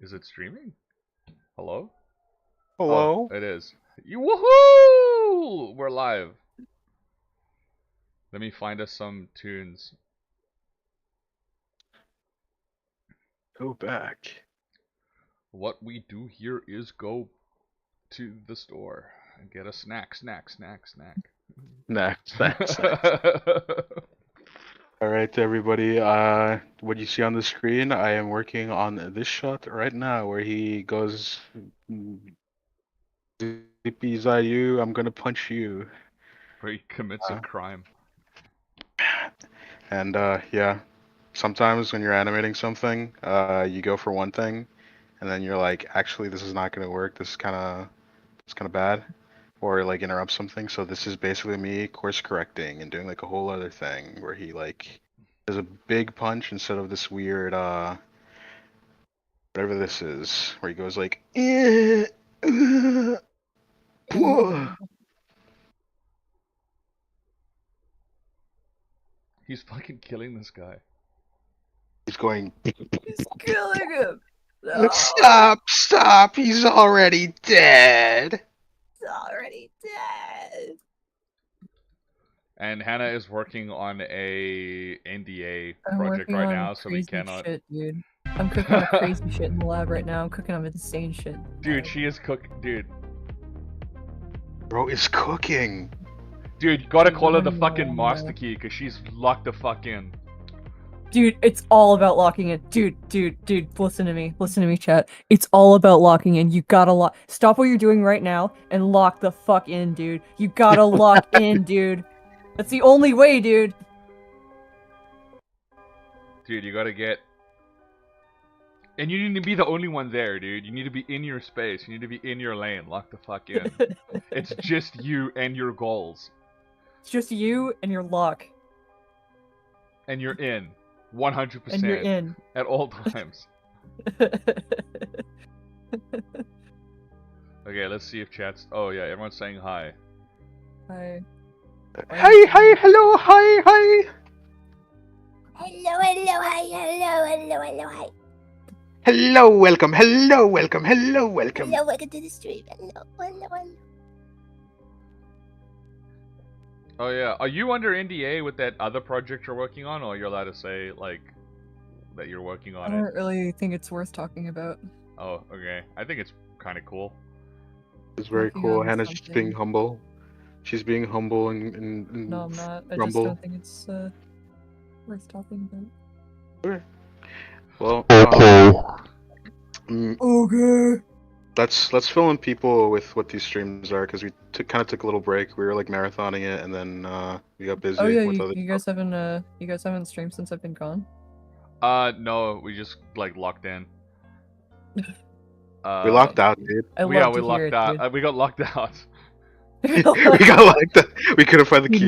Is it streaming? Hello? Oh, Hello? it is. You woohoo! We're live. Let me find us some tunes. Go back. What we do here is go to the store and get a snack. Next. Alright, everybody. What you see on the screen, I am working on this shot right now where he goes, Zippy Zayu, I'm gonna punch you. Where he commits a Uh, crime. and, yeah. Sometimes when you're animating something, you go for one thing, and then you're like, actually, this is not gonna work. It's kinda bad. Or, like, interrupt something. So this is basically me course correcting and doing, like, a whole other thing where he, like, does a big punch instead of this weird, whatever this is, where he goes like, whoa. He's fucking killing this guy. He's going, He's killing him. No, stop, he's already dead. he's already dead. And Hannah is working on a NDA I'm project working right on now, so we crazy cannot. shit, dude. I'm cooking up crazy shit in the lab right now. I'm cooking up insane shit. Dude, she is dude, Bro is cooking. you gotta call her the Running fucking around master now. key, cause she's locked the fuck in. Dude, it's all about locking in. Dude, listen to me, chat. It's all about locking in. You gotta lock. Stop what you're doing right now and lock the fuck in, dude. You gotta lock in, dude. That's the only way, dude. Dude, you gotta get... And you need to be the only one there, dude. You need to be in your space. You need to be in your lane. Lock the fuck in. It's just you and your goals. It's just you and your lock. And you're in. 100%. And you're in. At all times. Okay, let's see if chat's... Oh yeah, everyone's saying hi. Hi. Hi, hello, hi. Hello. Hello, welcome. Hello, welcome to the stream. Hello. Oh yeah, are you under NDA with that other project you're working on, or you're allowed to say, like, that you're working I on it? don't really think it's worth talking about. Oh, okay. I think it's kind of cool. It's very Working cool. on Hannah's just being something. humble. She's being humble and No, I'm not. I just rumble. don't think it's worth talking about. Well, Okay. let's fill in people with what these streams are, because we kind of took a little break. We were like marathoning it, and then we got busy Oh yeah, with other you guys haven't streamed since I've been gone. No, we just, like, locked in. We locked out, dude. I We love to hear locked it, out. dude. We got locked out. We got locked out. We couldn't find the Dude, keys.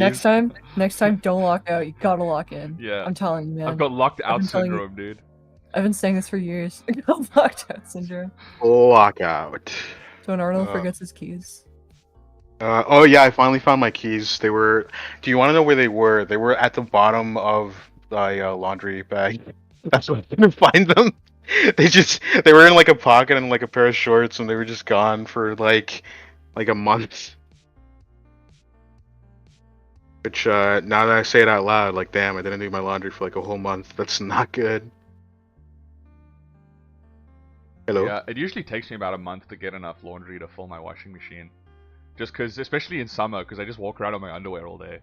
next time, don't lock out. You gotta lock in. Yeah. I'm telling you, man. I've got locked out been telling you- syndrome, dude. I've been saying this for years. I got locked out syndrome. Lockout. So when Arnold forgets his keys. Oh yeah, I finally found my keys. They were. Do you want to know where they were? They were at the bottom of the laundry bag. That's why I couldn't find them. They were in like a pocket and like a pair of shorts, and they were just gone for like a month. Which now that I say it out loud, like damn, I didn't do my laundry for like a whole month. That's not good. Hello. Yeah, it usually takes me about a month to get enough laundry to fill my washing machine. Just because, especially in summer, because I just walk around in my underwear all day.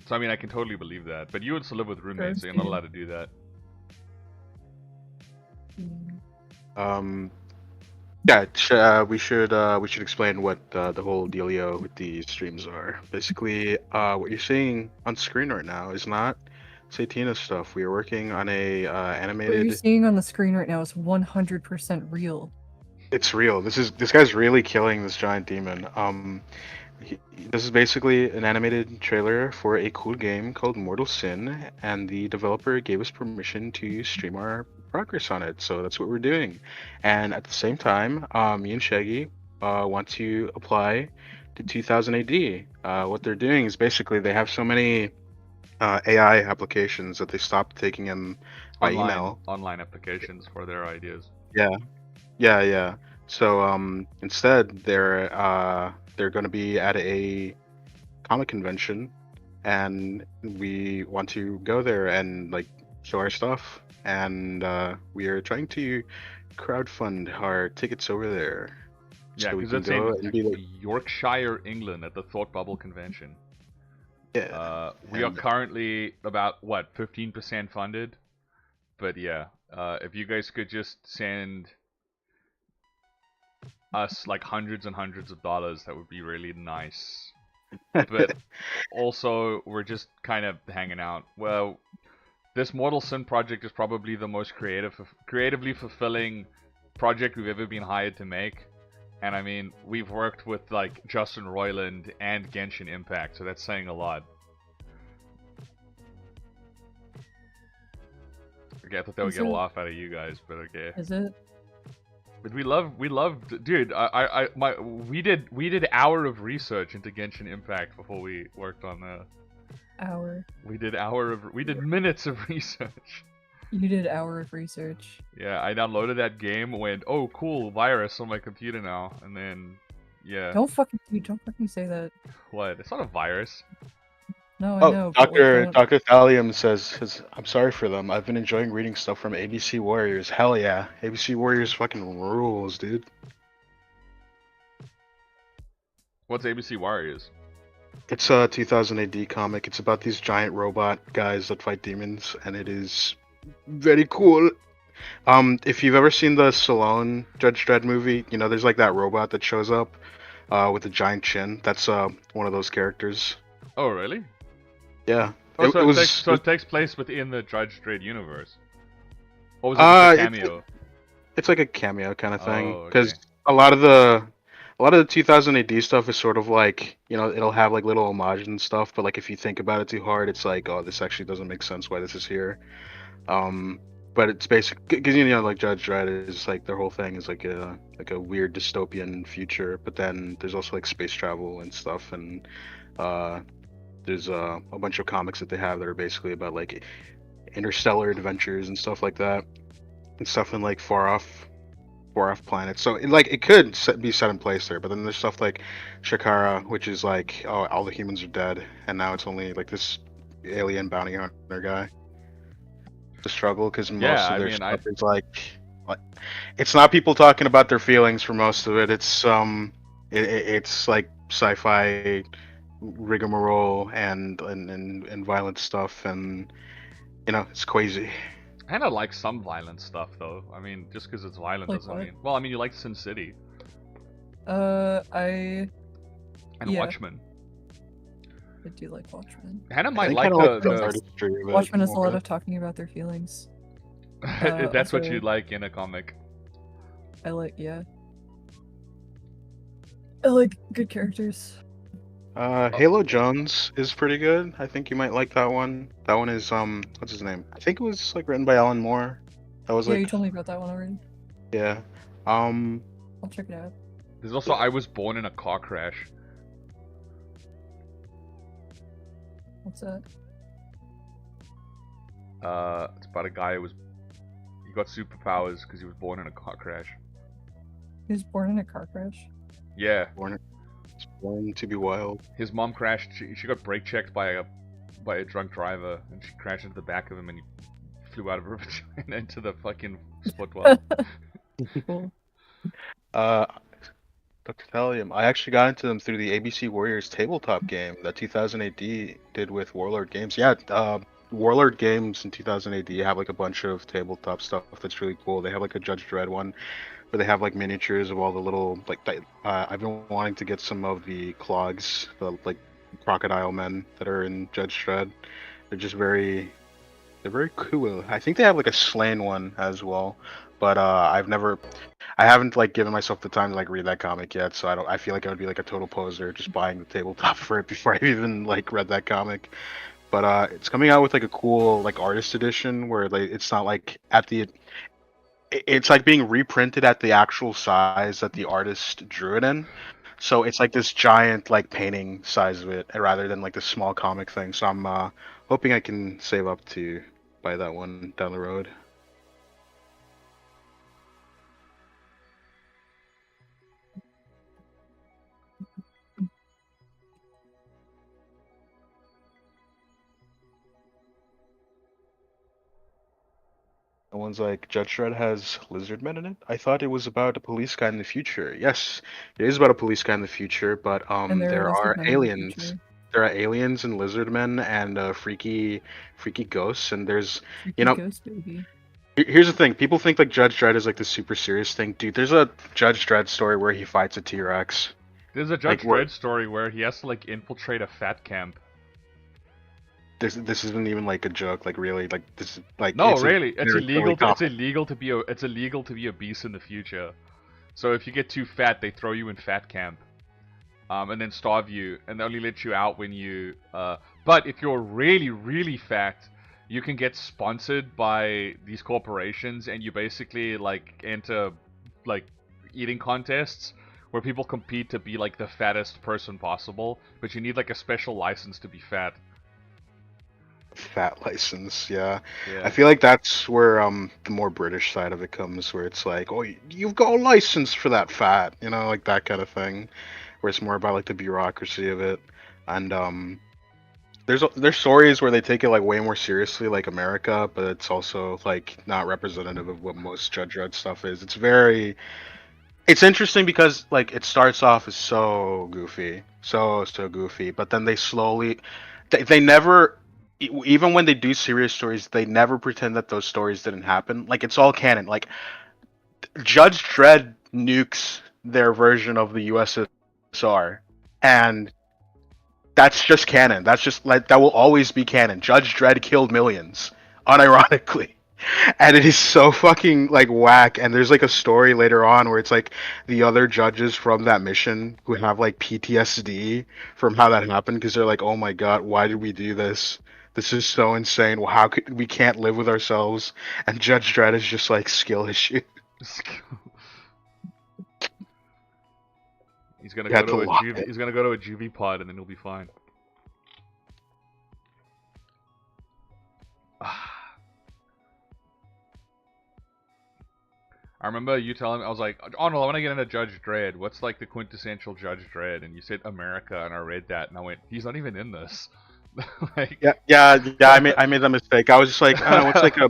So I mean, I can totally believe that. But you also live with roommates, so you're not allowed to do that. Yeah, we should explain what the whole dealio with these streams are. Basically, what you're seeing on screen right now is not Satina stuff. We are working on a animated. What you're seeing on the screen right now is 100% real. It's real. This guy's really killing this giant demon. This is basically an animated trailer for a cool game called Mortal Sin, and the developer gave us permission to stream our progress on it. So that's what we're doing. And at the same time, me and Shaggy want to apply to 2000 AD. What they're doing is basically they have so many AI applications that they stopped taking him by email. Online applications for their ideas. Yeah, yeah. So instead they're going to be at a comic convention, and we want to go there and like show our stuff, and we are trying to crowdfund our tickets over there, Yeah, so we because can it's go in and be like, Yorkshire, England, at the Thought Bubble Convention. yeah. We are And currently about 15% funded, but yeah, if you guys could just send us like hundreds and hundreds of dollars, that would be really nice. But also, we're just kind of hanging out. Well, this Mortal Sin project is probably the most creatively fulfilling project we've ever been hired to make. And I mean, we've worked with like Justin Roiland and Genshin Impact, so that's saying a lot. Okay, I thought that would get a laugh out of you guys, but okay. Is it? But we loved, dude. We did hour of research into Genshin Impact before we worked on the. Hour. We did minutes of research. You did hour of research. Yeah, I downloaded that game, went, oh cool, virus on my computer now, and then, yeah. Don't fucking say that. What? It's not a virus. No, I know. Dr. Thallium says, I'm sorry for them. I've been enjoying reading stuff from ABC Warriors. Hell yeah. ABC Warriors fucking rules, dude. What's ABC Warriors? It's a 2000 AD comic. It's about these giant robot guys that fight demons, and it is very cool. If you've ever seen the Stallone Judge Dredd movie, you know, there's like that robot that shows up with a giant chin. That's one of those characters. Oh, really? Yeah. Oh, it takes place within the Judge Dredd universe. Or was it just a cameo? It's like a cameo kind of thing, because okay. a lot of the 2000 AD stuff is sort of like, you know, it'll have like little homages and stuff, but like if you think about it too hard, it's like, oh, this actually doesn't make sense why this is here. But it's basic, because you know, like Judge Dredd is like their whole thing is like a weird dystopian future, but then there's also like space travel and stuff, and there's a bunch of comics that they have that are basically about like interstellar adventures and stuff like that, and stuff in like far off planets. So it could be set in place there, but then there's stuff like Shakara, which is like, oh, all the humans are dead, and now it's only like this alien bounty hunter guy. The struggle, because most of their stuff is like, it's not people talking about their feelings for most of it. It's it's like sci-fi rigmarole and violent stuff, and you know, it's crazy. I kind of like some violent stuff though. I mean, just because it's violent like doesn't what? mean. Well, I mean, you like Sin City. And Watchmen. I do like Watchmen. Hannah might like the artistry. Watchmen is a lot of talking about their feelings. That's what also- you like in a comic. I like good characters. Halo Jones is pretty good. I think you might like that one. That one is what's his name? I think it was like written by Alan Moore. That was Yeah, like, you told me about that one already. yeah. I'll check it out. There's also I Was Born in a Car Crash. What's that? It's about a guy he got superpowers because he was born in a car crash. He was born in a car crash? Yeah. Born to be wild. His mom crashed. She got brake checked by a drunk driver, and she crashed into the back of him, and he flew out of her vagina into the fucking footwell. Cool. Dr. Thallium, I actually got into them through the ABC Warriors tabletop game that 2000 AD did with Warlord Games. Yeah, Warlord Games in 2000 AD have like a bunch of tabletop stuff that's really cool. They have like a Judge Dredd one where they have like miniatures of all the little like I've been wanting to get some of the clogs, the like crocodile men that are in Judge Dredd. They're very cool. I think they have like a slain one as well, but I haven't like given myself the time to like read that comic yet, so I feel like I would be like a total poser just buying the tabletop for it before I even like read that comic. But it's coming out with like a cool like artist edition where like it's not like it's like being reprinted at the actual size that the artist drew it in. So it's like this giant like painting size of it rather than like this small comic thing. So I'm hoping I can save up to buy that one down the road. The one's like, Judge Dredd has lizard men in it? I thought it was about a police guy in the future. Yes, it is about a police guy in the future, but And there are there lizard are men in the aliens. future. There are aliens and lizard men and freaky ghosts, and there's Freaky know ghost baby. here's the thing. People think like Judge Dredd is like the super serious thing. Dude, there's a Judge Dredd story where he fights a T-Rex. There's a Judge Dredd story where he has to like infiltrate a fat camp. This isn't even like a joke, like really, like this is like no, it's really, it's illegal. Really It's illegal to be obese in the future. So if you get too fat, they throw you in fat camp, and then starve you, and they only let you out when you. But if you're really, really fat, you can get sponsored by these corporations, and you basically like enter like eating contests where people compete to be like the fattest person possible, but you need like a special license to be fat. Fat license, yeah. Yeah. I feel like that's where the more British side of it comes, where it's like, oh, you've got a license for that fat, you know, like that kind of thing, where it's more about like the bureaucracy of it. And there's stories where they take it like way more seriously, like America, but it's also like not representative of what most Judge Dredd stuff is. It's interesting because like it starts off as so goofy, so goofy, but then they slowly, they never, even when they do serious stories, they never pretend that those stories didn't happen. Like it's all canon. Like Judge Dredd nukes their version of the USSR, and that's just canon. That's just like that will always be canon. Judge Dredd killed millions, unironically. And it is so fucking like whack. And there's like a story later on where it's like the other judges from that mission who have like PTSD from how that happened because they're like, oh my god, why did we do this? This is so insane. Well, how could we can't live with ourselves? And Judge Dredd is just like skill issue. He's gonna go to a juvie pod and then he'll be fine. I remember you telling me, I was like, Arnold, I want to get into Judge Dredd. What's like the quintessential Judge Dredd? And you said America, and I read that, and I went, he's not even in this. Like, yeah. I made that mistake. I was just like, I don't know, what's like a,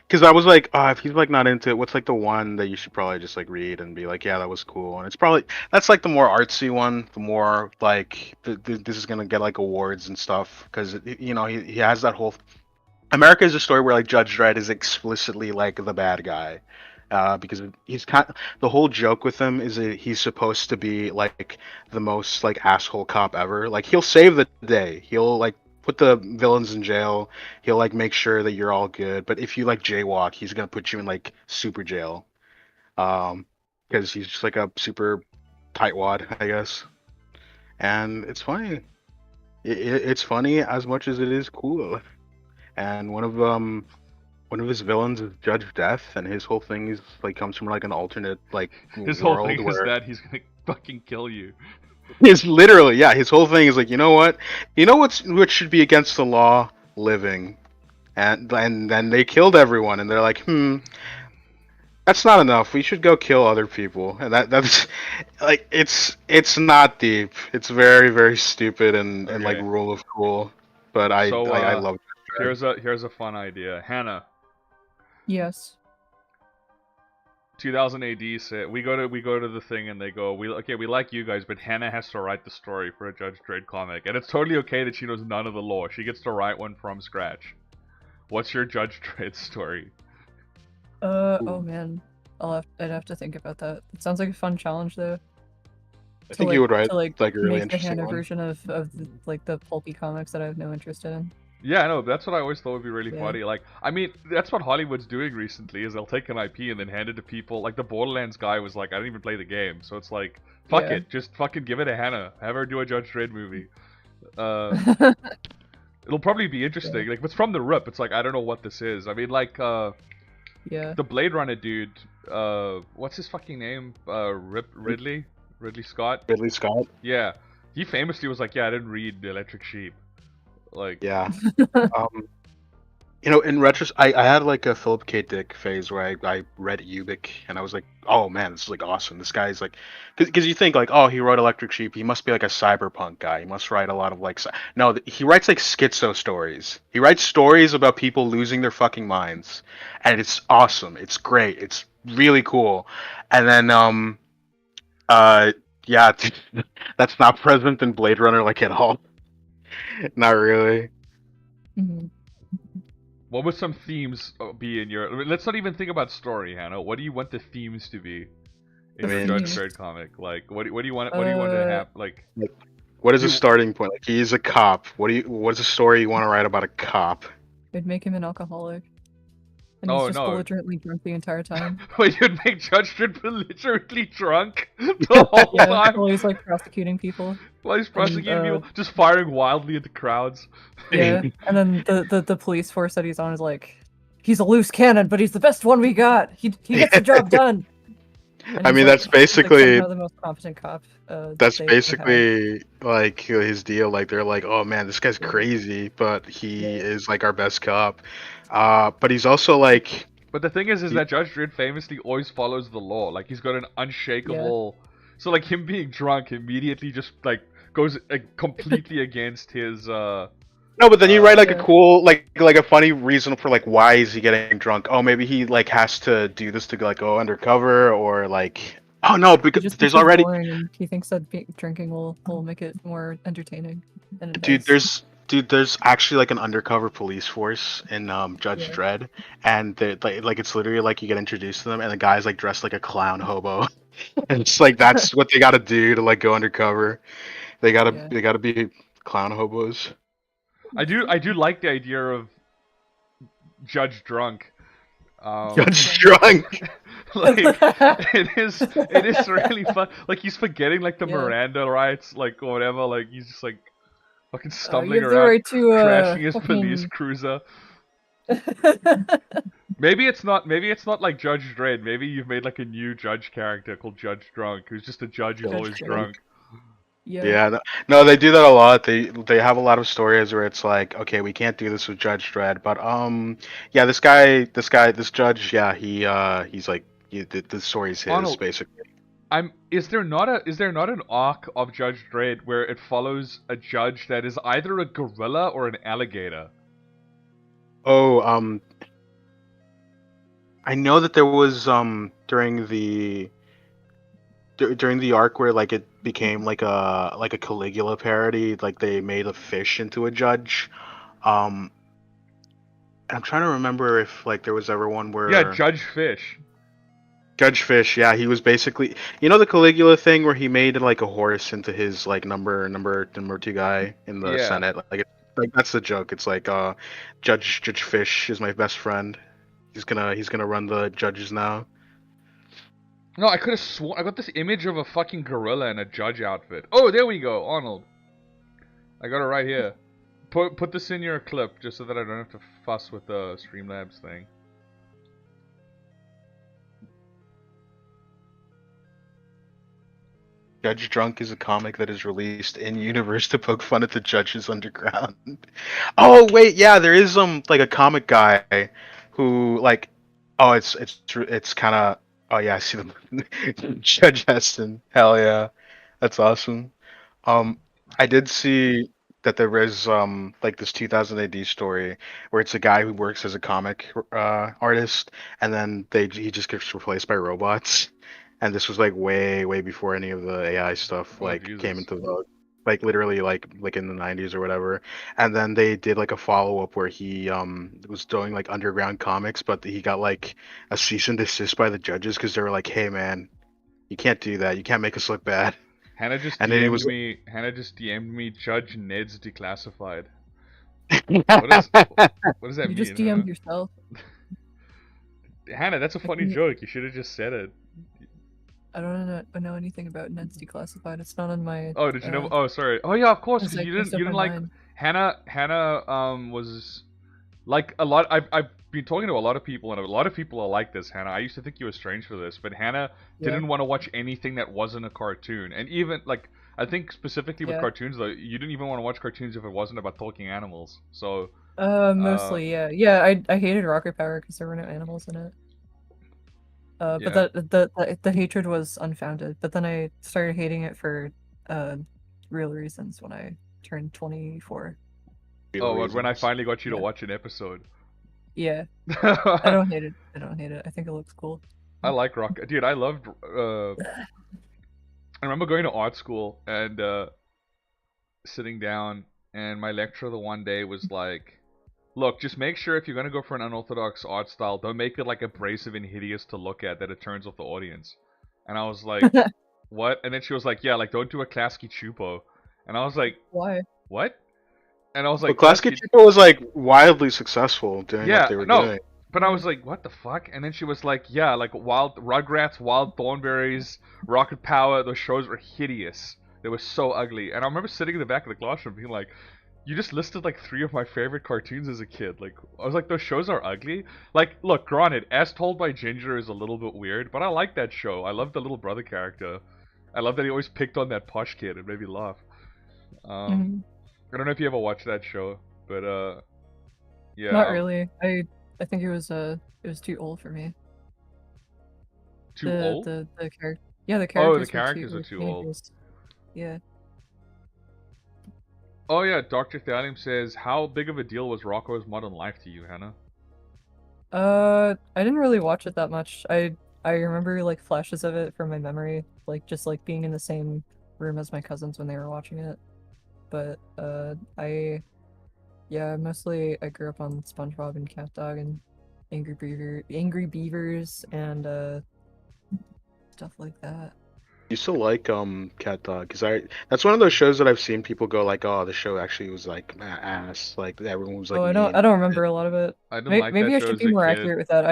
because I was like, if he's like not into it, what's like the one that you should probably just like read and be like, yeah, that was cool. And it's probably that's like the more artsy one, the more like this is gonna get like awards and stuff because you know he has that whole. America is a story where like Judge Dredd is explicitly like the bad guy. Because he's the whole joke with him is that he's supposed to be like the most like asshole cop ever. Like he'll save the day. He'll like put the villains in jail. He'll like make sure that you're all good. But if you like jaywalk, he's gonna put you in like super jail. Because he's just like a super tightwad, I guess. And it's funny. It's funny as much as it is cool. And one of his villains is Judge Death, and his whole thing is like comes from like an alternate like his world whole thing where is that he's gonna fucking kill you. It's literally his whole thing is like, you know what, what should be against the law, living, and then they killed everyone, and they're like, that's not enough. We should go kill other people, and that's like it's not deep. It's very very stupid and like rule of cool, but I love it. Here's a fun idea, Hannah. Yes. 2000 AD said we go to the thing and they go we like you guys, but Hannah has to write the story for a Judge Dredd comic, and it's totally okay that she knows none of the lore. She gets to write one from scratch. What's your Judge Dredd story? Oh man, I'd have to think about that. It sounds like a fun challenge though. I think you would write to, like a really make the interesting Hannah one. version of like the pulpy comics that I have no interest in. Yeah, I know. That's what I always thought would be really funny. Like, I mean, that's what Hollywood's doing recently, is they'll take an IP and then hand it to people. Like, the Borderlands guy was like, I didn't even play the game. So it's like, fuck it. Just fucking give it to Hannah. Have her do a Judge Dredd movie. It'll probably be interesting. Like, if it's from the rip, it's like, I don't know what this is. I mean, like, the Blade Runner dude, what's his fucking name? Ridley Scott? Ridley Scott? Yeah. He famously was like, yeah, I didn't read The Electric Sheep. Like, Yeah. Um, in I had like a Philip K. Dick phase where I read Ubik and I was like, oh man, this is like awesome. This guy's like, because you think like, oh, he wrote Electric Sheep, he must be like a cyberpunk guy. He must write a lot of like, no, he writes like schizo stories. He writes stories about people losing their fucking minds, and it's awesome. It's great. It's really cool. And then uh, yeah, that's not present in Blade Runner like at all. Not really. Mhm. what would some themes be in your? I mean, let's not even think about story, Hannah. What do you want the themes to be I in The your mean, Judge themes. Dredd comic? Like, what do you want? What do you want to have? Like, like, what is do a you, starting point? Like he's a cop. What's a story you want to write about a cop? It'd make him an alcoholic. And he's oh just no, belligerently drunk the entire time. Wait, you'd make Judge Dredd belligerently drunk the whole Yeah, time while he's like prosecuting people. while he's And prosecuting people, just firing wildly at the crowds. yeah, and then the police force that he's on is like, he's a loose cannon, but he's the best one we got. He gets the job done. And I he's mean, like, that's basically somehow the most competent cop. They have. like his deal. Like they're like, oh man, this guy's crazy, but he Yeah. is like our best cop. But he's also like, But the thing is he- that Judge Dredd famously always follows the law. Like he's got an unshakable. So like him being drunk immediately just like goes completely against his. no, but then you write like a Yeah. cool, like a funny reason for like why is he getting drunk? Oh, maybe he like has to do this to like go undercover, or like, oh no, He because just there's thinks he's already boring, and he thinks that drinking will make it more entertaining than it Dude, is. there's actually like an undercover police force in Judge Yeah. Dredd, and like it's literally like you get introduced to them, and the guy's like dressed like a clown hobo, and it's like that's what they got to do to like go undercover. Yeah. They gotta be clown hobos. I do like the idea of Judge Drunk. Judge drunk. Like it is really fun. Like he's forgetting like the Yeah. Miranda rights, like or whatever. Like he's just like fucking You stumbling have the around, right to crashing his fucking... police cruiser. Maybe it's not. Maybe it's not like Judge Dredd. Maybe you've made like a new judge character called Judge Drunk, who's just a judge who's Judge always Drunk. drunk. Yeah. Yeah, no, they do that a lot. They have a lot of stories where it's like, okay, we can't do this with Judge Dredd, but yeah, this judge, yeah, he's like, the story's his Arnold, basically. Is there not an arc of Judge Dredd where it follows a judge that is either a gorilla or an alligator? Oh, I know that there was during the arc where like it became like a Caligula parody, like they made a fish into a judge. Um, I'm trying to remember if like there was ever one where Yeah, Judge Fish. Judge Fish, yeah, he was basically, you know, the Caligula thing where he made like a horse into his like number two guy in the Yeah. Senate. Like that's the joke. It's like Judge Fish is my best friend. He's gonna run the judges now. No, I could have sworn I got this image of a fucking gorilla in a judge outfit. Oh, there we go, Arnold. I got it right here. Put this in your clip just so that I don't have to fuss with the Streamlabs thing. Judge Drunk is a comic that is released in universe to poke fun at the judges underground. Oh wait, yeah, there is like a comic guy who like, oh it's kind of, oh yeah, I see them. Judge Heston, hell yeah, that's awesome. I did see that there is like this 2000 AD story where it's a guy who works as a comic artist, and then he just gets replaced by robots. And this was like way before any of the AI stuff Oh, like came Jesus. into vogue. Like literally like in the 90s or whatever. And then they did like a follow-up where he was doing like underground comics, but he got like a cease and desist by the judges because they were like, "Hey man, you can't do that. You can't make us look bad." Hannah just And then it DM'd was me. Hannah just DM'd me. Judge Ned's declassified. What does that You mean? just Hannah? DM'd yourself. Hannah, that's a funny can- joke. You should have just said it. I don't know anything about Ned's Declassified. It's not on my. Oh, did you know? Oh, sorry. Oh yeah, of course. it's 'Cause like you it's didn't. You up didn't my like mind. Hannah. Was like a lot. I've been talking to a lot of people, and a lot of people are like this. Hannah, I used to think you were strange for this, but Hannah Yeah. didn't want to watch anything that wasn't a cartoon, and even like I think specifically with Yeah. cartoons though, you didn't even want to watch cartoons if it wasn't about talking animals. So Mostly, yeah. Yeah, I hated Rocket Power because there were no animals in it. But yeah. the hatred was unfounded. But then I started hating it for real reasons when I turned 24. Oh, but when I reasons. finally got you to Yeah. watch an episode. Yeah. I don't hate it. I don't hate it. I think it looks cool. I like Rock. Dude, I loved. I remember going to art school and sitting down, and my lecturer the one day was like, "Look, just make sure if you're gonna go for an unorthodox art style, don't make it like abrasive and hideous to look at that it turns off the audience." And I was like, "What?" And then she was like, "Yeah, like don't do a Klasky Chupo." And I was like, Why? "What?" And I was But like, Classic Klasky. Chico was like wildly successful doing what Yeah, they were no, doing. but I was like, what the fuck? And then she was like, yeah, like Wild Rugrats, Wild Thornberries, Rocket Power, those shows were hideous. They were so ugly. And I remember sitting in the back of the classroom being like, you just listed like 3 of my favorite cartoons as a kid. Like, I was like, those shows are ugly. Like, look, granted, As Told by Ginger is a little bit weird, but I like that show. I love the little brother character. I love that he always picked on that posh kid. It made me laugh. Mhm. I don't know if you ever watched that show, but yeah. Not really. I think it was too old for me. Too old? The character. Yeah, the Oh, the characters characters were are too old. teenagers. Yeah. Oh yeah, Dr. Thalium says, how big of a deal was Rocco's Modern Life to you, Hannah? I didn't really watch it that much. I remember like flashes of it from my memory, like just like being in the same room as my cousins when they were watching it. But mostly I grew up on SpongeBob and Cat Dog and Angry Beavers and stuff like that. You still like Cat Dog? Because that's one of those shows that I've seen people go like, oh, the show actually was like ass. Like everyone was like Oh, mean. I don't remember a lot of it. I didn't like Maybe that I show should as be a more kid. accurate with that.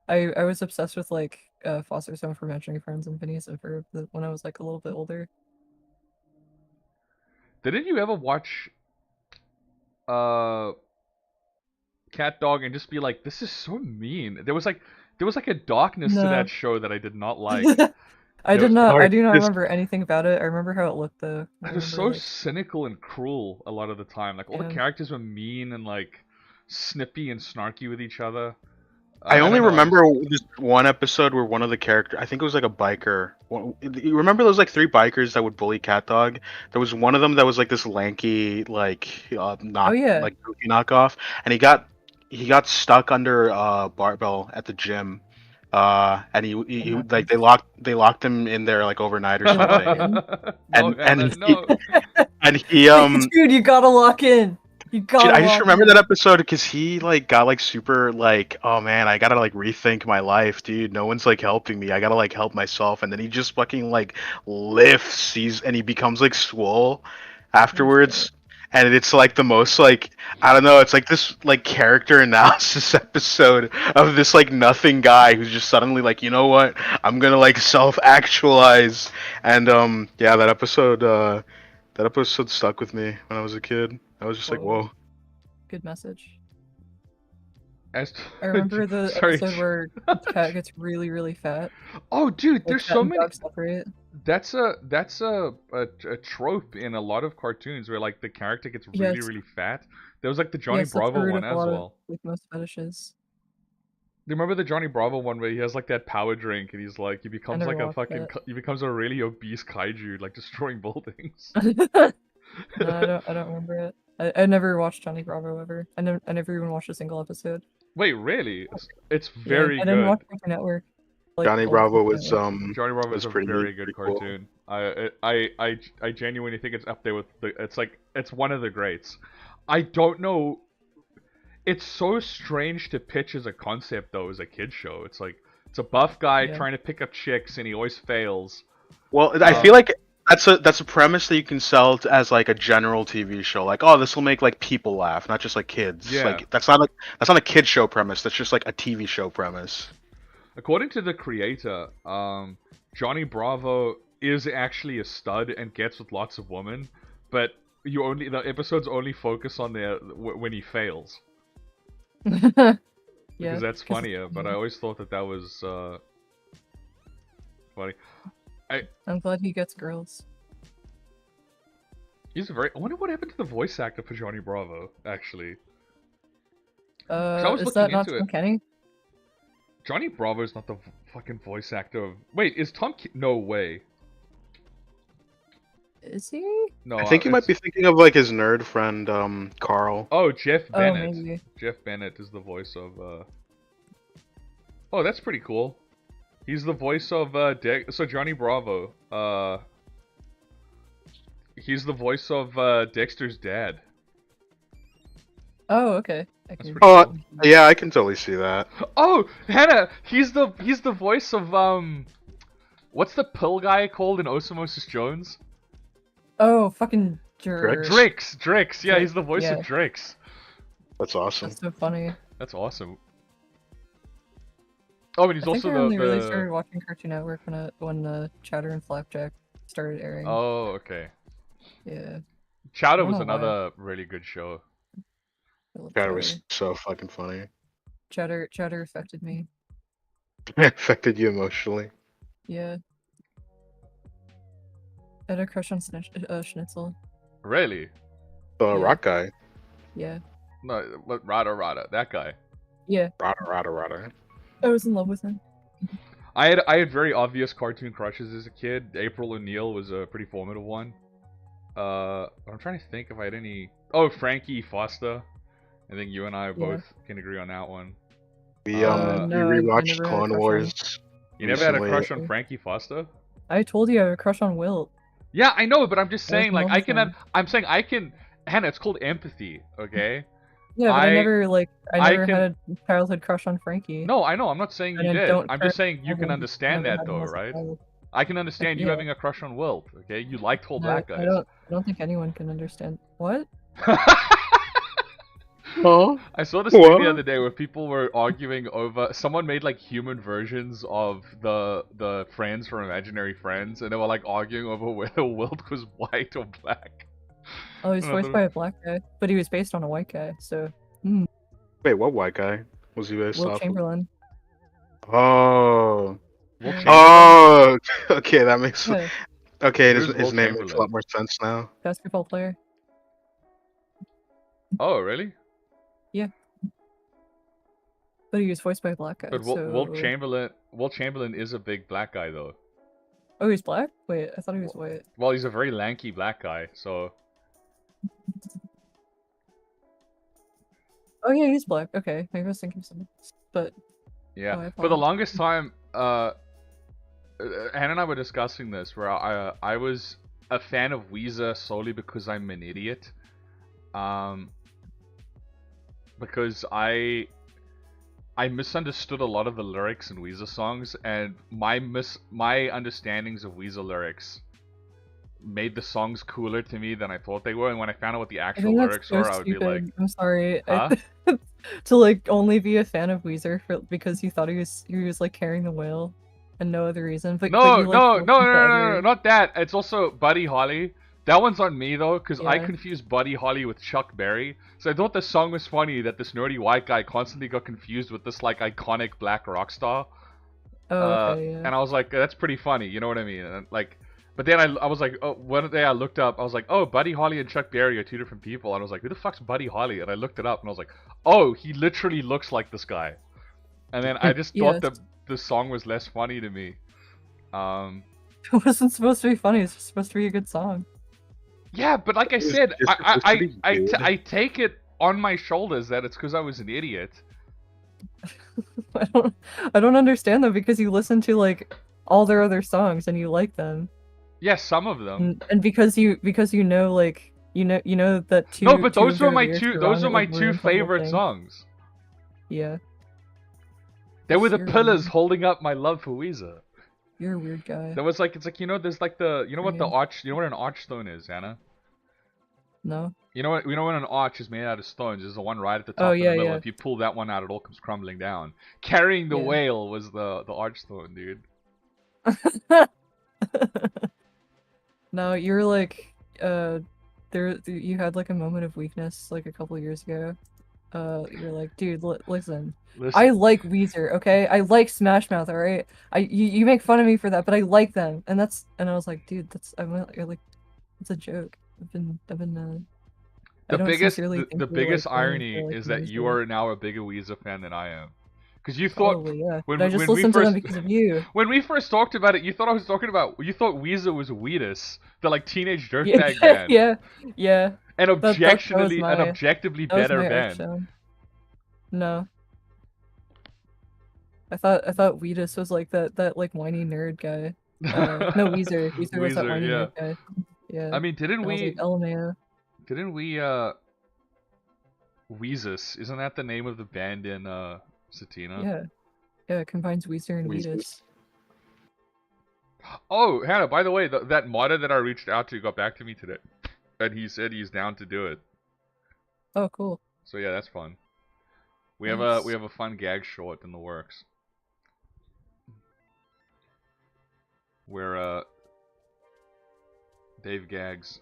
I was obsessed with like Foster's Home for Imaginary Friends and Phineas and Ferb when I was like a little bit older. Didn't you ever watch Cat Dog and just be like, this is so mean? There was like a darkness to No. that show that I did not like. I There did was- not. I do not This- remember anything about it. I remember how it looked though. I It was remember, so like, cynical and cruel a lot of the time. Like all the Yeah. characters were mean and like snippy and snarky with each other. I only don't know. remember this one episode where one of the characters, I think it was like a biker. You remember those like 3 bikers that would bully Cat Dog? There was one of them that was like this lanky, like Oh yeah. like goofy knockoff, and he got stuck under a barbell at the gym. And he like they locked him in there like overnight or No, something. No, And- Hannah, and no. And he Dude, you gotta lock in. You gotta. Dude, I just lock remember in. that episode because he like got like super like, oh man, I gotta like rethink my life, dude. No one's like helping me. I gotta like help myself. And then he just fucking like lifts, and he becomes like swole afterwards. And it's like the most like, I don't know, it's like this like character analysis episode of this like nothing guy who's just suddenly like, you know what, I'm gonna like self-actualize. And yeah, that episode stuck with me when I was a kid. I was just like, Whoa. whoa. Good message. As- I remember the Sorry. episode where the cat gets really, really fat. Oh, dude, Like, there's cat so and many. dog separate. That's a trope in a lot of cartoons where like the character gets really Yes. really fat. There was like the Johnny Yes, that's the Bravo root one of a as lot of, well. like most fetishes. Do you remember the Johnny Bravo one where he has like that power drink and he's like he becomes never like a watched fucking that. he becomes a really obese kaiju like destroying buildings. No, I don't remember it. I never watched Johnny Bravo ever. I never even watched a single episode. Wait, really? It's Yeah, very I didn't good. watch Cartoon Network. Like, Johnny old Bravo Cartoon was Network. Johnny Bravo was is a pretty very good cool. cartoon. I genuinely think it's up there with it's one of the greats. I don't know. It's so strange to pitch as a concept though as a kid show. It's like it's a buff guy Yeah. trying to pick up chicks and he always fails. Well, I feel like that's a premise that you can sell as like a general TV show. Like, oh, this will make like people laugh, not just like kids. Yeah. Like that's not a kid show premise. That's just like a TV show premise. According to the creator, Johnny Bravo is actually a stud and gets with lots of women, but the episodes only focus on when he fails. Yeah, Because that's funnier, but I always thought that was funny. I'm glad he gets girls. He's a very. I wonder what happened to the voice actor for Johnny Bravo. Actually, 'cause I was Is looking that not into Tom it. Kenny? Johnny Bravo is not the fucking voice actor of. Wait, is No way. Is he? No, I think you might be thinking of like his nerd friend, Carl. Oh, Jeff Oh, Bennett. maybe. Jeff Bennett is the voice of. Oh, that's pretty cool. He's the voice of So Johnny Bravo. He's the voice of Dexter's dad. Oh, okay. That's pretty Oh, cool. yeah, I can totally see that. Oh, Hannah, he's the voice of what's the pill guy called in Osmosis Jones? Oh, fucking Drix. Yeah, he's the voice Yeah. of Drix. That's awesome. That's so funny. That's awesome. Oh, and he's I think also I only really the. started watching Cartoon Network when Chowder and Flapjack started airing. Oh, okay. Yeah. Chowder I don't was know why. another really good show. I love That was so fucking funny. Chowder affected me. It affected you emotionally. Yeah. I had a crush on Schnitzel. Really? The Yeah. rock guy. Yeah. No, what Rada, that guy. Yeah. Rada. I was in love with him. I had very obvious cartoon crushes as a kid. April O'Neil was a pretty formative one. I'm trying to think if I had any. Oh, Frankie Foster. I think you and I both can agree on that one. We No, we I rewatched never had a Clone crush on- Wars. You never had a recently. crush on Frankie Foster? I told you I have a crush on Wilt. Yeah, I know, but I'm just I was saying, in like, love I with can. him. I'm saying I can. Hannah, it's called empathy, okay? Yeah, but I never I had a childhood crush on Frankie. No, I know. I'm not saying you And I did. don't I'm just saying you have can one. understand Never that, had one though, as a right? child. I can understand you Yeah. having a crush on Wilt, okay? You like tall No, black guys. I don't think anyone can understand. What? Oh, I saw this thing What? the other day where people were arguing over. Someone made like human versions of the friends from Imaginary Friends, and they were like arguing over whether Wilt was white or black. Oh, he's And I voiced thought- by a black guy, but he was based on a white guy. So wait, what white guy was he based Wilt off of? Chamberlain. Oh, Wilt Chamberlain? oh, okay, that makes Yeah, okay. Who's His Wilt name makes a Chamberlain? lot more sense now. basketball player. Oh, really? But he was voiced by a black guy. But so... Wilt Chamberlain is a big black guy, though. Oh, he's black? Wait, I thought he was white. Well, he's a very lanky black guy, so Oh yeah, he's black. Okay, maybe I was thinking something else. But yeah. Oh, I For the follow. longest time, Hannah and I were discussing this, where I was a fan of Weezer solely because I'm an idiot. Because I misunderstood a lot of the lyrics in Weezer songs, and my understandings of Weezer lyrics made the songs cooler to me than I thought they were. And when I found out what the I actual think that's lyrics so were, I would be like, stupid. I'm sorry. Huh? To like only be a fan of Weezer because you thought he was like carrying the whale, and no other reason. But no, you, like, no, listened no, to no, no, no, other- not that. It's also Buddy Holly. That one's on me though, because I Yeah. confused Buddy Holly with Chuck Berry. So I thought the song was funny that this nerdy white guy constantly got confused with this like iconic black rock star. Oh, okay, yeah. And I was like, that's pretty funny, you know what I mean? And like, but then I was like, oh, one day I looked up, I was like, oh, Buddy Holly and Chuck Berry are two different people. And I was like, who the fuck's Buddy Holly? And I looked it up, and I was like, oh, he literally looks like this guy. And then I just thought Yes. the song was less funny to me. It wasn't supposed to be funny. It's just supposed to be a good song. Yeah, but like I It was said, just supposed to be good. I take it on my shoulders that it's because I was an idiot. I don't understand though, because you listen to like all their other songs and you like them, Yeah, some of them. and because you know like you know that two. No, but two those of were their my lyrics two. are Those wrong, are my like, two ruins the whole favorite thing. songs. Yeah, They were the You're pillars weird. holding up my love for Weezer. You're a weird guy. There was like, it's like, you know, there's like the, you know what the Yeah. arch, you know what an archstone is, Anna? No. You know when an arch is made out of stones, there's the one right at the top Oh, in yeah, the middle. yeah. If you pull that one out, it all comes crumbling down. Carrying the Yeah. whale was the archstone, dude. No, you're like you had like a moment of weakness like a couple years ago, you're like, dude, listen. Listen, I like Weezer, okay? I like Smash Mouth, alright? You make fun of me for that, but I like them, and I was like, dude, you're like, it's a joke. I don't sincerely think the you're like biggest going irony for like is that you Weezer. are now a bigger Weezer fan than I am. Because you thought Probably, yeah. when But I we, just when we listened to them first because of you. when we first talked about it, you thought Weezer was Weedus, the like teenage Yeah, dirtbag band, yeah, yeah. an That objectively was better my band. Archstone. No. I thought Weedus was like that like whiny nerd guy. No, Weezer. Weezer was that Weezer, whiny yeah. nerd guy. Yeah. I mean, And I was like, LMAO. didn't we Weezus? Isn't that the name of the band in Satina? Yeah. Yeah, it combines Weezer and Weezer. Weedus. Oh, Hannah, by the way, that modder that I reached out to got back to me today. And he said he's down to do it. Oh, cool. So yeah, that's fun. We Nice. have a fun gag short in the works. Where Dave gags.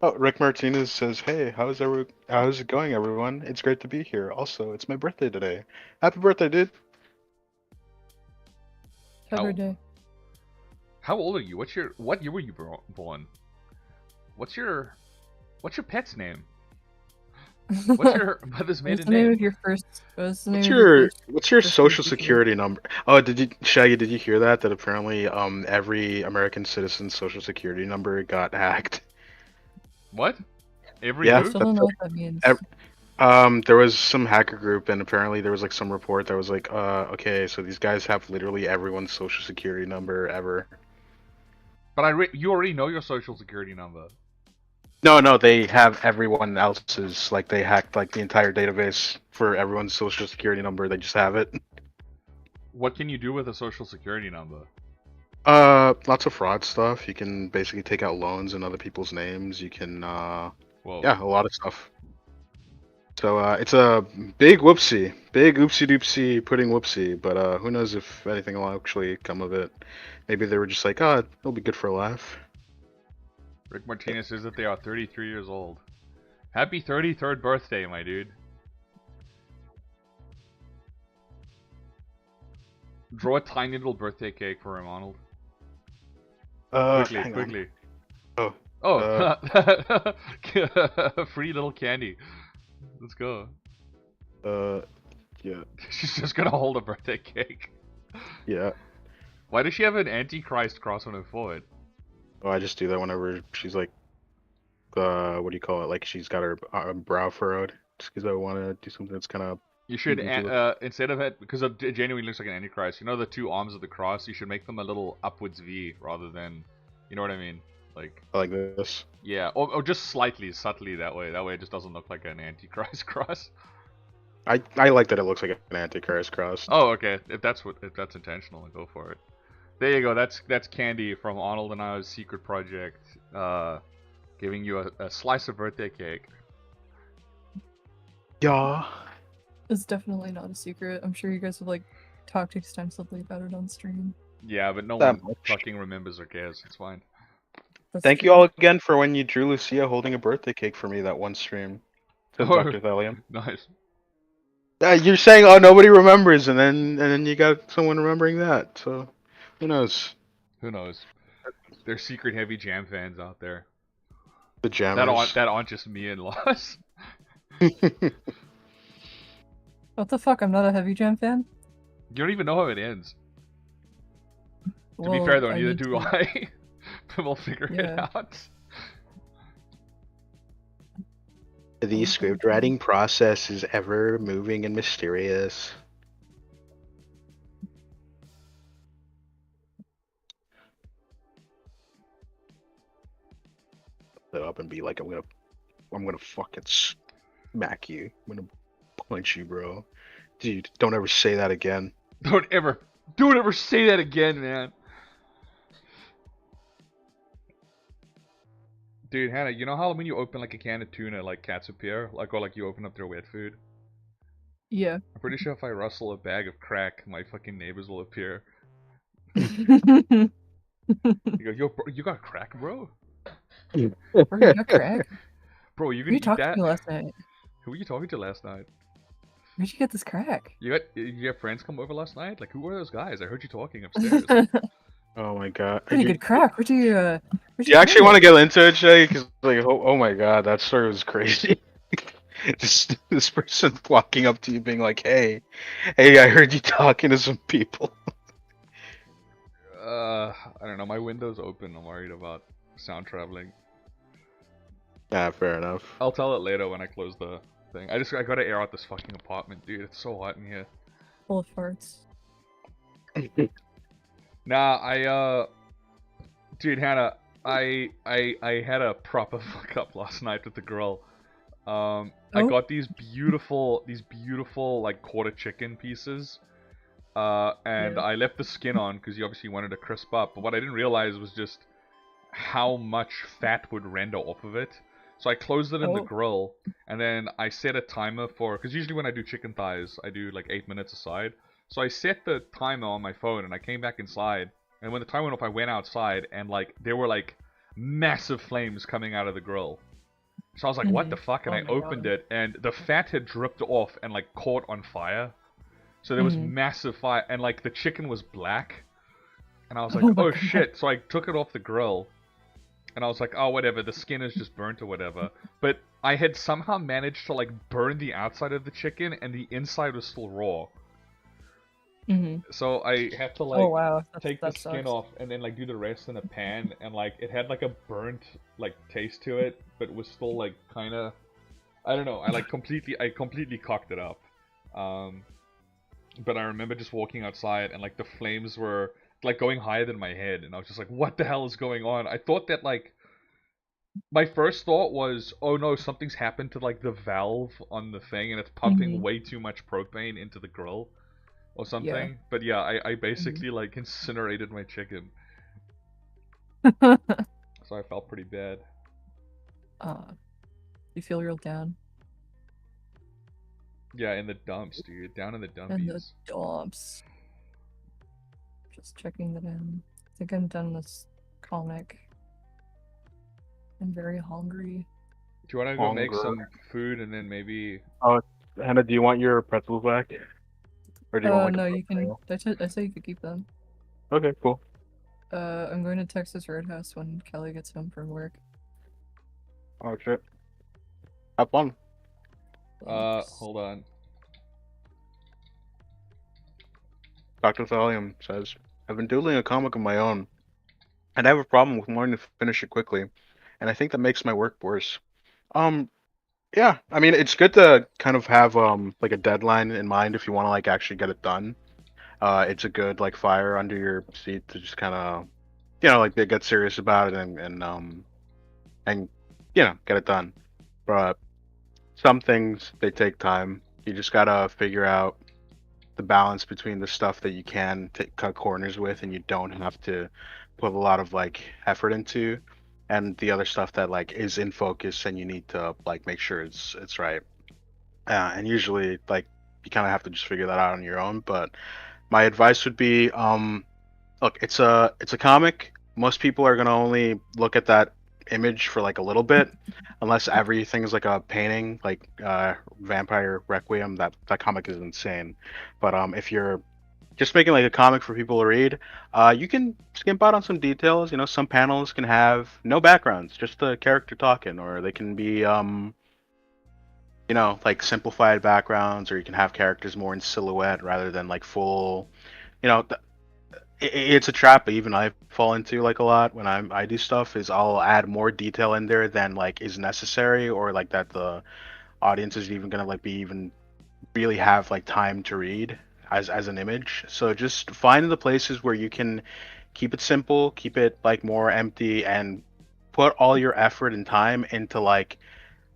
Oh, Rick Martinez says, "Hey, how's it going, everyone? It's great to be here. Also, it's my birthday today. Happy birthday, dude!" Every day. How old are you? What year were you born? What's your pet's name? What's your mother's maiden What's the name name? of your first? What's the name of your first? What's your first social baby? security number? Oh, Shaggy? Did you hear that? That apparently, every American citizen's social security number got hacked. What? Every Yeah, I who? still don't know what that means. There was some hacker group, and apparently there was like some report that was like, okay, so these guys have literally everyone's social security number ever. But you already know your social security number. No, they have everyone else's. Like they hacked like the entire database for everyone's social security number. They just have it. What can you do with a social security number? Lots of fraud stuff. You can basically take out loans in other people's names. You can, Whoa. yeah, a lot of stuff. So it's a big oopsie doopsie pudding whoopsie. But who knows if anything will actually come of it? Maybe they were just like, oh, it'll be good for a laugh. Rick Martinez says that they are 33 years old. Happy 33rd birthday, my dude. Draw a tiny little birthday cake for him, Arnold. Hang on. Quickly. Oh. Oh, free little candy. Let's go. Yeah. She's just gonna hold a birthday cake. Yeah. Why does she have an Antichrist cross on her forehead? Oh, I just do that whenever she's like, what do you call it? Like she's got her brow furrowed. Just because I want to do something that's kind of. You should, instead of it, because it genuinely looks like an Antichrist, you know the two arms of the cross? You should make them a little upwards V rather than, you know what I mean? Like this. Yeah, or just slightly, subtly that way. That way it just doesn't look like an Antichrist cross. I like that it looks like an Antichrist cross. Oh, okay. If that's intentional, then go for it. There you go. That's candy from Arnold and I's secret project. Giving you a slice of birthday cake. Yeah. It's definitely not a secret. I'm sure you guys have like talked extensively about it on stream. Yeah, but no That one much. fucking remembers or cares. It's fine. That's Thank you true. all again for when you drew Lucia holding a birthday cake for me that one stream. Says Oh. Dr. Thallium. Nice. You're saying, oh, nobody remembers, and then you got someone remembering that. So, who knows? Who knows? There's secret heavy jam fans out there. The jammers. That aren't just me and Loss. What the fuck? I'm not a Heavy Jam fan? You don't even know how it ends. To be Well, fair though, I neither need do to- I. But we'll figure it Yeah. out. The script writing process is ever moving and mysterious. It up and be like, I'm gonna fucking smack you. I'm gonna punch you, bro. Dude, don't ever say that again. Don't ever say that again, man. Dude, Hannah, you know how when you open like a can of tuna, like cats appear? Or like you open up their wet food? Yeah. I'm pretty sure if I rustle a bag of crack, my fucking neighbors will appear. Bro, You go, yo, bro, you got crack, bro? you got crack? Bro, you You gonna eat talked to that? me last night. who were you talking to last night? Where'd you get this crack? You have friends come over last night? Like, who were those guys? I heard you talking upstairs. Oh my god. Pretty good crack. Where'd you Do you get actually it? want to get into it, Shay? Because like, oh my god, that story was crazy. Just this person walking up to you, being like, "Hey, I heard you talking to some people." I don't know. My window's open. I'm worried about sound traveling. Yeah, fair enough. I'll tell it later when I close the thing. I gotta air out this fucking apartment, dude. It's so hot in here. Full of farts. Nah, dude, Hannah, I had a proper fuck up last night with the girl. I got these beautiful like quarter chicken pieces. And Yeah. I left the skin on because you obviously wanted to crisp up. But what I didn't realize was just how much fat would render off of it. So I closed it in the grill, and then I set a timer for, because usually when I do chicken thighs, I do like 8 minutes aside. So I set the timer on my phone, and I came back inside, and when the timer went off, I went outside, and like there were like massive flames coming out of the grill. So I was like, what the fuck? And I opened it, and the fat had dripped off and like caught on fire. So there was massive fire, and like the chicken was black. And I was like, oh shit. So I took it off the grill. And I was like, oh, whatever, the skin is just burnt or whatever. But I had somehow managed to, like, burn the outside of the chicken, and the inside was still raw. So I had to, like, take the skin off, and then, like, do the rest in a pan, and, like, it had, like, a burnt, like, taste to it, but was still, like, kind of... I don't know, I completely cocked it up. But I remember just walking outside, and, like, the flames were... like going higher than my head, and I was just like, what the hell is going on? I thought that, like, my first thought was, oh no, something's happened to like the valve on the thing and it's pumping way too much propane into the grill or something. But yeah, I basically like incinerated my chicken. So I felt pretty bad. You feel real down? Yeah, in the dumps, dude. Down in the dumpies. In the dumps. Just checking that in. I think I'm done this comic. I'm very hungry. Do you want to go make some food and then maybe... Oh, Hannah, do you want your pretzels back? Or do you want no, you can... I say you could keep them. Okay, cool. I'm going to Texas Roadhouse when Kelly gets home from work. Oh shit. Have fun. Hold on. Dr. Thallium says, I've been doodling a comic of my own, and I have a problem with wanting to finish it quickly, and I think that makes my work worse. Yeah, I mean, it's good to kind of have, like a deadline in mind if you want to, like, actually get it done. It's a good, like, fire under your seat to just kind of, you know, like, get serious about it and, you know, get it done. But some things, they take time. You just gotta figure out the balance between the stuff that you can cut corners with and you don't have to put a lot of like effort into, and the other stuff that like is in focus and you need to like make sure it's right. And usually like you kind of have to just figure that out on your own. But my advice would be, look, it's a comic. Most people are gonna only look at that image for like a little bit, unless everything's like a painting, like Vampire Requiem. That comic is insane. But if you're just making like a comic for people to read, you can skimp out on some details. You know, some panels can have no backgrounds, just the character talking, or they can be you know, like simplified backgrounds, or you can have characters more in silhouette rather than like full, you know. It's a trap even I fall into like a lot when I do stuff, is I'll add more detail in there than like is necessary, or like that the audience is even gonna like be even really have like time to read as an image. So just find the places where you can keep it simple, keep it like more empty, and put all your effort and time into like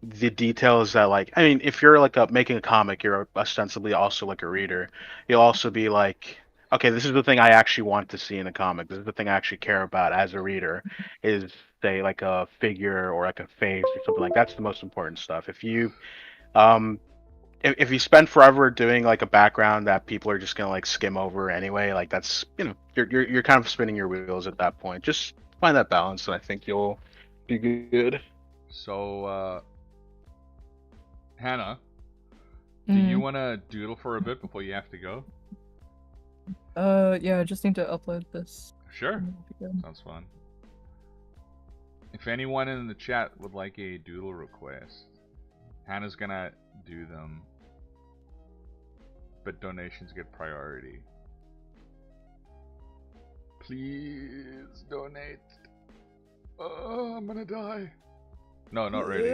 the details that like, I mean, if you're like making a comic, you're ostensibly also like a reader. You'll also be like, okay, this is the thing I actually want to see in a comic. This is the thing I actually care about as a reader, is say like a figure or like a face or something like that. That's the most important stuff. If you if you spend forever doing like a background that people are just gonna like skim over anyway, like that's, you know, you're kind of spinning your wheels at that point. Just find that balance, and I think you'll be good. So Hannah, Do you want to doodle for a bit before you have to go? Yeah, I just need to upload this. Sure. Sounds fun. If anyone in the chat would like a doodle request, Hannah's gonna do them. But donations get priority. Please donate. Oh, I'm gonna die. No, not really.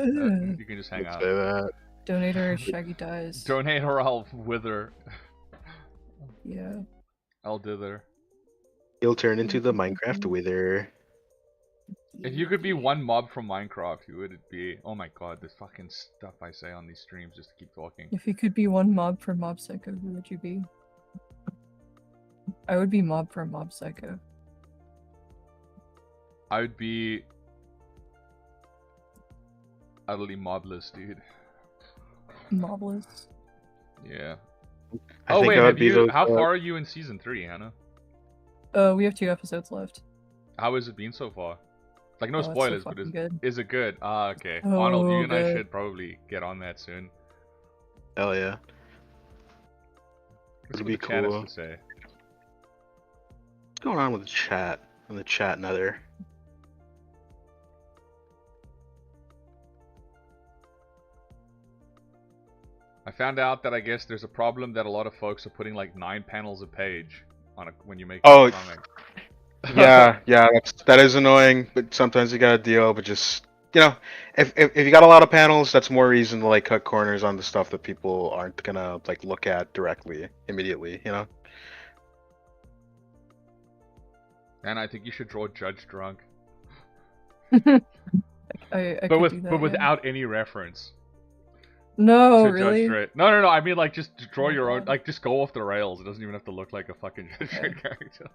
You can just hang out. Say that. Donate or Shaggy dies. Donate or I'll wither. Yeah. I'll dither. He'll turn into the Minecraft wither. If you could be one mob from Minecraft, who would it be? Oh my god, this fucking stuff I say on these streams just to keep talking. If you could be one mob from Mob Psycho, who would you be? I would be Mob from Mob Psycho. I would be utterly mobless, dude. Mobless? Yeah. I Oh think wait, I would have be you, those, how far are you in season 3, Hannah? We have 2 episodes left. How has it been so far? Like, no Oh, it's so spoilers, but fucking good. is it good? Ah, okay. Oh, Arnold, you and I good. should probably get on that soon. Hell yeah. Let's It'd see be what the chat has cool. to say. What's going on with the chat? In the chat nether. I found out that I guess there's a problem that a lot of folks are putting like 9 panels a page on when you make Oh, a comic. yeah, that is annoying, but sometimes you gotta deal. But just if you got a lot of panels, that's more reason to like cut corners on the stuff that people aren't gonna like look at directly immediately. And I think you should draw Judge drunk, I but could do that, yeah. without any reference. No, to really? Judge Dredd. No. I mean, like, just draw Oh, your own. God. Like, just go off the rails. It doesn't even have to look like a fucking Judge Okay. Dredd character.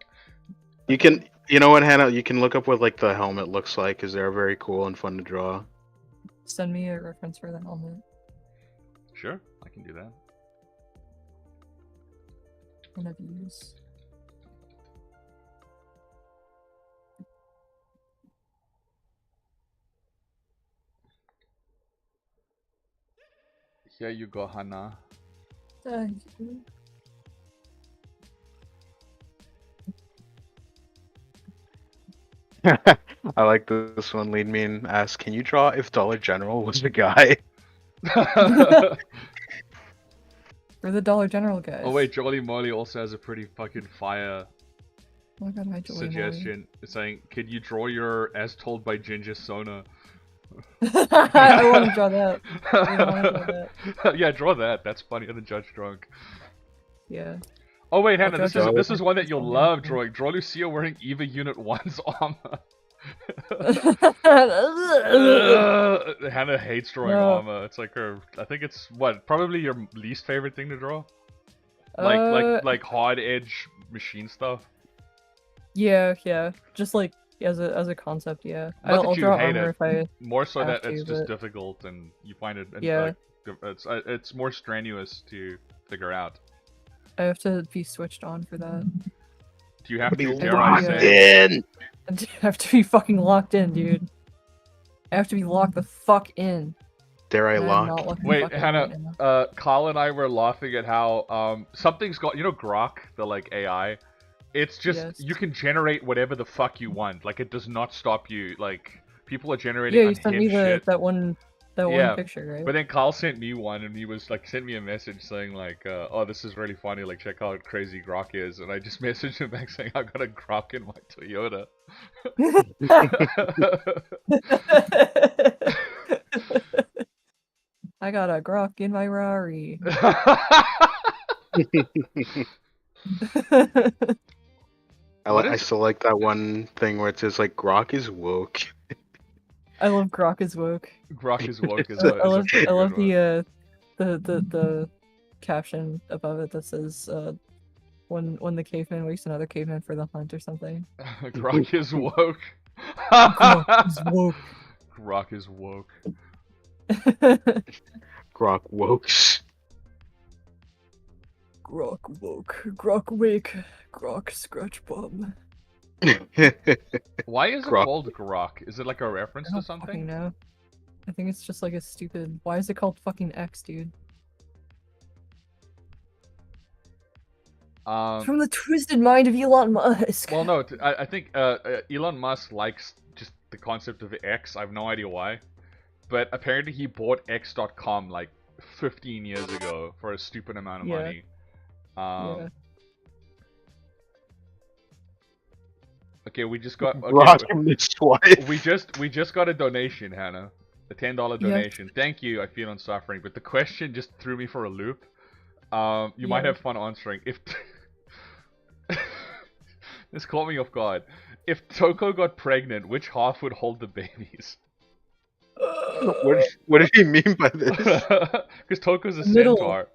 You know what, Hannah? You can look up what like the helmet looks like, because they're very cool and fun to draw. Send me a reference for the helmet. Sure, I can do that. One of these. Here you go, Hannah. Thank you. I like this one. Lead me and ask, can you draw if Dollar General was a guy? We're the Dollar General guys. Oh wait, Jolly Molly also has a pretty fucking fire Oh my god, hi Joey suggestion. It's saying, could you draw your As Told by Ginger Sona? I want to draw that. I wanna draw that. Yeah, draw that. That's funnier than Judge Drunk. Yeah. Oh wait, Hannah, I'll this draw is Judge one that you'll Drunk. love drawing. Draw Lucia wearing EVA Unit 1's armor. Hannah hates drawing No. armor. It's like her. I think it's probably your least favorite thing to draw. Like hard edge machine stuff. Yeah. Just like as a concept, yeah. Not that I'll you draw hate armor it. if I. More so have that to, it's just but- difficult and you find it. Yeah. It's more strenuous to figure out. I have to be switched on for that. Do you have Be to? Dare I locked say? in. I have to be fucking locked in, dude. I have to be locked the fuck in. Dare I And I'm lock? not looking Wait, fucking Hannah. right now. Carl and I were laughing at how something's got. You know, Grok, the like AI. It's just Yes. you can generate whatever the fuck you want. Like it does not stop you. Like people are generating Yeah, you sent me unhinged shit. that one Yeah, one picture, right? But then Carl sent me one, and he was like, sent me a message saying like, "Oh, this is really funny. Like, check out how crazy Grok is." And I just messaged him back saying, "I got a Grok in my Toyota." I got a grok in my Rari. I still like that one thing where it says like Grok is woke. I love grok is woke. Grok is woke as I a love pretty I love good one. the caption above it that says when the caveman wakes another caveman for the hunt or something. Grok is woke. Grok is woke. Grok is woke. Grok wokes. Grok woke. Grok wake. Grok scratch bomb. Why is it Grok. called Grok? Is it like a reference I to don't fucking something? know. I think it's just like a stupid. Why is it called fucking X, dude? From the twisted mind of Elon Musk. Well, no, I think Elon Musk likes just the concept of X. I have no idea why, but apparently he bought X.com like 15 years ago for a stupid amount of money. Yeah. Okay, we just got Rock him his wife. we just got a donation, Hannah. A $10 donation. Thank you. I feel unsuffering, but the question just threw me for a loop. You might have fun answering. If this caught me off guard. If Toko got pregnant, which half would hold the babies? What did he mean by this? Because Toko's a The middle. centaur.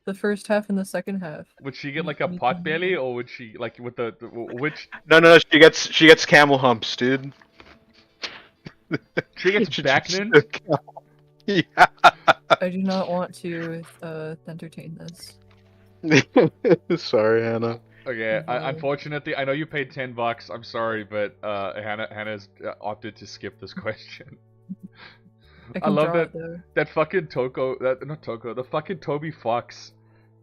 The first half and the second half. Would she get like a pot belly, or would she like with the which? No, she gets camel humps, dude. She gets backnin? Yeah. I do not want to entertain this. Sorry, Hannah. Okay, unfortunately, I know you paid $10. I'm sorry, but Hannah's opted to skip this question. I love that fucking the fucking Toby Fox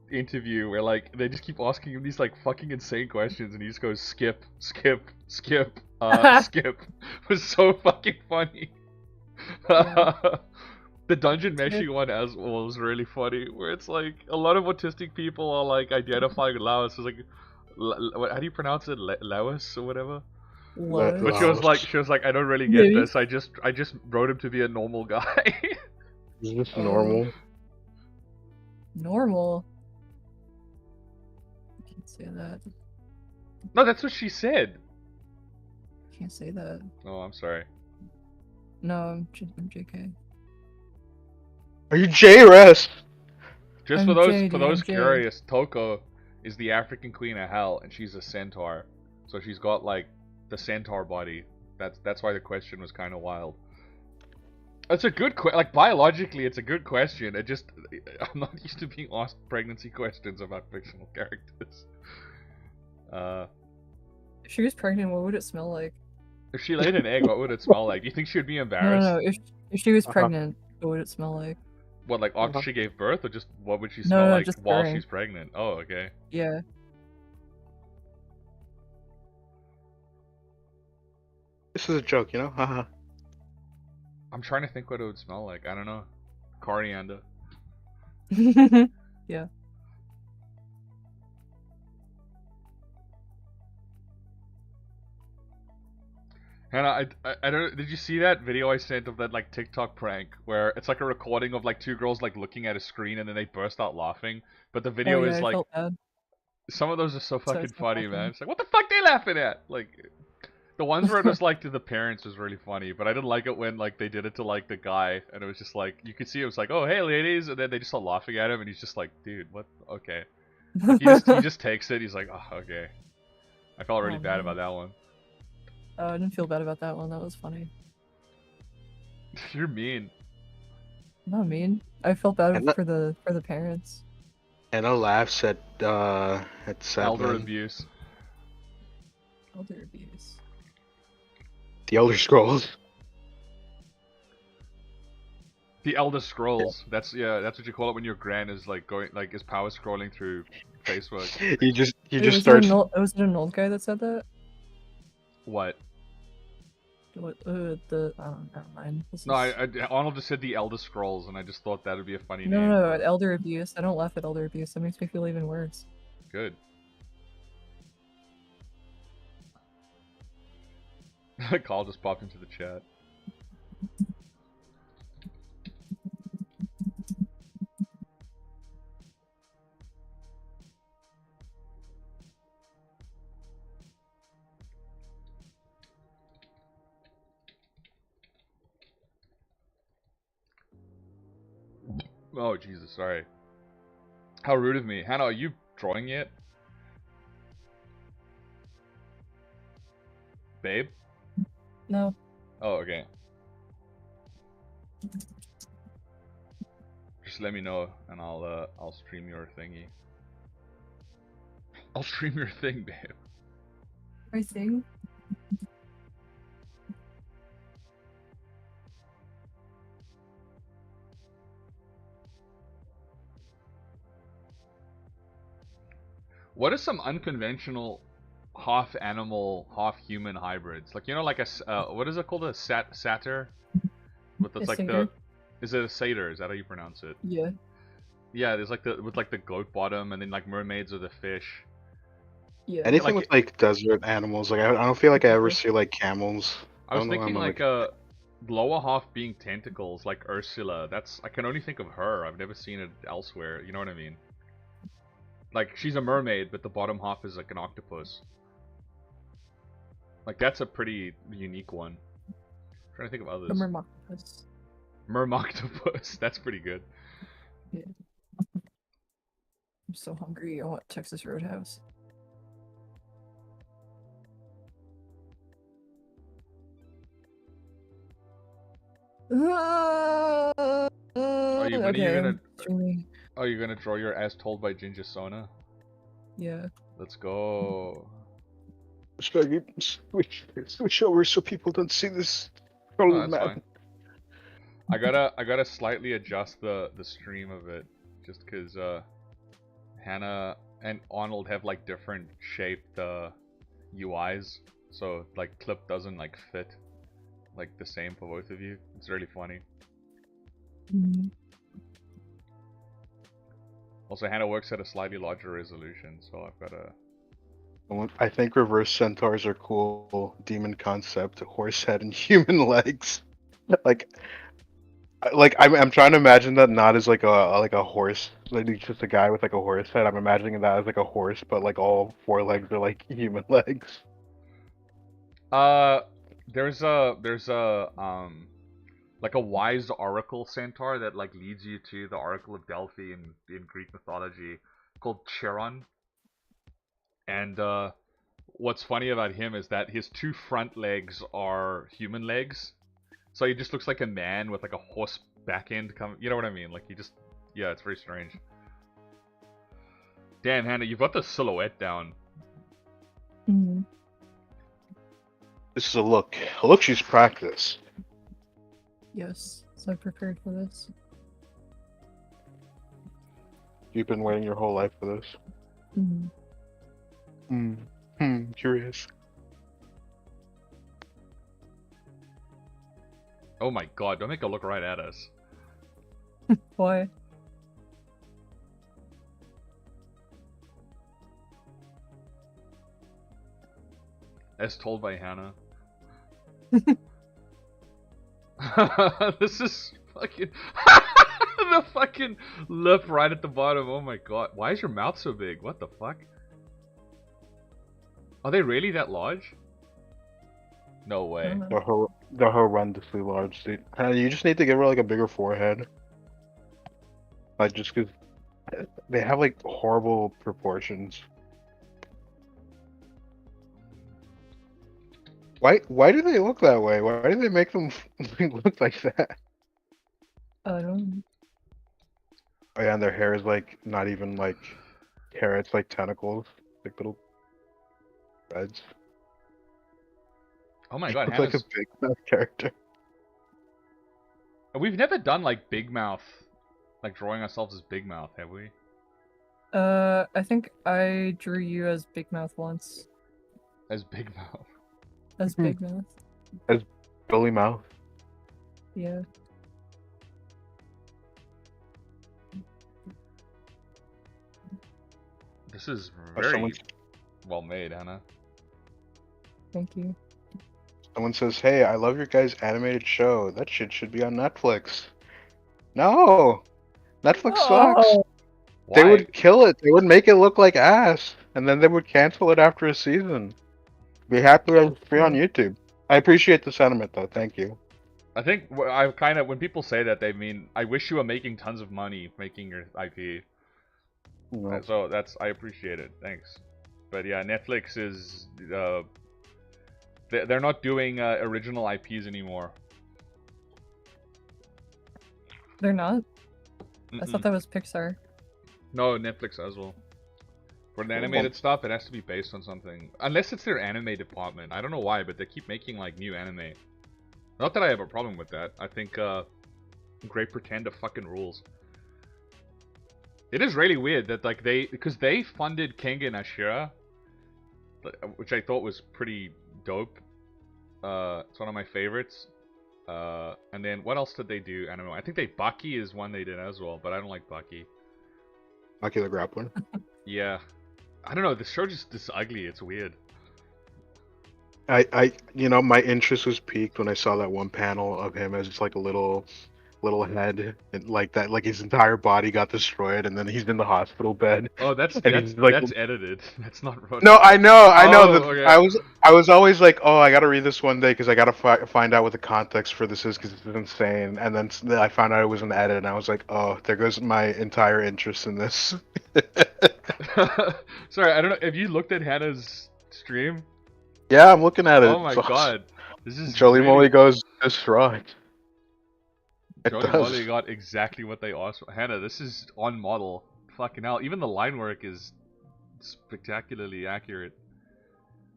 interview where like they just keep asking him these like fucking insane questions and he just goes skip, skip, skip, skip. It was so fucking funny. The dungeon meshing one as well was really funny, where it's like a lot of autistic people are like identifying Laos as like, how do you pronounce it, Laos or whatever? But she was like, I don't really get this. I just wrote him to be a normal guy. Is this normal? Normal. I can't say that. No, that's what she said. Can't say that. Oh, I'm sorry. No, I'm JK. Are you JRS? Just for those curious, Toko is the African queen of hell, and she's a centaur, so she's got like the centaur body. That's why the question was kind of wild. It's a good like biologically, it's a good question. I'm not used to being asked pregnancy questions about fictional characters. If she was pregnant, what would it smell like? If she laid an egg, what would it smell like? Do you think she would be embarrassed? No. If she was pregnant, what would it smell like? What, like after she gave birth, or just what would she smell like while she's pregnant? Oh, okay. Yeah. This is a joke, you know? Haha. I'm trying to think what it would smell like. I don't know. Coriander. Yeah. Hannah, I don't. Did you see that video I sent of that like TikTok prank where it's like a recording of like two girls like looking at a screen and then they burst out laughing, but the video is like some of those are so fucking funny, man. It's like, what the fuck they laughing at? Like the ones where it was like to the parents was really funny, but I didn't like it when like they did it to like the guy and it was just like you could see it was like, oh hey ladies, and then they just start laughing at him and he's just like, dude, what? Okay. Like, he just takes it. He's like, oh okay. I felt really bad about that one. Oh, I didn't feel bad about that one. That was funny. You're mean. I'm not mean. I felt bad for the parents. Anna laughs at elder abuse. Elder abuse. The Elder Scrolls. The Elder Scrolls. That's what you call it when your gran is like going like is power scrolling through Facebook. he just starts. Was it an old guy that said that? What? Never mind. Arnold just said the Elder Scrolls, and I just thought that would be a funny name. No, elder abuse. I don't laugh at elder abuse. That makes me feel even worse. Good. Carl just popped into the chat. Oh, Jesus, sorry. How rude of me. Hannah, are you drawing yet? Babe? No. Oh, okay. Just let me know, and I'll stream your thingy. I'll stream your thing, babe. My thing? What are some unconventional half animal, half human hybrids? Like, you know, like what is it called? A satyr? With A it's like satyr? is it a satyr? Is that how you pronounce it? Yeah. Yeah, there's like with like the goat bottom, and then like mermaids are the fish. Yeah. Yeah, Anything with like desert animals, like I don't feel like I ever Okay. see like camels. I I was don't know. thinking I'm like like, lower half being tentacles, like Ursula. I can only think of her. I've never seen it elsewhere. You know what I mean? Like she's a mermaid, but the bottom half is like an octopus. Like that's a pretty unique one. I'm trying to think of A others. mermoctopus. Mermoctopus. That's pretty good. Yeah. I'm so hungry. I want Texas Roadhouse. Are you when are you Okay, gonna I'm streaming. are you gonna draw your as told by Ginger Sona? Yeah. Let's go. Spaggy, switch over so people don't see this. Oh, that's fine. I gotta slightly adjust the stream of it, just because Hannah and Arnold have like different shaped UIs, so like clip doesn't like fit like the same for both of you. It's really funny. Mhm. Also, Hannah works at a slightly larger resolution, so I've gotta. I think reverse centaurs are cool. Demon concept, horse head and human legs. Like, I'm trying to imagine that not as like a horse, like he's just a guy with like a horse head. I'm imagining that as like a horse, but like all four legs are like human legs. Uh, there's a like a wise oracle centaur that like leads you to the Oracle of Delphi in Greek mythology called Chiron. And what's funny about him is that his two front legs are human legs, so he just looks like a man with like a horse back end coming. You know what I mean? Like he just, yeah, it's very strange. Damn, Hannah, you've got the silhouette down. Mhm. This is a look. A look she's practiced. Yes. So I prepared for this. You've been waiting your whole life for this. Mhm. Curious. Oh my god, don't make her look right at us. Why? As told by Hannah. This is fucking the fucking lip right at the bottom. Oh my god, why is your mouth so big? What the fuck? Are they really that large? No I way. don't know. They're horrendously large, dude. You just need to give her like a bigger forehead. Like just because they have like horrible proportions. Why do they look that way? Why do they make them look like that? I don't know. Oh yeah, and their hair is like not even like hair, it's like tentacles. Like little threads. Oh my They god, look like a Hannah's... big mouth character. We've never done like Big Mouth, like drawing ourselves as Big Mouth, have we? I think I drew you as Big Mouth once. As Big Mouth. As Big Mouth. As Billy Mouth. Yeah. This is Or very well made, Hannah. Thank you. Someone says, "Hey, I love your guys' animated show. That shit should be on Netflix." No, Netflix sucks. Oh, They Why? would kill it. They would make it look like ass, and then they would cancel it after a season. Be happy to be on YouTube. I appreciate the sentiment, though. Thank you. I think I kind of, when people say that, they mean, I wish you were making tons of money making your IP. No. So I appreciate it. Thanks. But yeah, Netflix is, they're not doing original IPs anymore. they're not? I Mm-mm. thought that was Pixar. No, Netflix as well. For the animated stuff, it has to be based on something. Unless it's their anime department. I don't know why, but they keep making like new anime. Not that I have a problem with that. I think Great Pretender fucking rules. It is really weird that like because they funded Kengan Ashira, which I thought was pretty dope. It's one of my favorites. And then what else did they do? I don't know. I think Baki is one they did as well, but I don't like Baki. Maki the Grappler. Yeah, I don't know. The show just is ugly. It's weird. My interest was piqued when I saw that one panel of him as just like a little head, and like that, like his entire body got destroyed, and then he's in the hospital bed. Oh, that's like, that's edited. That's not. No, I know. Oh, That okay. I was always like, oh, I gotta read this one day because I gotta find out what the context for this is because this is insane. And then I found out it was an edit, and I was like, oh, there goes my entire interest in this. Sorry, I don't know. Have you looked at Hannah's stream? Yeah, I'm looking at it. Oh my god, this is Jolly really... Molly goes this right. Jolly Molly got exactly what they asked for. Hannah, this is on model. Fucking hell, even the line work is spectacularly accurate.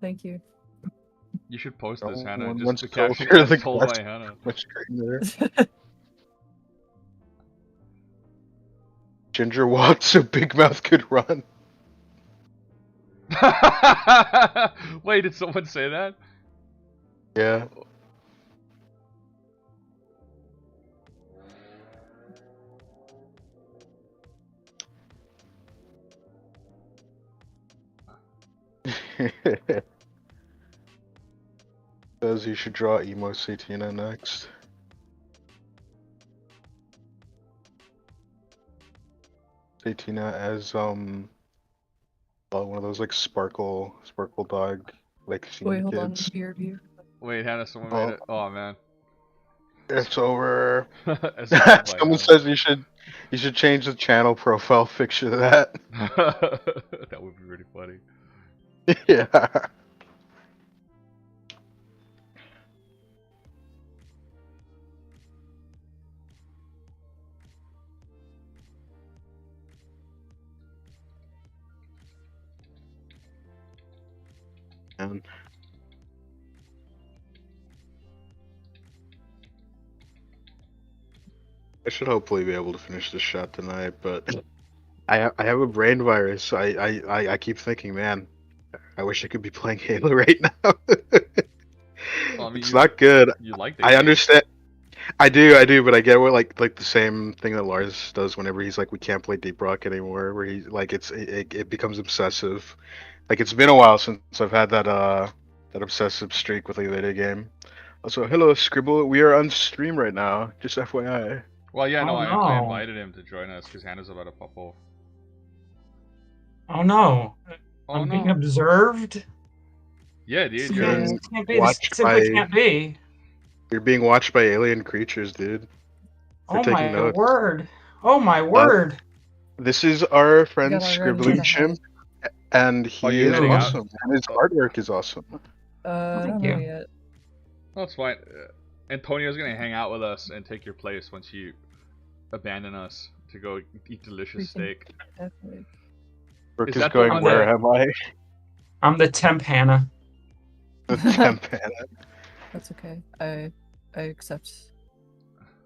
Thank you. You should post this, Hannah. Once Just the caption as told by Hannah. Ginger walked so Big Mouth could run. Wait, did someone say that? Yeah. Says you should draw emo Satina next. Satina as one of those like sparkle dog like Wait, hold on. kids. Peer review. Wait, Hannah, someone made it. Oh man. It's over. Someone Someone says you should change the channel profile picture to that. That would be really funny. Yeah. And I should hopefully be able to finish this shot tonight, but I have a brain virus. I keep thinking, man, I wish I could be playing Halo right now. Well, I mean, it's not good. You like the I game. understand. I do, but I get what like the same thing that Lars does whenever he's like, we can't play Deep Rock anymore. Where he's like, it becomes obsessive. Like it's been a while since I've had that obsessive streak with a video game. Also, hello Scribble, we are on stream right now. Just FYI. Well, yeah, no, Oh, I no. invited him to join us because Hannah's about to pop off. Oh no. Oh I'm no. being observed? Yeah, dude, Yeah. you're... This can't be. This Watched simply by- can't be. You're being watched by alien creatures, dude. They're Oh taking my notes. word. Oh my word. This is our friend gotta run Scribbling to Chimp, and he Are you is heading out? awesome. And his artwork is awesome. I don't Thank know you. yet. That's fine. Antonio's gonna hang out with us and take your place once you abandon us to go eat delicious We can- steak. Definitely. Brooke Is is that the going, one where that- am I? I'm the temp Hannah. The temp Hannah. That's okay. I accept.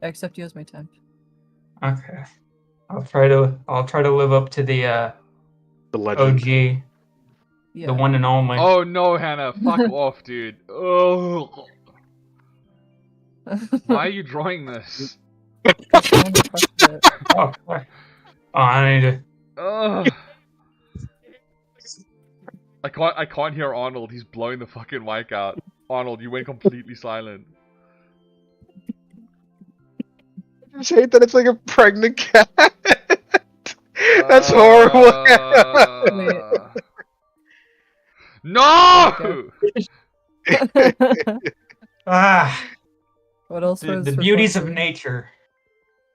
I accept you as my temp. Okay. I'll try to live up to the The legend. OG, Yeah. the one and only. Oh no, Hannah, fuck off, dude. Oh, why are you drawing this? Oh, I need to. Ugh. I can't hear Arnold. He's blowing the fucking mic out. Arnold, you went completely silent. I just hate that it's like a pregnant cat. That's horrible. No! Ah, What else the, was the beauties of requested? nature.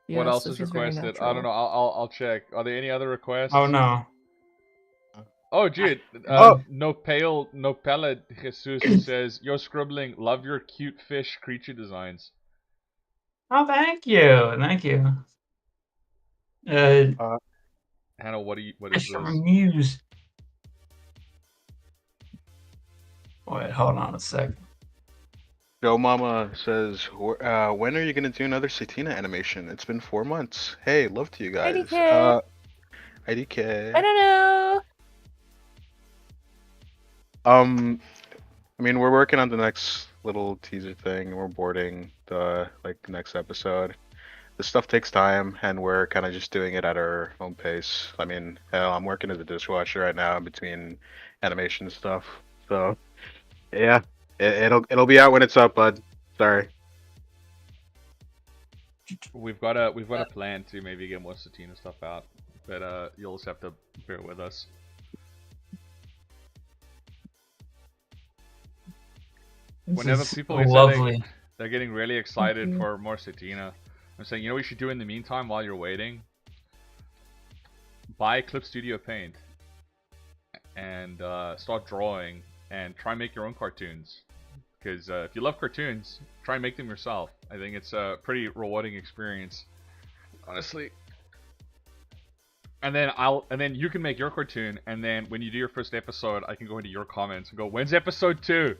What Yes, else this is was very requested? I natural. don't know. I'll check. Are there any other requests? Oh no. Oh, dude. Oh. No Palette Jesus says, "Yo, Scribbling, love your cute fish creature designs." Oh, thank you, thank you. Hannah, what is Fish from a this? muse. Wait, hold on a sec. Joe Mama says, when are you gonna do another Satina animation? It's been 4 months. Hey, love to you guys. Hey. IDK. I don't know. I mean, we're working on the next little teaser thing. We're boarding the next episode. This stuff takes time, and we're kind of just doing it at our own pace. I mean, hell, I'm working as a dishwasher right now between animation and stuff. So, yeah, it'll be out when it's up, bud. Sorry. We've got a plan to maybe get more Satina stuff out, but you'll just have to bear with us. Whenever people are lovely. they're getting really excited you. for more Satina, I'm saying, you know what you should do in the meantime while you're waiting? Buy Clip Studio Paint and start drawing and try and make your own cartoons. Because if you love cartoons, try and make them yourself. I think it's a pretty rewarding experience, honestly. And then you can make your cartoon, and then when you do your first episode, I can go into your comments and go, "When's episode 2?"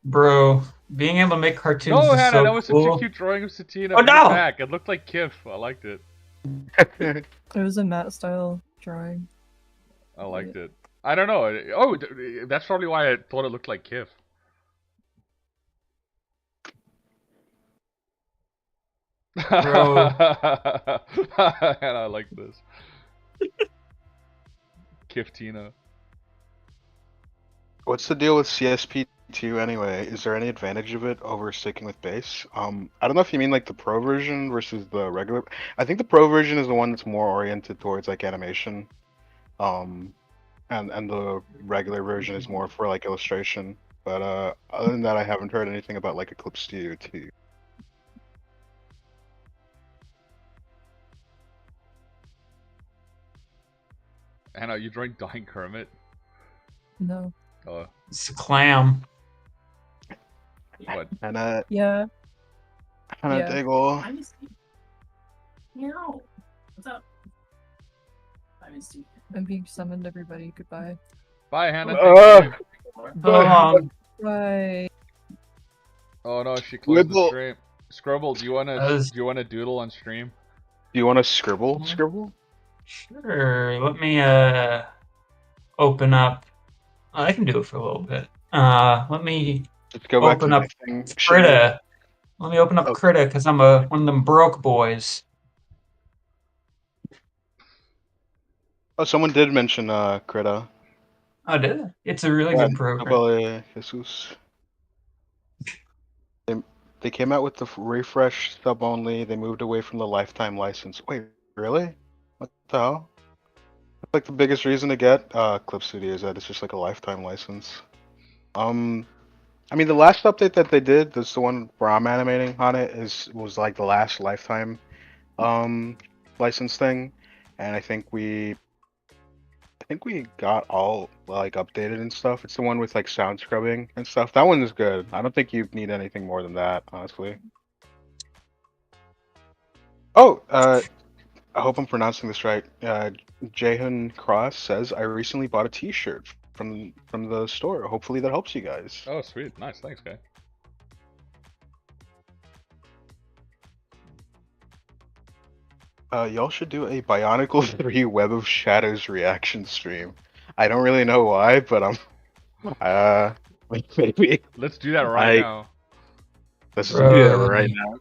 Bro, being able to make cartoons No, is Hannah, so that was cool. such a cute drawing of Satina. Oh, Bring it no! back. It looked like Kif. I liked it. It was a matte style drawing. I liked it. I don't know. Oh, that's probably why I thought it looked like Kif. Bro. And I like this. Kiftina. What's the deal with CSP2 anyway? Is there any advantage of it over sticking with base? I don't know if you mean like the pro version versus the regular. I think the pro version is the one that's more oriented towards like animation. And the regular version is more for like illustration. But other than that, I haven't heard anything about like Eclipse Studio 2. Hannah, you drawing Dying Kermit? No. Oh, It's a clam. what? And Yeah. Yeah. Diggle. I missed you. Meow. What's up? I missed you. I'm being summoned, everybody. Goodbye. Bye, Hannah. Thank you. Bye. Oh no, she closed the Wibble. stream. Scrubble, do you wanna doodle on stream? Do you want to scribble? Scribble? Sure. Let me open up. I can do it for a little bit. Let me Let's go back to open up my thing. Krita. Let me open up Oh. Krita because I'm one of them broke boys. Oh, someone did mention Krita. Oh, did it? It's a really good program. Jesus. They came out with the refresh sub only. They moved away from the lifetime license. Wait, really? What the hell? That's like the biggest reason to get Clip Studio is that it's just like a lifetime license. I mean, the last update that they did, that's the one where I'm animating on it, was like the last lifetime license thing, and I think we got all like updated and stuff. It's the one with like sound scrubbing and stuff. That one is good. I don't think you need anything more than that, honestly. Oh, I hope I'm pronouncing this right. Jehun Cross says, I recently bought a t-shirt from the store. Hopefully that helps you guys. Oh, sweet. Nice. Thanks, guy. Y'all should do a Bionicle 3 Web of Shadows reaction stream. I don't really know why, but maybe. Let's do that right now. Let's do that right now.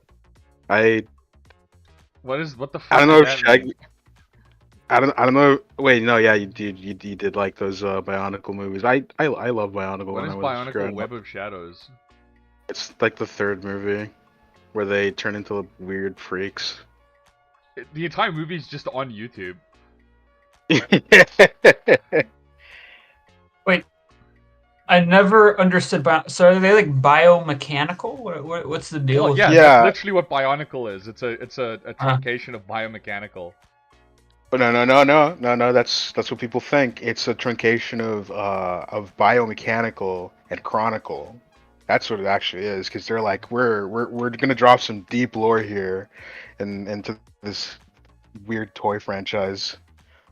What the fuck? I don't know if does that Shaggy. mean? I don't know. Wait, no, yeah, you did like those Bionicle movies. I love Bionicle. What when is I was Bionicle growing Web up. of Shadows? It's like the third movie where they turn into weird freaks. The entire movie's just on YouTube. Wait, I never understood. So are they like biomechanical? What's the deal? Well, with yeah, that? Yeah. that's literally what Bionicle is. It's a truncation of biomechanical. But no. That's what people think. It's a truncation of biomechanical and chronicle. That's what it actually is. Because they're like, we're gonna drop some deep lore here, and into this weird toy franchise.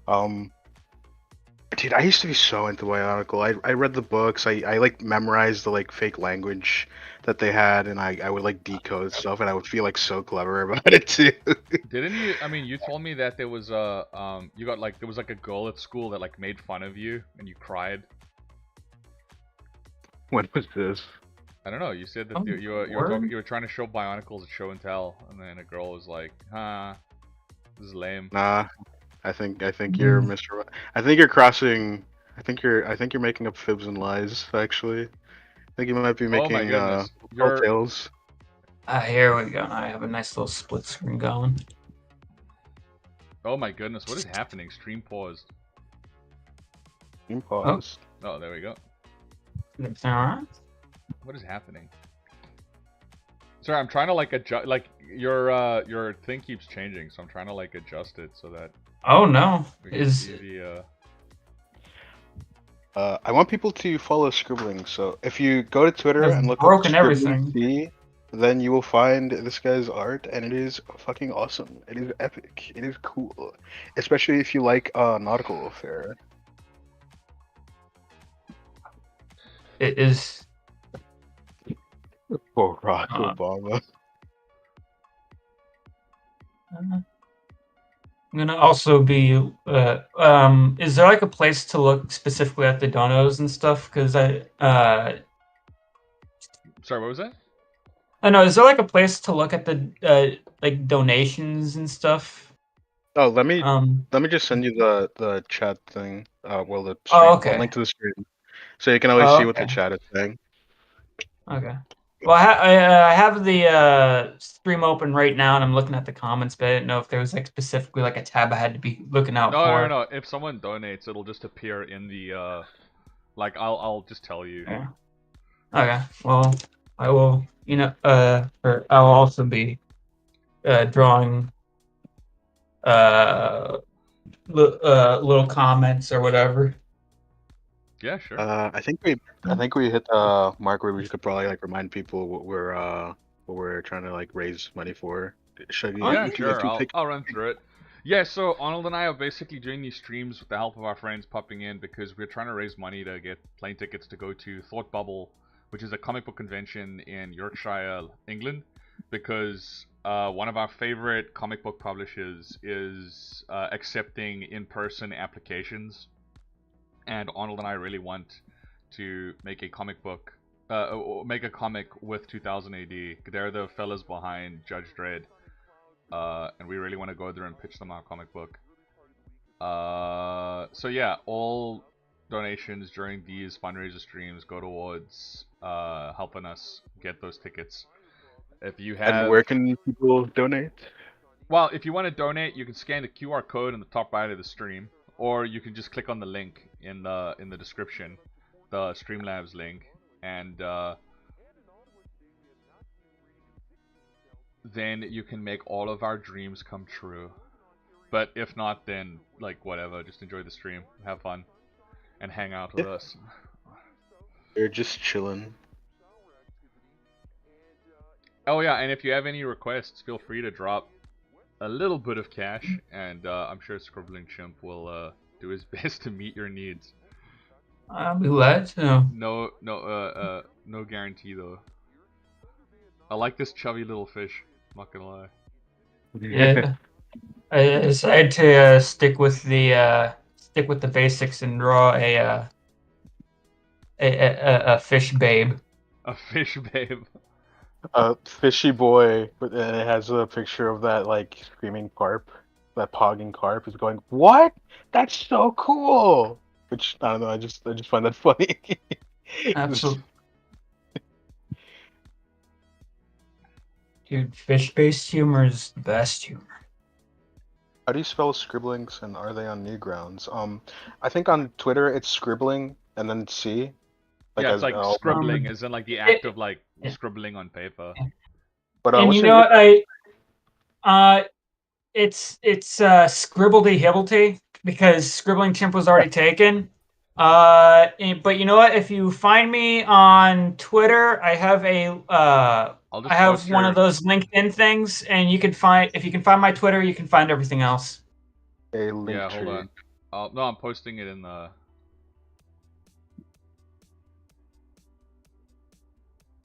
Dude, I used to be so into Bionicle. I read the books. I like memorized the like fake language that they had, and I would like decode stuff, and I would feel like so clever about it too. Didn't you? I mean, you told me that there was a you got like there was like a girl at school that like made fun of you and you cried. What was this? I don't know. You said that Oh, you were trying to show Bionicles at show and tell, and then a girl was like, "Huh, this is lame." Nah, I think you're Mr. I think you're crossing. I think you're making up fibs and lies. Actually, I think you might be Oh my making goodness, tall you're tales. Here we go. I have a nice little split screen going. oh my goodness, what is happening? Stream paused. Pause. Oh, there we go. Everything alright? What is happening? Sorry, I'm trying to like adjust. Like your thing keeps changing, so I'm trying to like adjust it so that Oh no. we can Is see the. I want people to follow Scribbling. So if you go to Twitter I've and look up broken Scribbling everything. T, then you will find this guy's art, and it is fucking awesome. It is epic. It is cool, especially if you like nautical affair. it is Barack Uh, Obama. I'm gonna also be is there like a place to look specifically at the donos and stuff? Because Sorry, what was that? I know, is there like a place to look at the like donations and stuff? Oh, let me Um just send you the chat thing. Well, the Oh, stream, the okay. link to the stream, so you can always Oh, see what the okay. chat is saying. Okay. Well, I have the stream open right now, and I'm looking at the comments, but I didn't know if there was like specifically like a tab I had to be looking out No, for. no, no. If someone donates, it'll just appear in the like I'll just tell you. Yeah. Okay. Well, I will. Or I'll also be drawing little comments or whatever. Yeah, sure. I think we hit the mark where we could probably like remind people what we're trying to like raise money for. Should we? Yeah, Would you like sure. to I'll take? I'll run through it. Yeah, so Arnold and I are basically doing these streams with the help of our friends popping in because we're trying to raise money to get plane tickets to go to Thought Bubble, which is a comic book convention in Yorkshire, England, because one of our favorite comic book publishers is accepting in-person applications, and Arnold and I really want to make a comic book, make a comic with 2000 AD. They're the fellas behind Judge Dredd. And we really want to go there and pitch them our comic book. So yeah, all donations during these fundraiser streams go towards helping us get those tickets. If you have, And where can people donate? well, if you want to donate, you can scan the QR code in the top right of the stream, or you can just click on the link in the description, the Streamlabs link, and then you can make all of our dreams come true. But if not, then like whatever, just enjoy the stream, have fun, and hang out with us. They're just chilling. Oh yeah, and if you have any requests, feel free to drop a little bit of cash, and I'm sure Scribbling Chimp will do his best to meet your needs. I'll be glad to. No guarantee though. I like this chubby little fish. Not gonna lie. Yeah. I decided to stick with the basics and draw a fish babe. A fish babe. A fishy boy, but then it has a picture of that like screaming carp, that pogging carp is going, "What? That's so cool!" Which I don't know. I just find that funny. Absolutely. Dude, fish-based humor is the best humor. How do you spell scribblings, and are they on Newgrounds? I think on Twitter it's scribbling and then C. Yeah, it's like scribbling, as in like the act of like scribbling on paper. But And you know what? It's scribbledy hibblety because Scribbling Chimp was already taken. But you know what? If you find me on Twitter, I have I have one of those LinkedIn things, and you can find my Twitter, you can find everything else. A link Yeah, tree. hold on. No, I'm posting it in the.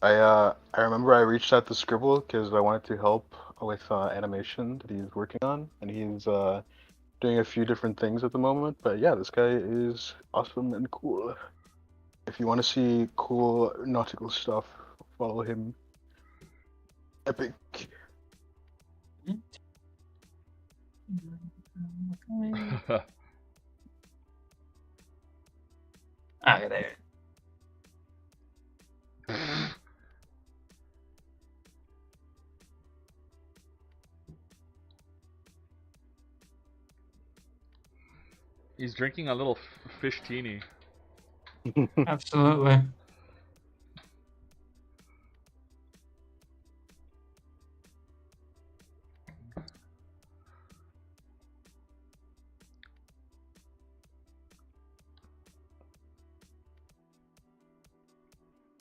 I remember I reached out to Scribble because I wanted to help with animation that he's working on, and he's doing a few different things at the moment. But yeah, this guy is awesome and cool. If you want to see cool nautical stuff, follow him. Epic. Ah, there. He's drinking a little fish teeny. Absolutely.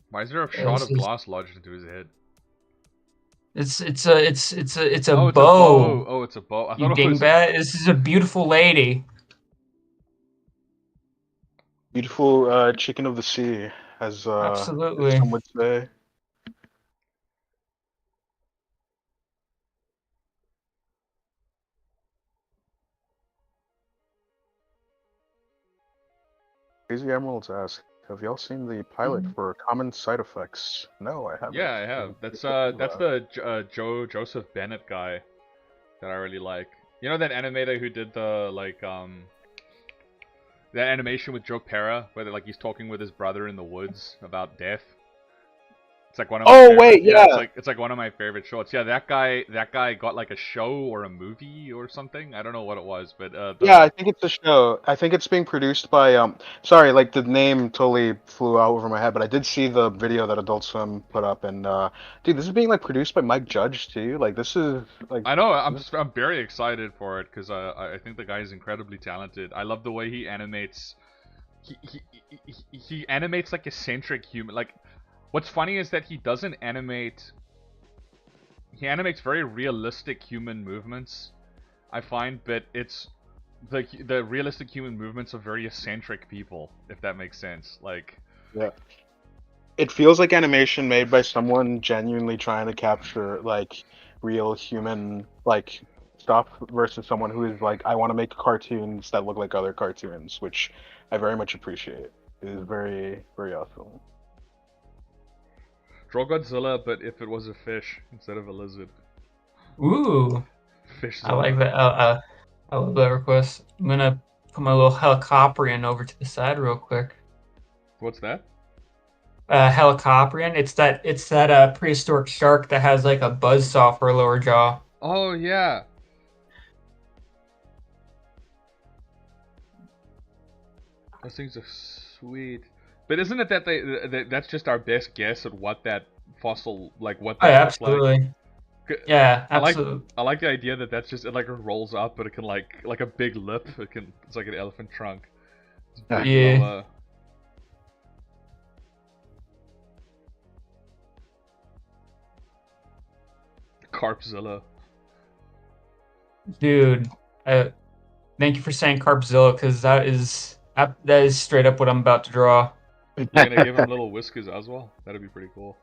Why is there a Yeah, shot this of is- glass lodged into his head? It's a it's a It's a bow. bow. Oh, it's a bow. I You thought it was. dingbat. This is a beautiful lady. Beautiful chicken of the sea, as Absolutely. some would say. Crazy Emeralds ask, have y'all seen the pilot for Common Side Effects? No, I haven't. Yeah, I have. That's the Joseph Bennett guy that I really like. You know that animator who did the that animation with Joe Pera, where like he's talking with his brother in the woods about death. It's like one of my Oh, favorite, wait, yeah. it's like one of my favorite shorts. Yeah, that guy got like a show or a movie or something. I don't know what it was, but Yeah, I think it's a show. I think it's being produced by sorry, like the name totally flew out over my head, but I did see the video that Adult Swim put up, and dude, this is being like produced by Mike Judge too. Like this is like I know. I'm very excited for it because I think the guy is incredibly talented. I love the way he animates. He animates like eccentric human. Like, what's funny is that he doesn't animate. He animates very realistic human movements. I find, but it's the realistic human movements of very eccentric people. If that makes sense. Like, yeah. It feels like animation made by someone genuinely trying to capture like real human like stuff versus someone who is like, I want to make cartoons that look like other cartoons, which I very much appreciate. It is very, very awesome. draw Godzilla, but if it was a fish instead of a lizard. Ooh, Fish. I like that. I love that request. I'm gonna put my little helicopterian over to the side real quick. What's that? Helicopterian. It's that prehistoric shark that has like a buzzsaw for a lower jaw. Oh yeah. Those things are sweet. But isn't it that that's just our best guess at what that fossil, like what Oh, that yeah, looks like? absolutely. Yeah, absolutely. I like the idea that that's just, it like rolls up, but it can like a big lip. It's like an elephant trunk. It's big Yeah. lower. Carpzilla. Dude, thank you for saying Carpzilla because that is straight up what I'm about to draw. You're gonna give him little whiskers as well. That'd be pretty cool.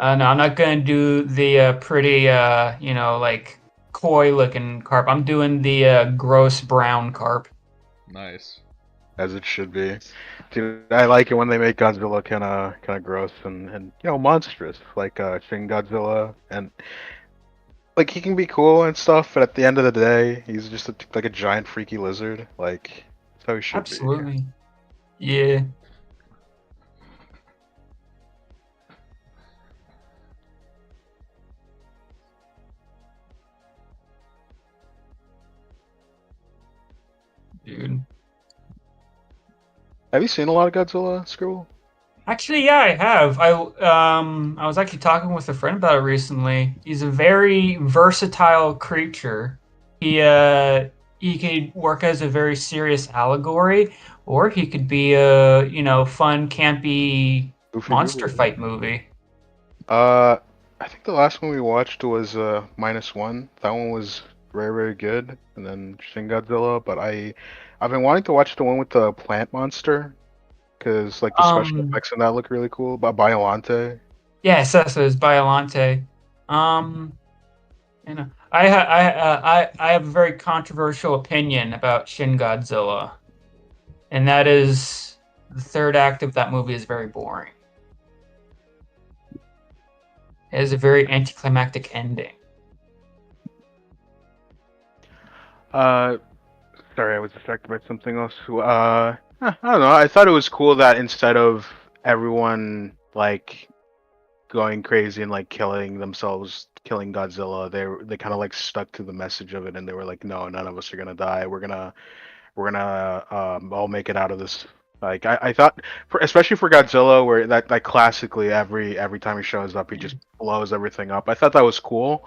No, I'm not gonna do the pretty, like coy looking carp. I'm doing the gross brown carp. Nice. As it should be. Dude, I like it when they make Godzilla kinda gross and monstrous, like Shin Godzilla, and like he can be cool and stuff, but at the end of the day, he's just like a giant freaky lizard. Like that's how he should be. Absolutely. Yeah. Dude. Have you seen a lot of Godzilla, Scribble? Actually, yeah, I have. I was actually talking with a friend about it recently. He's a very versatile creature. He could work as a very serious allegory, or he could be a fun, campy Goofy monster Goober. fight movie. I think the last one we watched was -1. That one was very, very good. And then Shin Godzilla, but I've been wanting to watch the one with the plant monster. Because like the special effects in that look really cool. By Biolante. Yes, that's it. It's Biolante. You know, I have a very controversial opinion about Shin Godzilla, and that is the third act of that movie is very boring. It has a very anticlimactic ending. Sorry, I was distracted by something else. I don't know. I thought it was cool that instead of everyone like going crazy and like killing themselves, killing Godzilla, they kind of like stuck to the message of it, and they were like, no, none of us are gonna die. We're gonna all make it out of this. Like I thought, especially for Godzilla, where that classically every time he shows up, he just blows everything up. I thought that was cool.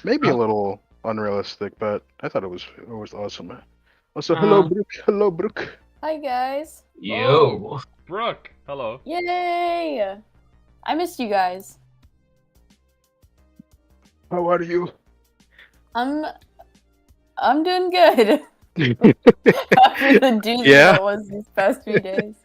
Maybe a little unrealistic, but I thought it was awesome. Also, hello, Brooke. Hello, Brooke. Hi guys. Yo. Brooke, hello. Yay! I missed you guys. How are you? I'm doing good. After the doozy that was these past few days.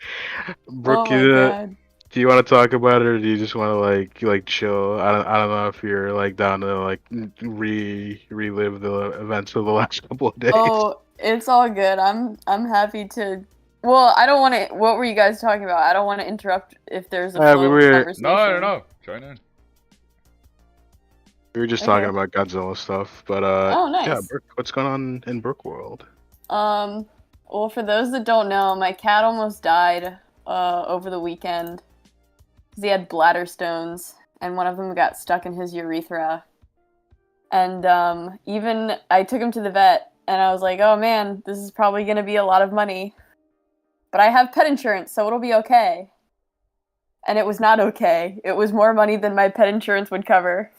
Brooke, Oh my god. do you want to talk about it, or do you just want to like chill? I don't know if you're like down to like relive the events of the last couple of days. Oh, it's all good. I'm happy to. Well, I don't want to. What were you guys talking about? I don't want to interrupt if there's a flow of conversation. No. Join in. We were just talking about Godzilla stuff, but Oh, nice. yeah, Brooke, what's going on in Brook World? Well, for those that don't know, my cat almost died over the weekend because he had bladder stones, and one of them got stuck in his urethra. And even I took him to the vet, and I was like, "Oh man, this is probably gonna be a lot of money, but I have pet insurance, so it'll be okay." And it was not okay. It was more money than my pet insurance would cover.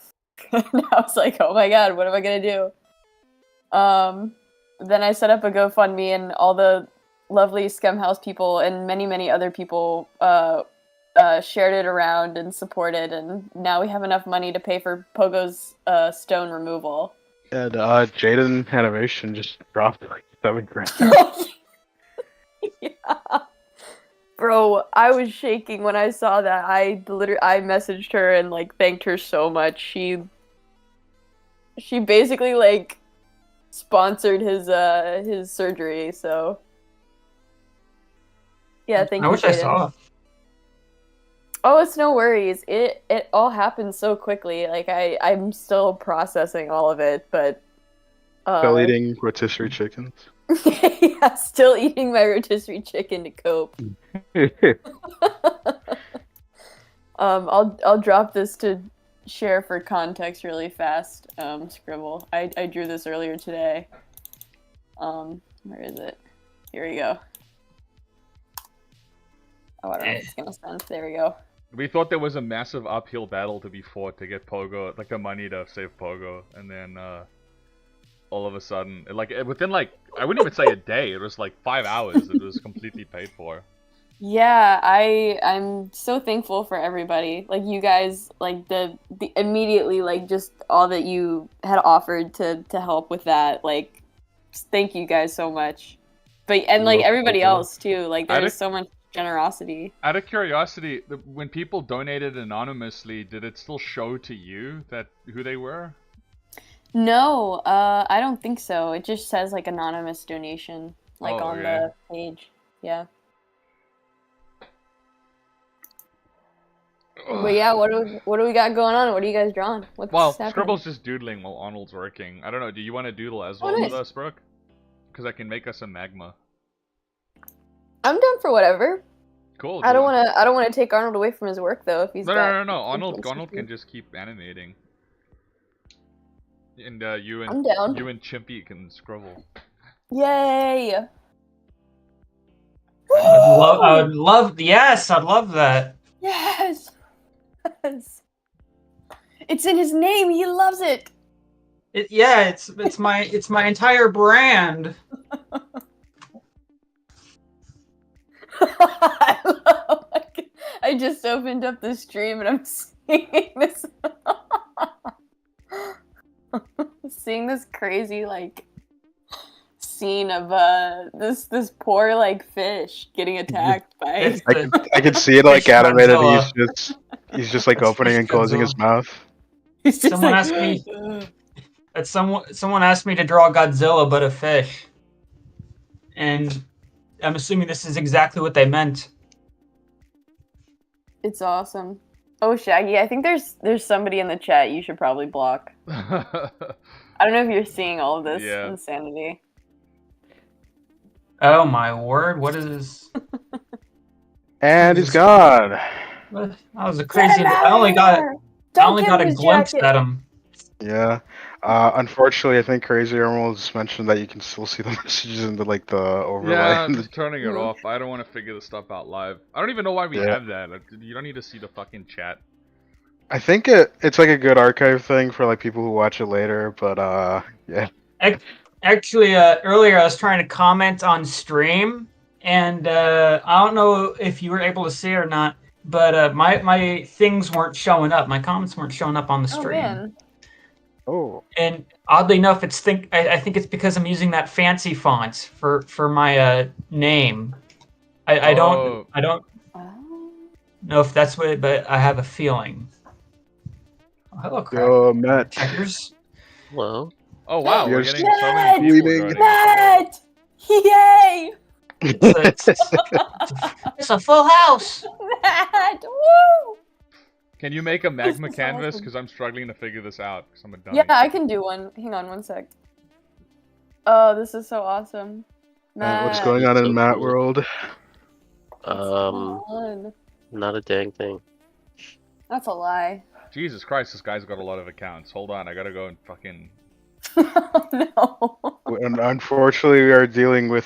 And I was like, "Oh my god, what am I gonna do?" Then I set up a GoFundMe, and all the lovely Scum House people and many other people shared it around and supported, and now we have enough money to pay for Pogo's stone removal. And Jaden Animation just dropped like $7,000. Yeah. Bro, I was shaking when I saw that. I messaged her and like thanked her so much. She basically like sponsored his surgery, so yeah, thank you. I wish I saw it. Oh, it's no worries. It all happened so quickly. Like I'm still processing all of it, but Still eating rotisserie chickens. yeah, still eating my rotisserie chicken to cope. I'll drop this to share for context really fast. Scribble. I drew this earlier today. Where is it? Here we go. Oh, I don't know if it's gonna sound. There we go. We thought there was a massive uphill battle to be fought to get Pogo, like the money to save Pogo, and then all of a sudden, like within like I wouldn't even say a day, it was like 5 hours. It was completely paid for. Yeah, I'm so thankful for everybody. Like you guys, like the immediately like just all that you had offered to help with that. Like, thank you guys so much. But and like everybody else too. Like there's so much generosity. Out of curiosity, when people donated anonymously, did it still show to you that who they were? No, I don't think so. It just says like anonymous donation, like on the page. Yeah. But yeah, what do we got going on? What are you guys drawing? What's happening? Scribble's just doodling while Arnold's working. I don't know. Do you want to doodle as well with us, Brooke? Because I can make us a magma. I'm down for whatever. Cool. I don't want to take Arnold away from his work though. If he's no. Arnold can just keep animating. And I'm down. You and Chimpy can scribble. Yay! I'd love that. Yes. Yes. It's in his name. He loves it. It's my entire brand. I just opened up the stream and I'm seeing this. Seeing this crazy like scene of this poor like fish getting attacked by. It's I can see it like Fish animated. Godzilla. He's just like It's opening Fish and closing his Godzilla. mouth. He's just Someone like, asked me. Someone asked me to draw Godzilla, but a fish, and I'm assuming this is exactly what they meant. It's awesome. Oh, Shaggy, I think there's somebody in the chat you should probably block. I don't know if you're seeing all of this Yeah. insanity. Oh my word! What is this? And he's gone. That was a crazy. I only got a glimpse at him. Yeah. Unfortunately, I think Crazy Emeralds mentioned that you can still see the messages in the like the overlay. Yeah, I'm just turning it off. I don't want to figure this stuff out live. I don't even know why we Yeah. have that. Like, you don't need to see the fucking chat. I think it's like a good archive thing for like people who watch it later, but yeah. Actually, earlier I was trying to comment on stream, and I don't know if you were able to see it or not, but my things weren't showing up. My comments weren't showing up on the Oh stream. man. Oh. And oddly enough, I think it's because I'm using that fancy font for my name. I don't Oh. know if that's what, but I have a feeling. Oh, hello, crap. Yo, Matt. Checkers. Hello. Oh wow, we're Yes. getting so many people Bleeding. joining. Matt! Yay! It's a full house. Matt! Woo! Can you make a magma is canvas? awesome. Because I'm struggling to figure this out. Because I'm a dummy. Yeah, I can do one. Hang on one sec. Oh, this is so awesome. Matt. What's going on in So Matt cool. world? Fun. Not a dang thing. That's a lie. Jesus Christ, this guy's got a lot of accounts. Hold on, I gotta go and fucking. Oh no. And unfortunately, we are dealing with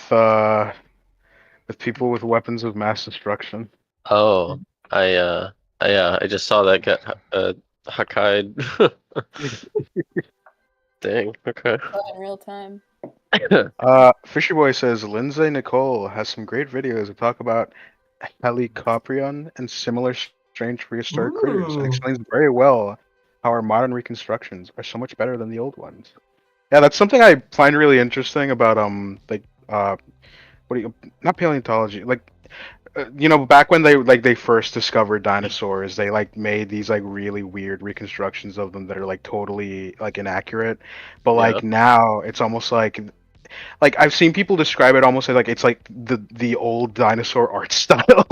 people with weapons of mass destruction. Oh, I just saw that get Hakai. Dang. Okay. Oh, in real time. Fishy Boy says Lindsay Nicole has some great videos that talk about Helicoprion and similar strange prehistoric critters, and Ooh. explains very well how our modern reconstructions are so much better than the old ones. Yeah, that's something I find really interesting about not paleontology, like back when they first discovered dinosaurs, they like made these like really weird reconstructions of them that are like totally like inaccurate, but like Yeah. now it's almost like I've seen people describe it almost like it's like the old dinosaur art style,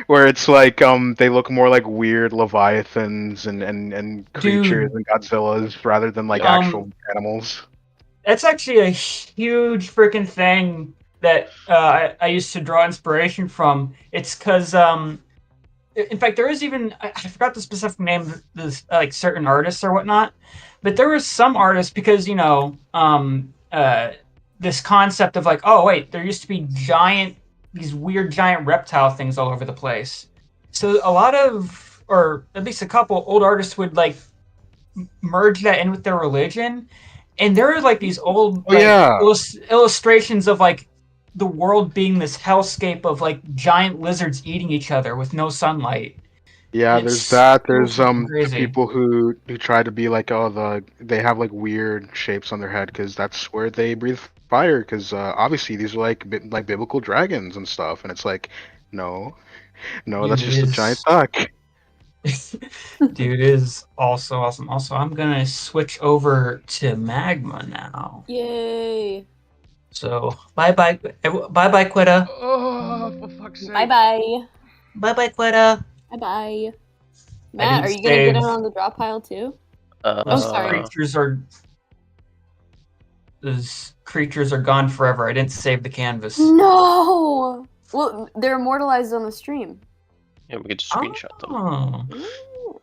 where it's like they look more like weird leviathans and creatures Dude. and Godzillas rather than like Um, actual animals. That's actually a huge freaking thing that I used to draw inspiration from. It's because, in fact, there is even, I forgot the specific name of this, like certain artists or whatnot, but there was some artists because, this concept of like, oh, wait, there used to be these weird giant reptile things all over the place. So a lot of, or at least a couple old artists would like merge that in with their religion. And there are like these old illustrations of like the world being this hellscape of like giant lizards eating each other with no sunlight. Yeah, It's there's that. There's crazy. people who try to be like, they have like weird shapes on their head because that's where they breathe fire. Because obviously these are like biblical dragons and stuff, and it's like, no, that's just a giant duck. Dude, is also awesome. Also, I'm gonna switch over to magma now. Yay. So bye bye Quetta. Oh, for fuck's sake. Bye bye. Bye Quetta. Bye bye. Matt, are didn't you gonna get save. it on the drop pile too? Those sorry. creatures are gone forever. I didn't save the canvas. No. Well, they're immortalized on the stream. Yeah, we could just screenshot them. Oh. Ooh.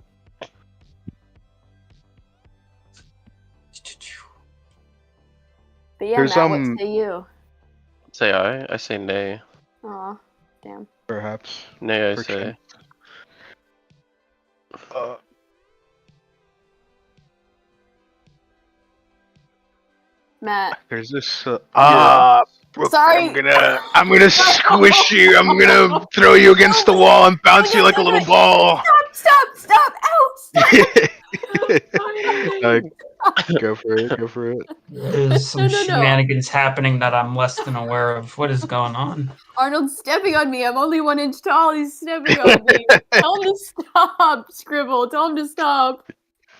But yeah, There's, Matt, what say you? Say I say nay. Aw, damn. Perhaps. Nay, I For say. Matt. There's this. Brooke, Sorry. I'm gonna squish you. I'm gonna throw you against the wall and bounce you like a little ball. Stop! Ow! Stop! Like, Go for it. Go for it. There's some No. shenanigans happening that I'm less than aware of. What is going on? Arnold's stepping on me. I'm only 1 inch tall. He's stepping on me. Tell him to stop, Scribble. Tell him to stop.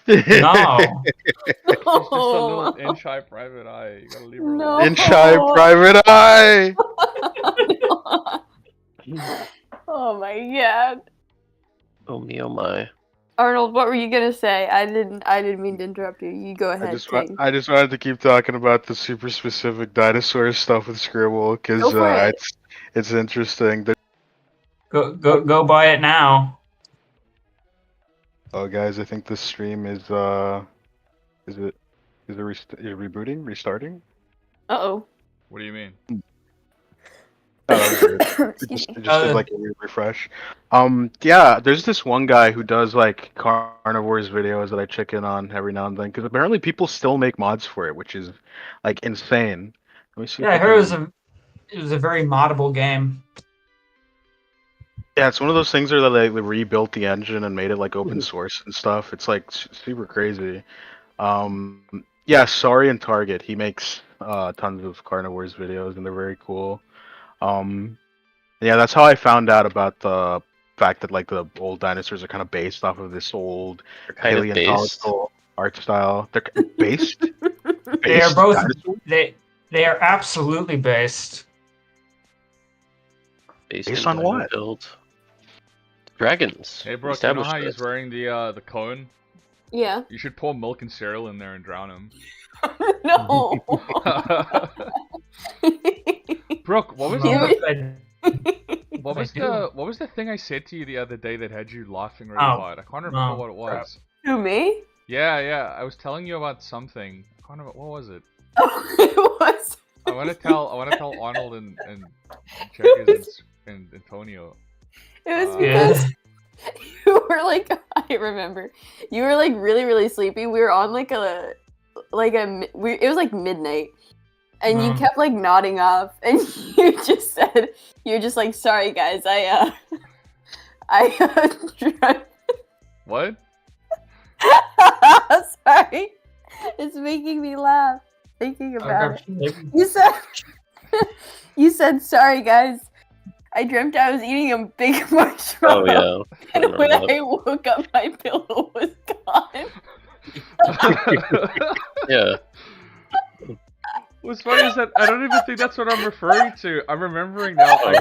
No. She's just a little inch high private eye. You gotta leave her No. alone. Inch high private eye. Oh my god. Oh me, oh my. Arnold, what were you gonna say? I didn't mean to interrupt you. You go ahead, Ting. I just wanted to keep talking about the super specific dinosaur stuff with Scribble because Go for it. it's interesting. Go buy it now. Oh, guys, I think this stream is it rebooting, restarting? Uh-oh. What do you mean? Oh, that was weird. It Excuse just me. did like a weird refresh. Yeah, there's this one guy who does like carnivores videos that I check in on every now and then because apparently people still make mods for it, which is like insane. Let me see. Yeah, I heard it was a very moddable game. Yeah, it's one of those things where they rebuilt the engine and made it like open source and stuff. It's like super crazy. Yeah, Sorry and Target. He makes tons of carnivores videos and they're very cool. Yeah, that's how I found out about the fact that like the old dinosaurs are kind of based off of this old They're kind of based. paleontological art style. They're based. They are both. dinosaurs? They are absolutely based. Based on what? Build. Dragons. Hey, Brooke, you know Established how he's this. wearing the cone? Yeah. You should pour milk and cereal in there and drown him. No. Brooke, what was You- the what was the thing I said to you the other day that had you laughing really hard? I can't remember what it was. Who, me? Yeah, I was telling you about something. I can't remember what was it. Oh, it was. I want to tell Arnold and Checkers and Antonio. It was because you were like, I remember, you were like really, really sleepy. We were on it was like midnight, and you kept like nodding off, and you were just like, sorry guys, I What? sorry, it's making me laugh thinking about it. You said, sorry guys. I dreamt I was eating a big marshmallow. Oh yeah. And when I woke up, my pillow was gone. Yeah. What's funny is that I don't even think that's what I'm referring to. I'm remembering now. I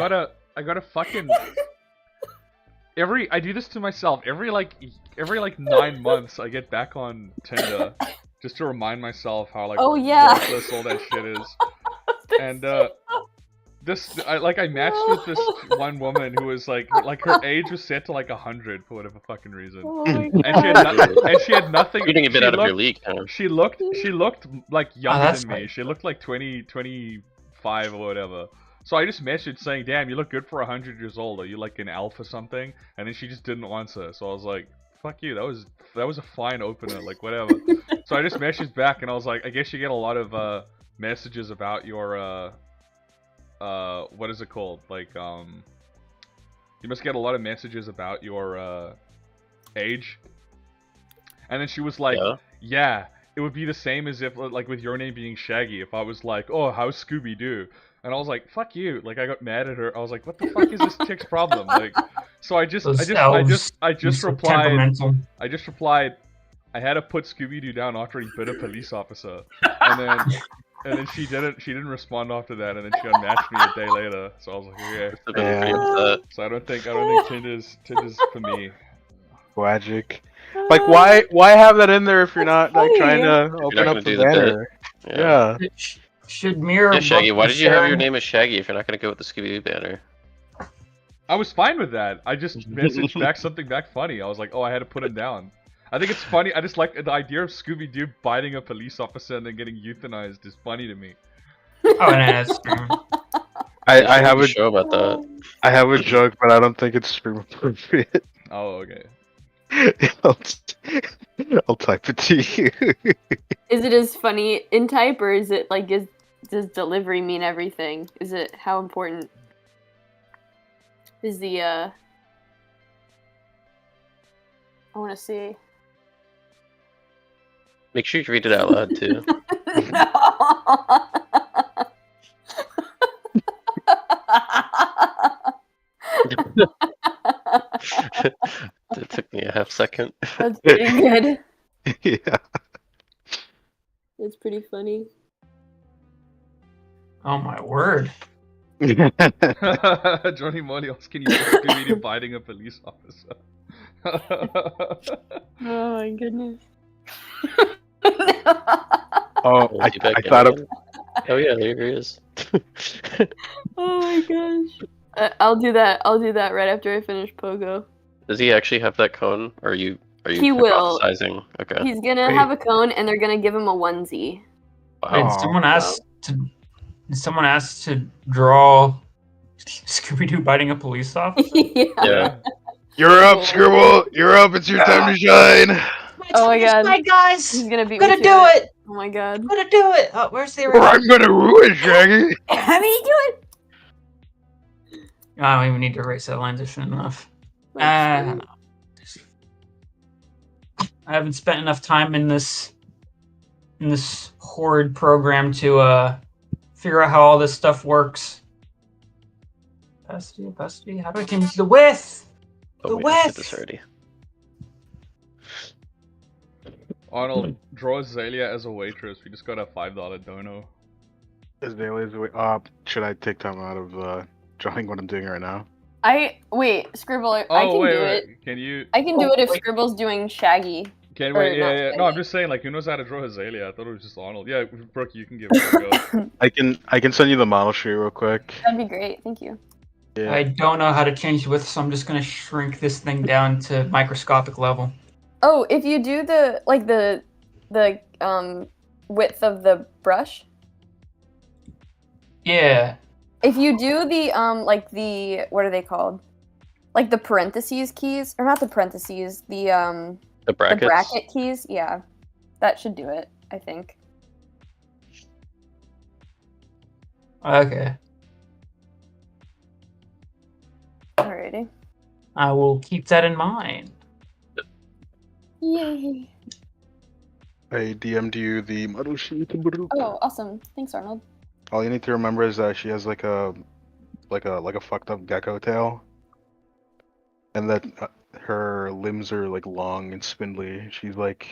gotta fucking. I do this to myself every 9 months. I get back on Tinder just to remind myself how worthless all that shit is. And I matched with this one woman who was like her age was set to like 100 for whatever fucking reason. Oh my And she had nothing. You're getting a bit out of your league, kind of. She looked like younger than me. right. She looked like 25 or whatever. So I just messaged saying, "Damn, you look good for 100 years old. Are you like an elf or something?" And then she just didn't answer. So I was like, "Fuck you. That was a fine opener. Like whatever." So I just messaged back and I was like, "I guess you get a lot of messages about your what is it called? Like you must get a lot of messages about your age." And then she was like, yeah, it would be the same as if like with your name being Shaggy. If I was like, "Oh, how's Scooby-Doo?" And I was like, "Fuck you!" Like I got mad at her. I was like, "What the fuck is this chick's problem?" Like, so I just replied. I just replied. I had to put Scooby-Doo down after he bit a police officer, and then she didn't respond after that, and then she unmatched me a day later. So I was like, "Yeah." So I don't think Tinder's for me. Tragic. Like why have that in there if you're not like trying to open up the banner? Yeah. Should mirror. Yeah, Shaggy. Why did you have your name as Shaggy if you're not gonna go with the Scooby-Doo banner? I was fine with that. I just messaged back something back funny. I was like, "Oh, I had to put him down." I think it's funny. I just like the idea of Scooby-Doo biting a police officer and then getting euthanized is funny to me. Oh, no, that's true. I have a show about that. I have a joke, but I don't think it's stream appropriate. Oh, okay. I'll type it to you. Is it as funny in type, or is it like does delivery mean everything? Is it how important is the I want to see. Make sure you read it out loud too. No. It took me a half second. That's pretty good. Yeah. That's pretty funny. Oh my word. Johnny Molly asking you what to mean inviting a police officer. Oh my goodness. Oh, We'll I see back thought of. again. Oh yeah, there he is. Oh my gosh. I'll do that. I'll do that right after I finish Pogo. Does he actually have that cone? Or are you He will. hypothesizing? Okay. He's gonna Wait. have a cone, and they're gonna give him a onesie. Wait, Wow. Aw. someone asked to draw Scooby-Doo biting a police officer? Yeah. You're up, Scribble. You're up. It's your time to shine. Oh my god. Hi guys! He's gonna beat Gonna me to do it! Oh my god. Gonna do it! Oh, where's the Or I'm gonna ruin Shaggy. How many do it? I don't even need to erase that line soon enough. Like, I haven't spent enough time in this horrid program to figure out how all this stuff works. Opacity. How do I change the width? Oh, The wait, I did width! this already. Arnold, draw Azalea as a waitress. We just got a $5 dono. Should I take time out of drawing what I'm doing right now? wait, Scribble. I Oh, can wait, do wait. it. Can you? I can do it if wait. Scribble's doing Shaggy. Can Or wait? not Yeah, yeah. No, I'm Shaggy. just saying, like, who knows how to draw Azalea? I thought it was just Arnold. Yeah, Brooke, you can give it a go. I can send you the model sheet real quick. That'd be great. Thank you. Yeah. I don't know how to change the width, so I'm just gonna shrink this thing down to microscopic level. Oh, if you do the width of the brush, Yeah. if you do the what are they called? Like the parentheses keys, or not the parentheses, The the brackets. bracket keys. Yeah, that should do it. I think. Okay. Alrighty. I will keep that in mind. Yay! I DM'd you the model sheet. Oh, awesome! Thanks, Arnold. All you need to remember is that she has like a fucked up gecko tail, and that her limbs are like long and spindly. She's like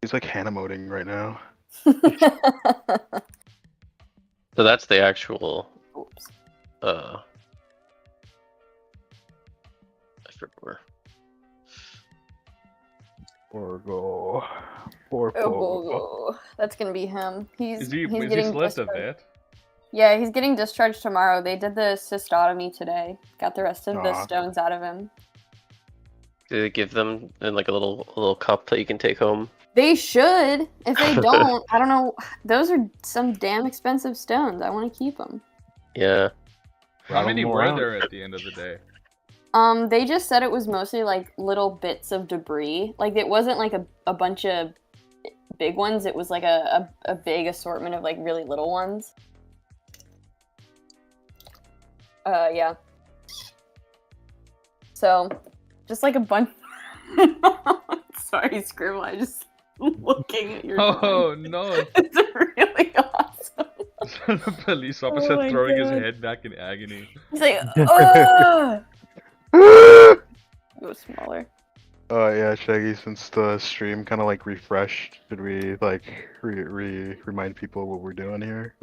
Hanamoting right now. So that's the actual. Oops. I forget where. Borgo. Poor Oh, Pogo. that's gonna be him. He's Is he getting still at the discharged. vet? Yeah, he's getting discharged tomorrow. They did the cystotomy today. Got the rest of the Aw. stones out of him. Do they give them in like a little cup that you can take home? They should. If they don't, I don't know. Those are some damn expensive stones. I want to keep them. Yeah. How Rattle many them were around. there at the end of the day? They just said it was mostly like little bits of debris. Like it wasn't like a bunch of big ones. It was like a big assortment of like really little ones. Yeah. So, just like a bunch. Sorry, Scribble. I just looking at your. Oh drawing. no! It's really awesome. The police officer my throwing his God. head back in agony. He's like, ugh. Go smaller. Yeah, Shaggy, since the stream kind of like refreshed, should we like remind people what we're doing here?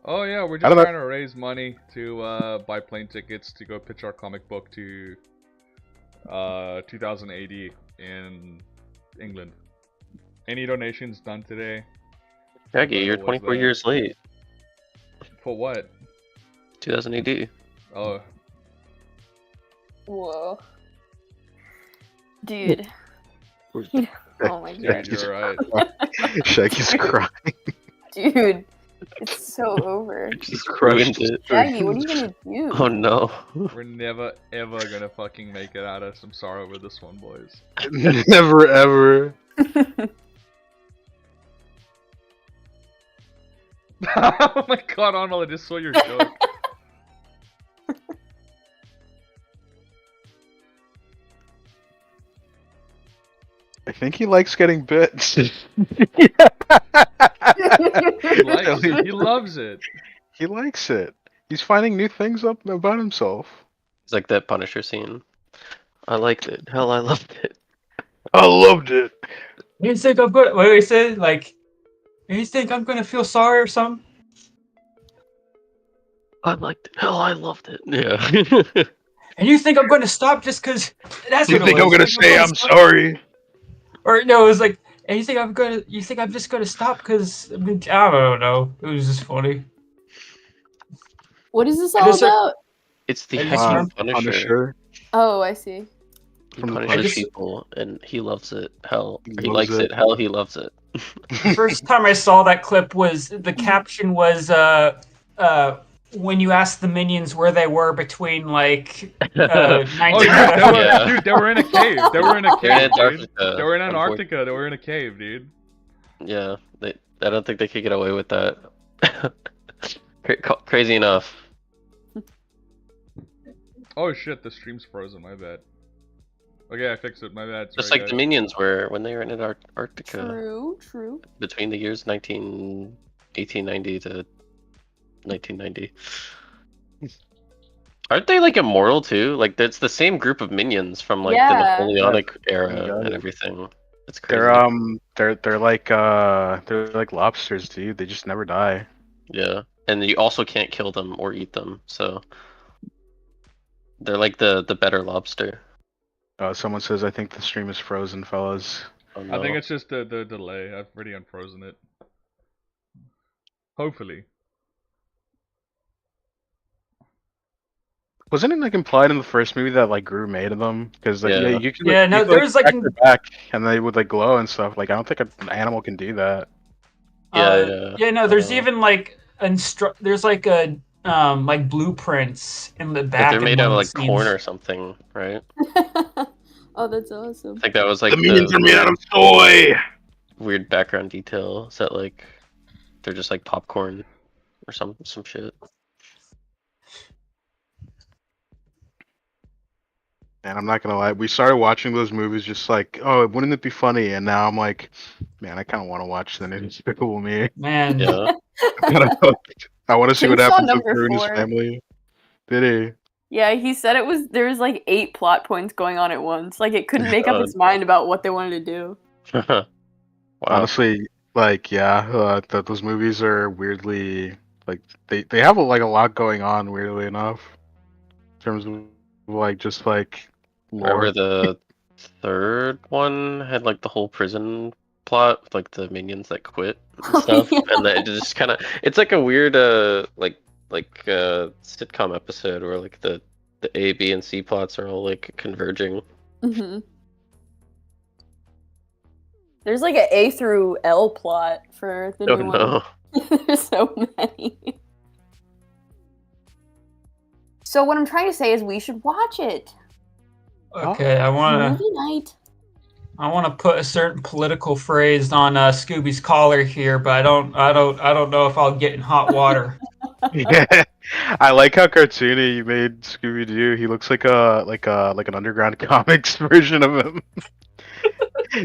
Oh yeah, we're I just don't know. trying to raise money to buy plane tickets to go pitch our comic book to 2000 AD in England. Any donations done today? Shaggy, you're What's 24 that? years late. For what? 2000 AD. Oh, Whoa. Dude. We're- Oh my god. dude, you're right. Shaggy's crying. Dude. It's so over. Just crushed. ruined it. Shaggy, what are you gonna do? Oh no. We're never ever gonna fucking make it out of some sorrow with this one, boys. Never ever. Oh my god, Arnold, I just saw your joke. think he likes getting bit. He likes it. He loves it. He likes it. He's finding new things up about himself. It's like that Punisher scene. I liked it. Hell, I loved it. I loved it. You think I'm gonna? What do he say? Like, you think I'm gonna feel sorry or something? I liked it. Hell, I loved it. Yeah. And you think I'm gonna stop just because? That's You what think it I'm was. gonna Like, say I'm stop? sorry? Or no, it was like, and you think I'm gonna? You think I'm just gonna stop because? I mean, I don't know. It was just funny. What is this I all just- about? It's the I just hacking remember- Punisher. Oh, I see. He From the punishes Punisher. people, and he loves it. Hell, He he loves likes it. it. Hell, he loves it. The first time I saw that clip was the caption was when you asked the minions where they were between like Oh, 19 dude, Yeah. they were in a cave. They were in a They're in cave, dude. Antarctica. They were in Antarctica. They were in a cave, dude. Yeah, I don't think they could get away with that. Crazy enough. Oh shit, the stream's frozen. My bad. Okay, I fixed it. My bad. Just Sorry, like the guys. minions were when they were in Antarctica True. between the years 1890 to 1990. Aren't they like immortal too? Like it's the same group of minions from like Yeah. the Napoleonic era Yeah. and everything. It's crazy. They're like lobsters, dude. They just never die. Yeah, and you also can't kill them or eat them, so they're like the better lobster. Someone says I think the stream is frozen, fellas. Oh, I think no. it's just the delay. I've already unfrozen it. Hopefully. Wasn't it like implied in the first movie that like Gru made them? Because like, Yeah. yeah, you could Yeah, no, you could, there was, like, crack their back and they would like glow and stuff. Like I don't think an animal can do that. Yeah. No, there's Uh, even like there's like a like blueprints in the But back. they're in made one out of the like corn scenes. or something, right? Oh, that's awesome. I think that was like the minions are made out of soy. weird background detail. Is that like they're just like popcorn or some shit? And I'm not gonna lie, we started watching those movies just like, oh, wouldn't it be funny? And now I'm like, man, I kind of want to watch the Despicable Me. Man, Yeah. I want to see Tim what saw happens with number Gru and his 4. family. Did Yeah, he said there was like 8 plot points going on at once. Like it couldn't make up its mind about what they wanted to do. Wow. Honestly, like, yeah, those movies are weirdly like they have like a lot going on. Weirdly enough, in terms of like just like lore. Remember the third one had like the whole prison plot with like the minions that quit and Oh, stuff, yeah. and then it just kind of it's like a weird like sitcom episode where like the A, B, and C plots are all like converging. hmm There's like an A through L plot for the Oh new one. no! There's so many. So what I'm trying to say is we should watch it. okay, I wanna Movie night. put a certain political phrase on Scooby's collar here, but I don't know if I'll get in hot water. Yeah, I like how cartoony you made Scooby Doo. He looks like an underground comics version of him.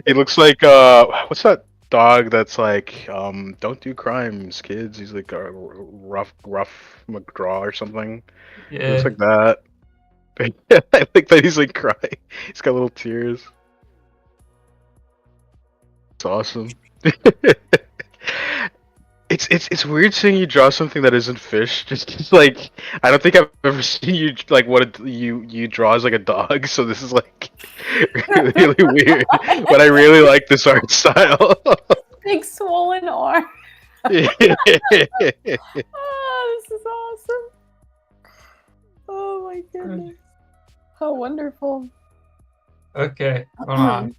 He looks like what's that dog that's like don't do crimes, kids. He's like a rough McGraw or something. He Yeah. looks like that. I like that he's like crying. He's got little tears. It's awesome. It's weird seeing you draw something that isn't fish. Just like I don't think I've ever seen you like you draw as like a dog. So this is like really weird. But I really like this art style. Big swollen arm. Oh, this is awesome. Oh my goodness. How wonderful. Okay, hold on.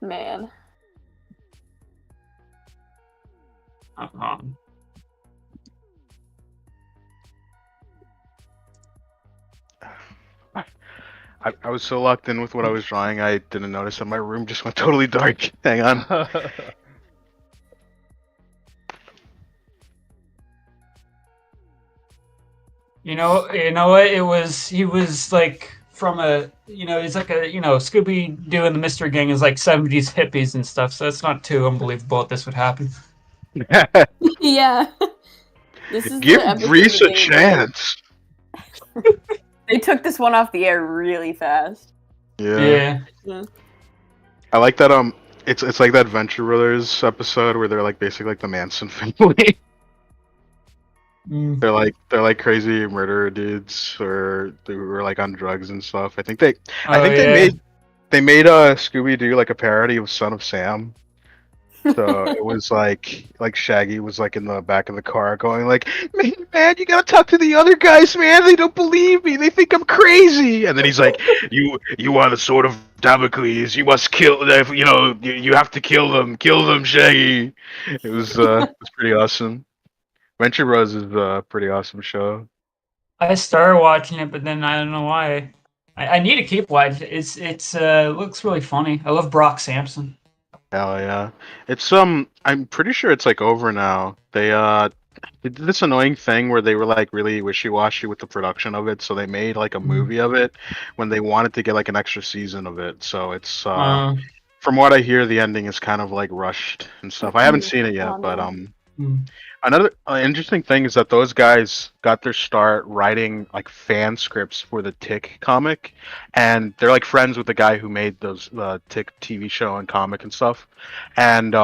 Man. I was so locked in with what I was drawing, I didn't notice that my room just went totally dark. Hang on. You know what? He was like from he's like a, Scooby Doo and the Mystery Gang is like 70s hippies and stuff, so it's not too unbelievable that this would happen. Yeah. This is Give the episode Reese of a the- chance. They took this one off the air really fast. Yeah. I like that. It's like that Venture Brothers episode where they're like basically like the Manson family. Mm. They're like crazy murderer dudes, or they were like on drugs and stuff. I think they made Scooby Doo like a parody of Son of Sam. So it was like Shaggy was like in the back of the car going like, man, you gotta talk to the other guys, man. They don't believe me. They think I'm crazy. And then he's like, you are the sword of Damocles. You must kill. You have to kill them. Kill them, Shaggy. It was pretty awesome. Venture Bros is a pretty awesome show. I started watching it, but then I don't know why. I need to keep watching it. It looks really funny. I love Brock Sampson. Hell yeah. It's I'm pretty sure it's like over now. They did this annoying thing where they were like really wishy-washy with the production of it, so they made like a movie of it when they wanted to get like an extra season of it. So it's from what I hear, the ending is kind of like rushed and stuff. I haven't seen it yet, but another interesting thing is that those guys got their start writing like fan scripts for the Tick comic, and they're like friends with the guy who made those Tick TV show and comic and stuff. And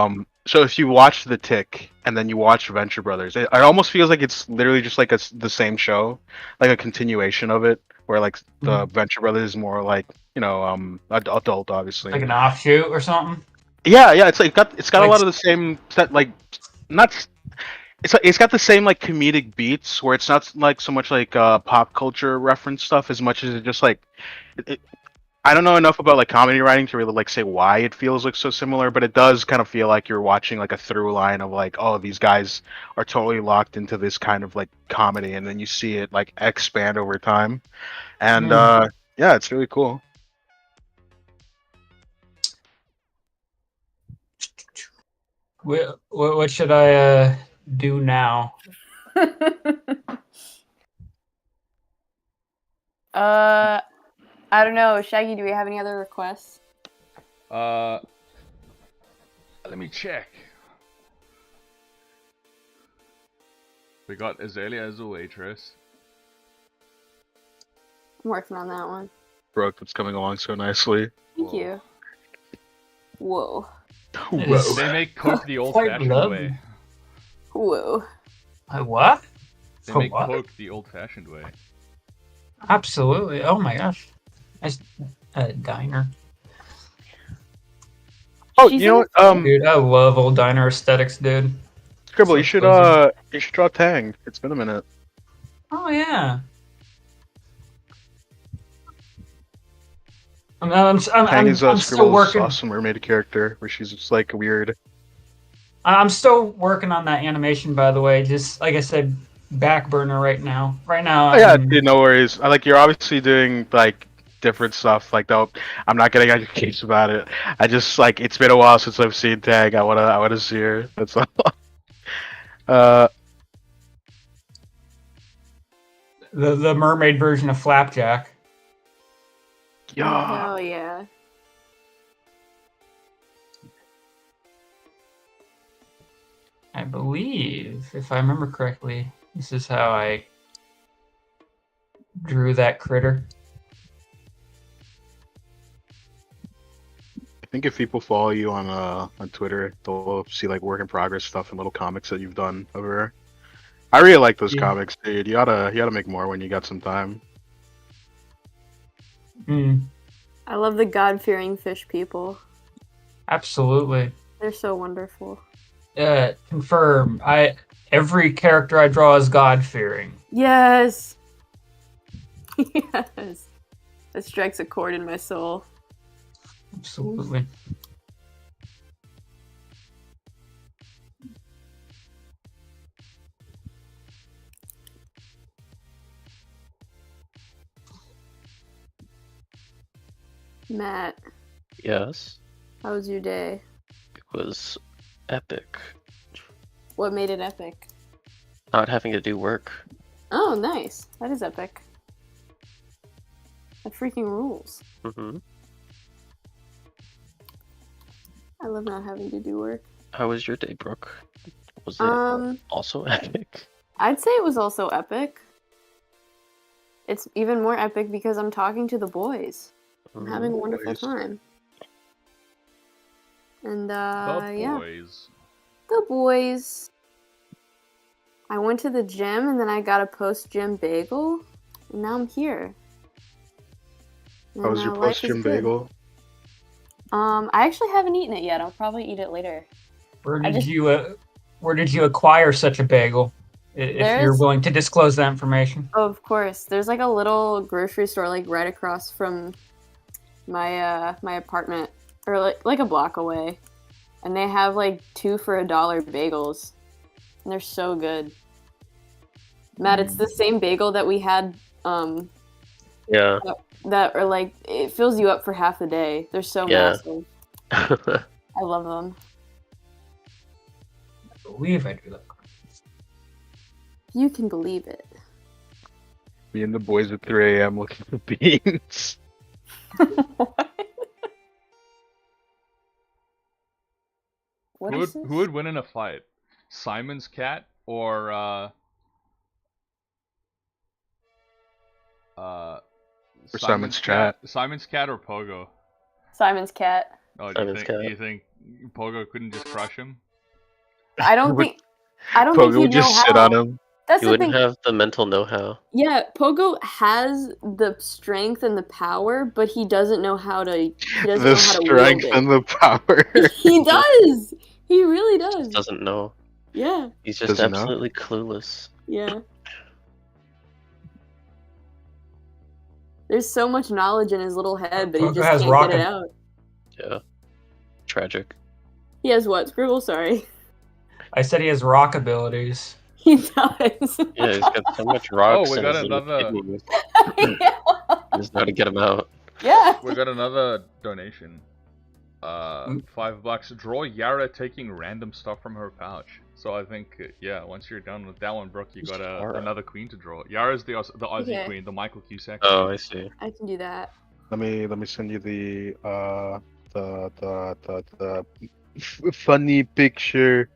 so if you watch the Tick and then you watch Venture Brothers, it almost feels like it's literally just like the same show, like a continuation of it, where like the Venture Brothers is more like adult, obviously, like an offshoot or something. Yeah, it's like it's got a lot of the same set, like not. It's got the same like comedic beats where it's not like so much like pop culture reference stuff as much as it just like I don't know enough about like comedy writing to really like say why it feels like so similar, but it does kind of feel like you're watching like a through line of like, oh, these guys are totally locked into this kind of like comedy, and then you see it like expand over time, and yeah, it's really cool. What should I do now? I don't know. Shaggy, do we have any other requests? Let me check. We got Azalea as a waitress. I'm working on that one. Brooke, that's coming along so nicely. Thank you. Whoa. Whoa. They make Coke the old-fashioned way. Whoa. What? They make Coke the old-fashioned way. Absolutely. Oh my gosh. That's a diner. Oh, you know what? Dude, I love old diner aesthetics, dude. Scribble, you should draw Tang. It's been a minute. Oh yeah. I'm still working. Awesome mermaid character where she's just like weird. I'm still working on that animation, by the way. Just like I said, back burner right now. Oh, yeah, dude, no worries. You're obviously doing like different stuff. Like, though, I'm not getting on your case about it. I just like it's been a while since I've seen Tang. I wanna see her. That's all. The mermaid version of Flapjack. Yeah. Oh yeah. I believe, if I remember correctly, this is how I drew that critter. I think if people follow you on Twitter, they'll see like work in progress stuff and little comics that you've done over. I really like those comics, dude. You oughta make more when you got some time. I love the God-fearing fish people. Absolutely. They're so wonderful. Confirm. Every character I draw is God-fearing. Yes. Yes. That strikes a chord in my soul. Absolutely. Matt. Yes. How was your day? It was epic. What made it epic? Not having to do work. Oh, nice. That is epic. That freaking rules. Mm-hmm. I love not having to do work. How was your day, Brooke? Was it also epic? I'd say it was also epic. It's even more epic because I'm talking to the boys. I'm having a wonderful time. And The yeah, boys. the boys. I went to the gym and then I got a post-gym bagel, and now I'm here. How was your life is post-gym good. bagel? I actually haven't eaten it yet. I'll probably eat it later. Where did you acquire such a bagel? If you're willing to disclose that information. Oh, of course. There's like a little grocery store like right across from my my apartment, or like a block away, and they have like 2 for $1 bagels, and they're so good. Matt, it's the same bagel that we had. Yeah. That are like, it fills you up for half the day. They're so massive. I love them. I believe I do that. You can believe it. Me and the boys at 3 a.m. looking for beans. What Who is would, this? who would win in a fight? Simon's cat or Simon's cat. Simon's cat or Pogo? Simon's cat. Oh, Simon's cat. do you think Pogo couldn't just crush him? I don't think Pogo he'd would just know sit how. on him. That's You the wouldn't thing. have the mental know-how. Yeah, Pogo has the strength and the power, but he doesn't know how to. He doesn't know The how to strength wield and the power. it. He does. He really does. Just doesn't know. Yeah. He's just Doesn't know? absolutely clueless. Yeah. There's so much knowledge in his little head, but he Pogo just has can't rocket. get it out. Yeah. Tragic. He has what? Scribble? Sorry. I said he has rock abilities. He does. Yeah, he's got so much rocks Oh, we in got his little another- kidneys. Yeah. He doesn't know how to get them out. Yeah. We got another donation. $5. Draw Yara taking random stuff from her pouch. So I think, yeah, once you're done with that one, Brooke, you got Yara? another queen to draw. Yara's the Aussie Okay. queen, the Michael Cusack. Oh, queen. I see. I can do that. Let me send you the funny picture.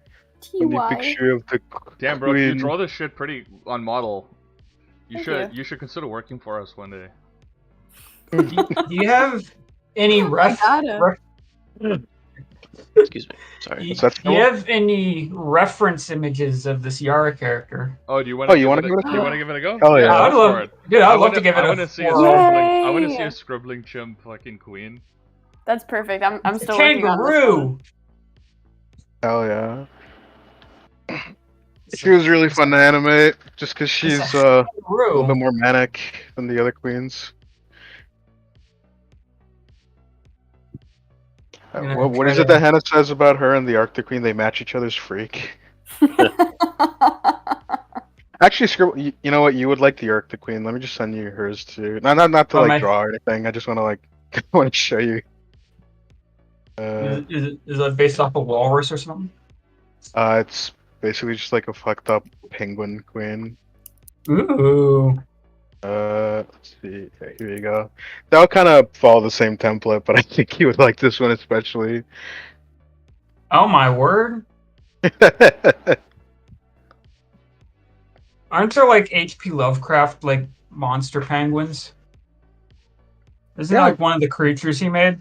Funny TY. picture of the Damn, bro, you queen. draw this shit pretty on model. Thank You should consider working for us one day. Do you have any gotta. Excuse me. Sorry. What's that Do you film? have any reference images of this Yara character? Oh, do you want? Oh, you wanna give it a Do you go? want to give it a go? Hell yeah. go I'd for love, it. dude. I'd love wanna- to give it I a wanna see a four. scribbling. I want to Yay! see a scribbling chimp fucking queen. That's perfect. I'm still working on this one. Kangaroo. Hell yeah. She was really fun to animate, just because she's a little bit Kangaroo. more manic than the other queens. I'm gonna What try is it to- that Hannah says about her and the Arctic Queen? They match each other's freak. Actually, Scribble, you know what? You would like the Arctic Queen. Let me just send you hers too. Not to Oh, like my- draw or anything. I just want to like want to show you. Is that based off a walrus or something? It's basically just like a fucked up penguin queen. Ooh. Let's see. Okay, here you go. They'll kind of follow the same template, but I think you would like this one especially. Oh my word. Aren't there like H.P. Lovecraft like monster penguins? Isn't Yeah. that like one of the creatures he made?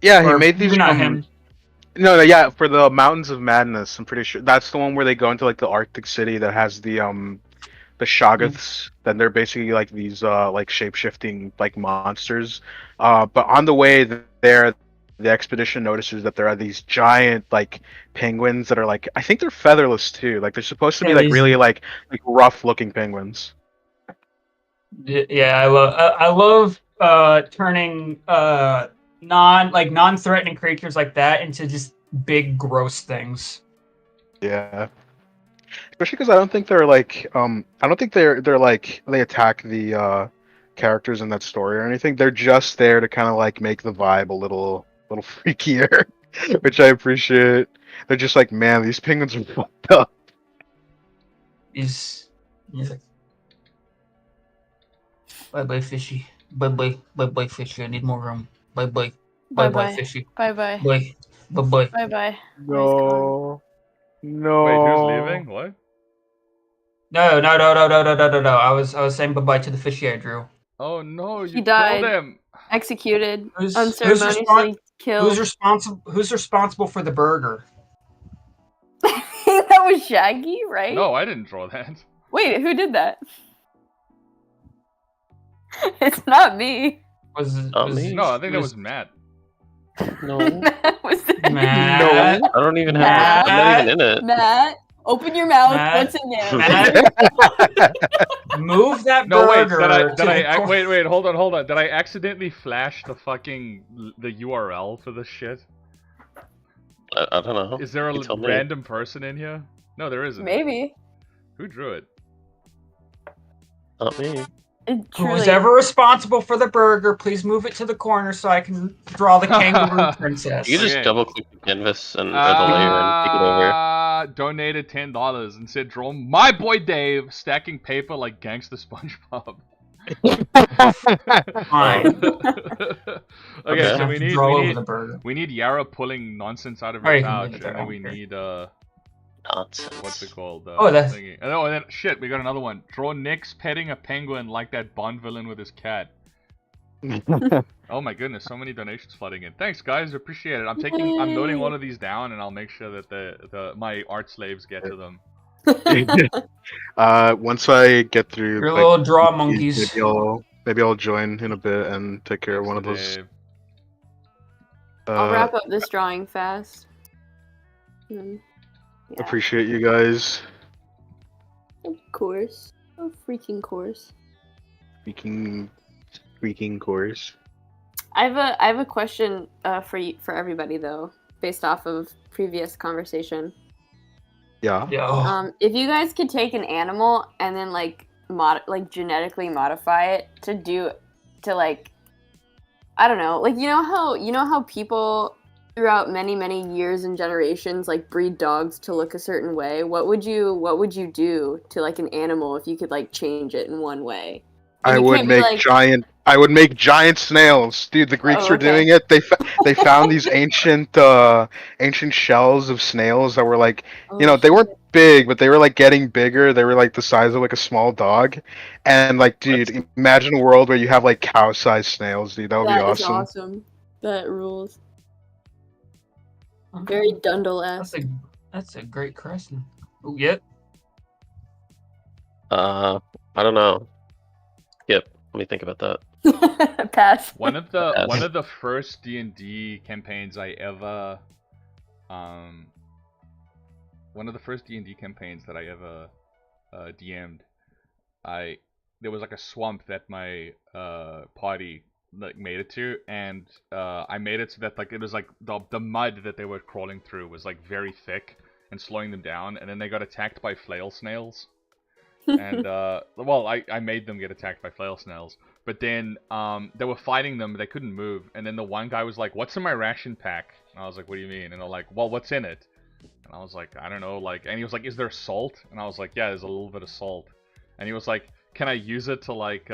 Yeah, he Or made these maybe not from. him. No, yeah, for the Mountains of Madness. I'm pretty sure that's the one where they go into like the Arctic city that has the Shoggoths. Then they're basically like these like shape-shifting like monsters. But on the way there, the expedition notices that there are these giant like penguins that are like, I think they're featherless too. Like they're supposed to be Yeah, like these- really like rough-looking penguins. Yeah, I love turning non-threatening creatures like that into just big gross things. Yeah. Especially because I don't think they're like I don't think they're like they attack the characters in that story or anything. They're just there to kind of like make the vibe a little freakier, which I appreciate. They're just like, man, these penguins are fucked up. He's like, bye bye fishy. Bye, fishy. I need more room. Bye, fishy. Bye. Bye. Bye. No. No. Wait, who's leaving? What? No. I was saying bye to the fishy I drew. Oh no, He you died. killed him. Executed. Who's Unceremoniously killed. Who's responsible for the burger? That was Shaggy, right? No, I didn't draw that. Wait, who did that? It's not me. Was me. No, I think that was Matt. No. Was it Matt? I don't even have. I'm not even in it. Matt? Open your mouth. Matt? What's in there? Matt? Move that No, wait, burger. wait, hold on. Did I accidentally flash the URL for this shit? I don't know. Is there a You tell me. random person in here? No, there isn't. Maybe. Who drew it? Not me. Who's ever responsible for the burger, please move it to the corner so I can draw the kangaroo princess. You just Okay. double click the canvas and or the layer and take it over. Donated $10 and said, "Draw my boy Dave stacking paper like gangster SpongeBob." Fine. Okay, so Draw over the burger. we need Yara pulling nonsense out of Or her you can pouch, leave it there, and then I we don't care. need Nonsense. what's it called? Oh, that's- thingy. Oh, and then shit, we got another one. Draw Nick's petting a penguin like that Bond villain with his cat. Oh my goodness, so many donations flooding in. Thanks guys, appreciate it. I'm noting all of these down, and I'll make sure that my art slaves get to them. Once I get through, Your like, little draw monkeys. maybe I'll join in a bit and take care of one of those. Dave. I'll wrap up this drawing fast. Yeah. Appreciate you guys. Of course. Of freaking course. Freaking course. I have a question for everybody though, based off of previous conversation. Yeah. Yeah. If you guys could take an animal and then like genetically modify it to like I don't know, like you know how people throughout many years and generations like breed dogs to look a certain way. What would you do to like an animal if you could like change it in one way? And I you would can't be make like- giant snails, dude. The Greeks were okay. doing it. They found these ancient shells of snails that were like, they weren't big, but they were like getting bigger. They were like the size of like a small dog, and like, dude, imagine a world where you have like cow-sized snails, dude. That would be That is awesome. awesome. That rules. Very Dundle-esque. That's a great question. Oh, yep. I don't know. Yep. Let me think about that. Pass. One of the first D&D campaigns I ever DM'd, there was like a swamp that my party like made it to, and I made it so that like it was like the mud that they were crawling through was like very thick and slowing them down, and then they got attacked by flail snails. And well, I made them get attacked by flail snails, but then they were fighting them, but they couldn't move, and then the one guy was like, "What's in my ration pack?" And I was like, "What do you mean?" And they're like, "Well, what's in it?" And I was like, "I don't know," like, and he was like, "Is there salt?" And I was like, "Yeah, there's a little bit of salt." And he was like, "Can I use it to like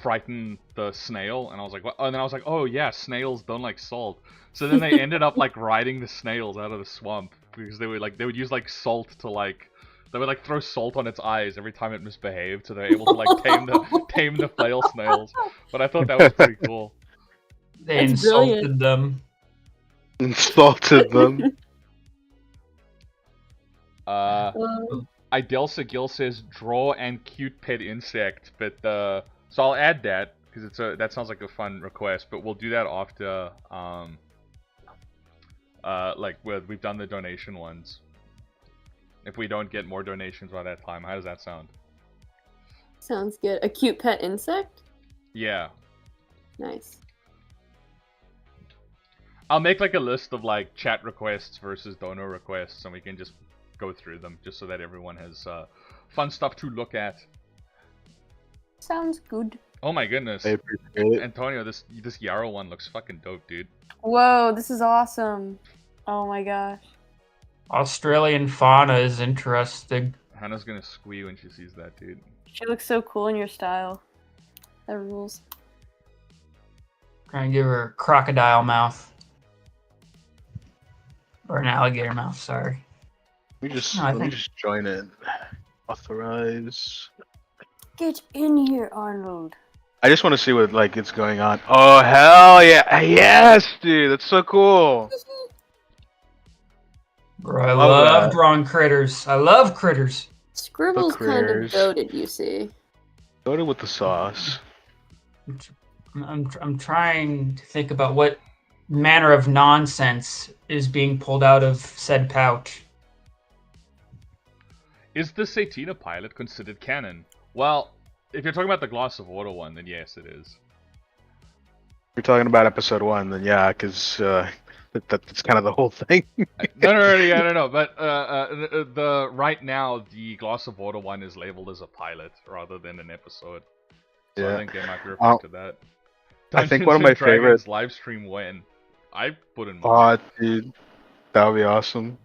frighten the snail?" And I was like, "What?" And then I was like, "Oh yeah, snails don't like salt." So then they ended up like riding the snails out of the swamp because they would use like salt to like they would like throw salt on its eyes every time it misbehaved, so they're able to like tame the flail snails. But I thought that was pretty cool. They That's insulted them. Insulted them. Idelsa Gill says draw and cute pet insect, but so I'll add that because that sounds like a fun request. But we'll do that after we've done the donation ones. If we don't get more donations by that time, how does that sound? Sounds good. A cute pet insect? Yeah. Nice. I'll make like a list of like chat requests versus donor requests, and we can just go through them just so that everyone has fun stuff to look at. Sounds good. Oh my goodness, I appreciate it. Antonio, this Yarrow one looks fucking dope, dude. Whoa, this is awesome. Oh my gosh. Australian fauna is interesting. Hannah's gonna squee when she sees that, dude. She looks so cool in your style. That rules. Trying to give her a crocodile mouth. Or an alligator mouth, sorry. Let No, me just join in. Authorize. Get in here, Arnold. I just want to see what like it's going on. Oh hell yeah! Yes, dude, that's so cool. Bro, I Love love that. drawing critters. I love critters. Scribble's kind of critters. goated, you see. Go to with the sauce. I'm trying to think about what manner of nonsense is being pulled out of said pouch. Is the Satina pilot considered canon? Well, if you're talking about the Glass of Water one, then yes, it is. If you're talking about episode 1, then yeah, because that's kind of the whole thing. No, but the right now the Glass of Water one is labeled as a pilot rather than an episode. So I Yeah. think they might be referring to that. I think Dungeons one of my and Dragons favorite. live stream when I put in. Oh, dude, that would be awesome.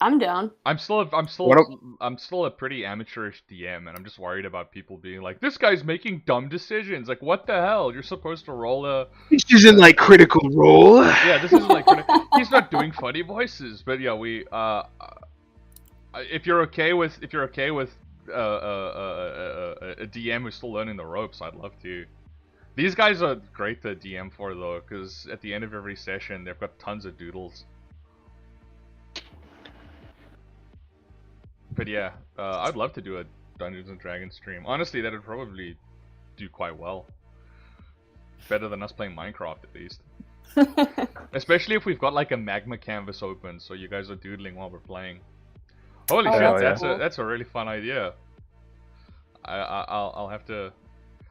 I'm down. I'm still a pretty amateurish DM, and I'm just worried about people being like, "This guy's making dumb decisions." Like, what the hell? You're supposed to roll a. This isn't like Critical Role. Yeah, this isn't like he's not doing funny voices, but yeah, we if you're okay with a DM who's still learning the ropes, I'd love to. These guys are great to DM for though, because at the end of every session, they've got tons of doodles. But yeah, I'd love to do a Dungeons and Dragons stream. Honestly, that'd probably do quite well. Better than us playing Minecraft, at least. Especially if we've got like a magma canvas open, so you guys are doodling while we're playing. Holy Oh, shit, that's cool. that's a really fun idea. I'll have to.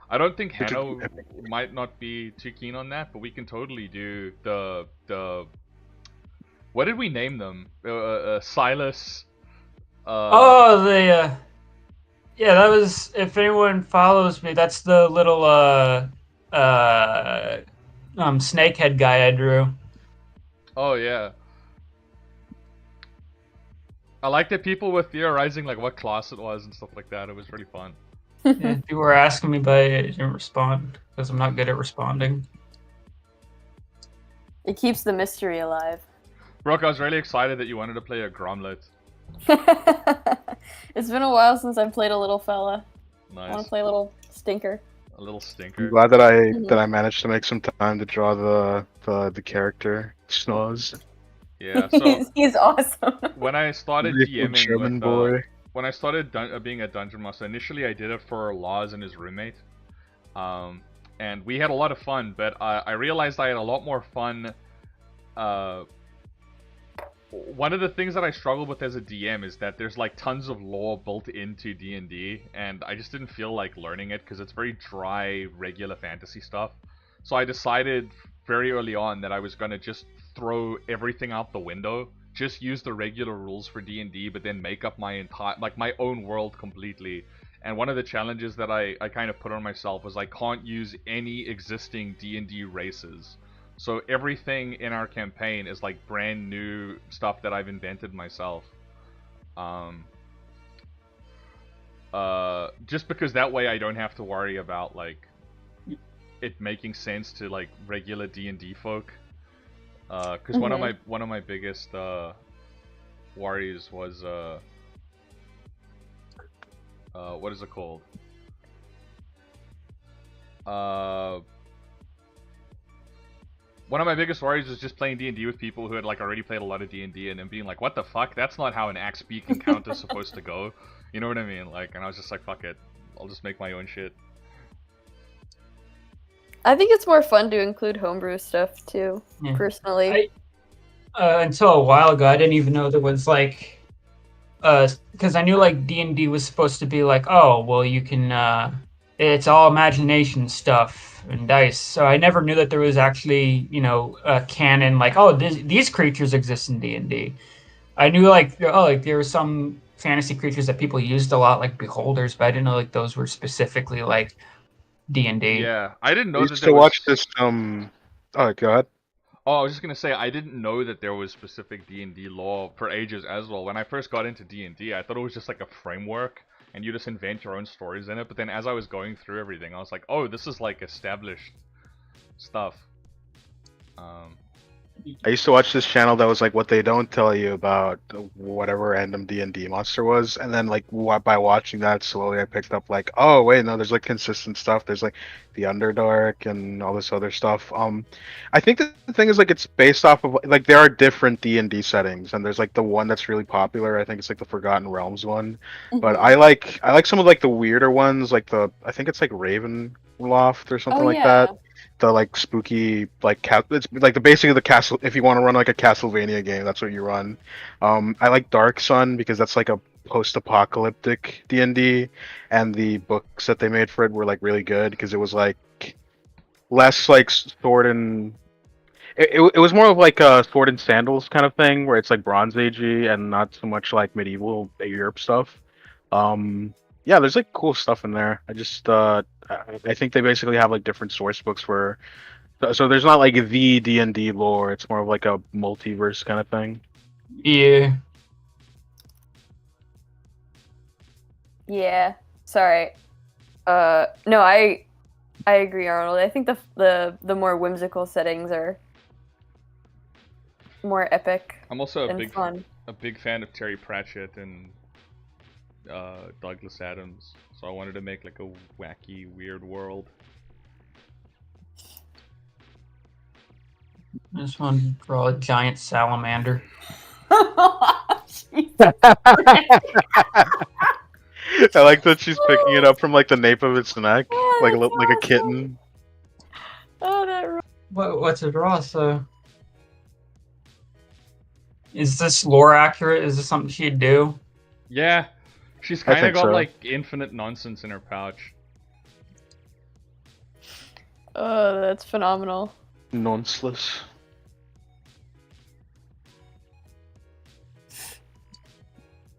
I don't think Hannah might not be too keen on that, but we can totally do the. What did we name them? Silas. Yeah, that was, if anyone follows me, that's the little snakehead guy I drew. Oh yeah. I like that people were theorizing like what class it was and stuff like that. It was really fun. Yeah, people were asking me, but I didn't respond because I'm not good at responding. It keeps the mystery alive. Brooke, I was really excited that you wanted to play a Gromlet. It's been a while since I've played a little fella. I want Nice. to play a little stinker. A little I'm stinker. glad that I managed to make some time to draw the character Schnoz. Yeah, so He's awesome. when I started Little DMing German with, boy. when I started being a dungeon master, initially I did it for Laz and his roommate. And we had a lot of fun, but I realized I had a lot more fun. One of the things that I struggled with as a DM is that there's like tons of lore built into D&D, and I just didn't feel like learning it because it's very dry, regular fantasy stuff. So I decided very early on that I was going to just throw everything out the window, just use the regular rules for D&D, but then make up my entire, like my own world completely. And one of the challenges that I kind of put on myself was I can't use any existing D&D races. So everything in our campaign is like brand new stuff that I've invented myself. Just because that way I don't have to worry about like it making sense to like regular D&D folk. Because one of my biggest worries was what is it called? One of my biggest worries was just playing D&D with people who had like already played a lot of D&D and then being like, what the fuck? That's not how an axe speak encounter is supposed to go. You know what I mean? Like, and I was just like, fuck it. I'll just make my own shit. I think it's more fun to include homebrew stuff too, Yeah. personally. Until a while ago, I didn't even know there was like, because I knew like D&D was supposed to be like, oh, well, you can, it's all imagination stuff and dice. So I never knew that there was actually, a canon like, oh, these creatures exist in D&D. I knew like, oh, like there were some fantasy creatures that people used a lot, like beholders, but I didn't know like those were specifically like D&D. Yeah, I didn't know I that used there to was... watch this. Oh god. Oh, I was just gonna say, I didn't know that there was specific D&D lore for ages as well. When I first got into D&D, I thought it was just like a framework, and you just invent your own stories in it. But then as I was going through everything, I was like, oh, this is like established stuff. I used to watch this channel that was like what they don't tell you about whatever random D&D monster was, and then like by watching that slowly, I picked up like, oh wait, no, there's like consistent stuff. There's like the Underdark and all this other stuff. I think the thing is like it's based off of like there are different D&D settings, and there's like the one that's really popular. I think it's like the Forgotten Realms one, but I like some of like the weirder ones, like I think it's like Ravenloft or something like that. The like spooky like it's like the basic of the castle. If you want to run like a Castlevania game, that's what you run. I like Dark Sun because that's like a post-apocalyptic D&D, and the books that they made for it were like really good because it was like less like sword and it was more of like a sword and sandals kind of thing where it's like Bronze Agey and not so much like medieval Europe stuff. Yeah, there's like cool stuff in there. I think they basically have like different source books for so there's not like the D&D lore, it's more of like a multiverse kind of thing. Yeah. Yeah. Sorry. No, I agree, Arnold. I think the more whimsical settings are more epic. I'm also fun. a big fan of Terry Pratchett and Douglas Adams, so I wanted to make like a wacky, weird world. I just want to draw a giant salamander. I like that she's picking it up from like the nape of its neck, like a kitten. Oh, that. What's a draw? So, is this lore accurate? Is this something she'd do? Yeah, she's kind of got so. like infinite nonsense in her pouch. Oh, that's phenomenal. Nonceless.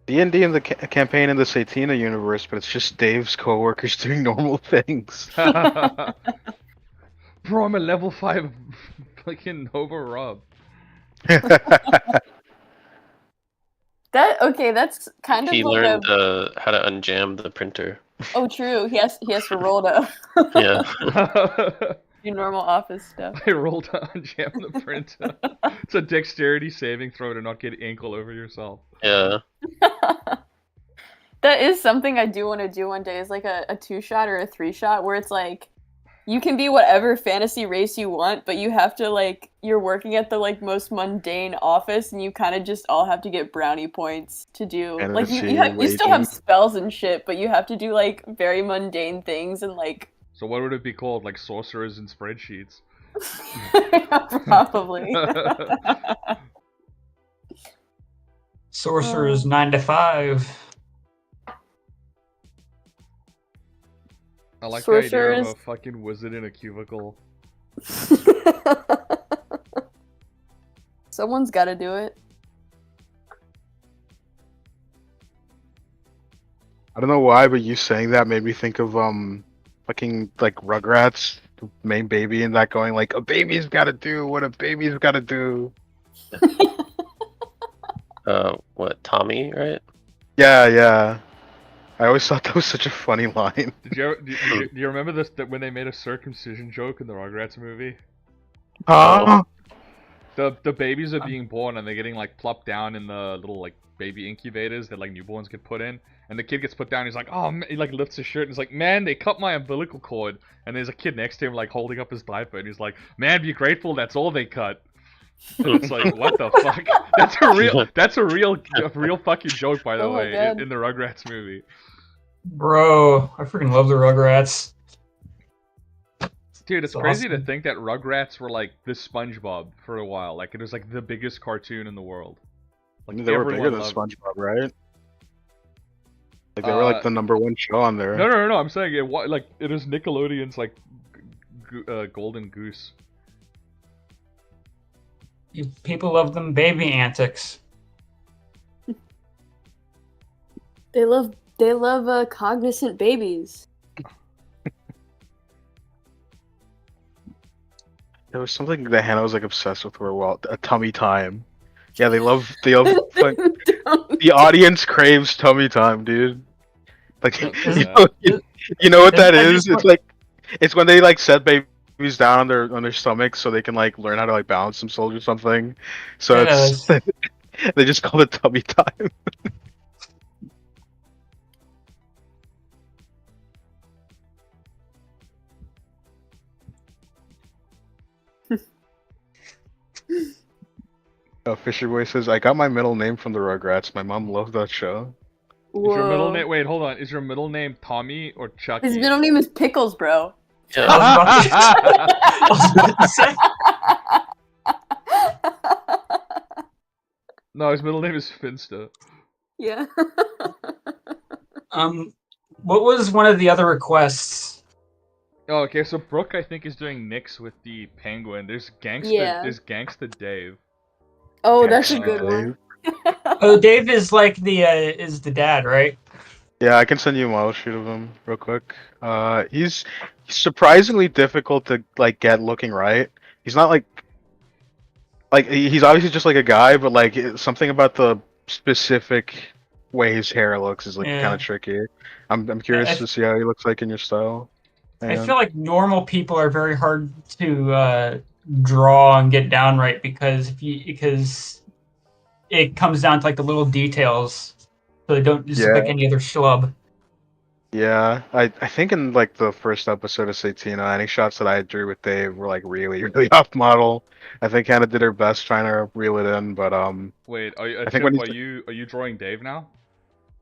D&D in the campaign in the Satina universe, but it's just Dave's coworkers doing normal things. Bro, I'm a level 5 fucking Nova Rob. That's kind He of like learned how to unjam the printer. Oh, true. He has to roll to Yeah. do normal office stuff. I rolled to unjam the printer. It's a dexterity saving throw to not get ink all over yourself. Yeah. That is something I do want to do one day. Is like a 2-shot or a 3-shot where it's like you can be whatever fantasy race you want, but you have to like you're working at the like most mundane office, and you kind of just all have to get brownie points to do. Like you still have spells and shit, but you have to do like very mundane things and like. So what would it be called? Like sorcerers and spreadsheets? Probably. Sorcerer's 9 to 5. I like the idea of a fucking wizard in a cubicle. Someone's got to do it. I don't know why, but you saying that made me think of fucking like Rugrats, the main baby, and that going like a baby's got to do what a baby's got to do. What, Tommy, right? Yeah. I always thought that was such a funny line. Do you remember this? That when they made a circumcision joke in the Rugrats movie? The babies are being born and they're getting like plopped down in the little like baby incubators that like newborns get put in, and the kid gets put down. And he's like, oh, he like lifts his shirt and he's like, man, they cut my umbilical cord. And there's a kid next to him like holding up his diaper, and he's like, man, be grateful, that's all they cut. And it's like, what the fuck? That's a real fucking joke, by the way, in the Rugrats movie. Bro, I freaking love the Rugrats. Dude, it's crazy to think that Rugrats were like the SpongeBob for a while. Like it was like the biggest cartoon in the world. Like they were bigger than SpongeBob, right? Like they were like the #1 show on there. No. I'm saying it is Nickelodeon's like Golden Goose. People love them baby antics. They love cognizant babies. There was something that Hannah was like obsessed with for a while. A tummy time. Yeah, they love the audience craves tummy time, dude. Like Don't say Is- that. you know what Isn't that that is? just It's what- like it's when they like set babies down on their stomachs so they can like learn how to like balance themselves or something. So it's Yes. they just call it tummy time. Fisher Boy says, "I got my middle name from the Rugrats. My mom loved that show." Is your middle Whoa. name? Wait, hold on. Is your middle name Tommy or Chucky? His middle name is Pickles, bro. I Yeah. was about to say. No, his middle name is Finsta. Yeah. What was one of the other requests? Oh, okay. So Brooke, I think, is doing Nyx with the penguin. There's Gangsta. Yeah. There's Gangsta Dave. Oh, that's a Gangsta good Dave. one. Oh, Dave is like is the dad, right? Yeah, I can send you a model sheet of him real quick. He's surprisingly difficult to like get looking right. He's not he's obviously just like a guy, but like something about the specific way his hair looks is like Yeah. kind of tricky. I'm curious I- to see how he looks like in your style. I And feel like normal people are very hard to draw and get down right because it comes down to like the little details, so they don't just look like any other schlub. yeah, I think in like the first episode of Satina, any shots that I drew with Dave were like really really off model. I think Hannah did her best trying to reel it in, but Wait, are you, I think Chip, when he's are you drawing Dave now?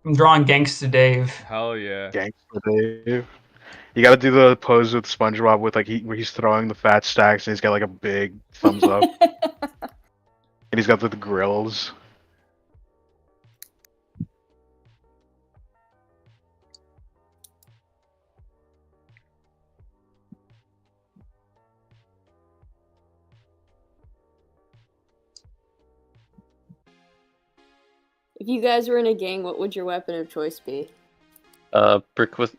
I'm drawing Gangsta Dave. Hell yeah. gangster Dave. You gotta do the pose with SpongeBob with like where he's throwing the fat stacks and he's got like a big thumbs up and he's got the grills. If you guys were in a gang, what would your weapon of choice be? Brick with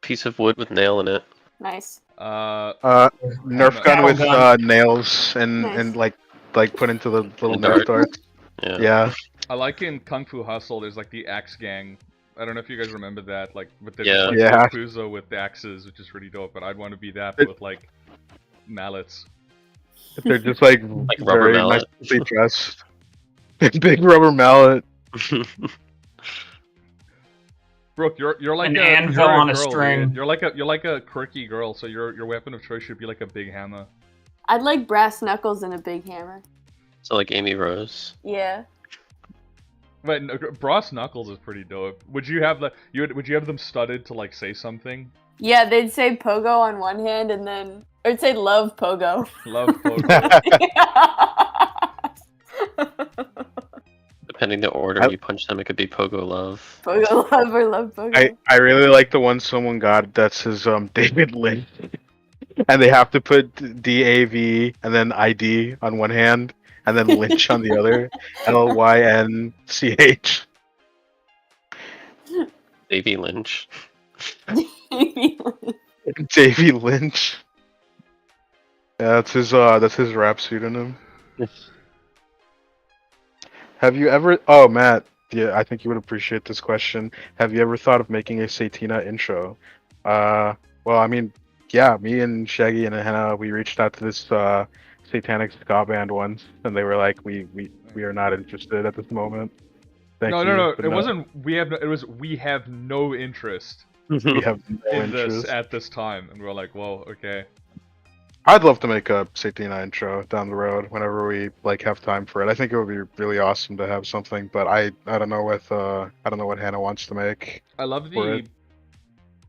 piece of wood with nail in it. Nice. Nerf gun Cattle with gun. nails and Nice. like put into the little And Nerf darts. darts. Yeah. Yeah. I like in Kung Fu Hustle, there's like the axe gang. I don't know if you guys remember that, like with the Yeah. like Yeah. Yakuza with the axes, which is really dope. But I'd want to be that but with like mallets. They're just like, rubber very mallet. nicely dressed. Big rubber mallet. Brooke, you're like An a anvil you're on a girl, dude. string. You're like a quirky girl, so your weapon of choice should be like a big hammer. I'd like brass knuckles and a big hammer. So like Amy Rose. Yeah. But no, brass knuckles is pretty dope. Would you have would you have them studded to like say something? Yeah, they'd say pogo on one hand and then... Or it'd say love pogo. Love pogo. Depending the order you punch them, it could be Pogo Love. Pogo love or love pogo. I really like the one someone got that says David Lynch. And they have to put DAV and then ID on one hand and then Lynch on the other. LYNCH. Davy Lynch. Davy Lynch. Yeah, that's his rap pseudonym. Have you ever? Oh, Matt. Yeah, I think you would appreciate this question. Have you ever thought of making a Satina intro? Well, I mean, yeah, me and Shaggy and Hannah, we reached out to this satanic ska band once, and they were like, we are not interested at this moment. Thank you. No. but It wasn't. It was. We have no interest We have no in interest. this at this time, and we're like, well, okay. I'd love to make a Satina intro down the road whenever we like have time for it. I think it would be really awesome to have something, but I don't know what Hannah wants to make. I love For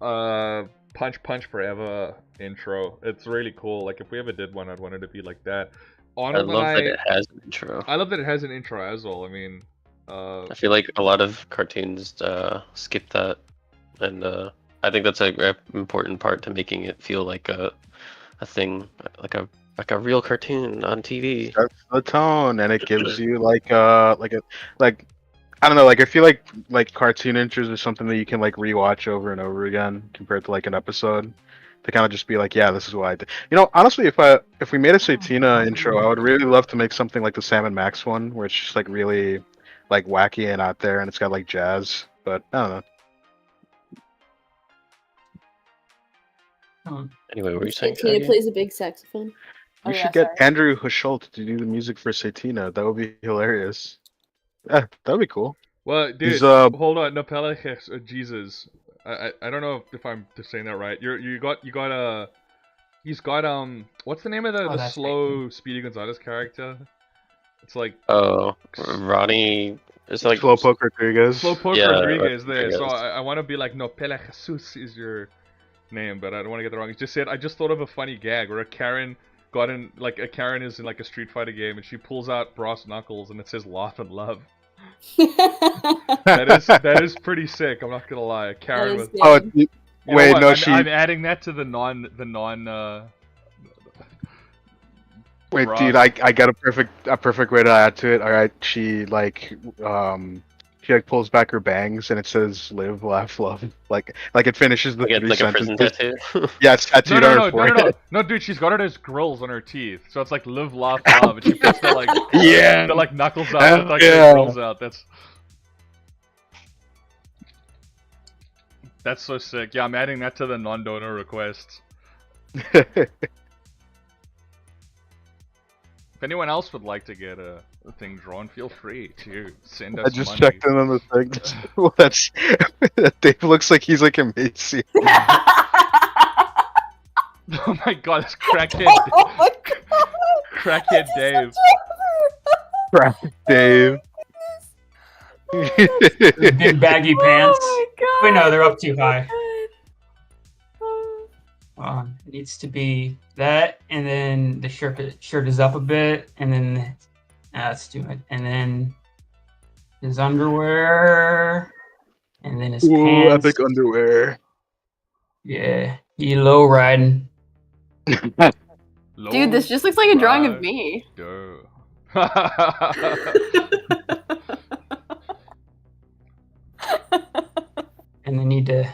the Punch Forever intro. It's really cool. Like if we ever did one, I'd want it to be like that. I love that it has an intro. I love that it has an intro as well. I mean, I feel like a lot of cartoons skip that, and I think that's a important part to making it feel like a thing, like a real cartoon on TV. That's the tone, and it gives you like I don't know, like I feel like cartoon intros are something that you can like rewatch over and over again compared to like an episode. to kind of just be like, yeah, this is what I did. Honestly, if we made a Satina intro, I would really love to make something like the Sam and Max one, where it's just like really like wacky and out there, and it's got like jazz. But I don't know. Anyway, what were you saying? Satina Kagi? plays a big saxophone. We Oh, should yeah, get sorry. Andrew Husholt to do the music for Satina. That would be hilarious. Yeah, that would be cool. Well, dude, He's hold on, no Peleonix, Jesus. I don't know if I'm just saying that right. He's got what's the name of the that's slow Speedy Gonzalez character? It's like Oh, Ronnie. It's like Slowpoke Rodriguez. Slowpoke Yeah, Rodriguez there. So Rodriguez. I want to be like, no, Pele Jesus is your name, but I don't want to get it wrong. It just said, I just thought of a funny gag where a Karen is in like a Street Fighter game and she pulls out brass knuckles and it says laugh and love. That is pretty sick. I'm not gonna lie. Karen with. Oh, You know wait, what? no, I'm adding that to the non. Wait, brass. dude, I got a perfect way to add to it. All right, she pulls back her bangs and it says "live, laugh, love." Like it finishes the like, three like a prison sentences. tattoo. Yeah, it's tattooed on her forehead. No, dude, she's got it as grills on her teeth, so it's like live, laugh, love, and she puts the like Yeah. the like knuckles out with like Yeah. the grills out. That's so sick. Yeah, I'm adding that to the non-donor requests. If anyone else would like to get a thing drawn, feel free to send us I just money. checked in on the thing. Well, that's Dave looks like he's like amazing. Oh my god, it's crackhead. Oh my god! Crackhead Dave. Crap, Dave. Big baggy pants. Oh my god! Wait, no, they're up too Oh high. my god. It needs to be that, and then the shirt is up a bit, and then let's do it. And then his underwear, and then his Ooh, pants. epic underwear. Yeah, he low riding. Dude, this just looks like a drawing of me. And they need to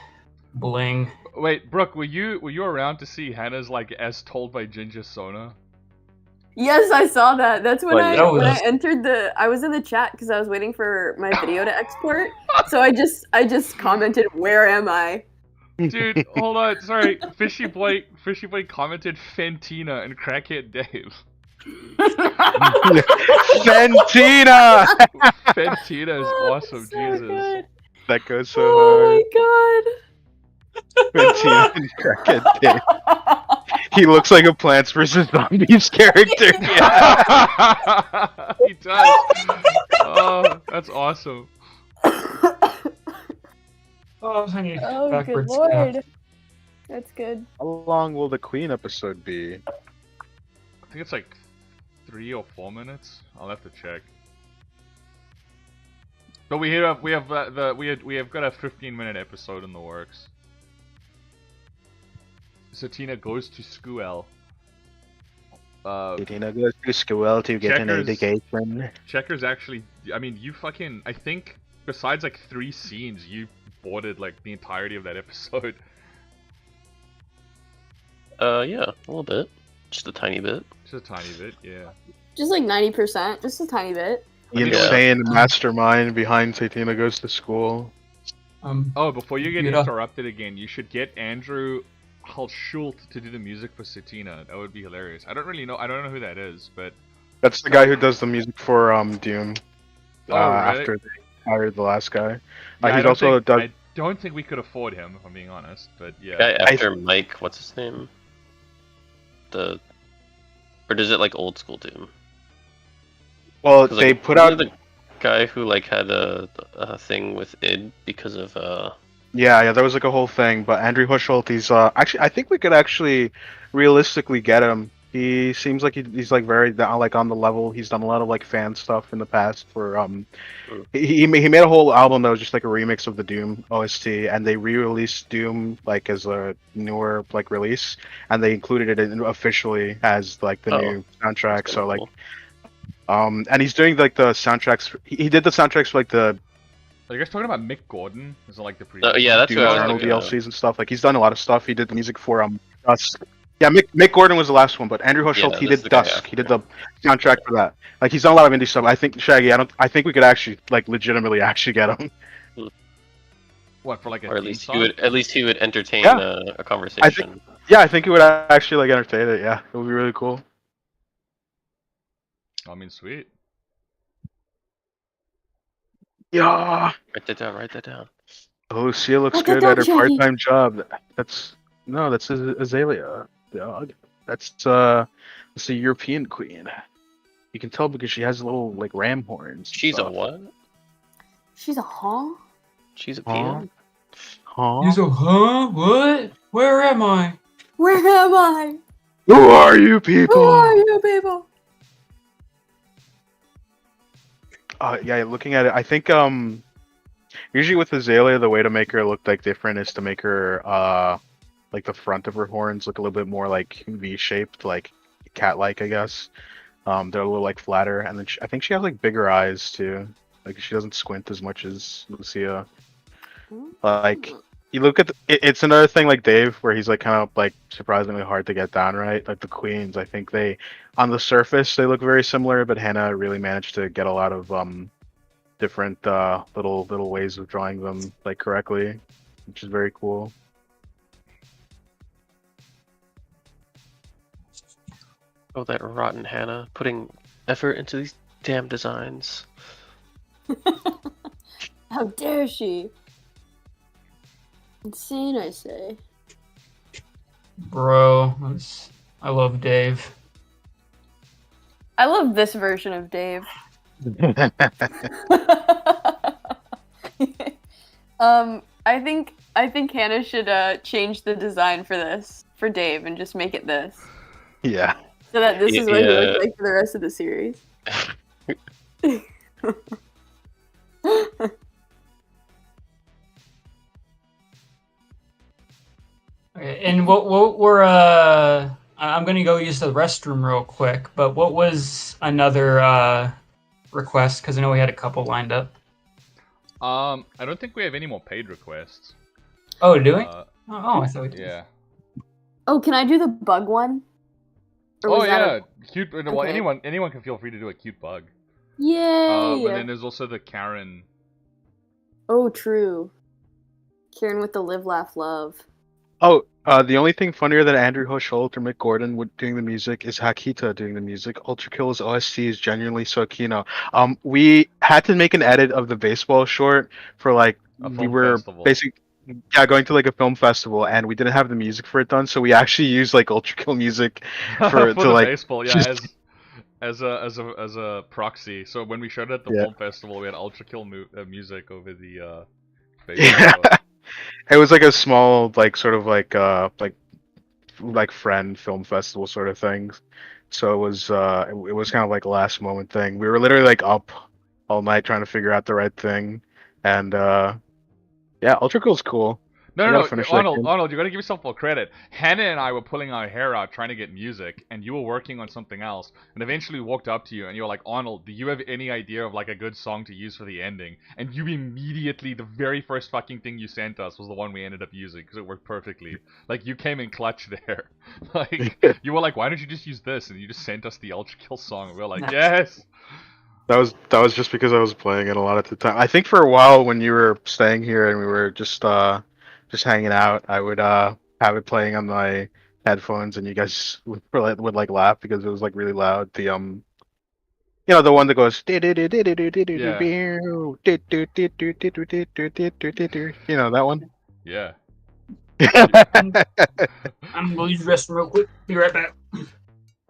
bling. Wait, Brooke, were you around to see Hannah's like as told by Ginger Sona? Yes, I saw that. That's when Like, I that when I was- entered I was in the chat because I was waiting for my video to export. So I just commented, "Where am I?" Dude, hold on, sorry. Fishy Boy commented Fentina and Crackhead Dave. Fentina! Fentina is awesome, So Jesus. good. That goes so Oh hard. my Fentina and Crackhead Dave. He looks like a Plants vs Zombies character. He does. Oh, that's awesome. Oh, I need Oh, good backwards lord. stuff. That's good. How long will the Queen episode be? I think it's like 3 or 4 minutes. I'll have to check. But we have got a 15-minute episode in the works. Satina goes to school. Satina goes to school to get an Checkers. education. Checkers actually, I mean, I think besides like 3 scenes, you boarded like the entirety of that episode. Yeah, a little bit. Just a tiny bit. Just a tiny bit, yeah. Just like 90%, just a tiny bit. The Yeah. insane mastermind behind Satina goes to school. Oh, before you get Computer. interrupted again, you should get Andrew Schult to do the music for Satina. That would be hilarious. I don't know who that is, but That's the guy who does the music for Doom. Oh, really? After they hired the last guy. yeah, He's also I don't think we could afford him, if I'm being honest. But yeah, Guy after Mike, what's his name? Or does it like old school Doom? Well, 'Cause, they like, put wasn't out. it the guy who like had a thing with id because of Yeah, there was like a whole thing. But Andrew Husholt, he's actually, I think we could actually realistically get him. He seems like he's like very like on the level. He's done a lot of like fan stuff in the past for he made a whole album that was just like a remix of the Doom OST, and they re-released Doom like as a newer like release, and they included it in, officially as like the new soundtrack. So like cool. and he's doing like the soundtracks. He did the soundtracks for like the Are you guys talking about Mick Gordon? Is it like the previous? Yeah, that's Doom what I was Eternal thinking of. DLCs and stuff. Like he's done a lot of stuff. He did the music for Dusk. Yeah, Mick Gordon was the last one, but Andrew Hochschild, he that's did the guy Dusk. after. He did the soundtrack for that. Like he's done a lot of indie stuff. I think Shaggy, I think we could actually like legitimately actually get him. What, for like a Or at theme least song? he would entertain Yeah. a conversation. Yeah, I think it would actually like entertain it. Yeah, it would be really cool. I mean, sweet. Yeah. Write that down. Write that down. Oh, Lucia looks Write that good at her down, Shaggy. part-time job. That's Azalea, dog. That's the European queen. You can tell because she has little like ram horns. and She's a stuff. what? She's a huh? She's a Huh? peon. Huh? He's a huh? What? Where am I? Where am I? Who are you Who people? are you people? Yeah, looking at it, I think usually with Azalea, the way to make her look like different is to make her like the front of her horns look a little bit more like V-shaped, like cat-like, I guess. They're a little like flatter, and then I think she has like bigger eyes too. Like she doesn't squint as much as Lucia. Like you look at it's another thing like Dave, where he's like kind of like surprisingly hard to get down right. Like the queens, I think they on the surface they look very similar, but Hannah really managed to get a lot of different little ways of drawing them like correctly, which is very cool. Oh, that rotten Hannah putting effort into these damn designs. How dare she? Insane, I say. Bro, I love Dave. I love this version of Dave. I think Hannah should change the design for this for Dave and just make it this, Yeah. so that this is what he Yeah. looks like for the rest of the series. Okay, and what were I'm gonna go use the restroom real quick, but what was another request? Because I know we had a couple lined up. I don't think we have any more paid requests. Oh, do we? Uh, I thought we did. yeah. Oh, can I do the bug one? Or Oh was that yeah, a- cute. Well, Okay. anyone can feel free to do a cute bug. Yay! And then there's also the Karen. Oh, true. Karen with the live, laugh, love. Oh, the only thing funnier than Andrew Hochschild or Mick Gordon doing the music is Hakita doing the music. Ultra Kill's OST is genuinely so kino. We had to make an edit of the baseball short for like A we film were festival. basically going to like a film festival and we didn't have the music for it done, so we actually used like Ultra Kill music for to the like baseball, yeah, just- as a proxy. So when we showed it at the Yeah. film festival, we had Ultra Kill music over the baseball. Yeah. It was like a small like sort of like friend film festival sort of thing. So it was kind of like a last moment thing. We were literally like up all night trying to figure out the right thing, and yeah, Ultra Cool's cool. I No, gotta finish that game. Arnold, you gotta give yourself full credit. Hannah and I were pulling our hair out trying to get music, and you were working on something else. And eventually we walked up to you, and you were like, Arnold, do you have any idea of like a good song to use for the ending? And you immediately, the very first fucking thing you sent us was the one we ended up using, because it worked perfectly. Like, you came in clutch there. Like, you were like, why don't you just use this? And you just sent us the Ultra Kill song, and we were like, Nice. yes! That was just because I was playing it a lot at the time. I think for a while when you were staying here and we were just hanging out, I would have it playing on my headphones, and you guys would like laugh because it was like really loud. The you know, the one that goes you know that one. Yeah. I'm gonna use the restroom real quick. Be right back.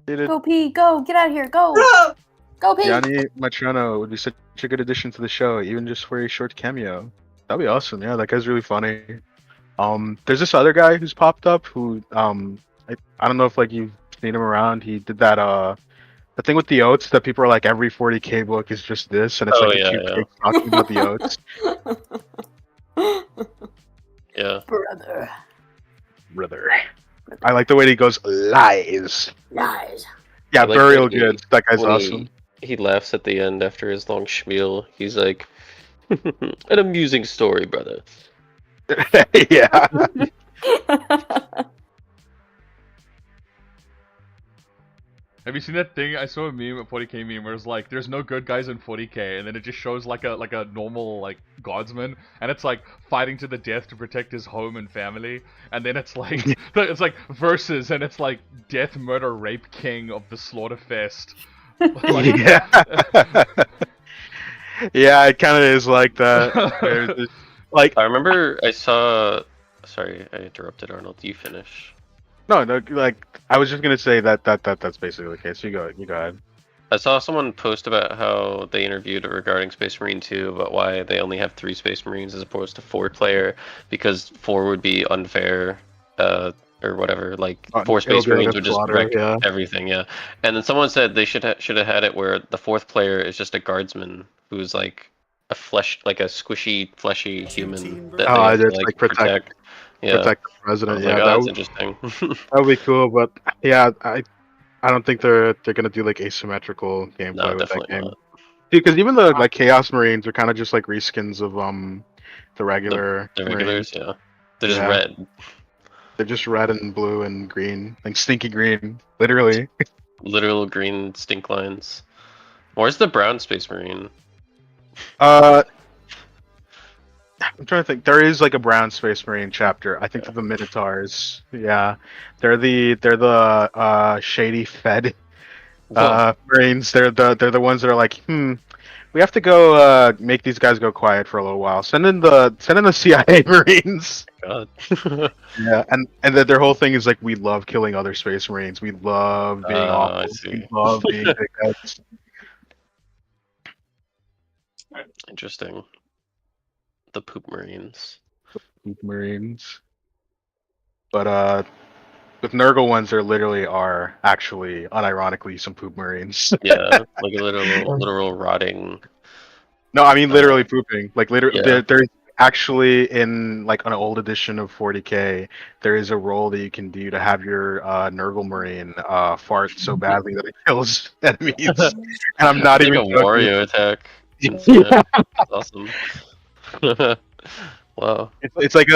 Go pee, go, get out of here, go! Go pee! Yanni Matrano would be such a good addition to the show, even just for a short cameo. That'd be awesome. Yeah, that guy's really funny. There's this other guy who's popped up who I don't know if like you've seen him around. He did that the thing with the oats that people are like every 40K book is just this, and it's Oh, like yeah, a cute yeah. pig talking about the oats. Yeah. Brother. I like the way he goes lies. Lies. Yeah, I like burial when he- goods. That guy's when awesome. He laughs at the end after his long spiel. He's like, An amusing story, brother. Yeah. Have you seen that thing? I saw a meme, a 40k meme, where it's like, "There's no good guys in 40k," and then it just shows like a normal like guardsman, and it's like fighting to the death to protect his home and family, and then it's like it's like versus, and it's like death, murder, rape king of the Slaughterfest. Like, Yeah. Yeah, it kind of is like that. Like, I remember I saw. Sorry, I interrupted Arnold. You finish. no, like I was just gonna say that's basically the case. You go ahead. I saw someone post about how they interviewed regarding Space Marine 2 about why they only have 3 Space Marines as opposed to 4 player, because 4 would be unfair, or whatever. Like 4 Space Marines would just wreck everything, yeah. And then someone said they should have had it where the 4th player is just a guardsman who's like a squishy, fleshy human that they have to, like, protect. Yeah. Protect the president. Like, yeah, that's interesting. That would be cool, but yeah, I don't think they're gonna do like asymmetrical gameplay with that game. Not. Because even the like Chaos Marines are kind of just like reskins of the regular the regulars, Marines. yeah. They're just red. They're just red and blue and green, like stinky green, literally. Literal green stink lines. Where's the brown Space Marine? I'm trying to think. There is like a brown Space Marine chapter. I think they're the Minotaurs. Yeah, they're the shady Fed Marines. They're the ones that are like, we have to go make these guys go quiet for a little while. Send in the CIA Marines. God. Yeah, and then their whole thing is like, we love killing other Space Marines. We love being awful. I see. We love being big heads. Interesting. The poop Marines. Marines. But with Nurgle ones, there literally are actually, unironically, some poop Marines. Yeah, like a literal rotting. No, I mean literally pooping. Like literally, Yeah. there's actually in like an old edition of 40k, there is a role that you can do to have your Nurgle Marine fart so badly that it kills enemies. And I'm not It's even like a Wario attack. Yeah. That's awesome. Wow. It's like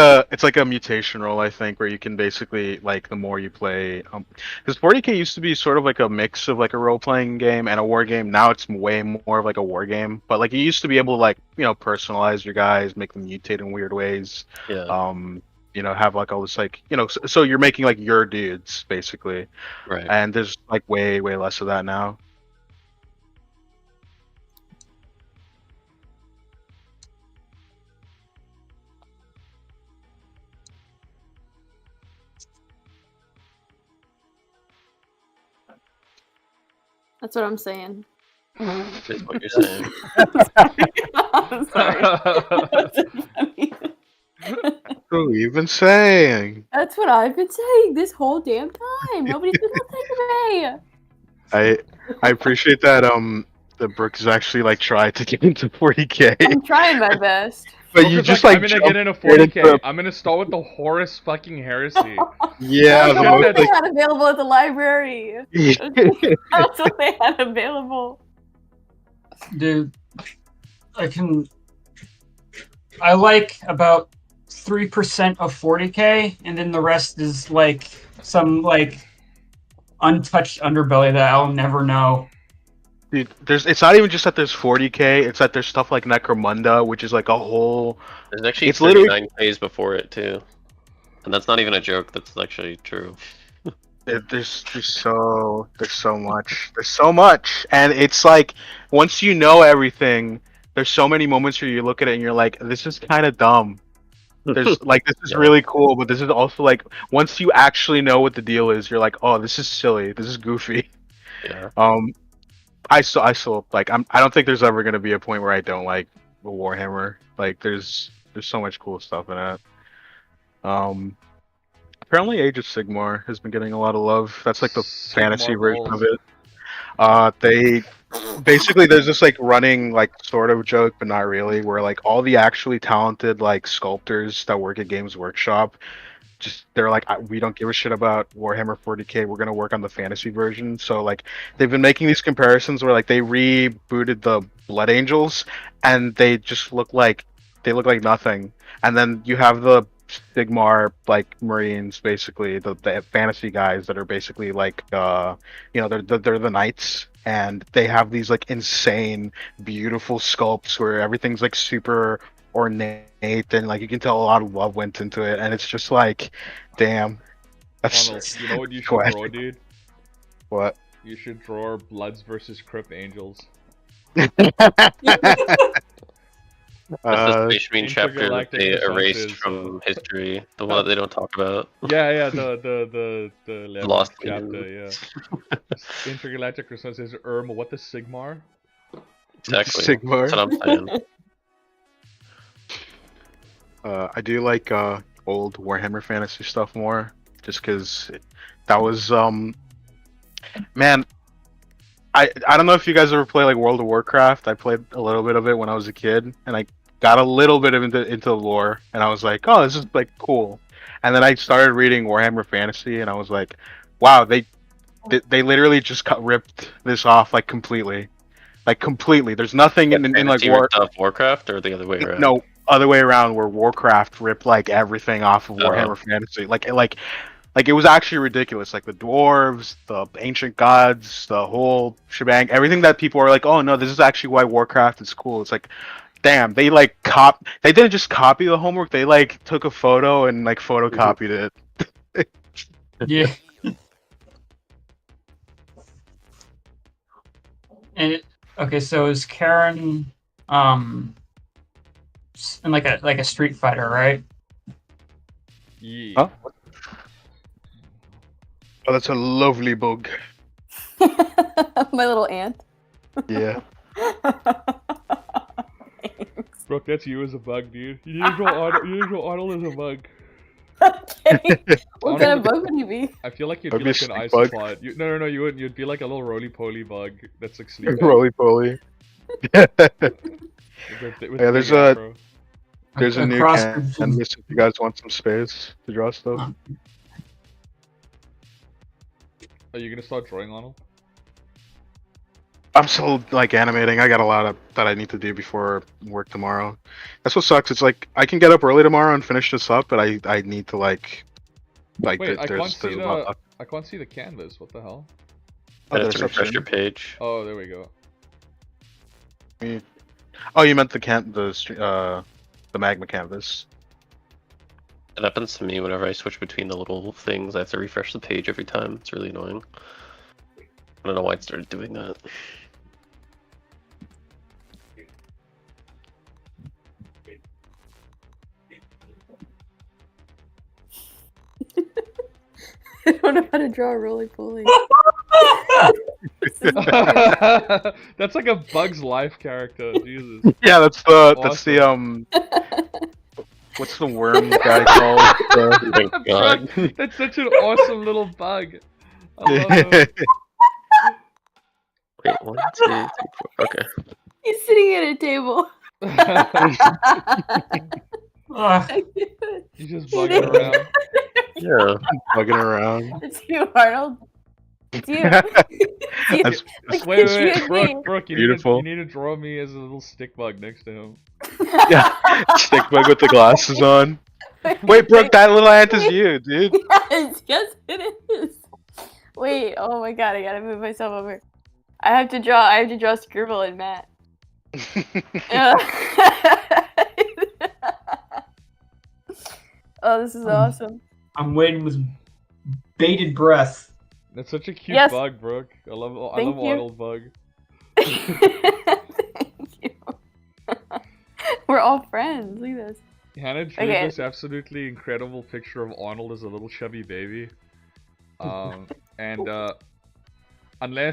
a mutation role, I think, where you can basically, like, the more you play, because 40k used to be sort of like a mix of like a role playing game and a war game. Now it's way more of like a war game. But like you used to be able to, like, personalize your guys, make them mutate in weird ways. Yeah. Have like all this, like, so you're making like your dudes basically. Right. And there's like way less of that now. That's what I'm saying. That's what you're saying. I'm sorry. What have you been saying? That's what I've been saying this whole damn time. Nobody's been listening to me. I appreciate that that Brooke has actually like tried to get into 40k. I'm trying my best. But you just like I'm gonna get into jumped 40k. I'm gonna start with the Horus fucking heresy. Yeah, That's what they had available at the library. That's what they had available. Dude, I like about 3% of 40k, and then the rest is like some like untouched underbelly that I'll never know. Dude, it's not even just that there's 40k, it's that there's stuff like Necromunda, which is like a whole. There's actually It's literally 39 plays before it too, and that's not even a joke. That's actually true. There's so much, and it's like once you know everything, there's so many moments where you look at it and you're like, this is kind of dumb. There's like, this is really cool, but this is also like, once you actually know what the deal is, you're like, oh, this is silly, this is goofy. Yeah. I still like, I don't think there's ever gonna be a point where I don't like Warhammer. Like, there's so much cool stuff in it. Apparently Age of Sigmar has been getting a lot of love. That's like the fantasy version of it. They basically, there's this like running like sort of joke, but not really, where like all the actually talented like sculptors that work at Games Workshop they're like, we don't give a shit about Warhammer 40K. We're gonna work on the fantasy version. So like they've been making these comparisons where like they rebooted the Blood Angels and they just look like nothing. And then you have the Sigmar like Marines, basically the fantasy guys that are basically like they're the knights, and they have these like insane beautiful sculpts where everything's like super ornate and like you can tell a lot of love went into it, and it's just like, damn, that's Arnold, you know what you should quite- draw, dude? what. You should draw Bloods versus Crypt Angels. That's the Space Marine chapter that Intergalactic they Resources, erased from history. The one that they don't talk about. Yeah, the Lost chapter, Legion. yeah. Intergalactic Resources, what the Sigmar? Exactly. Sigmar. That's what I'm saying. I do like old Warhammer Fantasy stuff more, just because that was man. I don't know if you guys ever play like World of Warcraft. I played a little bit of it when I was a kid, and I got a little bit of into the lore, and I was like, oh, this is like cool. And then I started reading Warhammer Fantasy, and I was like, wow, they literally just ripped this off like completely. There's nothing in like Fantasy ripped off Warcraft, or the other way around? No, other way around, where Warcraft ripped like everything off of Warhammer Fantasy. Like it was actually ridiculous. Like the dwarves, the ancient gods, the whole shebang, everything that people are like, oh no, this is actually why Warcraft is cool. It's like, damn, they like they didn't just copy the homework, they like took a photo and like photocopied it. Yeah. And okay, so is Karen in like a Street Fighter, right? Yeah. Huh? Oh, that's a lovely bug. My little ant. Yeah. Brooke, that's you as a bug, dude. You need to draw Arnold as a bug. Okay. What kind Arnold- of bug would you be? I feel like you'd That'd be be like a an snake bug. isopod. No, you wouldn't. You'd be like a little roly-poly bug that's like sleeping. Roly poly. With Yeah, there's big afro. There's a new cross canvas if you guys want some space to draw stuff. Are you gonna start drawing Arnold? I'm still like animating. I got a lot of that I need to do before work tomorrow. That's what sucks. It's like I can get up early tomorrow and finish this up, but I need to like Wait, I there's can't see a lot the I can't see the canvas. What the hell? I have there's to refresh your something. page. Oh, there we go. Oh, you meant the magma canvas. It happens to me whenever I switch between the little things. I have to refresh the page every time. It's really annoying. I don't know why it started doing that. I don't know how to draw a roly poly. That's like a Bug's Life character. Jesus. Yeah, that's the what's the worm guy called? Oh my god. Brooke, that's such an awesome little bug. I love him. Wait, 1, 2, 3, 4. Okay. He's sitting at a table. Ugh. He's just bugging around. Yeah. Bugging around. It's you, Arnold. It's you. It's you. That's Like, Wait, it's you and me. Brooke, you Beautiful. need to draw me as a little stick bug next to him. stick bug with the glasses on. Wait, Brooke, that little ant is you, dude. Yes, it is. Wait, oh my god, I gotta move myself over. I have to draw Scribble and Matt. Oh, this is awesome. I'm waiting with bated breath. That's such a cute Yes. bug, Brooke. I love Thank you. Arnold bug. Thank you. We're all friends. Look at this. Hannah drew Okay. this absolutely incredible picture of Arnold as a little chubby baby. Unless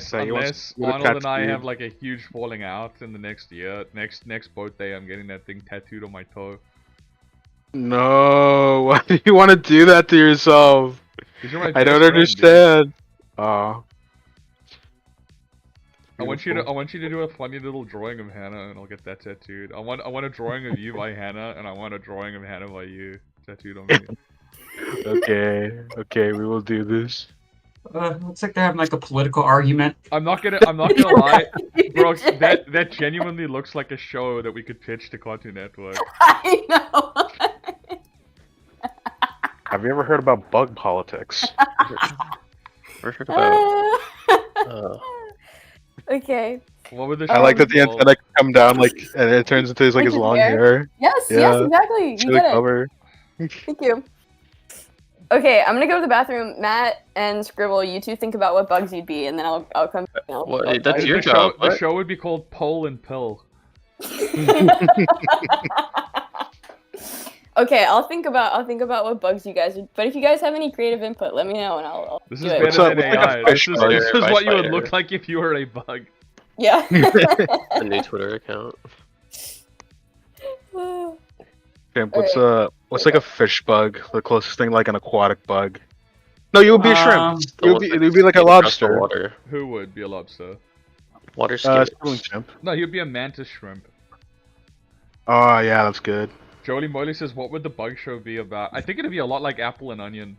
So you want to Arnold and I tattoo? have like a huge falling out in the next year, next boat day, I'm getting that thing tattooed on my toe. No, why do you want to do that to yourself? 'Cause you're my I don't best friend, dude. understand. Oh. I want you to do a funny little drawing of Hannah, and I'll get that tattooed. I want a drawing of you by Hannah, and I want a drawing of Hannah by you tattooed on me. Okay, we will do this. Looks like they're having like a political argument. I'm not gonna lie, bro. That genuinely looks like a show that we could pitch to Cartoon Network. I know. Have you ever heard about bug politics? Ever heard about? Okay. What would the I show like that be the called? antenna come down like, and it turns into his like his Like his long hair? hair. Yes, yes, Yeah. exactly. It's You really get it. clever. Thank you. Okay, I'm gonna go to the bathroom. Matt and Scribble, you two think about what bugs you'd be, and then I'll come back. and I'll- What? That's The your show, job. the What? show would be called Pole and Pill. Okay, I'll think about what bugs you guys would. But if you guys have any creative input, let me know, and I'll This do is it. better What's up than with, like, a AI. fish This spider is by what you would spider? look like if you were a bug. Yeah. A new Twitter account. Champ, what's like a fish bug? The closest thing like an aquatic bug. No, you would be a shrimp. The ones that You'd be like a skate across the lobster. Water. Who would be a lobster? Water Scribbling skaters. chimp. No, he'd be a mantis shrimp. Oh yeah, that's good. Jolie Moley says, what would the bug show be about? I think it'd be a lot like Apple and Onion.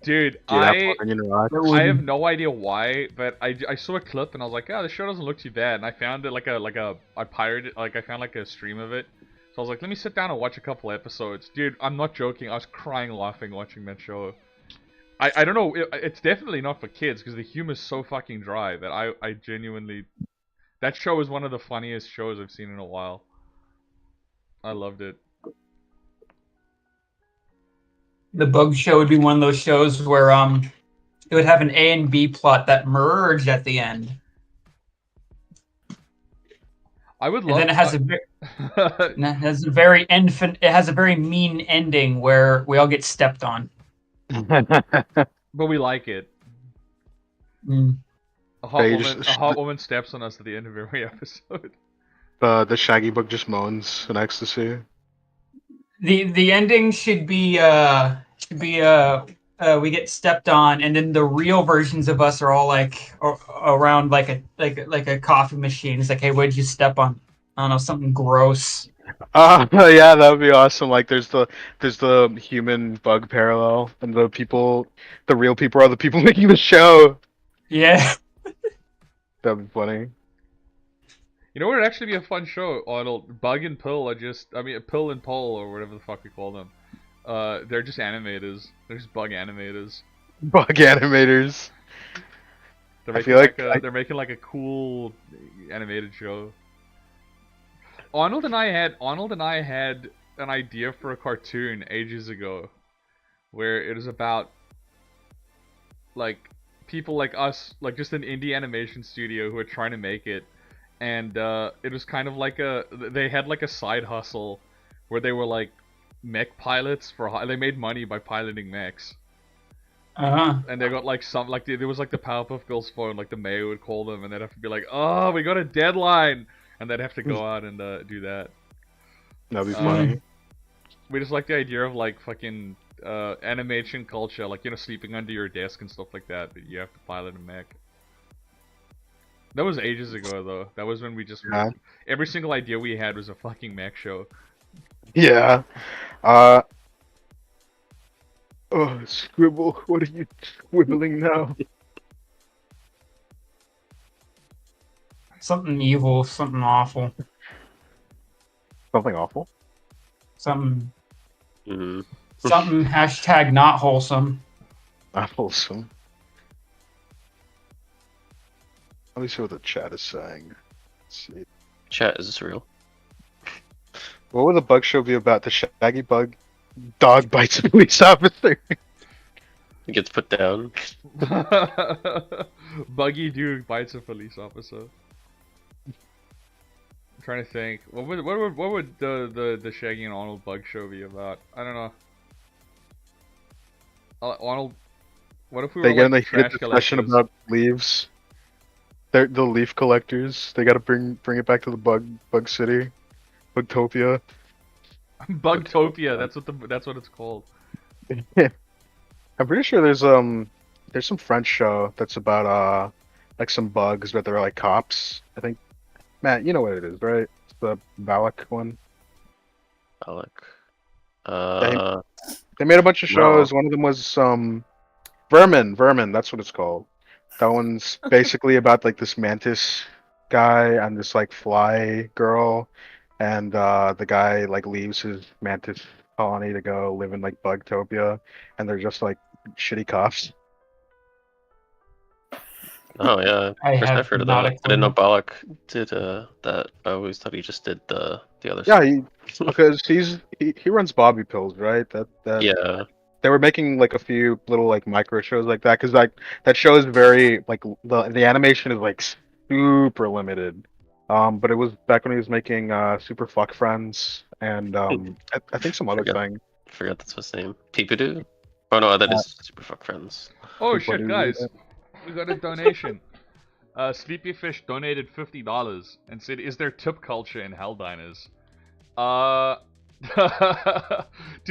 Dude, I have no idea why, but I saw a clip and I was like, oh, this show doesn't look too bad. And I found it I pirated, like I found like a stream of it. So I was like, let me sit down and watch a couple episodes. Dude, I'm not joking. I was crying laughing watching that show. I don't know. It's definitely not for kids because the humor's so fucking dry that I genuinely... That show is one of the funniest shows I've seen in a while. I loved it. The bug show would be one of those shows where it would have an A and B plot that merge at the end. I would And love. then it has it has a very mean ending where we all get stepped on. but we like it. Mm. A hot, Yeah, woman, a hot woman steps on us at the end of every episode. The shaggy bug just moans in ecstasy. The ending should be we get stepped on, and then the real versions of us are all like around like a coffee machine. It's like, hey, what did you step on? I don't know, something gross. Yeah, that would be awesome. Like there's the human bug parallel, and the real people are the people making the show. Yeah. That'd be funny. You know what would actually be a fun show, Arnold? Bug and Pill are Pill and Pole, or whatever the fuck we call them. They're just animators. They're just bug animators. Bug animators. They're I making feel they're making like a cool animated show. Arnold and I had an idea for a cartoon ages ago, where it was about like people like us, like just an indie animation studio who are trying to make it, and it was kind of like they had like a side hustle where they were like mech pilots they made money by piloting mechs. And they got like there was like the Powerpuff Girls phone, like the mayor would call them, and they'd have to be like, oh, we got a deadline, and they'd have to go out and do that. That'd be funny. We just like the idea of like fucking animation culture, like, you know, sleeping under your desk and stuff like that, but you have to pilot a mech. That was ages ago though. That was when we just every single idea we had was a fucking mech show. Yeah. Oh, Scribble, what are you scribbling now? Something evil, something awful. Something awful? Something Mm-hmm. something hashtag not wholesome. Not wholesome. Let me see what the chat is saying. Let's see. Chat, is this real? What would the bug show be about? The shaggy bug dog bites a police officer. It gets put down. Buggy dude bites a police officer. I'm trying to think. What would the Shaggy and Arnold bug show be about? I don't know. Arnold, what if we were They get in like a trash discussion collectors? about leaves. They're the leaf collectors. They gotta bring it back to the bug city. Bugtopia. Bugtopia. That's what it's called. I'm pretty sure there's some French show that's about like some bugs, but they're like cops. I think, Matt, you know what it is, right? It's the Valak one. Alec. They made a bunch of No. shows. One of them was Vermin. That's what it's called. That one's basically about like this mantis guy and this like fly girl, and the guy like leaves his mantis colony to go live in like Bugtopia, and they're just like shitty cops. Oh yeah, I first have I've heard of not that. a I didn't know clue. Balak did that. I always thought he just did the other Yeah, stuff. because he runs Bobby Pills, right? That Yeah. they were making like a few little like micro shows like that because like that show is very like the animation is like super limited. But it was back when he was making Super Fuck Friends and I think some other Forgot thing. forgot that's his name. Peepadoo? Oh no, that Uh, is Super Fuck Friends. Oh People shit, do guys, that. we got a donation. Sleepy Fish donated $50 and said, "Is there tip culture in Hell Diners?" Do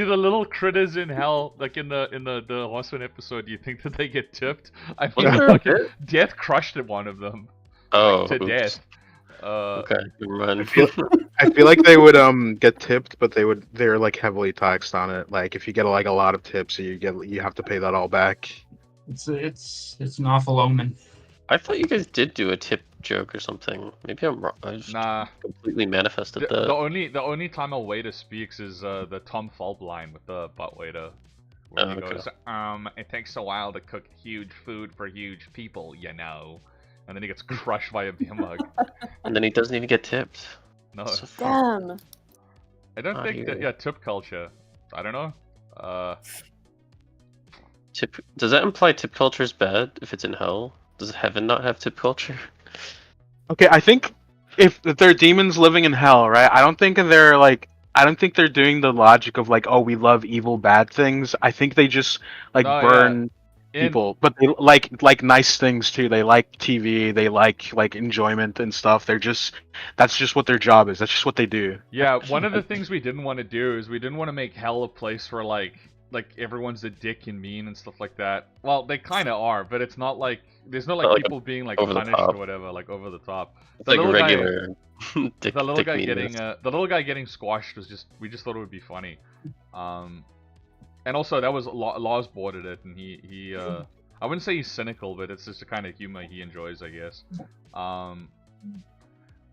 the little critters in hell, like in the Horseman episode, do you think that they get tipped? I mean, Wasn't there a fucking bit? Death crushed at one of them, Oh, like to oops. death. Okay, never mind. I feel like they would get tipped, but they're like heavily taxed on it. Like if you get like a lot of tips, you have to pay that all back. It's an awful omen. I thought you guys did do a tip joke or something. Maybe I'm wrong. I just Nah. completely manifested The that. only time a waiter speaks is the Tom Fulp line with the butt waiter, where he Oh, okay. goes, "It takes a while to cook huge food for huge people, you know," and then he gets crushed by a beer mug. And then he doesn't even get tipped. No, So fuck. Damn. I don't Not think that. here. Yeah, tip culture. I don't know. Tip. Does that imply tip culture is bad if it's in hell? Does heaven not have tip culture? Okay, I think if they're demons living in hell, right? I don't think they're doing the logic of like, oh, we love evil bad things. I think they just like No, burn In people, but they like nice things too. They like TV, they like enjoyment and stuff. That's just what their job is. That's just what they do. yeah, one of the things we didn't want to do is we didn't want to make hell a place where like everyone's a dick and mean and stuff like that. Well, they kind of are, but it's not like there's no like Not like people being like over the punished top. or whatever, like over the top. It's The like little guy- regular dick, the little dick guy meanness. the little guy getting squashed was just we just thought it would be funny. And also that was Lars boarded it, and he I wouldn't say he's cynical, but it's just the kind of humor he enjoys, I guess.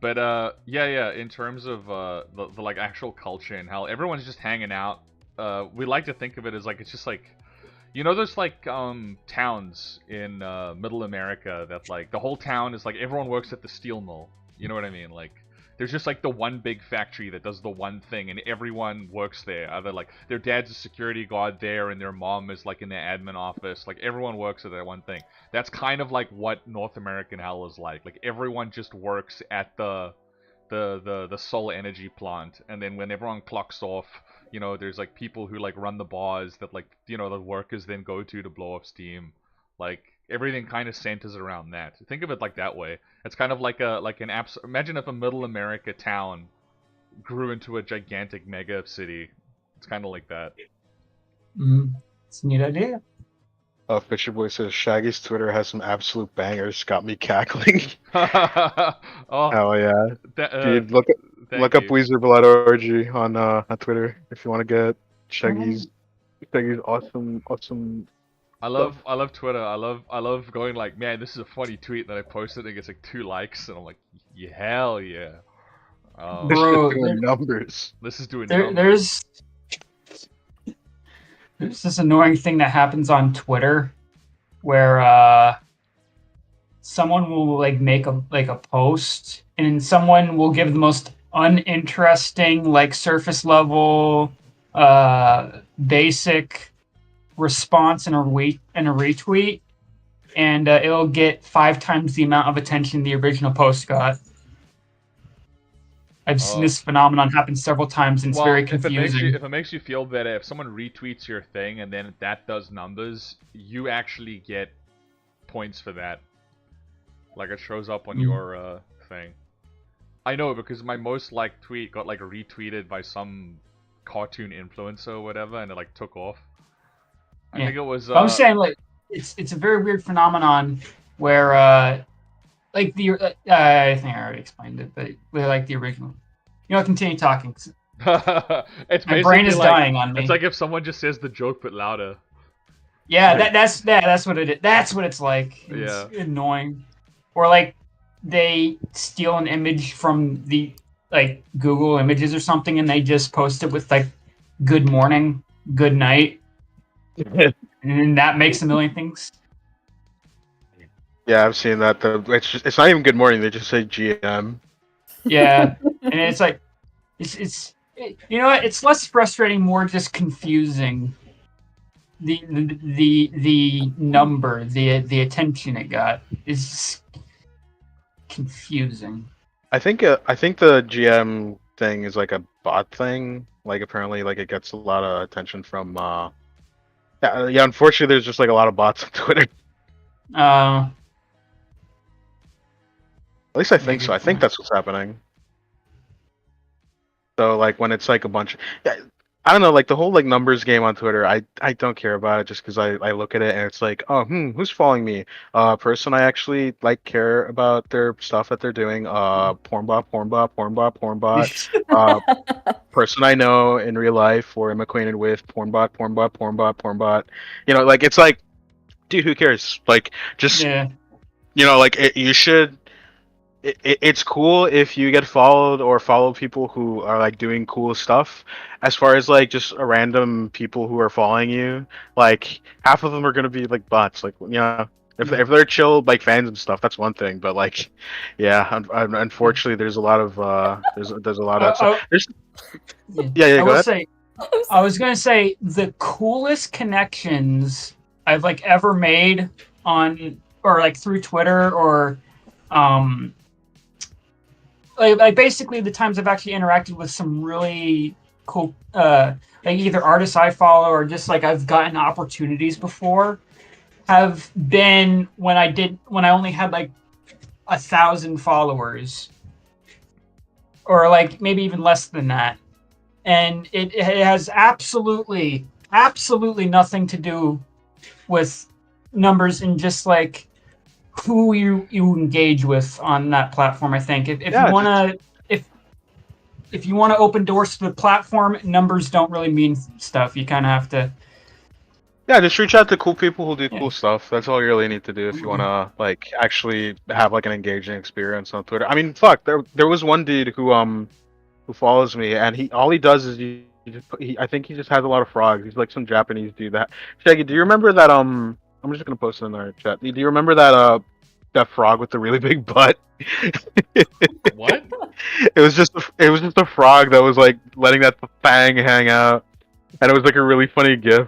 But yeah, in terms of the like actual culture in hell, everyone's just hanging out. We like to think of it as like it's just like, you know, there's like towns in Middle America that like the whole town is like everyone works at the steel mill. You know what I mean? Like there's just like the one big factory that does the one thing, and everyone works there. Either like their dad's a security guard there, and their mom is like in the admin office. Like everyone works at that one thing. That's kind of like what North American hell is like. Like everyone just works at the solar energy plant, and then when everyone clocks off, you know, there's like people who like run the bars that like, you know, the workers then go to blow off steam. Like everything kind of centers around that. Think of it like that way. It's kind of like an imagine if a Middle America town grew into a gigantic mega city. It's kind of like that. It's a neat idea. Fisher Boy says Shaggy's Twitter has some absolute bangers. Got me cackling. Oh, Hell yeah, dude! Look thank up you. Weezer Blood Orgy on Twitter if you want to get Shaggy's awesome. I love Twitter. I love going like, man, this is a funny tweet that I posted and it gets like 2 likes, and I'm like, yeah, hell yeah. Bro, Doing numbers. This is doing numbers. There's this annoying thing that happens on Twitter where someone will like make a post, and someone will give the most uninteresting, like surface level, basic response in a retweet, and it'll get 5 times the amount of attention the original post got. I've seen this phenomenon happen several times, and it's very confusing. If it makes you feel better, if someone retweets your thing and then that does numbers, you actually get points for that. Like it shows up on your thing. I know, because my most liked tweet got like retweeted by some cartoon influencer or whatever, and it like took off. I think it was. I'm saying like it's a very weird phenomenon where like the I think I already explained it, but we like the original. You know, continue talking. It's My brain basically is like dying on me. it's like if someone just says the joke but louder. Yeah, that's what it is. That's what it's like. It's Yeah. annoying. Or like they steal an image from the like Google Images or something, and they just post it with like "Good morning," "Good night," and that makes a million things. Yeah, I've seen that. It's not even good morning. They just say GM. Yeah, and it's like you know what? It's less frustrating, more just confusing. The number, the attention it got is confusing. I think the GM thing is like a bot thing. Like apparently, like it gets a lot of attention from. Yeah. Unfortunately, there's just like a lot of bots on Twitter. Uh, At least I think Maybe so. I think that's what's happening. So like when it's like a bunch, yeah, I don't know, like the whole like numbers game on Twitter, I don't care about it just because I look at it and it's like, oh, who's following me? Person I actually like care about their stuff that they're doing. Pornbot, pornbot, pornbot, pornbot. Person I know in real life or am acquainted with. Pornbot, pornbot, pornbot, pornbot. You know, like it's like, dude, who cares? Like just yeah. like you should. It's cool if you get followed or follow people who are like doing cool stuff. As far as like just a random people who are following you, like half of them are gonna be like bots. Like if they're chill like fans and stuff, that's one thing. But like, yeah, unfortunately, there's a lot of there's a lot of stuff. Yeah. I Go will ahead. say, I was gonna say the coolest connections I've like ever made on or like through Twitter or um like basically the times I've actually interacted with some really cool like either artists I follow or just like I've gotten opportunities before have been when I only had like 1,000 followers or like maybe even less than that, and it has absolutely nothing to do with numbers and just like who you engage with on that platform. I think if you want to if you want to open doors to the platform, numbers don't really mean stuff. You kind of have to. Yeah, just reach out to cool people who do cool stuff. That's all you really need to do if you want to like actually have like an engaging experience on Twitter. I mean, fuck, there was one dude who follows me and all he does is I think he just has a lot of frogs. He's like some Japanese dude. That Shaggy, do you remember that I'm just gonna post it in our chat. Do you remember that frog with the really big butt? What? It was just a frog that was like letting that fang hang out, and it was like a really funny gif.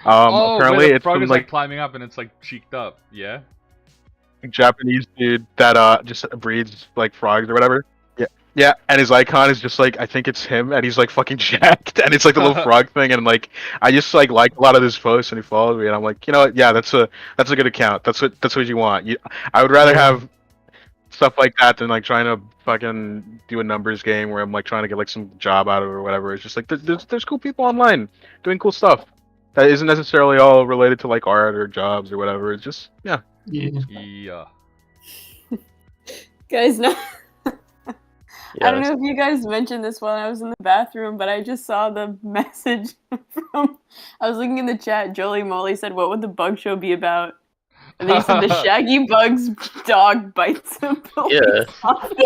Apparently where the it's frog some is like climbing up and it's like cheeked up. Yeah. Japanese dude that just breeds like frogs or whatever. Yeah, and his icon is just like I think it's him, and he's like fucking jacked, and it's like the little frog thing, and like I just like a lot of his posts, and he follows me, and I'm like, you know what? Yeah, that's a good account. That's what you want. I would rather have stuff like that than like trying to fucking do a numbers game where I'm like trying to get like some job out of it or whatever. It's just like there's cool people online doing cool stuff that isn't necessarily all related to like art or jobs or whatever. It's just yeah. Guys, no. Yeah, I don't know if you guys mentioned this while I was in the bathroom, but I just saw the message from. I was looking in the chat. Jolie Molly said, "What would the bug show be about?" And they said the Shaggy Bug's dog bites a police officer.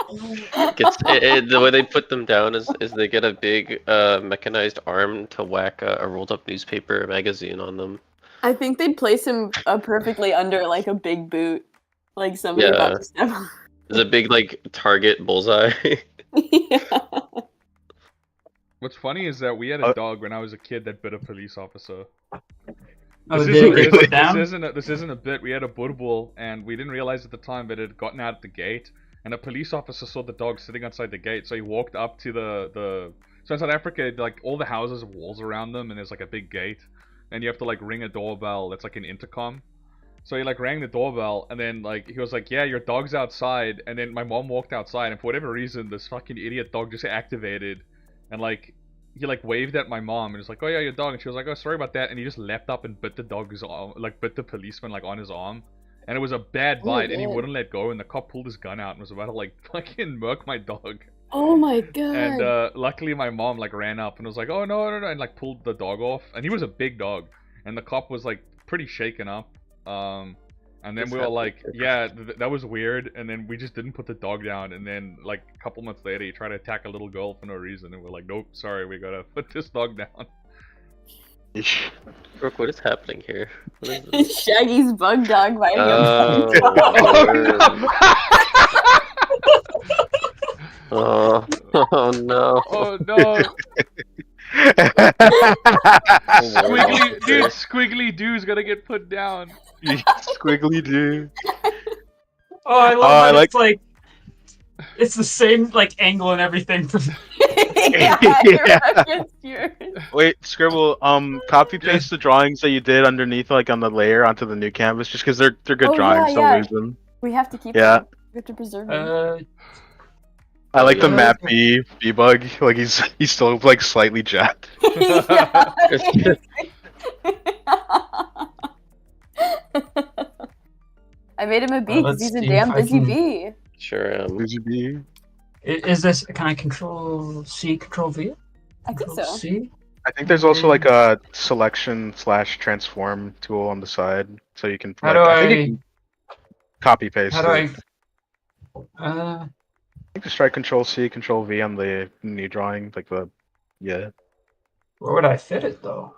The way they put them down is they get a big mechanized arm to whack a rolled up newspaper magazine on them. I think they'd place him perfectly under like a big boot, like somebody about to step on. There's a big like target bullseye. Yeah. What's funny is that we had a dog when I was a kid that bit a police officer. Oh, This isn't a bit. We had a Burbull, and we didn't realize at the time that it had gotten out the gate, and a police officer saw the dog sitting outside the gate, so he walked up to the. So in South Africa, like all the houses have walls around them, and there's like a big gate, and you have to like ring a doorbell. That's like an intercom. So he like rang the doorbell, and then like he was like, "Yeah, your dog's outside." And then my mom walked outside, and for whatever reason, this fucking idiot dog just activated, and like he like waved at my mom and was like, "Oh yeah, your dog." And she was like, "Oh, sorry about that." And he just leapt up and bit the dog's arm, like bit the policeman like on his arm, and it was a bad bite, and he wouldn't let go. And the cop pulled his gun out and was about to like fucking murk my dog. Oh my god. And luckily my mom like ran up and was like, "Oh no, no, no," and like pulled the dog off. And he was a big dog, and the cop was like pretty shaken up. And then we were like, "Yeah, that was weird." And then we just didn't put the dog down. And then like a couple months later, he tried to attack a little girl for no reason, and we're like, "Nope, sorry, we gotta put this dog down." Brooke, what is happening here? What is this? Shaggy's bug dog biting a Oh, bug dog. oh, oh no. Oh no! Squiggly, dude, Squiggly Doo's gonna get put down. Squiggly do. Oh, I love I that. like- It's like it's the same like angle and everything. Yeah, Yeah. I referenced yours. Wait, Scribble. Copy paste the drawings that you did underneath, like on the layer, onto the new canvas, just because they're good Oh, drawings. yeah, Don't yeah. lose them. We have to keep Yeah. them. We have to preserve them. I like the Yeah. Matt B bug. Like he's still like slightly jacked. Yeah. I made him a bee because let's he's a see damn if I busy can- bee. Sure am. Busy bee. Is this? Can I control C, control V? I think Control so. C. I think there's also like a selection/transform tool on the side, so you can. How do I think you I? can copy paste. How do it. I? I think just try Control C, Control V on the new drawing, like the yeah. Where would I fit it though?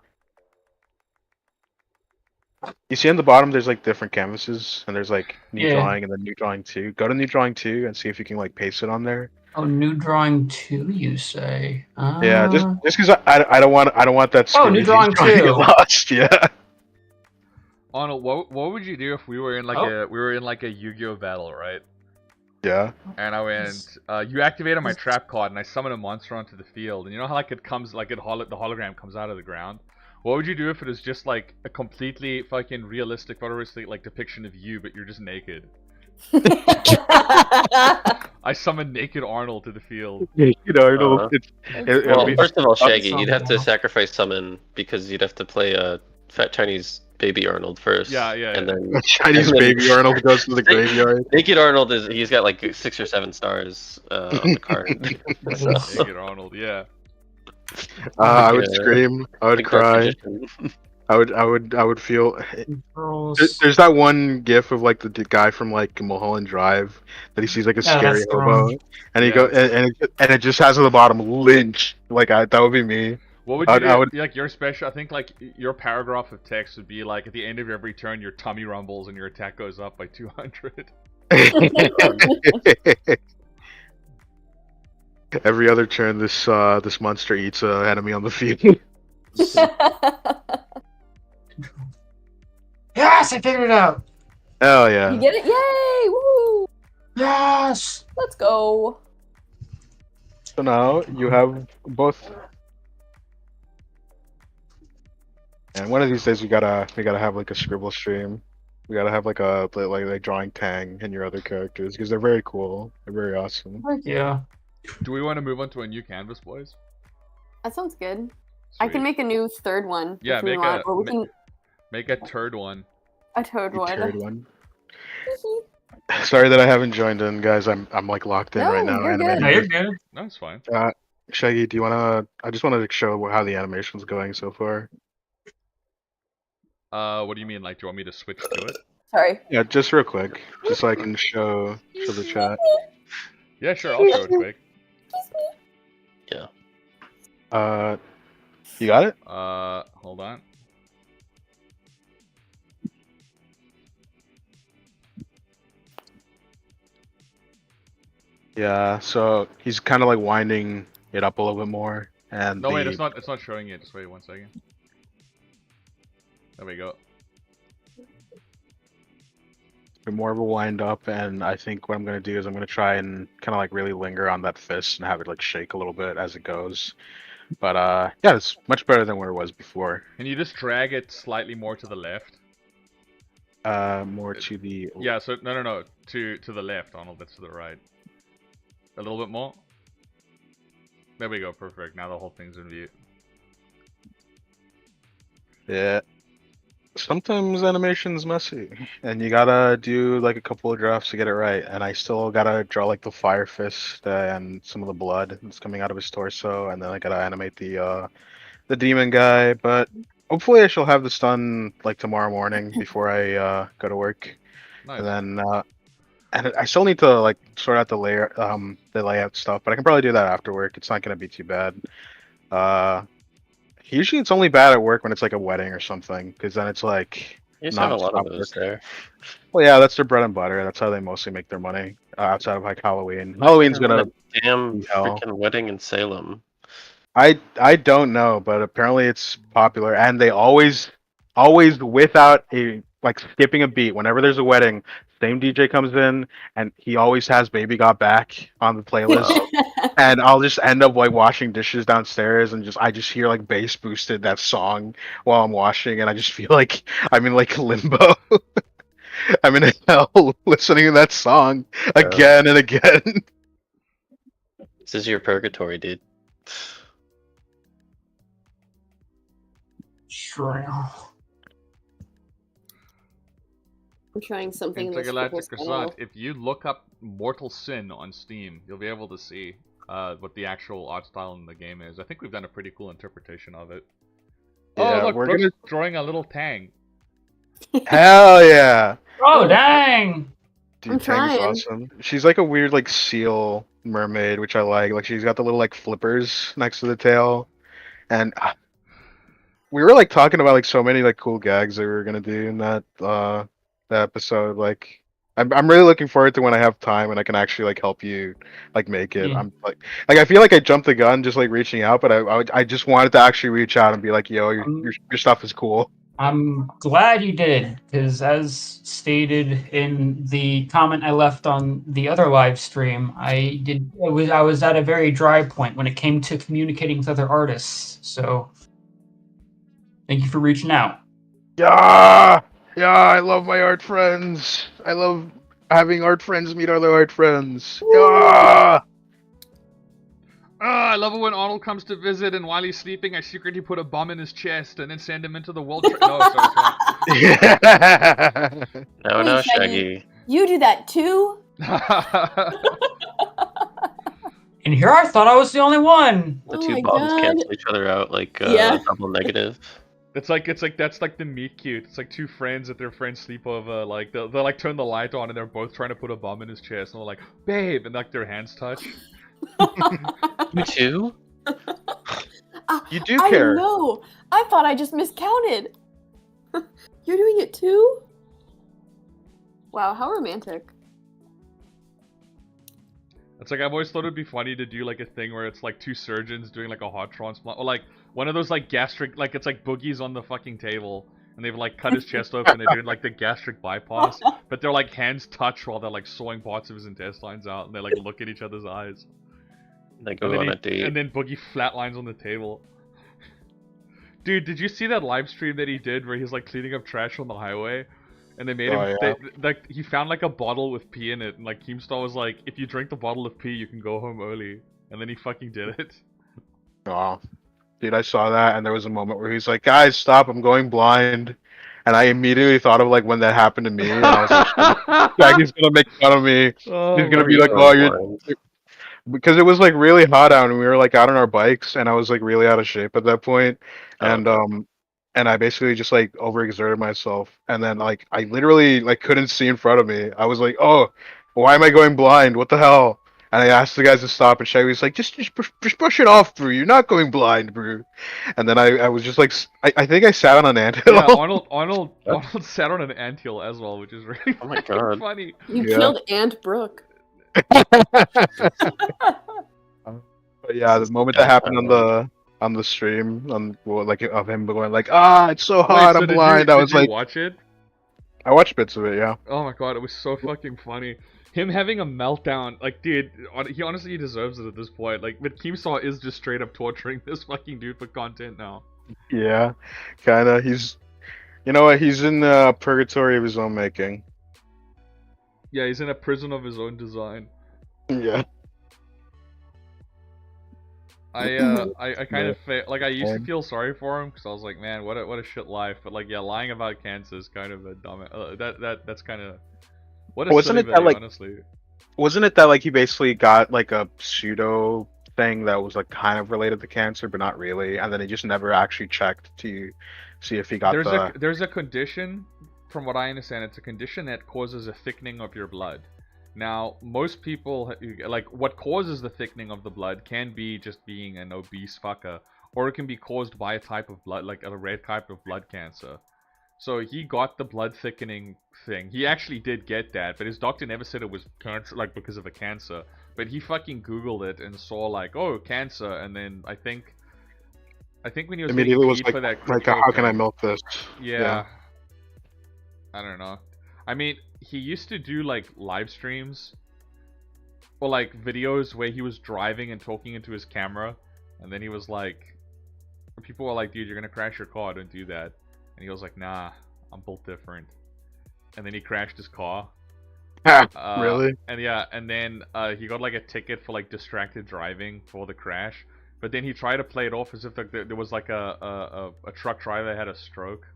You see on the bottom, there's like different canvases, and there's like new Yeah. drawing and then new drawing 2. Go to new drawing 2 and see if you can like paste it on there. Oh, new drawing 2, you say? Yeah, just because I don't want that. Oh, new Scooby-Doo drawing to get 2. lost. Yeah. Arnold, what would you do if we were in like a Yu-Gi-Oh battle, right? Yeah. And I went, you activated my trap card, and I summoned a monster onto the field. And you know how like it comes, like the hologram comes out of the ground. What would you do if it was just like a completely fucking realistic, photorealistic like depiction of you, but you're just naked? I summoned naked Arnold to the field. You know, it'll, Uh-huh. it'll Well, be- first of all, Shaggy, sounds you'd have to awful. sacrifice summon because you'd have to play a fat Chinese baby Arnold first. Yeah, yeah, And yeah. then Chinese and then- baby Arnold goes to the graveyard. Naked Arnold he's got like 6 or 7 stars on the card. So, Naked Arnold, yeah. I would Yeah. scream. I would big dark cry. magician. I would feel. Controls. There's that one gif of like the guy from like Mulholland Drive that he sees like a Yeah, scary that's the hobo, one. and he Yeah. go and it just has at the bottom Lynch. Like that would be me. What would you do? I would- Like your special, I think like your paragraph of text would be like at the end of every turn, your tummy rumbles and your attack goes up by 200. Every other turn, this monster eats an enemy on the field. Yes, I figured it out. Hell yeah! You get it? Yay! Woo! Yes. Let's go. So now you have both. And one of these days we gotta have like a scribble stream. We gotta have like a like drawing Tang and your other characters because they're very cool. They're very awesome. Thank you. Do we want to move on to a new canvas, boys? That sounds good. I Sweet. can make a new third one. Yeah, if we make want, a- or we ma- can Make a turd one. a toad You one. turd one. Sorry that I haven't joined in, guys. I'm like locked in No, right now. you're good. animating No, you're this. good. No, it's fine. Shaggy, do you wanna? I just wanted to show how the animation's going so far. What do you mean? Like, do you want me to switch to it? Sorry. Yeah, just real quick, just so I can show the chat. Yeah, sure. I'll show it quick. You got it? Hold on. Yeah. So he's kind of like winding it up a little bit more, and No, wait, the- it's not. It's not showing it. Just wait 1 second. There we go. more of a wind up, and I think what I'm gonna do is I'm gonna try and kind of like really linger on that fist and have it like shake a little bit as it goes. But yeah, it's much better than where it was before. Can you just drag it slightly more to the left? More to the Yeah. So no. To the left, Arnold. That's to the right. A little bit more. There we go. Perfect. Now the whole thing's in view. Yeah. Sometimes animation's messy, and you gotta do like a couple of drafts to get it right. And I still gotta draw like the fire fist and some of the blood that's coming out of his torso, and then I gotta animate the demon guy. But hopefully, I shall have this done like tomorrow morning before I go to work. Nice. And then and I still need to like sort out the layout stuff, but I can probably do that after work. It's not gonna be too bad. Uh, Usually it's only bad at work when it's like a wedding or something, because then it's like You just have a lot of non-stop those work. there. Well, yeah, that's their bread and butter. That's how they mostly make their money outside of like Halloween. Halloween's Run gonna a damn be hell. freaking wedding in Salem. I don't know, but apparently it's popular, and they always without a like skipping a beat. Whenever there's a wedding, same DJ comes in, and he always has "Baby Got Back" on the playlist. And I'll just end up like washing dishes downstairs, and I just hear like bass boosted that song while I'm washing, and I just feel like I'm in like limbo. I'm in hell listening to that song again and again. This is your purgatory, dude. Sure. I'm trying something in this Intergalactic purple Croissant. spell. If you look up Mortal Sin on Steam, you'll be able to see what the actual art style in the game is. I think we've done a pretty cool interpretation of it. Yeah, oh, look, we're Brooke's gonna. drawing a little Tang. Hell yeah! Oh, dang! Dude, I'm Tang's trying. awesome. She's like a weird like seal mermaid, which I like. Like she's got the little like flippers next to the tail, and we were like talking about like so many like cool gags that we were gonna do in that episode. Like, I'm really looking forward to when I have time and I can actually like help you like make it. Yeah. I'm like I feel like I jumped the gun just like reaching out, but I just wanted to actually reach out and be like, yo, your stuff is cool. I'm glad you did, because as stated in the comment I left on the other live stream, I was at a very dry point when it came to communicating with other artists. So thank you for reaching out. Yeah, yeah, I love my art friends. I love having art friends meet other art friends. Yeah. I love it when Arnold comes to visit, and while he's sleeping, I secretly put a bomb in his chest and then send him into the world. No, sorry. Yeah. No, Wait, no, Shaggy. Shaggy. You do that too? And here I thought I was the only one. The Oh two my bombs God. cancel each other out like Yeah. double negative. It's like that's like the meet cute. It's like two friends at their friend's sleepover. Like they'll like turn the light on and they're both trying to put a bomb in his chest, and they're like, "Babe," and like their hands touch. You too? You do I care. know. I thought I just miscounted. You're doing it too? Wow, how romantic. It's like I've always thought it'd be funny to do like a thing where it's like two surgeons doing like a heart transplant, or like one of those like gastric, like it's like Boogie's on the fucking table, and they've like cut his chest open. They're doing like the gastric bypass, but their like hands touch while they're like sawing parts of his intestines out, and they like look at each other's eyes. They go on a date. And then Boogie flatlines on the table. Dude, did you see that live stream that he did where he's like cleaning up trash on the highway? And they made him, like, he found like a bottle with pee in it, and like Keemstar was like, if you drink the bottle of pee, you can go home early. And then he fucking did it. Oh, dude, I saw that, and there was a moment where he's like, "Guys, stop! I'm going blind." And I immediately thought of like when that happened to me, and I was like, "Shaggy's gonna make fun of me. Oh, He's gonna my be like, God. oh, you're." Because it was like really hot out, and we were like out on our bikes, and I was like really out of shape at that point, and and I basically just like overexerted myself, and then like I literally like couldn't see in front of me. I was like, "Oh, why am I going blind? What the hell?" And I asked the guys to stop, and Shaggy was like, just brush it off, bro. You're not going blind, bro." And then I was just like, I think I sat on an anthill. Yeah, Arnold sat on an anthill as well, which is really Oh my God. funny. You Yeah. killed Aunt Brooke. But yeah, the moment that happened on the stream, like of him going like, it's so Wait, hot, so I'm blind. I was did you like, watch it? I watched bits of it, yeah. Oh my God, it was so fucking funny. Him having a meltdown, like, dude, he honestly deserves it at this point. Like, but Keemstar is just straight up torturing this fucking dude for content now. Yeah, kinda. He's, you know what? He's in purgatory of his own making. Yeah, he's in a prison of his own design. Yeah. I kind of like I used to feel sorry for him because I was like, man, what a shit life. But like, yeah, lying about cancer is kind of a dumb. That's kind of what a Wasn't silly it that video, like? honestly. Wasn't it that like he basically got like a pseudo thing that was like kind of related to cancer, but not really, and then he just never actually checked to see if he got the. There's a condition, from what I understand, it's a condition that causes a thickening of your blood. Now, most people, like, what causes the thickening of the blood can be just being an obese fucker, or it can be caused by a type of blood, like a rare type of blood cancer. So he got the blood thickening thing. He actually did get that, but his doctor never said it was cancer, like because of a cancer. But he fucking Googled it and saw like, oh, cancer, and then I think when he was getting Immediately was paid like, for that how crypto can I thing, milk this? yeah. I don't know. I mean, he used to do like live streams or like videos where he was driving and talking into his camera, and then he was like, people were like, dude, you're gonna crash your car, don't do that. And he was like, nah, I'm built different. And then he crashed his car. Really? And yeah, and then he got like a ticket for like distracted driving for the crash. But then he tried to play it off as if like, there was like a truck driver had a stroke.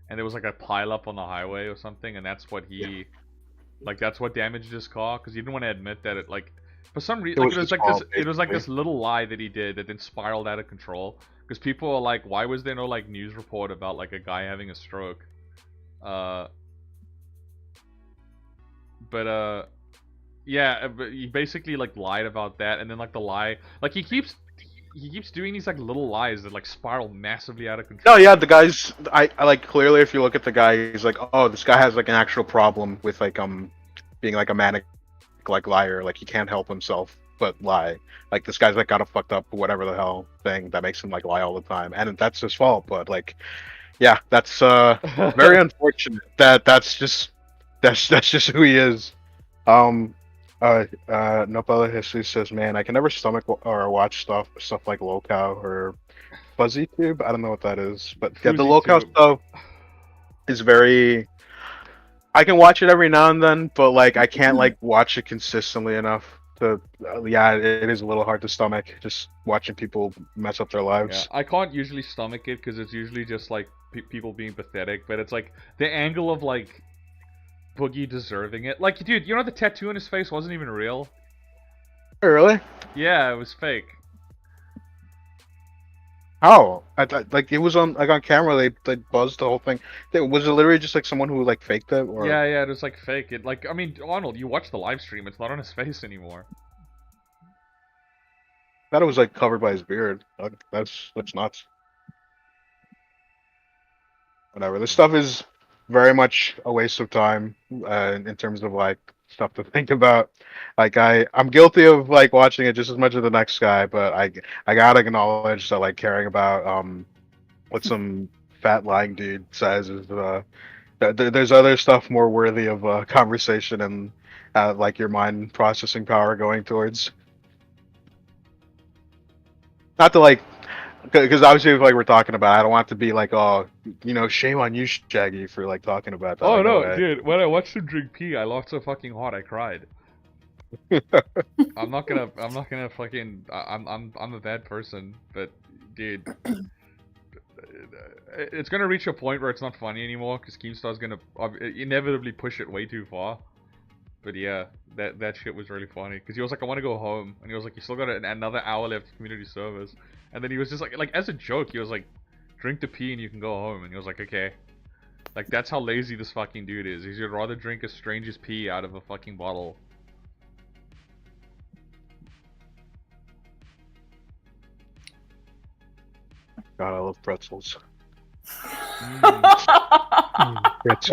And there was like a pile up on the highway or something, and that's what he, like, that's what damaged his car, because he didn't want to admit that it, like, for some reason, like, it was like this little lie that he did that then spiraled out of control, because people are like, why was there no, like, news report about, like, a guy having a stroke? Yeah, but he basically, like, lied about that, and then, like, the lie, like, he keeps doing these like little lies that like spiral massively out of control. No, yeah, the guy's. I like clearly if you look at the guy, he's like, oh, this guy has like an actual problem with like being like a manic like liar. Like he can't help himself but lie. Like this guy's like got a fucked up whatever the hell thing that makes him like lie all the time, and that's his fault. But like, yeah, that's very unfortunate. That's just who he is. Nopella Jesus says, man, I can never stomach or watch stuff like Lowcow or Fuzzy Tube. I don't know what that is, but yeah, the Lowcow stuff is very. I can watch it every now and then, but like I can't like watch it consistently enough to. Yeah, it is a little hard to stomach just watching people mess up their lives. Yeah, I can't usually stomach it because it's usually just like people being pathetic, but it's like the angle of like Boogie deserving it. Like, dude, you know the tattoo on his face wasn't even real? Oh, really? Yeah, it was fake. How? Like it was on camera. They buzzed the whole thing. Was it literally just like someone who like faked it? Or yeah, it was like fake. It like I mean, Arnold, you watch the live stream. It's not on his face anymore. I thought it was like covered by his beard. That's nuts. Whatever. This stuff is very much a waste of time in terms of like stuff to think about. Like I'm guilty of like watching it just as much as the next guy, but I gotta acknowledge that like caring about what some fat lying dude says is there's other stuff more worthy of conversation and like your mind processing power going towards. Not to like. Because obviously, if like we're talking about, I don't want to be like, oh, shame on you, Shaggy, for like talking about that. Oh like, no, dude! When I watched him drink pee, I laughed so fucking hard I cried. I'm not gonna fucking. I'm a bad person, but dude, it's gonna reach a point where it's not funny anymore because Keemstar's gonna inevitably push it way too far. But yeah, that shit was really funny because he was like, I want to go home, and he was like, you still got another hour left of community service. And then he was just like as a joke, he was like, drink the pee and you can go home. And he was like, okay. Like, that's how lazy this fucking dude is. He'd rather drink a stranger's pee out of a fucking bottle. God, I love pretzels.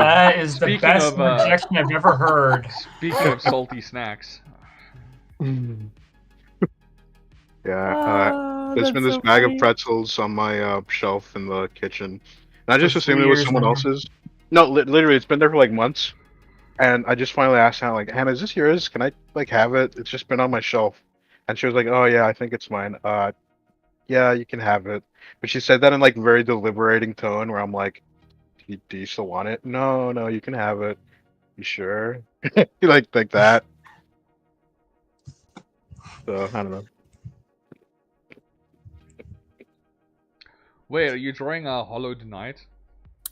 That is the best rejection I've ever heard. Speaking of salty snacks. Yeah, there's been this bag of pretzels on my shelf in the kitchen. And I just assumed it was someone else's. No, literally, it's been there for like months. And I just finally asked Hannah, like, Hannah, is this yours? Can I like have it? It's just been on my shelf. And she was like, oh yeah, I think it's mine. Yeah, you can have it. But she said that in like very deliberating tone where I'm like, do you still want it? No, you can have it. You sure? like that. So I don't know. Wait, are you drawing a Hollowed Knight?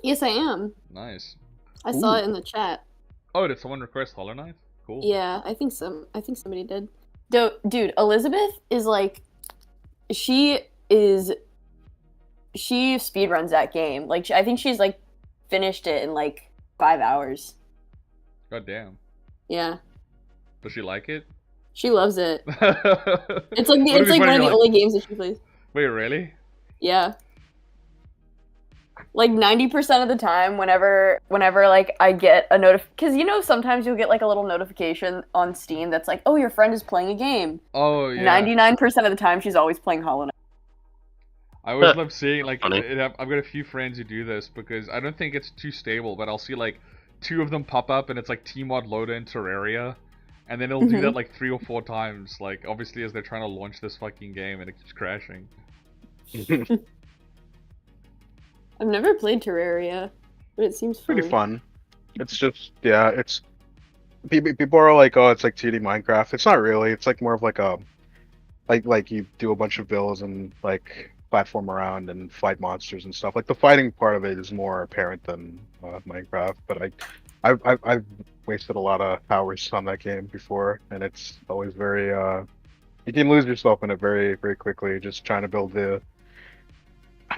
Yes, I am. Nice. I saw Ooh. it in the chat. Oh, did someone request Hollow Knight? Cool. Yeah, I think somebody did. Dude, Elizabeth is like, she speedruns that game. Like, I think she's like finished it in like 5 hours. God damn. Yeah, Does she like it? she loves it. It's What like if it's like one one of of the you only games that she plays. Wait, really? Yeah. Like 90% of the time, whenever like I get a because you know sometimes you'll get like a little notification on Steam that's like, oh, your friend is playing a game. Oh, yeah. 99% of the time, she's always playing Hollow Knight. I always love seeing, like, Funny. I've got a few friends who do this because I don't think it's too stable, but I'll see, like, 2 of them pop up and it's like Tmod Loader in Terraria. And then it'll do that like 3 or 4 times, like, obviously as they're trying to launch this fucking game and it keeps crashing. I've never played Terraria, but it seems fun. Pretty fun. It's just, yeah, it's people are like, oh, it's like 2D Minecraft. It's not really. It's like more of like a like you do a bunch of builds and like platform around and fight monsters and stuff. Like the fighting part of it is more apparent than Minecraft. But I've wasted a lot of hours on that game before, and it's always very you can lose yourself in it very very quickly just trying to build the.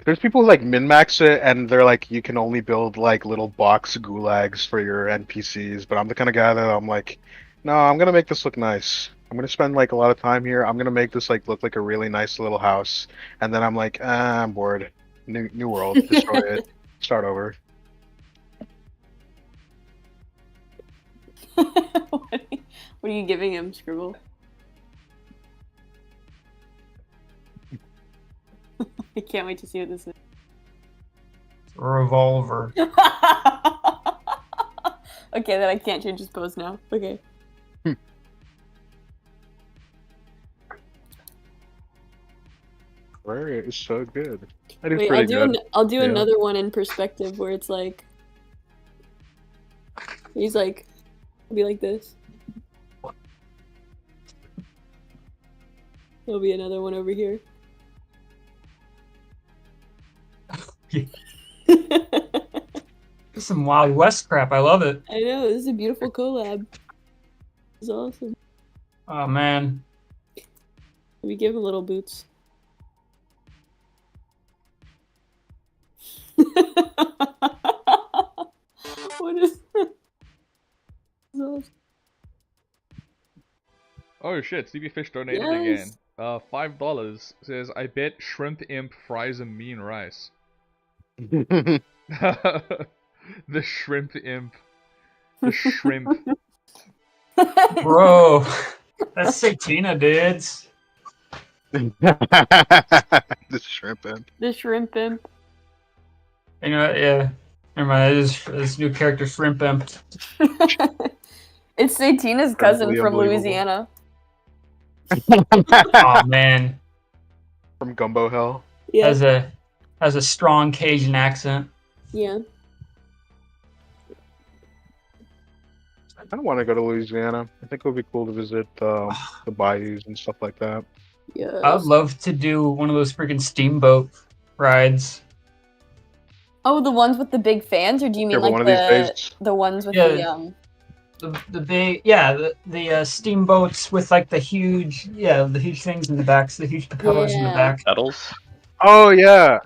There's people who like min-max it, and they're like, you can only build like little box gulags for your NPCs. But I'm the kind of guy that I'm like, no, I'm gonna make this look nice. I'm gonna spend like a lot of time here. I'm gonna make this like look like a really nice little house, and then I'm like, I'm bored. New world, destroy it, start over. What are you giving him, Scribble? I can't wait to see what this is. Revolver. Okay, then I can't change his pose now. Okay. Terraria is so good. That is Wait, pretty good. I'll do Yeah. another one in perspective where it's like he's like be like this. There'll be another one over here. This is some Wild West crap. I love it. I know, this is a beautiful collab. It's awesome. Oh man. We give him little boots. What is that? Oh shit, Stevie Fish donated again. $5 says, I bet Shrimp Imp fries a mean rice. The Shrimp Imp. The shrimp. Bro. That's Satina, dudes. The shrimp imp. The shrimp imp. You know, yeah. Never mind, this new character, Shrimp Imp. It's Satina's cousin Incredibly from unbelievable. Louisiana. Oh man. From Gumbo Hell. Yeah. Has a strong Cajun accent. Yeah. I don't want to go to Louisiana. I think it would be cool to visit the bayous and stuff like that. Yeah. I would love to do one of those freaking steamboat rides. Oh, the ones with the big fans, or do you mean Yeah, but like one of these days. the ones with Yeah. The big the steamboats with like the huge things in the back, the huge propellers in the Yeah. back. Pedals. Oh yeah,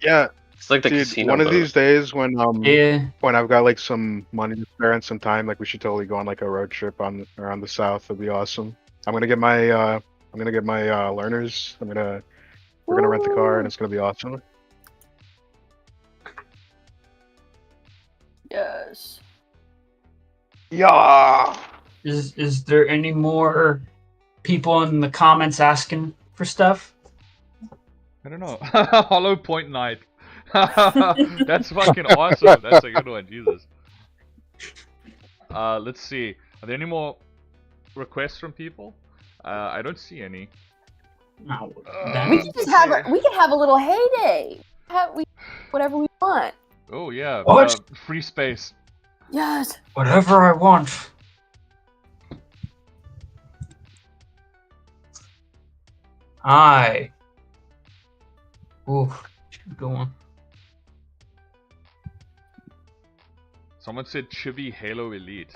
yeah. It's like the Dude, casino one of boat. these days when Yeah. when I've got like some money to spare and some time, like we should totally go on like a road trip on around the south. It'd be awesome. I'm gonna get my learners. We're gonna rent the car and it's gonna be awesome. Yes. Yeah. Is there any more people in the comments asking for stuff? I don't know. Hollow Point Knight. That's fucking awesome. That's a good one, Jesus. Let's see. Are there any more requests from people? I don't see any. No. We could just have a little heyday. Whatever we want. Oh yeah. What? Free space. Yes. Whatever I want. Ooh, Go on. Someone said Chibi Halo Elite.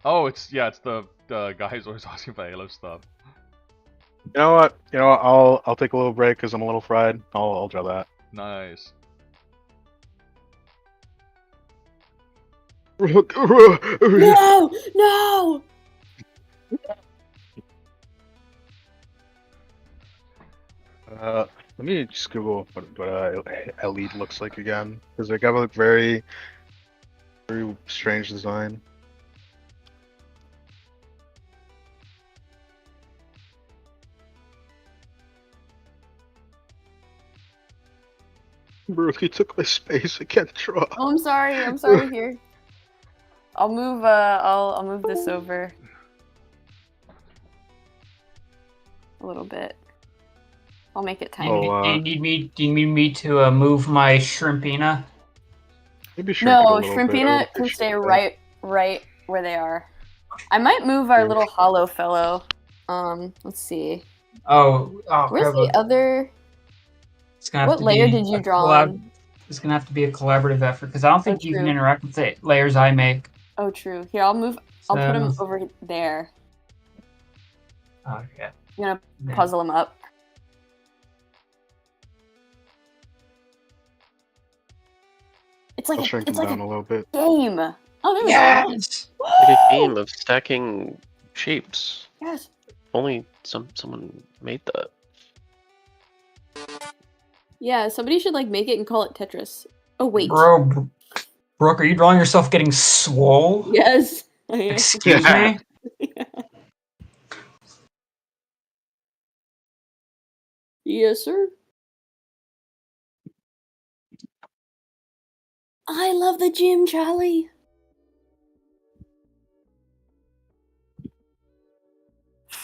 Oh, it's the guy who's always asking for Halo stuff. You know what? I'll take a little break because I'm a little fried. I'll draw that. Nice. No! No! Let me just Google what Elite looks like again, because they got a very, very strange design. Brooke, you took my space. I can't draw. Oh, I'm sorry. I'm sorry. Here, I'll move. I'll move this over a little bit. I'll make it Do you, tiny. Oh, do you need me to move my shrimpina? maybe shrink it a No, little bit. I would Shrimpina can appreciate stay that. right where they are. I might move our Yeah. little hollow fellow. Let's see. Oh, Where's crap. the other? It's gonna have What to layer be did you a draw collab- on? It's gonna have to be a collaborative effort because I don't think you can true. interact with the layers I make. Oh, true. Here, I'll move. I'll put him So- over there. Oh yeah. I'm gonna Yeah. puzzle him up. It's like I'll shrink it's them like down a a little bit. game. Oh, there we Yes. go. Like a Woo! game of stacking shapes. Yes. Only someone made that. Yeah, somebody should like make it and call it Tetris. Oh wait. Bro, Brooke, are you drawing yourself getting swole? Yes. I am. Excuse Yeah. me? Yes, sir. I love the gym, Charlie.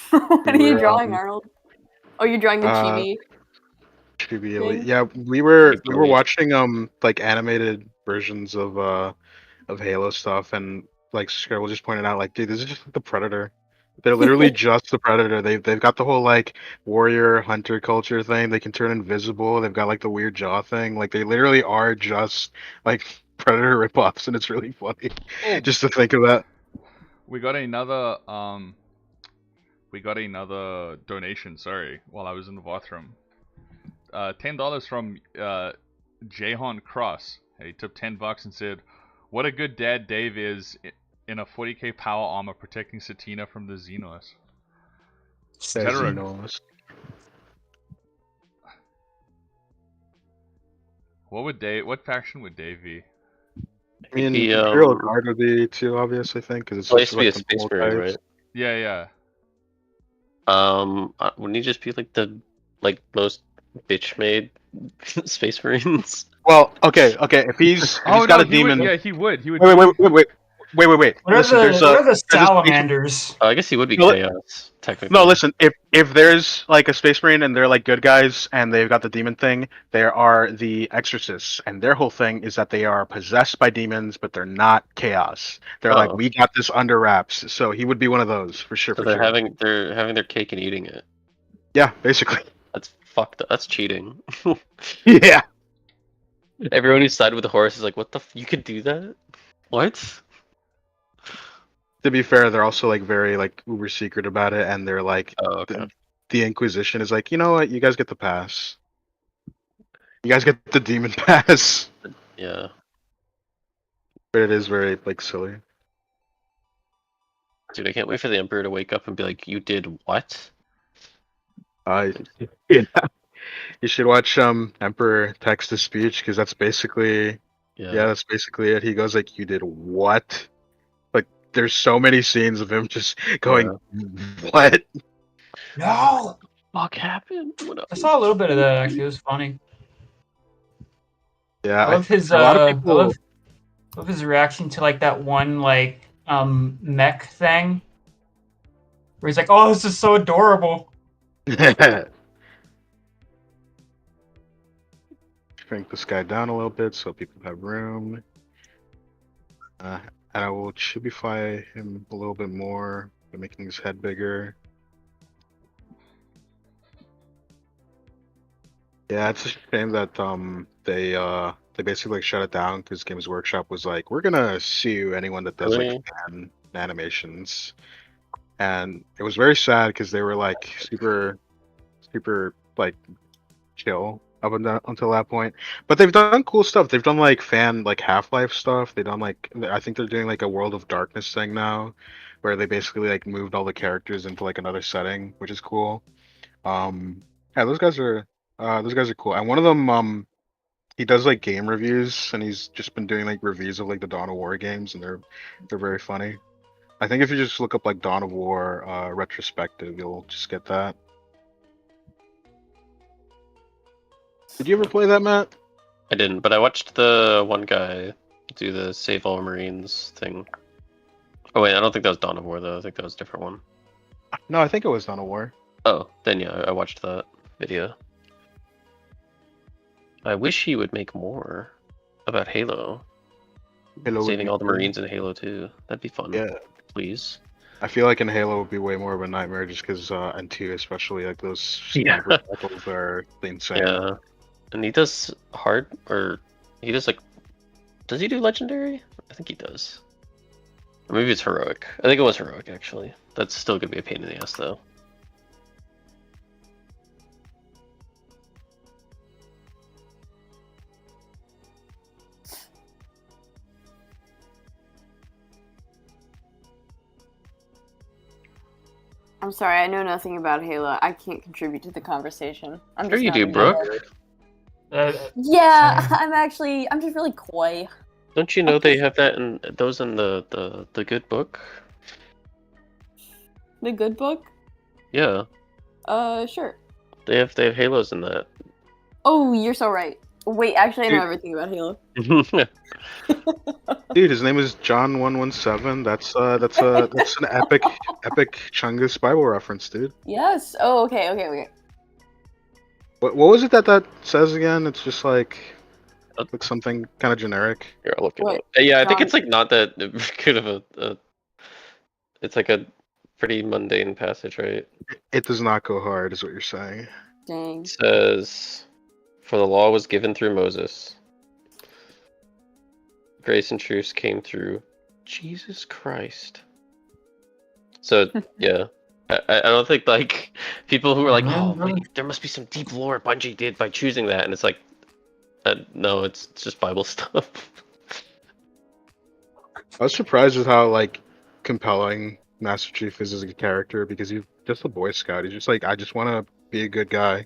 What are you were, drawing, Arnold? Oh, you're drawing the chibi. Should be thing? Elite. Yeah, we were Elite. watching like animated versions of Halo stuff, and like Scribble just pointed out, like, dude, this is just like the Predator. They're literally just the Predator. They've got the whole like warrior hunter culture thing. They can turn invisible. They've got like the weird jaw thing. Like they literally are just like Predator ripoffs, and it's really funny Oh, just to think of that. we got another donation. Sorry, while I was in the bathroom. $10 from Jahan Cross. He tipped $10 and said, "What a good dad Dave is in a 40k power armor protecting Satina from the Xenos." As Terror. you know. What faction would Dave be? I mean, The, Imperial Guard would be too obvious, I think, because it's Well, it just used to be a like the space mold marine, types. right? Yeah. Wouldn't he just be like the most bitch made space marines? Well, okay. If he's Oh got no, a demon. he would. He would. Wait. What are Listen, the salamanders? I guess he would be No, chaos, technically. No, listen. If there's like a space marine and they're like good guys and they've got the demon thing, there are the exorcists, and their whole thing is that they are possessed by demons, but they're not chaos. They're like, Oh. we got this under wraps. So he would be one of those for sure. So For they're sure. having their cake and eating it. Yeah, basically. That's fucked up. That's cheating. Yeah. Everyone who sided with the horse is like, what the you could do that? What? To be fair, they're also like very like uber secret about it, and they're like, Oh, okay. the Inquisition is like, you know what? You guys get the pass. You guys get the demon pass. Yeah. But it is very like silly. Dude, I can't wait for the Emperor to wake up and be like, you did what? Yeah. You should watch Emperor text to speech, because that's basically that's basically it. He goes like, "You did what?" Like, there's so many scenes of him just going, "What?" No! Fuck happened? What I saw a little bit of that actually. It was funny. Yeah, I love his a lot of people. I love his reaction to like that one like mech thing. Where he's like, "Oh, this is so adorable." Shrink this guy down a little bit so people have room. And I will chibify him a little bit more by making his head bigger. Yeah, it's a shame that they basically like, shut it down because Games Workshop was like, we're gonna sue anyone that does like Really? fan animations, and it was very sad because they were like super like chill until that point. But they've done cool stuff. They've done like fan like Half-Life stuff. They've done like I think they're doing like a World of Darkness thing now, where they basically like moved all the characters into like another setting, which is cool. Yeah, those guys are cool. And one of them he does like game reviews, and he's just been doing like reviews of like the Dawn of War games, and they're very funny. I think if you just look up like Dawn of War retrospective, you'll just get that. Did you ever play that, Matt? I didn't, but I watched the one guy do the Save All Marines thing. Oh wait, I don't think that was Dawn of War though. I think that was a different one. No, I think it was Dawn of War. Oh, then yeah, I watched that video. I wish he would make more about Halo. Halo would Saving be all the cool. Marines in Halo 2. That'd be fun. Yeah. Please. I feel like in Halo would be way more of a nightmare just because and 2 especially like those Yeah. sniper rifles are insane. Yeah. And he does hard, or he does like, does he do legendary? I think he does. Or maybe it's heroic. I think it was heroic actually. That's still gonna be a pain in the ass though. I'm sorry, I know nothing about Halo. I can't contribute to the conversation. I'm Sure just you not do, a Brooke. gamer. Yeah, Same. I'm just really coy. Don't you know they have that in those in the good book? The good book? Yeah, Sure. they have Halos in that. Oh, you're so right. Wait, actually, I know Dude. everything about Halo. Dude, his name is John 117. That's an epic Chungus Bible reference, dude. Yes. Oh, okay. What was it that says again? It's just like something kind of generic. Here, I'll look it Wait, up. Yeah, I think John- it's like not that good of a. It's like a pretty mundane passage, right? It does not go hard, is what you're saying. Dang. It says, "For the law was given through Moses. Grace and truth came through Jesus Christ." So yeah, I don't think like people who are like, "Oh, wait, there must be some deep lore Bungie did by choosing that," and it's like, no, it's just Bible stuff. I was surprised with how like compelling Master Chief is as a character because he's just a Boy Scout. He's just like, I just want to be a good guy.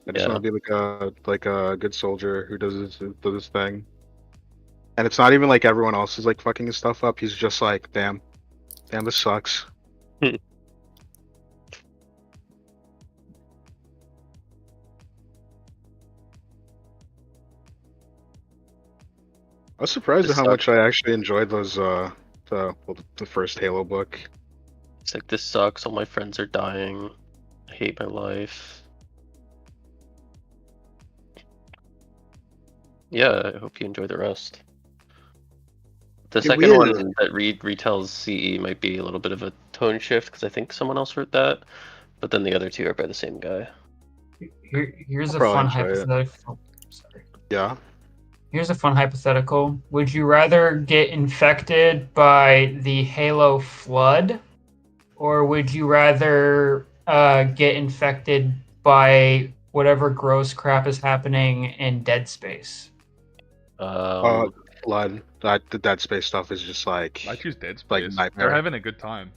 I just Yeah. want to be like a good soldier who does his thing. And it's not even like everyone else is like fucking his stuff up. He's just like, damn, this sucks. I was surprised This at how sucks. much I actually enjoyed those the first Halo book. It's like, this sucks. All my friends are dying. I hate my life. Yeah, I hope you enjoy the rest. The Yeah, second one weird. that retells CE might be a little bit of a tone shift because I think someone else wrote that, but then the other two are by the same guy. Here's I'll a probably fun enjoy it. hypothetical. Sorry. Yeah. Here's a fun hypothetical. Would you rather get infected by the Halo flood, or would you rather get infected by whatever gross crap is happening in Dead Space? Blood. The Dead Space stuff is just like I choose Dead like Space. nightmare. They're having a good time.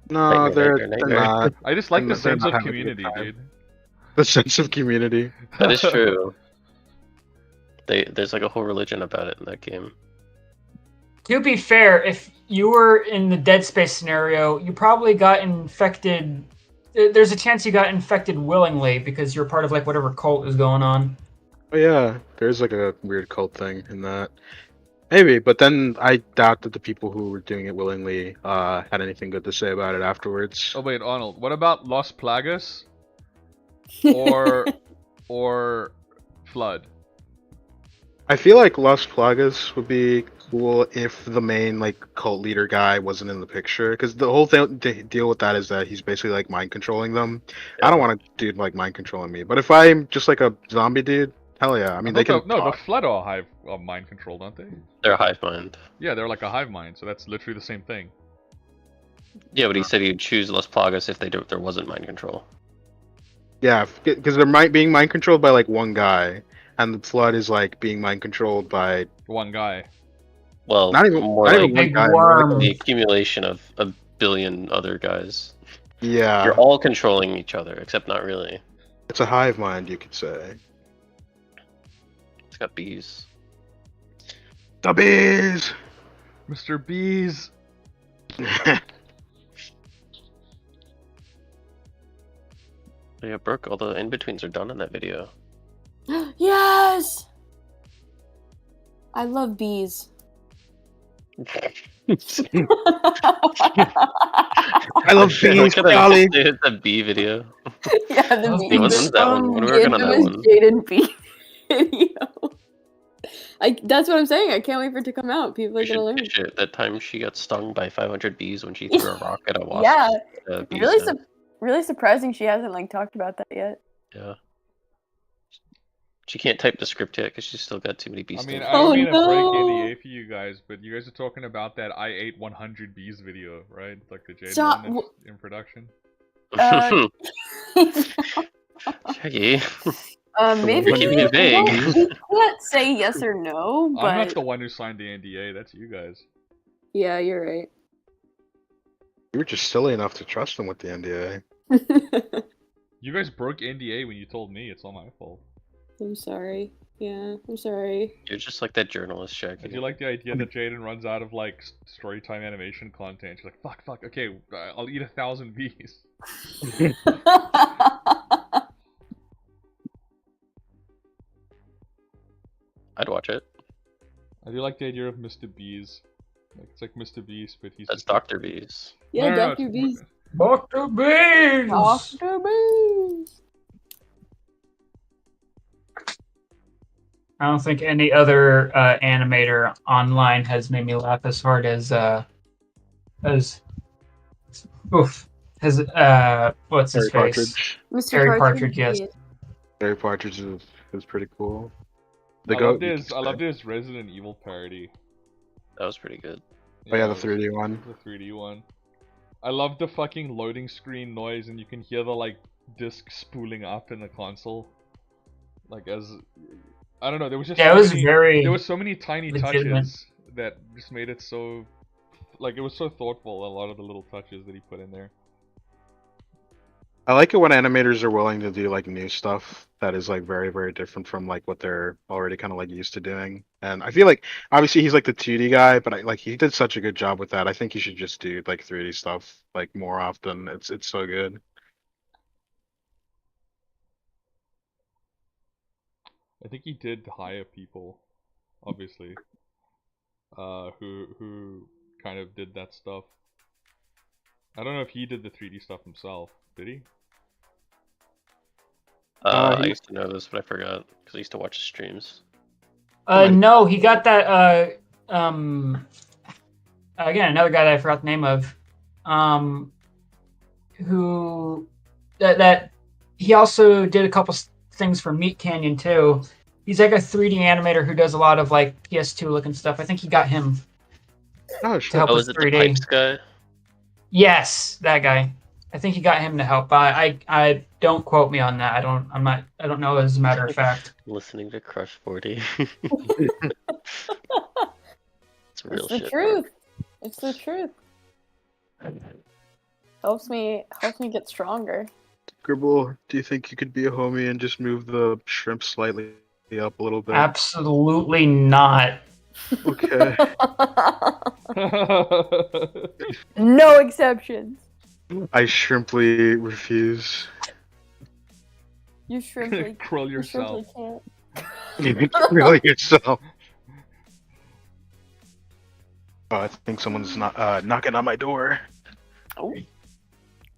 No, Nightmare, they're nightmare. not. I just like the They're sense not of having a good community, time. dude. The sense of community. That is true. There's like a whole religion about it in that game. To be fair, if you were in the Dead Space scenario, you probably got infected. There's a chance you got infected willingly because you're part of like whatever cult is going on. Oh yeah, there's like a weird cult thing in that. Maybe, but then I doubt that the people who were doing it willingly had anything good to say about it afterwards. Oh wait, Arnold. What about Los Plagas or Flood? I feel like Las Plagas would be cool if the main like cult leader guy wasn't in the picture, because the whole deal with that is that he's basically like mind controlling them. I don't want a dude like mind controlling me, but if I'm just like a zombie dude, hell yeah. I mean, they can the talk. Flood are hive mind controlled, aren't they? They're a hive mind. Yeah, they're like a hive mind, so that's literally the same thing. Yeah, but he said he'd choose Las Plagas if there wasn't mind control. Yeah, because they're being mind controlled by like one guy, and the flood is like being mind controlled by One guy. Well, not even more not like even one Big guy. worm. the accumulation of a billion other guys. Yeah, You're all controlling each other, except not really. it's a hive mind, you could say. It's got bees. The bees. Mr. Bees. Yeah, Brooke, all the in-betweens are done in that video. Yes! I love bees. I love bees, golly. It's a bee video. Yeah, the Oh, bee. Hey, when's that one? When are we working on that infamous one? Jaden bee video. That's what I'm saying. I can't wait for it to come out. People are You gonna should learn. pitch it. That time she got stung by 500 bees when she threw a rock at a wasp. Yeah, Bee's really, nest. really surprising she hasn't like talked about that yet. Yeah. She can't type the script yet because she's still got too many bees. I mean, stings. I don't Oh, mean to break no. NDA for you guys, but you guys are talking about that I ate 100 bees video, right? Like the Jade Stop. one that's in production. Shaggy. Maybe You're keeping it vague. we can't say yes or no, but I'm not the one who signed the NDA, that's you guys. yeah, you're right. You were just silly enough to trust them with the NDA. You guys broke NDA when you told me, it's all my fault. I'm sorry. Yeah, I'm sorry. You're just like that journalist, I Shaggy. do like the idea that Jaden runs out of like storytime animation content. She's like, fuck, okay, I'll eat 1,000 bees. I'd watch it. I do like the idea of Mr. Bees. Like, it's like Mr. Beast, but he's That's just like- Dr. Bees. Yeah, No, no, no, Dr. it's- Bees. Dr. Bees! Dr. Bees. I don't think any other animator online has made me laugh as hard as what's his Harry face? Partridge. Mr. Harry Partridge, yes. Harry Partridge is pretty cool. I loved his Resident Evil parody. That was pretty good. Oh yeah, the 3D one. The 3D one. I love the fucking loading screen noise, and you can hear the like disc spooling up in the console. Like as I don't know, there was just Yeah, so it was many, very there was so many tiny legitimate. touches that just made it so like it was so thoughtful. A lot of the little touches that he put in there. I like it when animators are willing to do like new stuff that is like very, very different from like what they're already kind of like used to doing. And I feel like obviously he's like the 2D guy, but he did such a good job with that. I think he should just do like 3D stuff like more often. It's so good. I think he did hire people, obviously, who kind of did that stuff. I don't know if he did the 3D stuff himself. Did he? I used to know this, but I forgot because I used to watch his streams. No, he got that. Again, another guy that I forgot the name of. Who that he also did a couple things for Meat Canyon too. He's like a 3D animator who does a lot of like PS2 looking stuff. I think he got him Oh to shit! help Oh, with is it 3D. the Pipes guy? Yes, that guy. I think he got him to help. I don't quote me on that. I don't know as a matter of fact. Listening to Crush 40. It's real It's the shit. truth. It's the truth. Helps me get stronger. Gribble, do you think you could be a homie and just move the shrimp slightly up a little bit? Absolutely not. Okay. No exceptions. I shrimply refuse. You shrimply. Krill You yourself. shrimply can't. You need to grill yourself. Oh, I think someone's knocking on my door. Oh.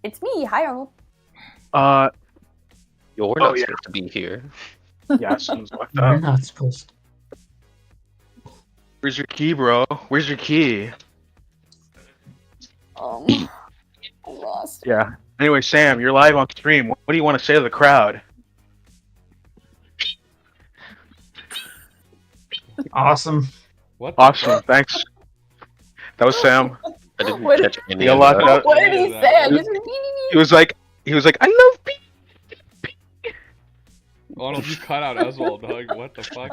It's me. Hi, Arnold. You're not supposed to be here. Yeah, someone's locked You're up. not supposed. Where's your key, bro? Where's your key? I lost. Yeah. Anyway, Sam, you're live on stream. What do you want to say to the crowd? Awesome. What? The Awesome. fuck? Thanks. That was Sam. I didn't What- catch any He got of locked that. up. What did he Yeah, say? I that- just He was like, I love Pete. Arnold, you cut out Oswald, dog. What the fuck?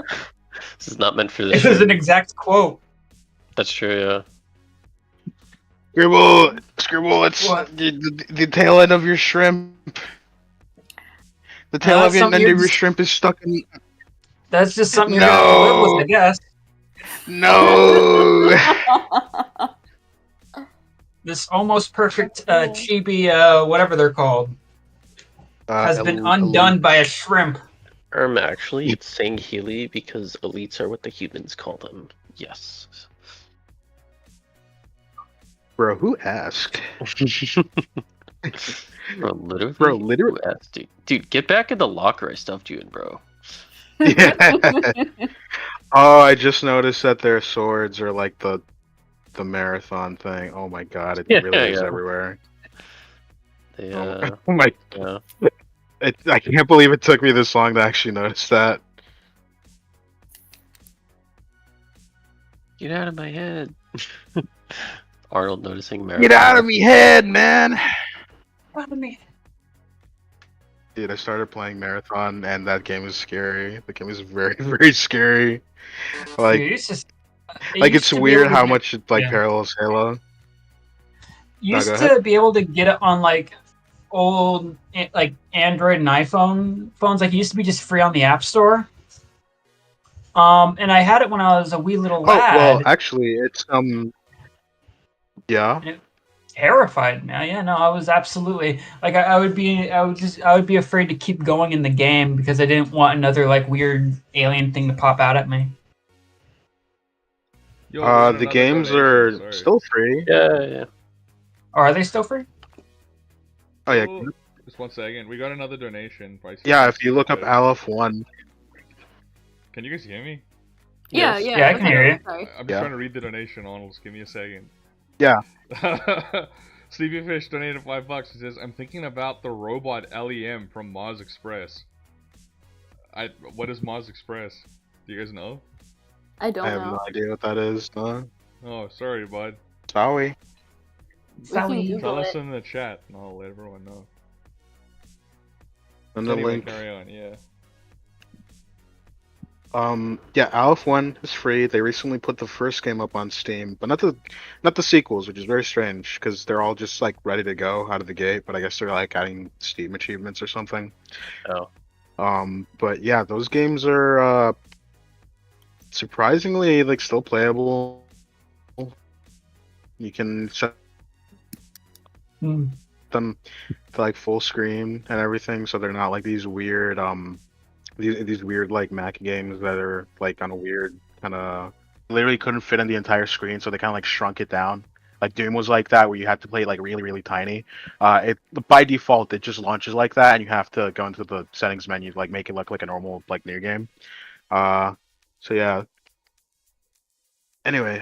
This is not meant for This this. is an exact quote. That's true, yeah. Scribble, it's What? the tail end of your shrimp. The tail that's of something end you're of your just- shrimp is stuck in. That's just something you're gonna have to live with, I guess. No. This almost perfect chibi, whatever they're called, has been undone by a shrimp. Actually, it's saying Healy because elites are what the humans call them. Yes. Bro, who asked? Bro, literally? Bro, literally. Who asked, dude? Dude, get back in the locker I stuffed you in, bro. Yeah. Oh, I just noticed that their swords are like the marathon thing. Oh my god, it really is Yeah. everywhere. They, Oh my! yeah. I can't believe it took me this long to actually notice that. Get out of my head. Arnold noticing Marathon. Get out of me head, man! Out of me. Dude, I started playing Marathon, and that game is scary. The game is very, very scary. Like, Dude, it's it's weird how much it yeah. parallels Halo. You No, used go to ahead. be able to get it on like old like Android and iPhone phones. Like it used to be just free on the App Store. And I had it when I was a wee little Oh, lad. well, actually, it's yeah. Terrified me. Yeah, no, I was absolutely like I would be afraid to keep going in the game because I didn't want another like weird alien thing to pop out at me. Yo, we got The another games donation, are sorry. still free. Yeah. Or are they still free? Oh yeah, Oh, just 1 second. We got another donation. By yeah. If you look up Super Aleph 1, Can you guys hear me? Yeah, Yes. yeah. Yeah, I can hear you. Sorry. I'm just Yeah. trying to read the donation, Arnold. Just give me a second. Yeah. Sleepyfish donated $5. He says, "I'm thinking about the robot LEM from Mars Express." What is Mars Express? Do you guys know? I don't I have know. no idea what that is. Oh, sorry, bud. Sorry. We can Sally. Tell Google us it. in the chat, and I'll let everyone know. And the Anyway, link. carry on. Yeah. Yeah, Aleph 1 is free. They recently put the first game up on Steam, but not the sequels, which is very strange because they're all just like ready to go out of the gate. But I guess they're like adding Steam achievements or something. Oh. But yeah, those games are surprisingly like still playable. You can set Hmm. them to like full screen and everything, so they're not like these weird these weird like Mac games that are like on a weird kind of literally couldn't fit in the entire screen, so they kind of like shrunk it down. Like Doom was like that, where you have to play it like really, really tiny. It by default it just launches like that, and you have to go into the settings menu to like make it look like a normal like new game. So yeah. Anyway,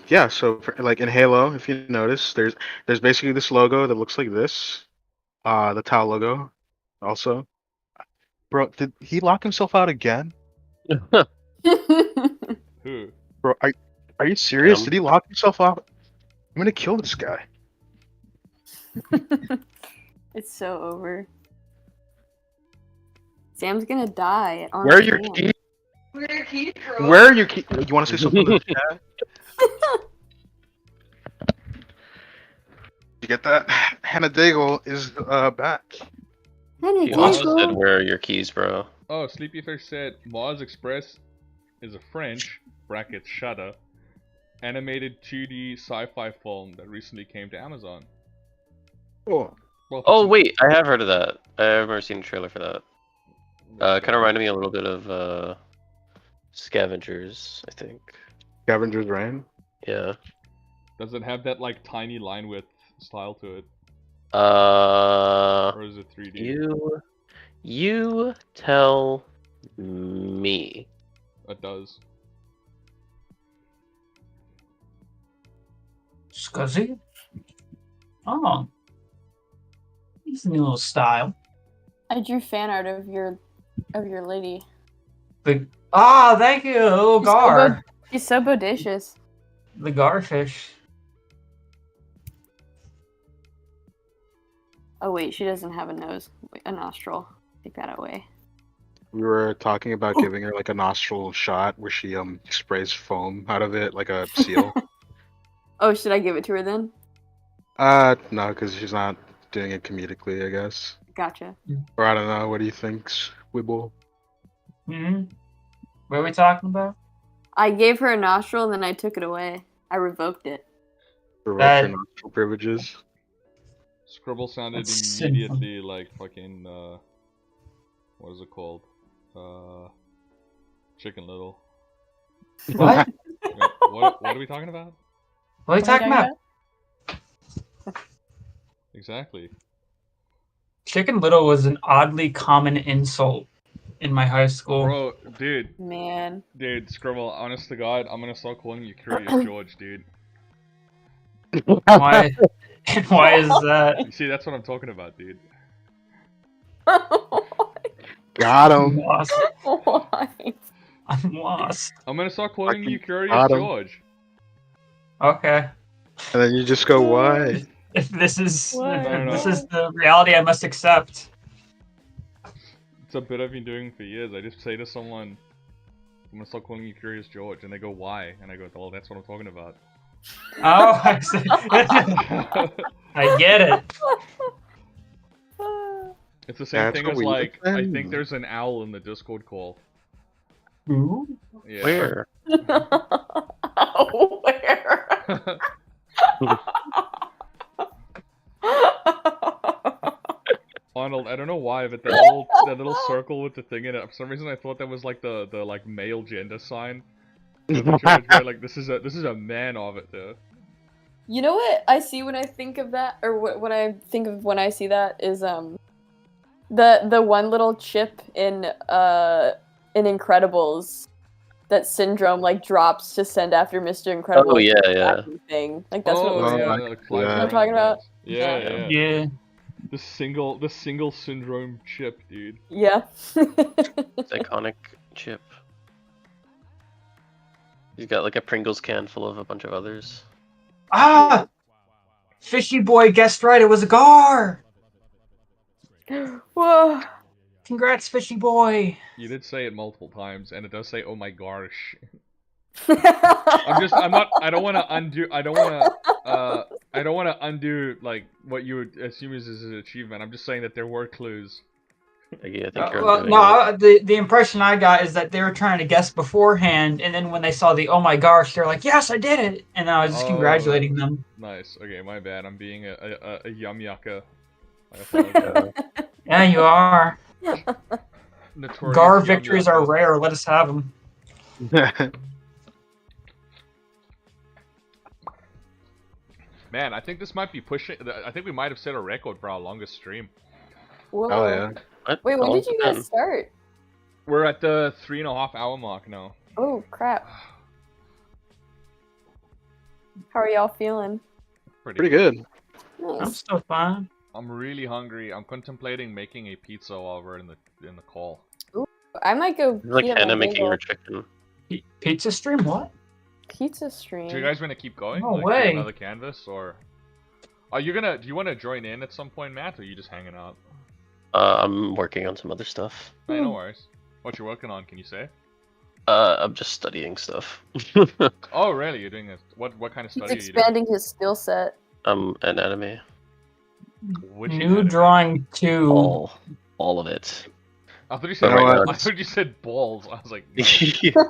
yeah. So like in Halo, if you notice, there's basically this logo that looks like this. The Tau logo, also. Bro, did he lock himself out again? Who? Bro, are you serious? Him. Did he lock himself out? I'm gonna kill this guy. It's so over. Sam's gonna die. at Where are your Arnold's keys? Where are your keys, bro? Where are your keys? You want to say something in the chat? You get that? Hannah Daigle is back. hand. You also Hey, said, where are your keys, bro? Oh, Sleepyfish said Mars Express is a French (brackets Shudder) animated 2D sci-fi film that recently came to Amazon. Oh, Well, Oh, wait, I have heard of that. I've never seen a trailer for that. Kind of reminded me a little bit of Scavengers, I think. Scavenger's Reign. Yeah. Does it have that like tiny line width style to it, Uh, or is it 3D? you tell me. It does. Scuzzy? Oh. It's a new little style. I drew fan art of your lady. Thank you, the little gar. She's so bodacious. The garfish. Oh wait, she doesn't have a nose. Wait, a nostril. Take that away. We were talking about giving her like a nostril shot where she sprays foam out of it like a seal. Oh, should I give it to her then? No, because she's not doing it comedically, I guess. Gotcha. Or I don't know. What do you think, Wibble? Hmm. What are we talking about? I gave her a nostril and then I took it away. I revoked it. Revoke her nostril privileges. Scribble sounded That's immediately like fucking what is it called? Chicken Little. What? Yeah, what are we talking about? What are you talking about? Exactly. Chicken Little was an oddly common insult in my high school. Bro, dude, Man. Scribble, honest to God, I'm gonna start calling you Curious George, dude. Why? And why is that? You see, that's what I'm talking about, dude. Got I'm him. lost. Why? I'm lost. I'm gonna start calling you Curious got him. George. Okay. And then you just go, why? If this is What? this is the reality I must accept. It's a bit I've been doing for years. I just say to someone, I'm gonna start calling you Curious George, and they go, why? And I go, well, that's what I'm talking about. Oh, I see. I get it. It's the same That's thing what as we like, I defend. think there's an owl in the Discord call. Who? Yeah. Where? Where? Arnold, I don't know why, but that little circle with the thing in it, for some reason I thought that was like the like male gender sign. Like this is a man of it though. You know what I see when I think of that, or what I think of when I see that is the one little chip in Incredibles that Syndrome like drops to send after Mr. Incredible. Oh, yeah. Thing. Like that's what it Oh was. yeah, like- the yeah. flag I'm around talking about. things. Yeah. Yeah. The single syndrome chip, dude. Yeah. It's iconic chip. He's got like a Pringles can full of a bunch of others. Ah! Fishy boy guessed right, it was a gar! Whoa. Congrats, Fishy boy! You did say it multiple times, and it does say, "Oh my gosh." I'm I don't want to undo like what you would assume is an achievement. I'm just saying that there were clues. Yeah, I think you're Well, undoing no, the impression I got is that they were trying to guess beforehand, and then when they saw the oh my gosh, they're like, yes, I did it! And I was just Oh. congratulating them. Nice. Okay, my bad. I'm being a yum yucca. I apologize. Yeah, you are. Notorious Gar yum victories yucca. are rare, let us have them. Man, I think this might be pushing. I think we might have set a record for our longest stream. Whoa. Oh yeah. What? Wait, when How did you long's guys it start? We're at the 3.5 hour mark now. Oh crap. How are y'all feeling? Pretty good. been? I'm Nice. still fine. I'm really hungry. I'm contemplating making a pizza while we're in the call. I might go been? Like heat up Hannah my making her bagel. chicken. Pizza stream? What? Pizza stream. Do you guys want to keep going? No like, do way. another canvas, or are you gonna? Do you want to join in at some point, Matt, or are you just hanging out? I'm working on some other stuff. Hey, no worries. What you working on? Can you say? I'm just studying stuff. Oh, really? You're doing this? What kind of He's study are you doing? expanding his skill set. Anatomy. Which New anatomy? drawing 2. All of it. I thought you said. But right now I it's- thought you said balls. I was like, no.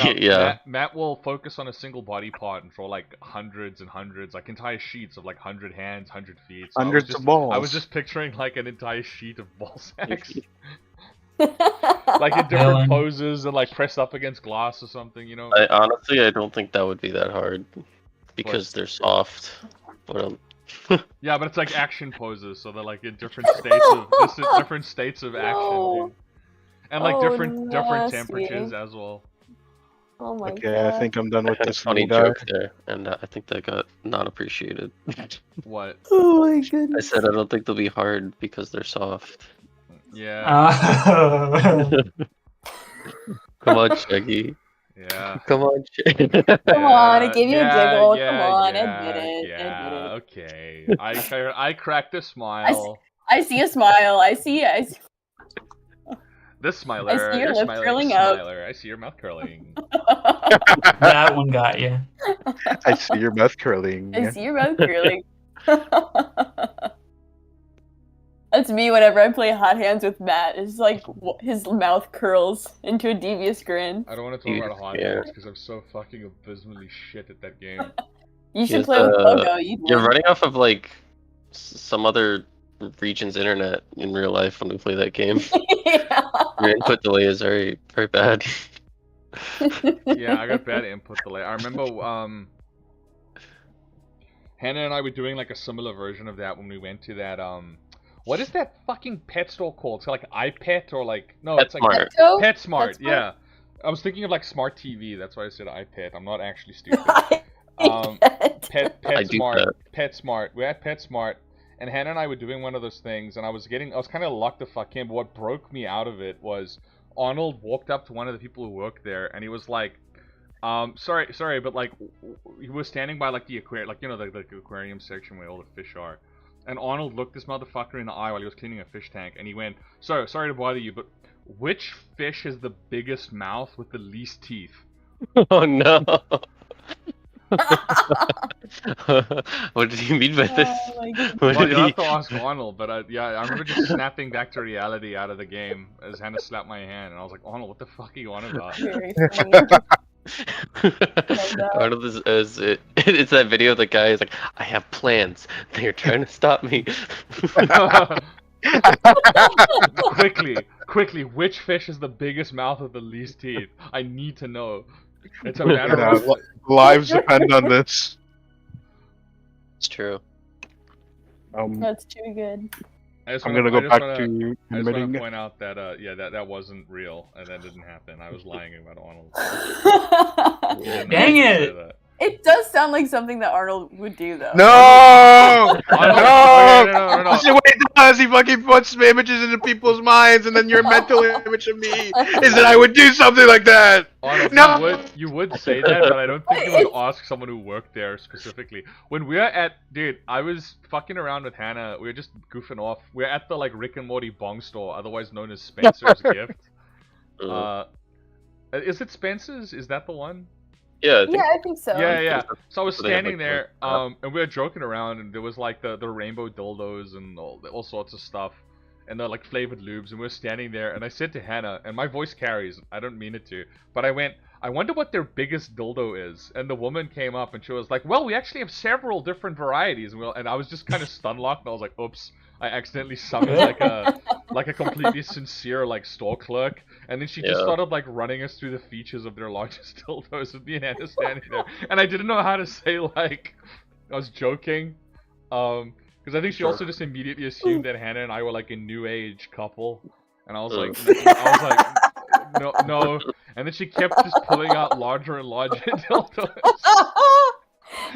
No, Yeah. Matt will focus on a single body part and draw like hundreds and hundreds, like entire sheets of like 100 hands, 100 feet. So Hundreds of balls. I was just picturing like an entire sheet of ball sacks, like in different Dylan. poses and like pressed up against glass or something, you know? I honestly, I don't think that would be that hard because they're soft. But Yeah, but it's like action poses, so they're like in different states of action, No. dude. And like Oh, different nasty. temperatures as well. Oh my Okay, god. I think I'm done I with had a this funny little guy. joke there, and I think that got not appreciated. What? Oh my I goodness. said I don't think they'll be hard because they're soft. Yeah. Come on, Shaggy. Yeah. Come on, Shaggy. Come on, it gave you a jiggle. Come Yeah, on, yeah, admit it. yeah. Admit it. Okay. I cracked a smile. I see a smile. I see. This smiler. I see your you're lip smiling. curling up. Smiler. I see your mouth curling. That one got you. I see your mouth curling. I see your mouth curling. That's me whenever I play Hot Hands with Matt. It's like his mouth curls into a devious grin. I don't want to talk about hot Yeah. hands because I'm so fucking abysmally shit at that game. You should Yes, play with Pogo. You'd You're win. running off of like some other region's internet in real life when we play that game. Yeah. Your input delay is very, very bad. Yeah, I got bad input delay. I remember Hannah and I were doing like a similar version of that when we went to that what is that fucking pet store called? It's like iPet or like no, it's like PetSmart. Petco? PetSmart. PetSmart? Yeah, I was thinking of like smart TV. That's why I said iPet. I'm not actually stupid. I do PetSmart. that. PetSmart. We're at PetSmart, and Hannah and I were doing one of those things, and I was kind of locked the fuck in. But what broke me out of it was Arnold walked up to one of the people who worked there, and he was like, sorry, but like, he was standing by like the aquarium, like the aquarium section where all the fish are. And Arnold looked this motherfucker in the eye while he was cleaning a fish tank, and he went, sorry to bother you, but which fish has the biggest mouth with the least teeth? Oh no. What did he mean by this? Oh my goodness. What Well, did you'll he... have to ask Arnold, but I remember just snapping back to reality out of the game as Hannah slapped my hand, and I was like, Arnold, what the fuck are you on about? Very funny. Arnold it's that video of the guy is like, I have plans. They're trying to stop me. Quickly, which fish has the biggest mouth with the least teeth? I need to know. It's a matter of... Lives depend on this. It's true. That's too good. I'm gonna go back to I just want admitting. to point out that that wasn't real, and that didn't happen. I was lying about Arnold. He didn't Dang actually it. say that. It does sound like something that Arnold would do, though. No! Arnold, No! no. That's what he does. He fucking puts images into people's minds, and then your mental image of me is that I would do something like that. Arnold, No! you would say that, but I don't think you would ask someone who worked there specifically. When we were at, dude, I was fucking around with Hannah. We were just goofing off. We were at the like Rick and Morty bong store, otherwise known as Spencer's Gift. Is it Spencer's? Is that the one? Yeah, I think so. Yeah. So I was So they have, standing like, there, like, and we were joking around, and there was like the rainbow dildos and all sorts of stuff, and the like flavored lubes, and we were standing there, and I said to Hannah, and my voice carries, I don't mean it to, but I went, I wonder what their biggest dildo is, and the woman came up, and she was like, well, we actually have several different varieties, and I was just kind of stun-locked, and I was like, oops, I accidentally summoned like a completely sincere like store clerk, and then she just started like running us through the features of their largest dildos with me and Hannah standing there, and I didn't know how to say like I was joking, because I think she also just immediately assumed that Hannah and I were like a new age couple, and I was like, no, and then she kept just pulling out larger and larger dildos. Oh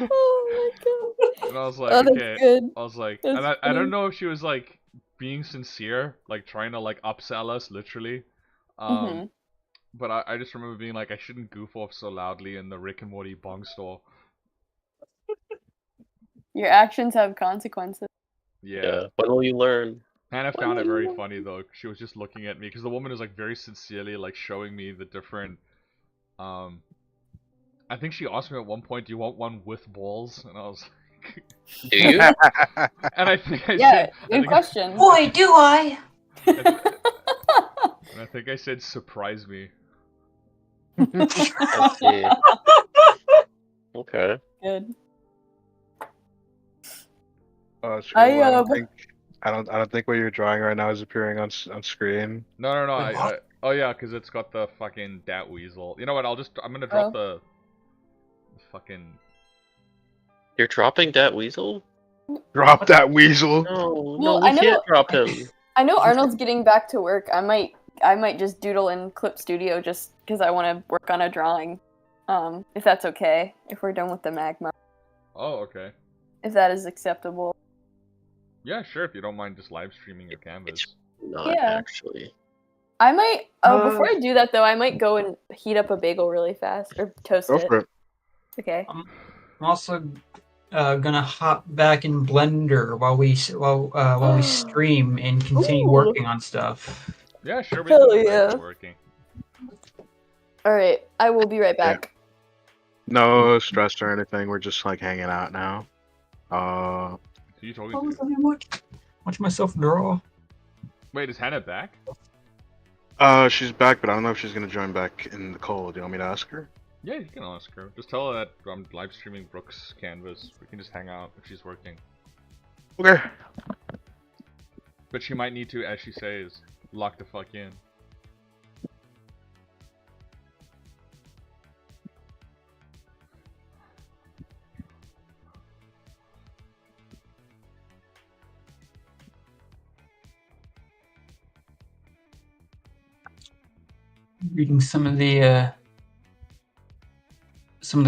my god. And I was like, Oh, that's okay. good. I was like, That's and I funny. don't know if she was like being sincere, like trying to like upsell us, literally. But I just remember being like, I shouldn't goof off so loudly in the Rick and Morty bong store. Your actions have consequences. Yeah. When will you learn? Hannah found it very funny though. She was just looking at me because the woman was like very sincerely like showing me the different. I think she asked me at one point, "Do you want one with balls?" And I was like, Do you? and I think I Yeah, said, good question. Boy, do I! and I think I said, "Surprise me." I see. Okay. Good. Oh, it's really well. I don't think what you're drawing right now is appearing on screen. No. Oh yeah, because it's got the fucking dat weasel. You know what? I'm gonna drop the fucking. You're dropping that weasel? Drop that weasel. No, we can't drop him. I know Arnold's getting back to work. I might just doodle in Clip Studio just because I want to work on a drawing. If that's okay, if we're done with the magma, Oh, okay. if that is acceptable. Yeah, sure. If you don't mind just live streaming your canvas. Not Yeah. actually. I might. Before I do that though, I might go and heat up a bagel really fast or toast Go it. for it. Okay. I'm also gonna hop back in Blender while we stream and continue Ooh. working on stuff. Yeah, sure. We Hell can yeah. working. All right. I will be right back. No stress or anything. We're just like hanging out now. Who you talking to? Watch myself draw. Wait, is Hannah back? She's back, but I don't know if she's gonna join back in the call. Do you want me to ask her? Yeah, you can ask her. Just tell her that I'm live streaming Brooke's canvas. We can just hang out if she's working. Okay. But she might need to, as she says, lock the fuck in. Reading some of the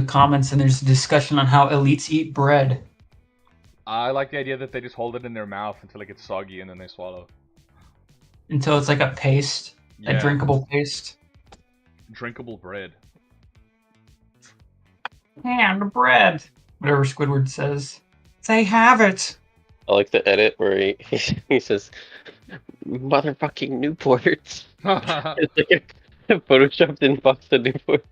comments, and there's a discussion on how elites eat bread. I like the idea that they just hold it in their mouth until it gets soggy and then they swallow. Until it's like a paste, Yeah. a drinkable paste. Drinkable bread. And bread. Whatever Squidward says. They have it. I like the edit where he says, "Motherfucking Newports." It's like a photoshopped in box of Newport.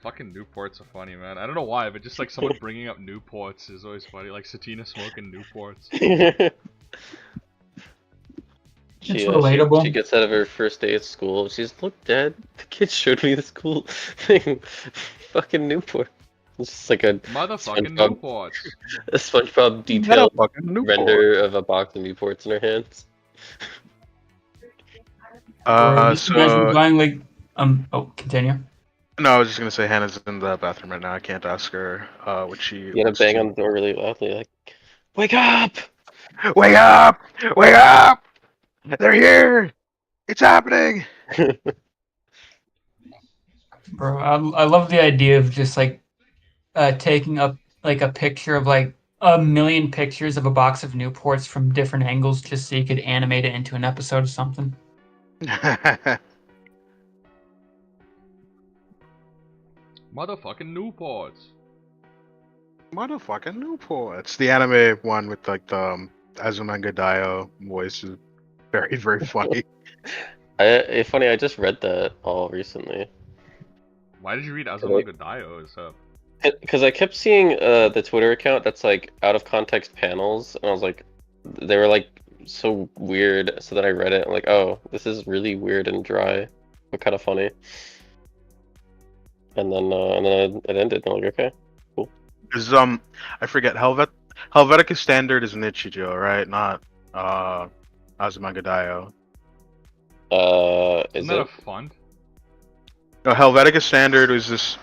Fucking Newports are funny, man. I don't know why, but just like someone bringing up Newports is always funny. Like Satina smoking Newports. It's relatable. She gets out of her first day at school. She's, "Look, Dad, the kids showed me the school thing. Fucking Newport." It's just like a Motherfucking SpongeBob- Newports. a SpongeBob detailed Fucking Newport. render of a box of Newports in her hands. You guys were So buying like continue. no, I was just gonna say Hannah's in the bathroom right now. I can't ask her what she. You gotta wants bang to- on the door really loudly, like, "Wake up!" Wake up! Wake up! They're here! It's happening! Bro, I love the idea of just like taking up like a picture of like a million pictures of a box of Newports from different angles just so you could animate it into an episode of something. Motherfucking Newports. Motherfucking Newport. It's the anime one with like the Azumanga Daioh voice is very, very funny. It's funny, I just read that all recently. Why did you read Azumanga Daioh? Is up? Because I kept seeing the Twitter account that's like out of context panels, and I was like, they were like so weird. So then I read it, and like, oh, this is really weird and dry, but kind of funny. And then it ended, and I'm like, okay. Is I forget Helvetica Standard is Nichijou, right? Not Azumanga Daioh. Is Isn't that it? a fund? No, Helvetica Standard was this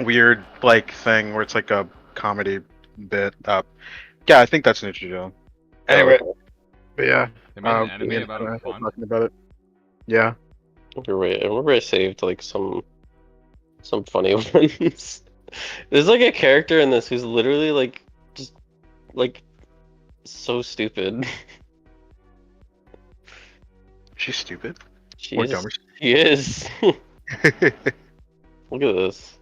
weird like thing where it's like a comedy bit. Yeah, I think that's Nichijou. Anyway, but yeah, They made an me anime and about Hannah a were fund. talking about it. Yeah. Wait, I remember I saved like some funny ones. There's like a character in this who's literally like just like so stupid. She's stupid. She Or is. dumber. She is. Look at this.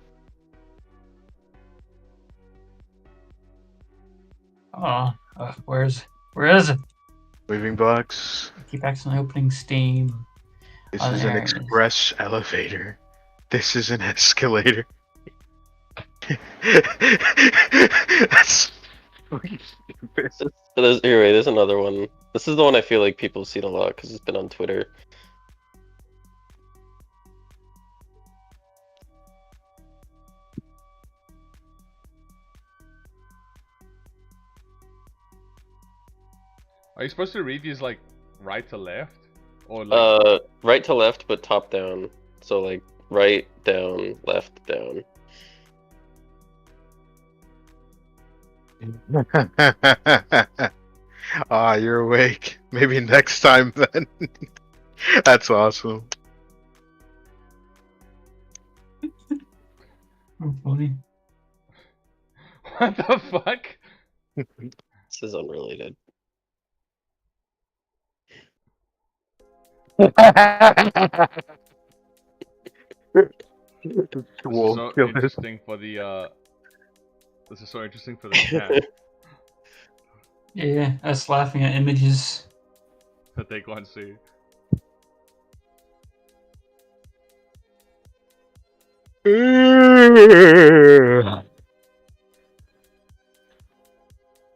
Oh, where is it? Moving blocks. I keep accidentally opening Steam. This Oh, is there an it is. express elevator. This is an escalator. That's fucking stupid. There's another one. This is the one I feel like people have seen a lot because it's been on Twitter. Are you supposed to read these like right to left? Or like Right to left, but top down. So like right down, left down. Ah, you're awake. Maybe next time then. That's awesome. Oh, funny. What the fuck? This is unrelated. This is Wolf so killers. interesting for the This is so interesting for the chat Yeah, us laughing at images. that they can't see.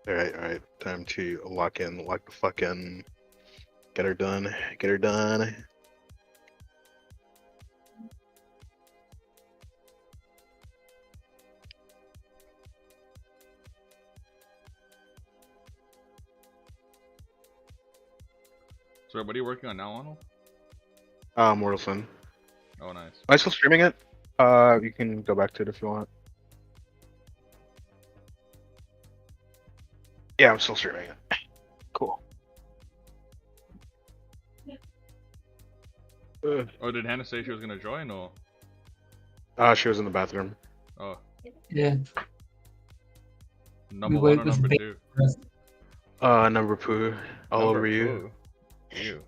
Alright. Time to lock the fuck in. Get her done. So what are you working on now, Arnold? Mortal Sin. Oh, nice. Am I still streaming it? You can go back to it if you want. Yeah, I'm still streaming it. Cool. Oh, did Hannah say she was gonna join, or? She was in the bathroom. Oh, Yeah. number wait one or with number big two? Number poo. All Number over you. two. You.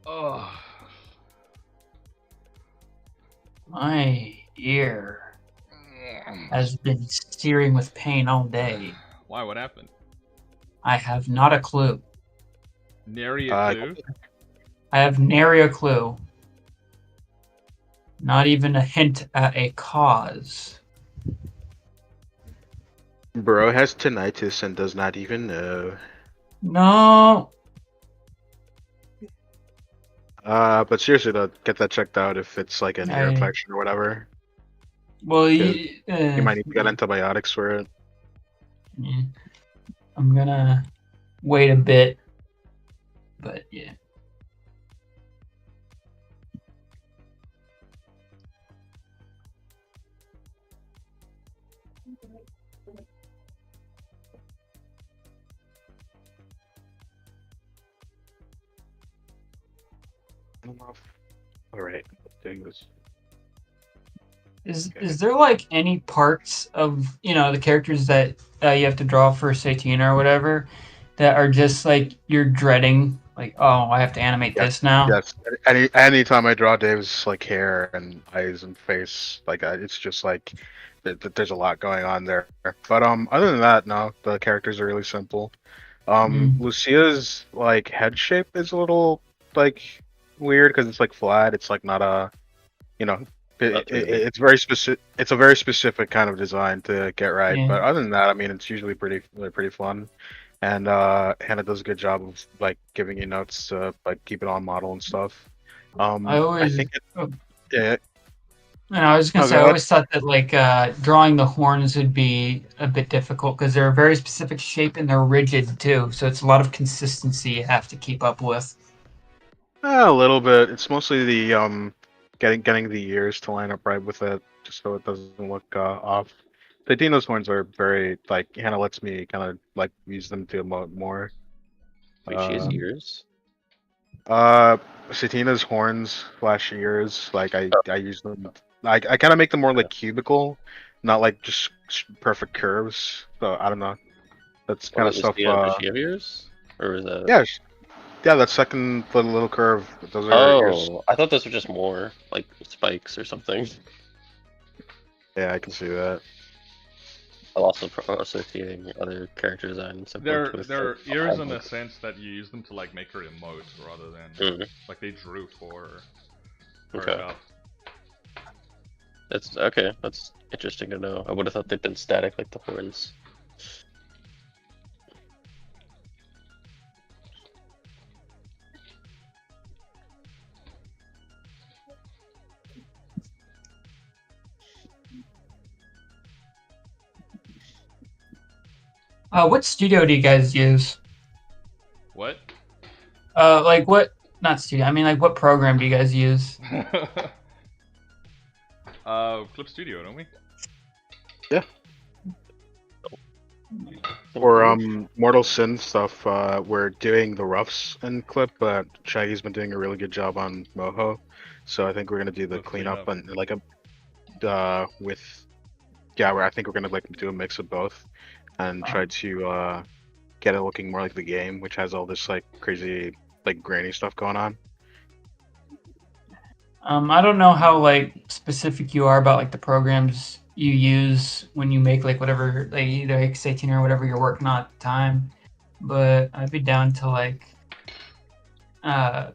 Oh. My ear has been searing with pain all day. Why? What happened? I have not a clue. Nary a clue? I have nary a clue. Not even a hint at a cause. Bro has tinnitus and does not even know. No. But seriously though, get that checked out if it's like an ear I- infection or whatever. Well, You might need to get antibiotics for it. yeah. I'm gonna wait a bit. But yeah. Alright, doing this. Is there like any parts of the characters that you have to draw for Satina or whatever that are just like you're dreading, like, oh, I have to animate this now? Yes. Anytime I draw Dave's like hair and eyes and face, like it's just like there's a lot going on there. But other than that, no, the characters are really simple. Lucia's like head shape is a little like weird because it's like flat. It's like not a, it's very specific. It's a very specific kind of design to get right. Yeah. But other than that, I mean, it's usually pretty fun. And Hannah does a good job of like giving you notes to like keep it on model and stuff. I think yeah. And I was gonna Oh, say, go I ahead. always thought that like drawing the horns would be a bit difficult because they're a very specific shape and they're rigid too. So it's a lot of consistency you have to keep up with. A little bit. It's mostly the getting the ears to line up right with it, just so it doesn't look off. Satina's horns are very like Hannah lets me kind of like use them to emote more. Wait, she has ears? Satina's horns / ears, like I use them. I kind of make them more like cubical, not like just perfect curves. So I don't know. That's kind of stuff. Does she have ears? Or is that? Yeah, yeah. That second little curve. Those are ears. Oh, I thought those were just more like spikes or something. Yeah, I can see that. I'll also associating other character designs. They're ears in the sense that you use them to like make her emote rather than like they drew for Okay. it up. That's okay. That's interesting to know. I would have thought they'd been static like the horns. What studio do you guys use? What? Like what? Not studio. I mean, like what program do you guys use? Clip Studio, don't we? Yeah. For Improve? Mortal Sin stuff, we're doing the roughs in clip, but Shaggy's been doing a really good job on Moho, so I think we're gonna do the The cleanup cleanup. and like with yeah, I think we're gonna like do a mix of both and try to get it looking more like the game, which has all this like crazy like grainy stuff going on. I don't know how like specific you are about like the programs you use when you make like whatever like either like Satina or whatever you're working on at the time, but I'd be down to like uh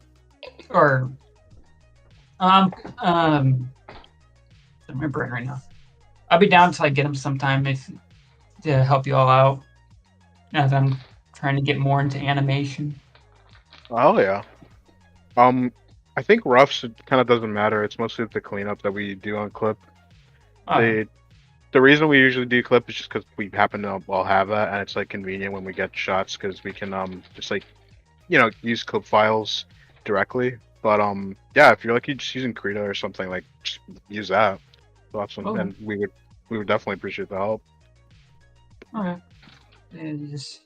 or um um I'm remembering right now. I'd be down to like get them sometime if to help you all out as I'm trying to get more into animation. Oh yeah. I think roughs it kind of doesn't matter. It's mostly the cleanup that we do on clip. Oh, The reason we usually do clip is just because we happen to all have that, and it's like convenient when we get shots because we can just like use clip files directly. But yeah, if you're like just using Krita or something, like just use that. It's awesome, okay. and we would definitely appreciate the help. Okay. Just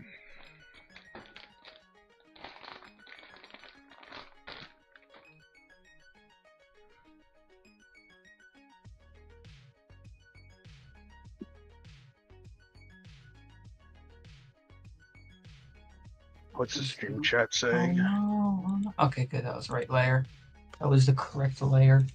What's the stream chat oh saying? no, oh, no. Okay, good. That was the right layer. That was the correct layer.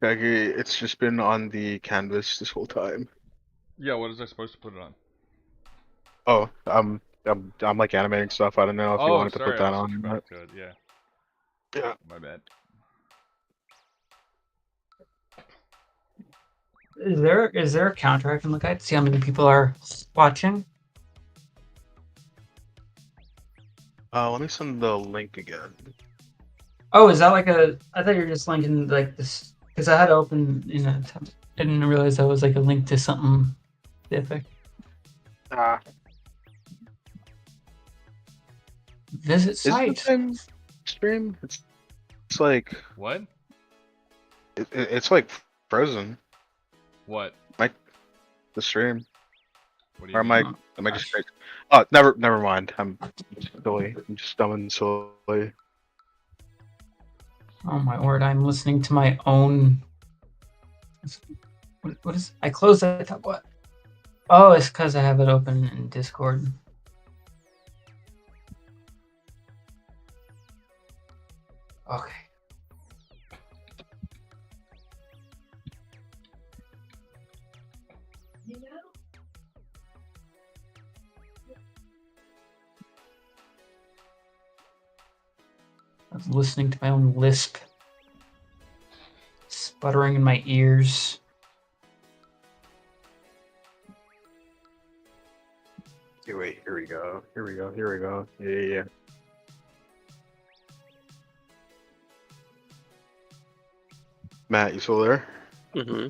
Becky, it's just been on the canvas this whole time. Yeah, what is I supposed to put it on? Oh, I'm like animating stuff. I don't know if you Oh, wanted to put sorry, I that was on. switching Or back not. to it. Yeah, Yeah. my bad. Is there a counter I can look at to see how many people are watching? Let me send the link again. Oh, is that like a? I thought you were just linking like this because I had it open in a. I didn't realize that was like a link to something specific. Ah, Visit is it the site. same stream? It's like What? it's like frozen. What? Like the stream. What do Or you am I mean? Oh, am I just gosh. crazy? Oh, never mind. I'm silly. I'm just dumb and silly. Oh my word! I'm listening to my own. What is? I closed that tab. What? Oh, it's because I have it open in Discord. Okay. I was listening to my own lisp, sputtering in my ears. Wait, here we go. Here we go. Here we go. Yeah. Matt, you still there? Mm-hmm.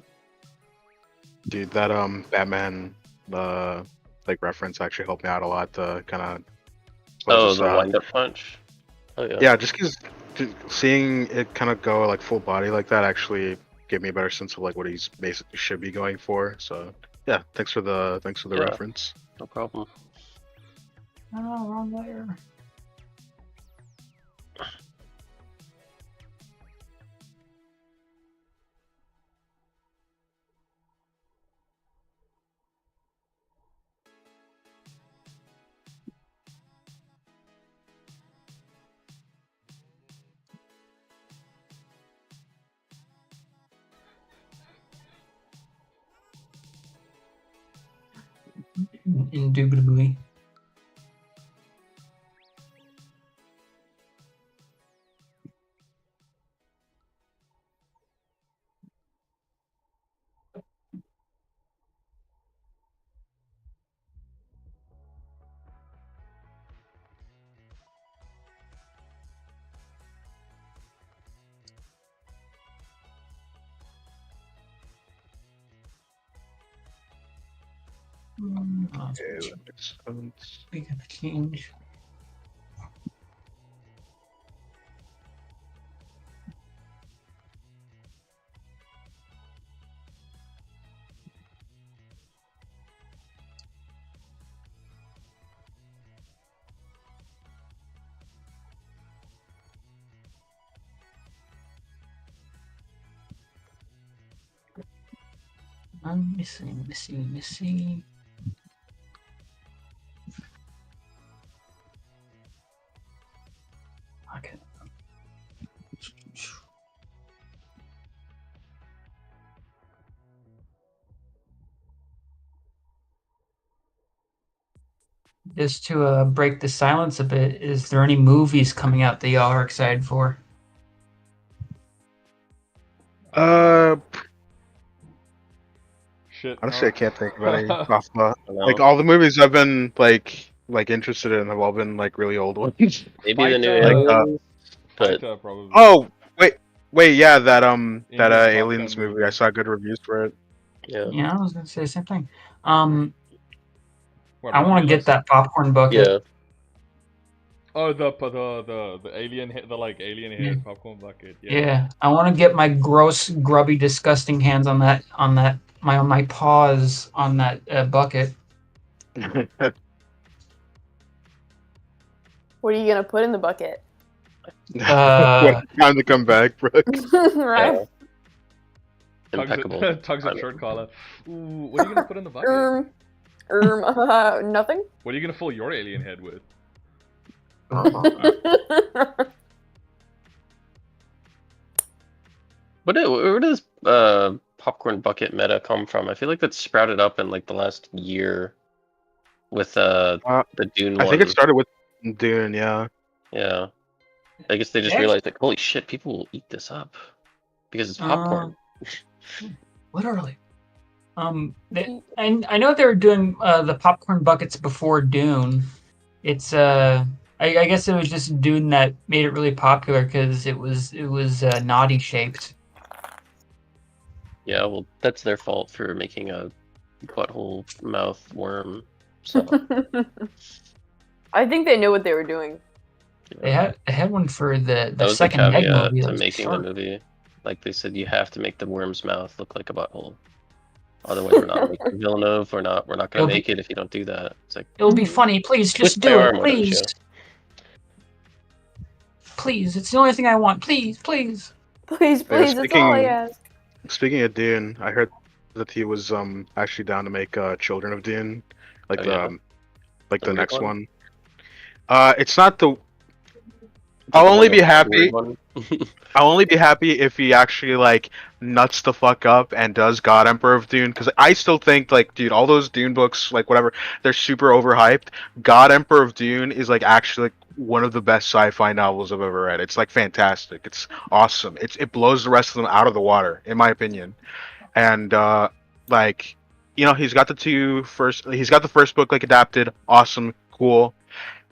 Dude, that Batman like reference actually helped me out a lot to kind of Oh, the wind-up punch. Oh yeah. yeah, just because seeing it kind of go like full body like that actually gave me a better sense of like what he's basically should be going for. So yeah, thanks for the Yeah. reference. No problem. Oh, wrong layer. Indubitably. Okay, that makes sense. We gotta change. I'm missing. Okay. Just to break the silence a bit, is there any movies coming out that y'all are excited for? Shit. Honestly, I can't think of any no. off the No. like all the movies I've been like interested in have all been like really old ones. Maybe the new Fighter. Aliens, but Fighter, probably. Oh wait, yeah, that Indian Aliens content movie. I saw good reviews for it. yeah, Yeah, I was gonna say the same thing. What, I want to review get list? that popcorn bucket. yeah. Oh, the alien head, the like alien head Yeah. popcorn bucket. Yeah, I want to get my gross, grubby, disgusting hands on my paws on that bucket. What are you gonna put in the bucket? What time to come back, Brooke? Right? Yeah. Impeccable. Tugs at shirt collar. Ooh, what are you gonna put in the bucket? Nothing. What are you gonna fill your alien head with? Where does popcorn bucket meta come from? I feel like that's sprouted up in like the last year with the Dune one. I think it started with Dune, yeah. Yeah. I guess they just Yeah. realized like, holy shit, people will eat this up because it's popcorn. Literally. And I know they were doing the popcorn buckets before Dune. It's I guess it was just Dune that made it really popular because it was naughty shaped. Yeah, well, that's their fault for making a butthole mouth worm. So I think they knew what they were doing. They had one for the that was the second Meg caveat movie. to That was making the sharp. movie. Like they said, you have to make the worm's mouth look like a butthole. Otherwise, we're not making Villeneuve. We're not gonna It'll make be- it if you don't do that. It's like It'll be funny. Please, twist just my do it. arm, why don't you? Please. Please, it's the only thing I want. Please, please. Please, please, that's all I ask. Speaking of Dune, I heard that he was actually down to make Children of Dune, like Oh, yeah? the The weird next one? one. It's not the. It's I'll the one only be that's the happy. weird one. I'll only be happy if he actually like nuts the fuck up and does God Emperor of Dune, because I still think like, dude, all those Dune books, like whatever, they're super overhyped. God Emperor of Dune is like actually like, one of the best sci-fi novels I've ever read. It's like fantastic. It's awesome. It blows the rest of them out of the water, in my opinion. And like, you know, he's got the first book like adapted, awesome, cool.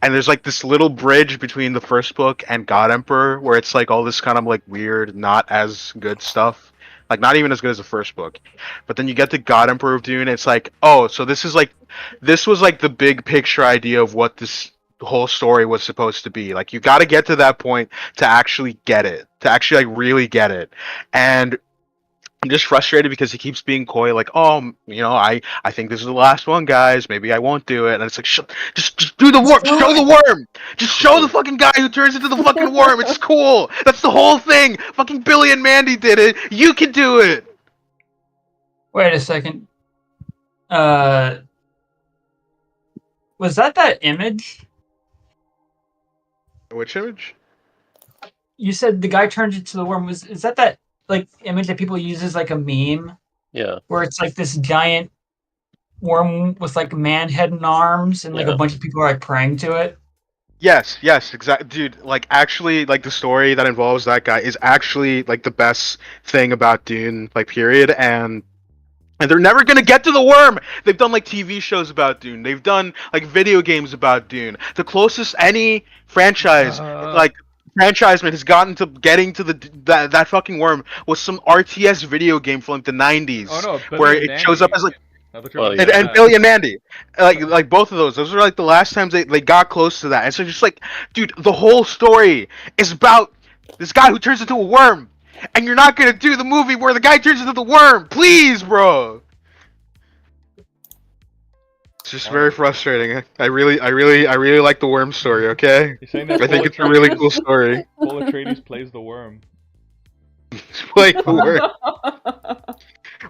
And there's like this little bridge between the first book and God Emperor where it's like all this kind of like weird, not as good stuff. Like not even as good as the first book. But then you get to God Emperor of Dune, and it's like, oh, so this was like the big picture idea of what this whole story was supposed to be. Like you gotta get to that point to actually get it. To actually like really get it. And I'm just frustrated because he keeps being coy, like, oh, you know, I think this is the last one, guys. Maybe I won't do it. And it's like, just do the worm. Show the worm. Just show the fucking guy who turns into the fucking worm. It's cool. That's the whole thing. Fucking Billy and Mandy did it. You can do it. Wait a second. Was that image? Which image? You said the guy turns into the worm. Is that like image that people use as like a meme? Yeah. Where it's like this giant worm with like man head and arms, and like a bunch of people are like praying to it. Yes, exactly, dude. Like, actually, like the story that involves that guy is actually like the best thing about Dune, like period. And they're never gonna get to the worm. They've done like TV shows about Dune. They've done like video games about Dune. The closest any franchise, like franchisement, has gotten to getting to that fucking worm was some RTS video game from like the 90s, Oh no, Billy where and it shows up as like. Well, And, yeah. and Billy and Mandy, like both of those are like the last times they got close to that. And so just like, dude, the whole story is about this guy who turns into a worm, and you're not gonna do the movie where the guy turns into the worm, please, bro. It's just very frustrating. I really like the worm story. Okay, You're saying that I think it's a really cool story. Paul Atreides plays the worm. Like the worm.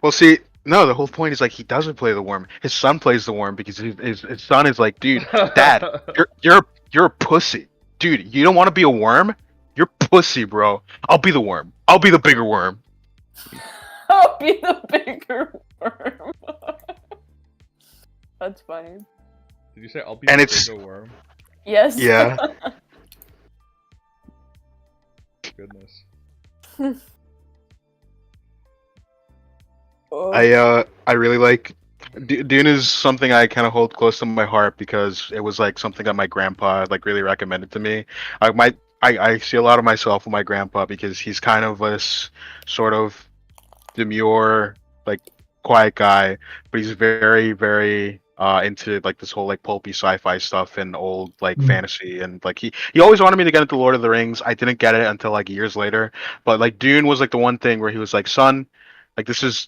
Well, see, No, the whole point is like he doesn't play the worm. His son plays the worm because his son is like, dude, dad, you're a pussy, dude. You don't want to be a worm? You're pussy, bro. I'll be the worm. I'll be the bigger worm. I'll be the bigger worm. That's funny. Did you say I'll be And the it's- bigger worm? Yes. Yeah. Goodness. Oh. I really like Dune is something I kind of hold close to my heart because it was like something that my grandpa like really recommended to me. I see a lot of myself with my grandpa because he's kind of this sort of demure, like quiet guy, but he's very into like this whole like pulpy sci-fi stuff and old like fantasy, and like he always wanted me to get into Lord of the Rings. I didn't get it until like years later, but like Dune was like the one thing where he was like, son, like this is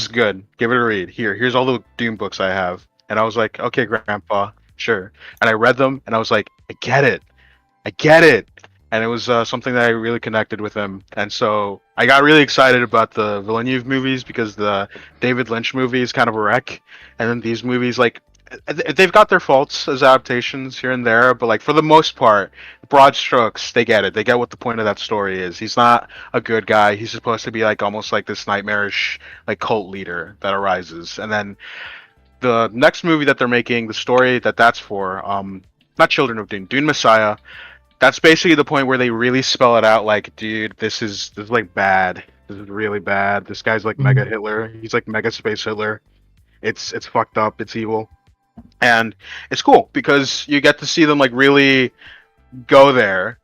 good. Give it a read. Here's all the Dune books I have. And I was like, okay, grandpa, sure. And I read them and I was like, I get it. I get it. And it was something that I really connected with him. And so I got really excited about the Villeneuve movies because the David Lynch movie is kind of a wreck. And then these movies, like, they've got their faults as adaptations here and there, but like for the most part, broad strokes, they get it. They get what the point of that story is. He's not a good guy. He's supposed to be like almost like this nightmarish like cult leader that arises. And then the next movie that they're making, the story that's for, not Children of Dune, Dune Messiah. That's basically the point where they really spell it out. Like, dude, this is like bad. This is really bad. This guy's like mega Hitler. He's like mega space Hitler. It's fucked up. It's evil, and it's cool because you get to see them like really go there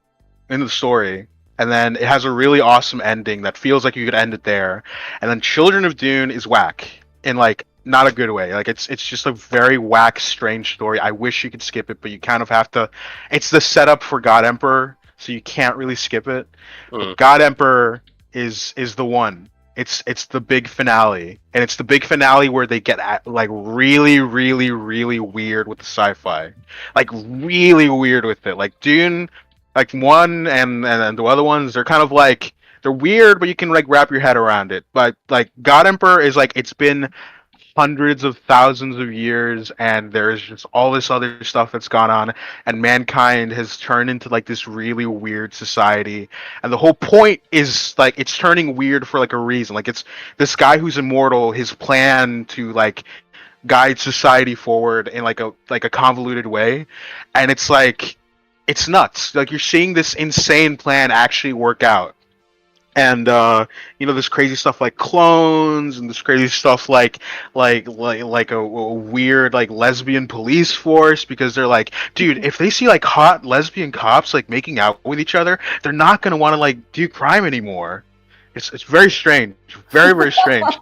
in the story, and then it has a really awesome ending that feels like you could end it there. And then Children of Dune is whack in like not a good way. Like it's just a very whack, strange story. I wish you could skip it, but you kind of have to. It's the setup for God Emperor, so you can't really skip it. But God Emperor is the one. It's the big finale, and it's the big finale where they get like really weird with the sci-fi, like really weird with it. Like Dune, like one and the other ones, they're kind of like they're weird, but you can like wrap your head around it. But like God Emperor is like it's been hundreds of thousands of years, and there's just all this other stuff that's gone on, and mankind has turned into like this really weird society, and the whole point is like it's turning weird for like a reason. Like it's this guy who's immortal, his plan to like guide society forward in like a convoluted way, and it's like it's nuts. Like you're seeing this insane plan actually work out. And this crazy stuff like clones, and this crazy stuff like a weird like lesbian police force, because they're like, dude, if they see like hot lesbian cops like making out with each other, they're not gonna want to like do crime anymore. It's very strange, very strange.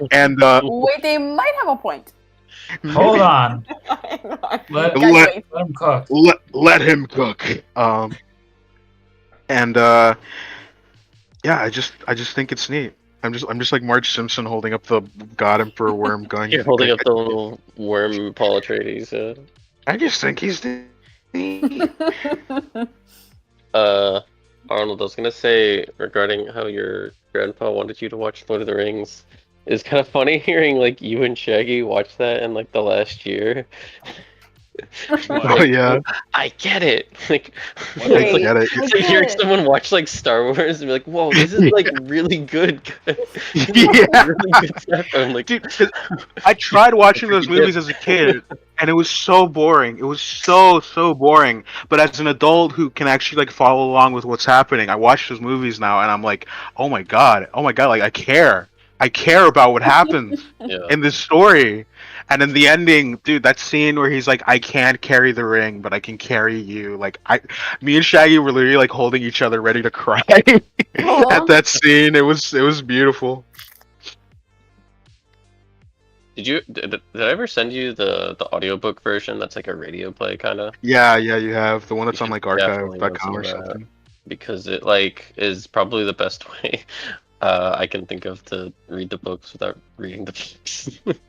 And Wait, they might have a point. Hold on. Hang on. Let- Guys, let- wait. Let him cook. let him cook. And yeah, I just think it's neat. I'm just like Marge Simpson holding up the God Emperor worm, going. You're holding up the little worm Paul Atreides. I just think he's neat. Arnold, I was gonna say regarding how your grandpa wanted you to watch Lord of the Rings. It's kind of funny hearing like you and Shaggy watch that in like the last year. Oh yeah, I get it. Like, I Wait. get it. I to hear get it. someone watch like Star Wars and be like, "Whoa, this is like really good." Yeah. Really good stuff. I'm like, Dude, 'cause I tried watching those movies as a kid, and it was so boring. It was so boring. But as an adult who can actually like follow along with what's happening, I watch those movies now, and I'm like, oh my god, like I care about what happens yeah. in this story. And in the ending, dude, that scene where he's like, I can't carry the ring, but I can carry you. Like me and Shaggy were literally like holding each other, ready to cry at that scene. It was beautiful. Did I ever send you the audiobook version that's like a radio play kind of? Yeah, you have the one that's You on like should definitely archive.com or listen to that. something. Because it like is probably the best way I can think of to read the books without reading the books.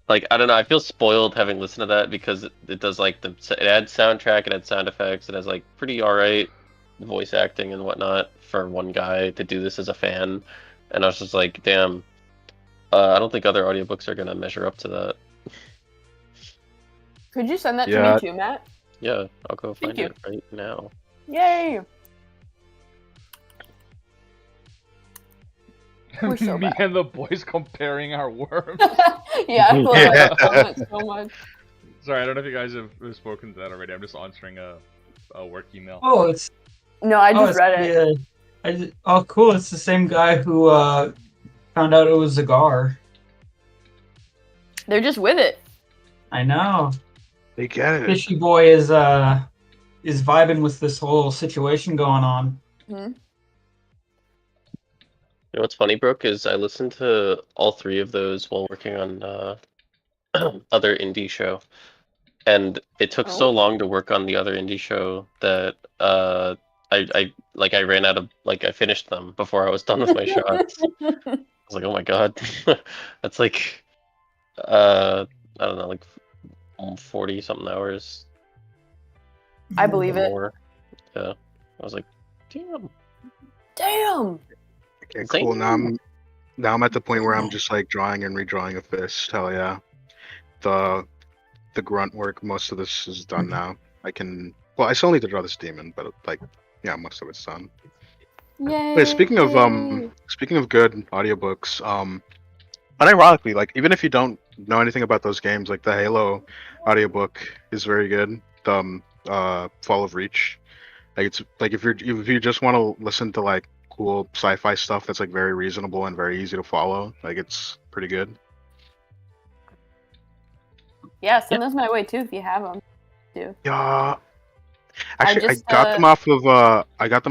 Like, I don't know, I feel spoiled having listened to that because it does like it adds soundtrack, it adds sound effects, it has like pretty alright voice acting and whatnot for one guy to do this as a fan. And I was just like, damn, I don't think other audiobooks are gonna measure up to that. Could you send that to Yeah. me too, Matt? Yeah, I'll go Thank find you. it right now. Yay! We're so Me bad. and the boys comparing our worms. Yeah, I love Yeah. that comment so much. Sorry, I don't know if you guys have spoken to that already. I'm just answering a work email. Oh, it's No, I just read it. Yeah. Oh, cool! It's the same guy who found out it was Zagar. They're just with it. I know. They get it. Fishy boy is vibing with this whole situation going on. Hmm? You know what's funny, Brooke, is I listened to all three of those while working on other indie show, and it took so long to work on the other indie show that I ran out of I finished them before I was done with my shots. I was like, oh my god, that's like I don't know, like 40 something hours. I believe it. More. Yeah, I was like, damn. Damn! Okay, cool. Now I'm at the point where I'm just like drawing and redrawing a fist. Hell yeah. The grunt work, most of this is done now. I still need to draw this demon, but like yeah, most of it's done. Yay! Wait, speaking of good audiobooks, unironically, like even if you don't know anything about those games, like the Halo audiobook is very good. Fall of Reach. Like it's like if you just want to listen to like cool sci-fi stuff that's like very reasonable and very easy to follow, like it's pretty good. Yeah, send those my way too if you have them. Too. Yeah. Actually, I just, got them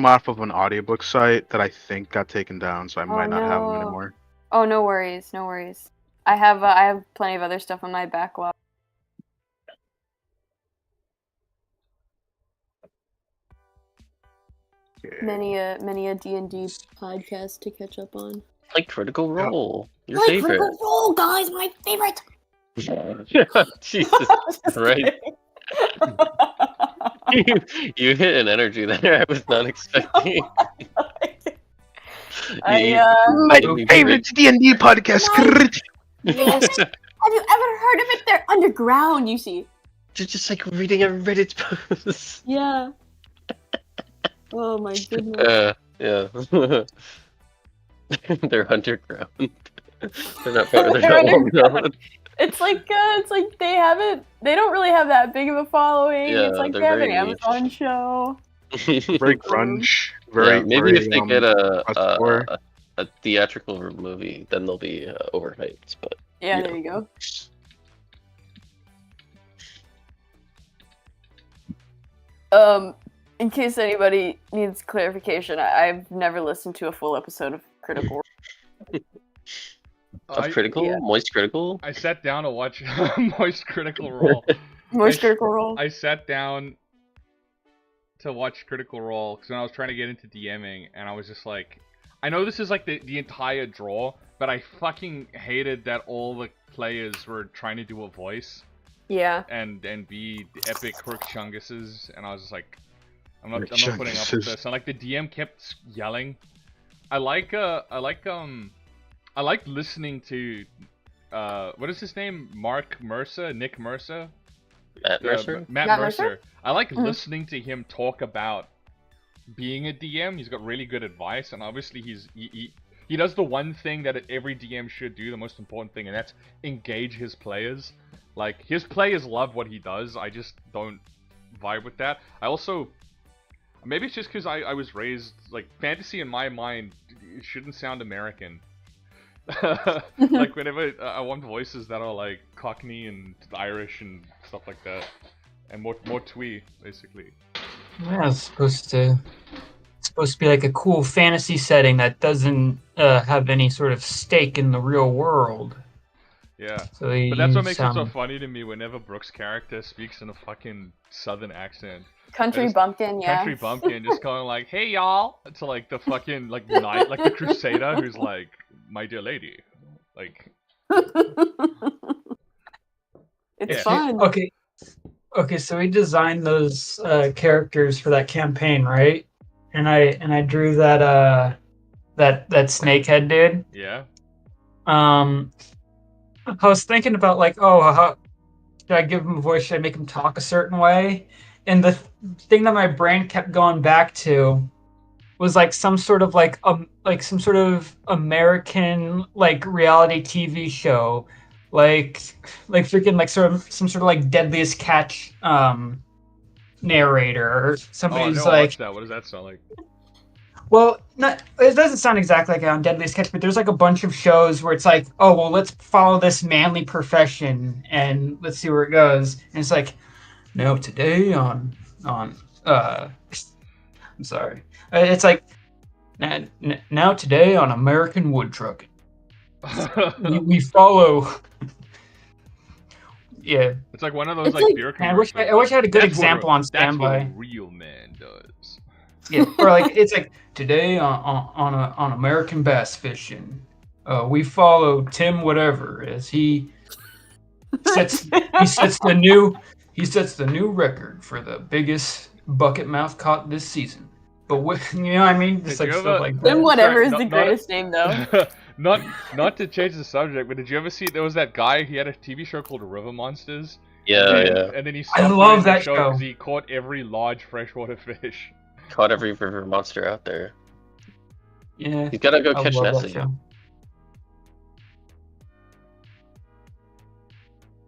off of an audiobook site that I think got taken down, so I might not have them anymore. Oh, no worries, no worries. I have plenty of other stuff on my backlog. Many a D&D podcast to catch up on. Like Critical Role, your Like favorite. Critical Role, guys, my favorite. Jesus Christ. You hit an energy there I was not expecting. My favorite D&D podcast. Yes. Have you ever heard of it? They're underground, you see. Just like reading a Reddit post. Yeah. Oh my goodness. Yeah. They're underground. They're not well known. It's like they don't really have that big of a following. Yeah, it's like they they're have an very Amazon show. Very grunge. Maybe if they get hardcore. a theatrical movie, then they'll be overhyped. But Yeah, there you go. In case anybody needs clarification, I've never listened to a full episode of Critical Role. Critical? Yeah. Moist Critical? I sat down to watch Moist Critical Role. Moist Critical Role? I sat down to watch Critical Role because when I was trying to get into DMing, and I was just like, I know this is like the entire draw, but I fucking hated that all the players were trying to do a voice. Yeah. And be the epic Crookshanguses, and I was just like, I'm not putting up with this. And like the DM kept yelling. I like listening to what is his name? Nick Mercer? Matt Mercer? Matt Mercer. I like listening to him talk about being a DM. He's got really good advice, and obviously he does the one thing that every DM should do, the most important thing, and that's engage his players. Like, his players love what he does, I just don't vibe with that. I also, maybe it's just because I was raised, like, fantasy in my mind, it shouldn't sound American. Like, whenever I want voices that are, like, Cockney and Irish and stuff like that. And more twee, basically. Yeah, it's supposed to be like a cool fantasy setting that doesn't have any sort of stake in the real world. Yeah, so but that's what makes it so funny to me whenever Brooke's character speaks in a fucking southern accent. Country bumpkin, yeah. Country bumpkin, just going like, "Hey y'all," to like the fucking like knight, like the crusader who's like, "My dear lady," like. It's fun. Okay, so we designed those characters for that campaign, right? And I drew that snakehead dude. Yeah. I was thinking about like, oh, how should I give him a voice? Should I make him talk a certain way? And the thing that my brain kept going back to was like some sort of like some sort of American like reality TV show, like freaking like sort of some sort of like Deadliest Catch narrator or Oh, somebody I've who's never like, watched that. What does that sound like? well, not it doesn't sound exactly like on Deadliest Catch, but there's like a bunch of shows where it's like, oh well, let's follow this manly profession and let's see where it goes. And it's like, no, today on I'm sorry, it's like now today on American Wood Trucking, we follow. Yeah, It's like one of those It's like like- beer I wish commercials. I had a good That's what example on That's standby. what a real man does. Yeah, or like it's like today on American Bass Fishing, we follow Tim whatever as he sets the new record for the biggest bucket mouth caught this season. But you know what I mean? Just Did like you stuff ever- like Tim that. whatever Sorry, is the greatest name though. not to change the subject, but did you ever see there was that guy? He had a TV show called River Monsters. Yeah, and, yeah. And then he I stopped love doing the that show show. because he caught every large freshwater fish. Caught every river monster out there. Yeah, He's gotta go I catch love that Nessie. show.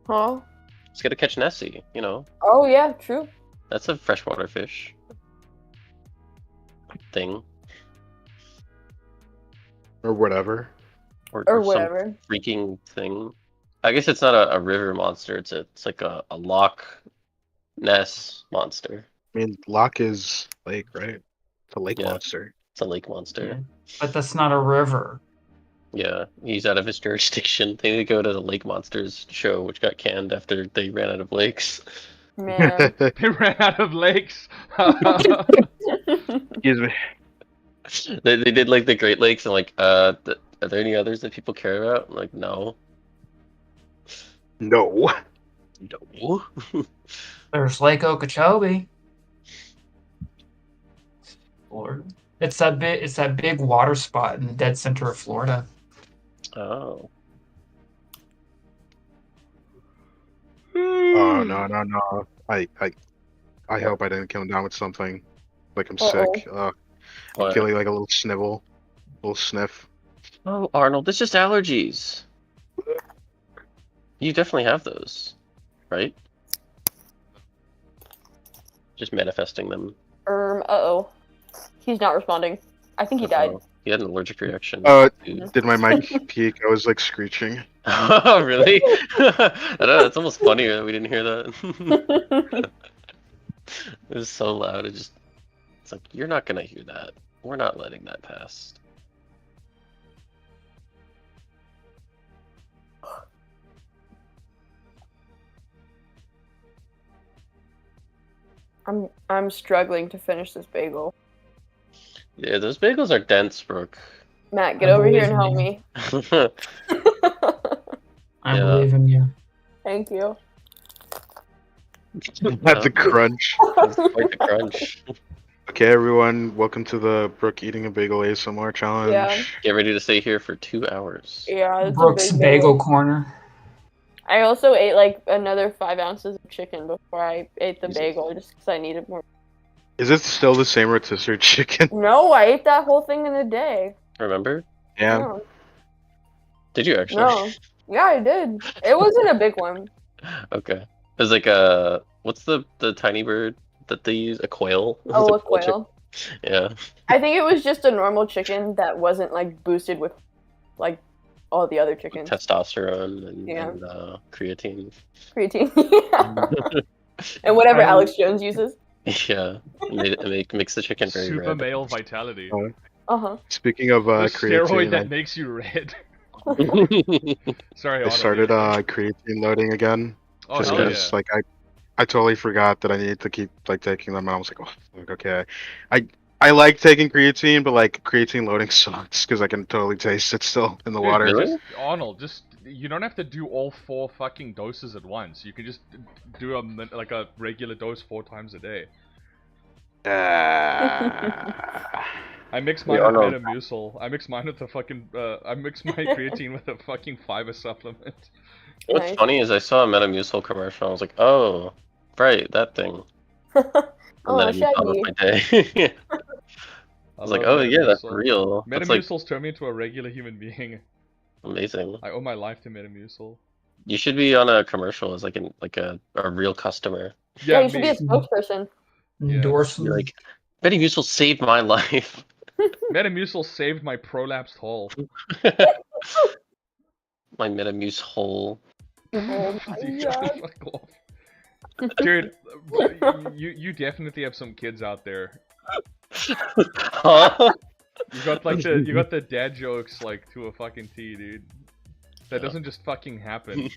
Huh? He's gotta catch Nessie, you know. Oh yeah, true. That's a freshwater fish thing. Or whatever. Or some whatever. freaking thing. I guess it's not a river monster, it's like a Loch Ness monster. I mean, Loch is lake, right? It's a lake Yeah. monster. It's a lake monster. Yeah. But that's not a river. Yeah, he's out of his jurisdiction. They need to go to the Lake Monsters show, which got canned after they ran out of lakes. Man. They ran out of lakes. Excuse me. They did like the Great Lakes and like, are there any others that people care about? I'm like, no. No. No. There's Lake Okeechobee. Florida. It's that big water spot in the dead center of Florida. Oh. Oh no. I hope I didn't come down with something. Like I'm sick. I'm What? feeling like a little snivel. Little sniff. Oh, Arnold, it's just allergies. You definitely have those, right? Just manifesting them. Uh-oh. He's not responding. I think he died. Oh, he had an allergic reaction. Dude. Did my mic peak? I was like screeching. Oh, really? I don't know, it's almost funnier that we didn't hear that. It was so loud, it's like, you're not gonna hear that. We're not letting that pass. I'm struggling to finish this bagel. Yeah, those bagels are dense, Brooke. Matt, get over here and help me. I Yeah. believe in you. Thank you. Had the crunch. That's quite the crunch. Okay, everyone, welcome to the Brooke eating a bagel ASMR challenge. Yeah. Get ready to stay here for 2 hours. Yeah, it's Brooks a big Bagel Corner. I also ate like another 5 ounces of chicken before I ate the Jesus. bagel just because I needed more. Is it still the same rotisserie chicken? No, I ate that whole thing in a day. Remember? Yeah. No. Did you actually? No. Yeah, I did. It wasn't a big one. Okay. It was like what's the tiny bird that they use? A quail? Oh, Is a it quail chick- quail. Yeah. I think it was just a normal chicken that wasn't like boosted with like all the other chickens. Testosterone and, Yeah. and creatine. Creatine. And whatever Alex Jones uses. Yeah. It makes the chicken very Super red. male vitality. Oh. Uh-huh. Speaking of The steroid creatine, that makes you red. Sorry, I Otto, started yeah. creatine loading again. Oh, Just hell because yeah. like I totally forgot that I needed to keep like taking them, and I was like, oh, fuck, okay. I like taking creatine, but like creatine loading sucks because I can totally taste it still in the Dude, water. really? just, Arnold, you don't have to do all 4 fucking doses at once. You can just do like a regular dose 4 times a day. Ah. I mix Wait, mine with Arnold. Metamucil. I mix mine with the fucking. I mix my creatine with a fucking fiber supplement. What's Nice. funny is I saw a Metamucil commercial. I was like, oh, right, that thing. And Oh, then I moved on with my day. I was like, oh yeah, that's real. That's like Metamucil's turned me into a regular human being. amazing. I owe my life to Metamucil. You should be on a commercial as like a real customer. Yeah, you should be a me. spokesperson. Yeah. Endorsement. You're like, Metamucil saved my life. Metamucil saved my prolapsed hole. My Metamucil hole. Oh my You god. gotta fuck off. Dude, you definitely have some kids out there. Huh? You got like the dad jokes like to a fucking T, dude. That doesn't just fucking happen.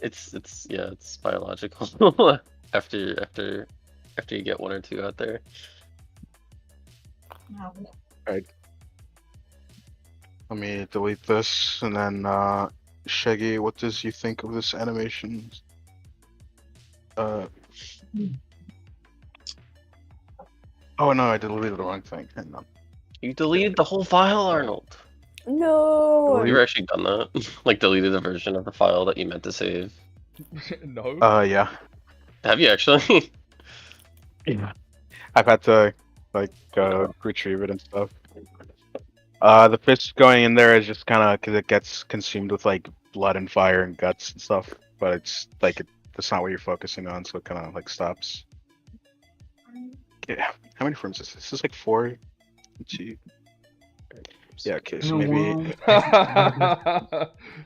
It's biological. after you get one or two out there. Let me delete this, and then Shaggy, what does you think of this animation? Oh no, I deleted the wrong thing. Hang on. You deleted the whole file, Arnold. No. Have you ever actually done that? Like deleted a version of the file that you meant to save? No. Yeah. Have you actually? Yeah. I've had to retrieve it and stuff. The fish going in there is just kind of because it gets consumed with like blood and fire and guts and stuff, but it's like that's not what you're focusing on, so it kind of like stops. Yeah. How many frames is this? This is like 4. Gee. Yeah. Okay. So maybe.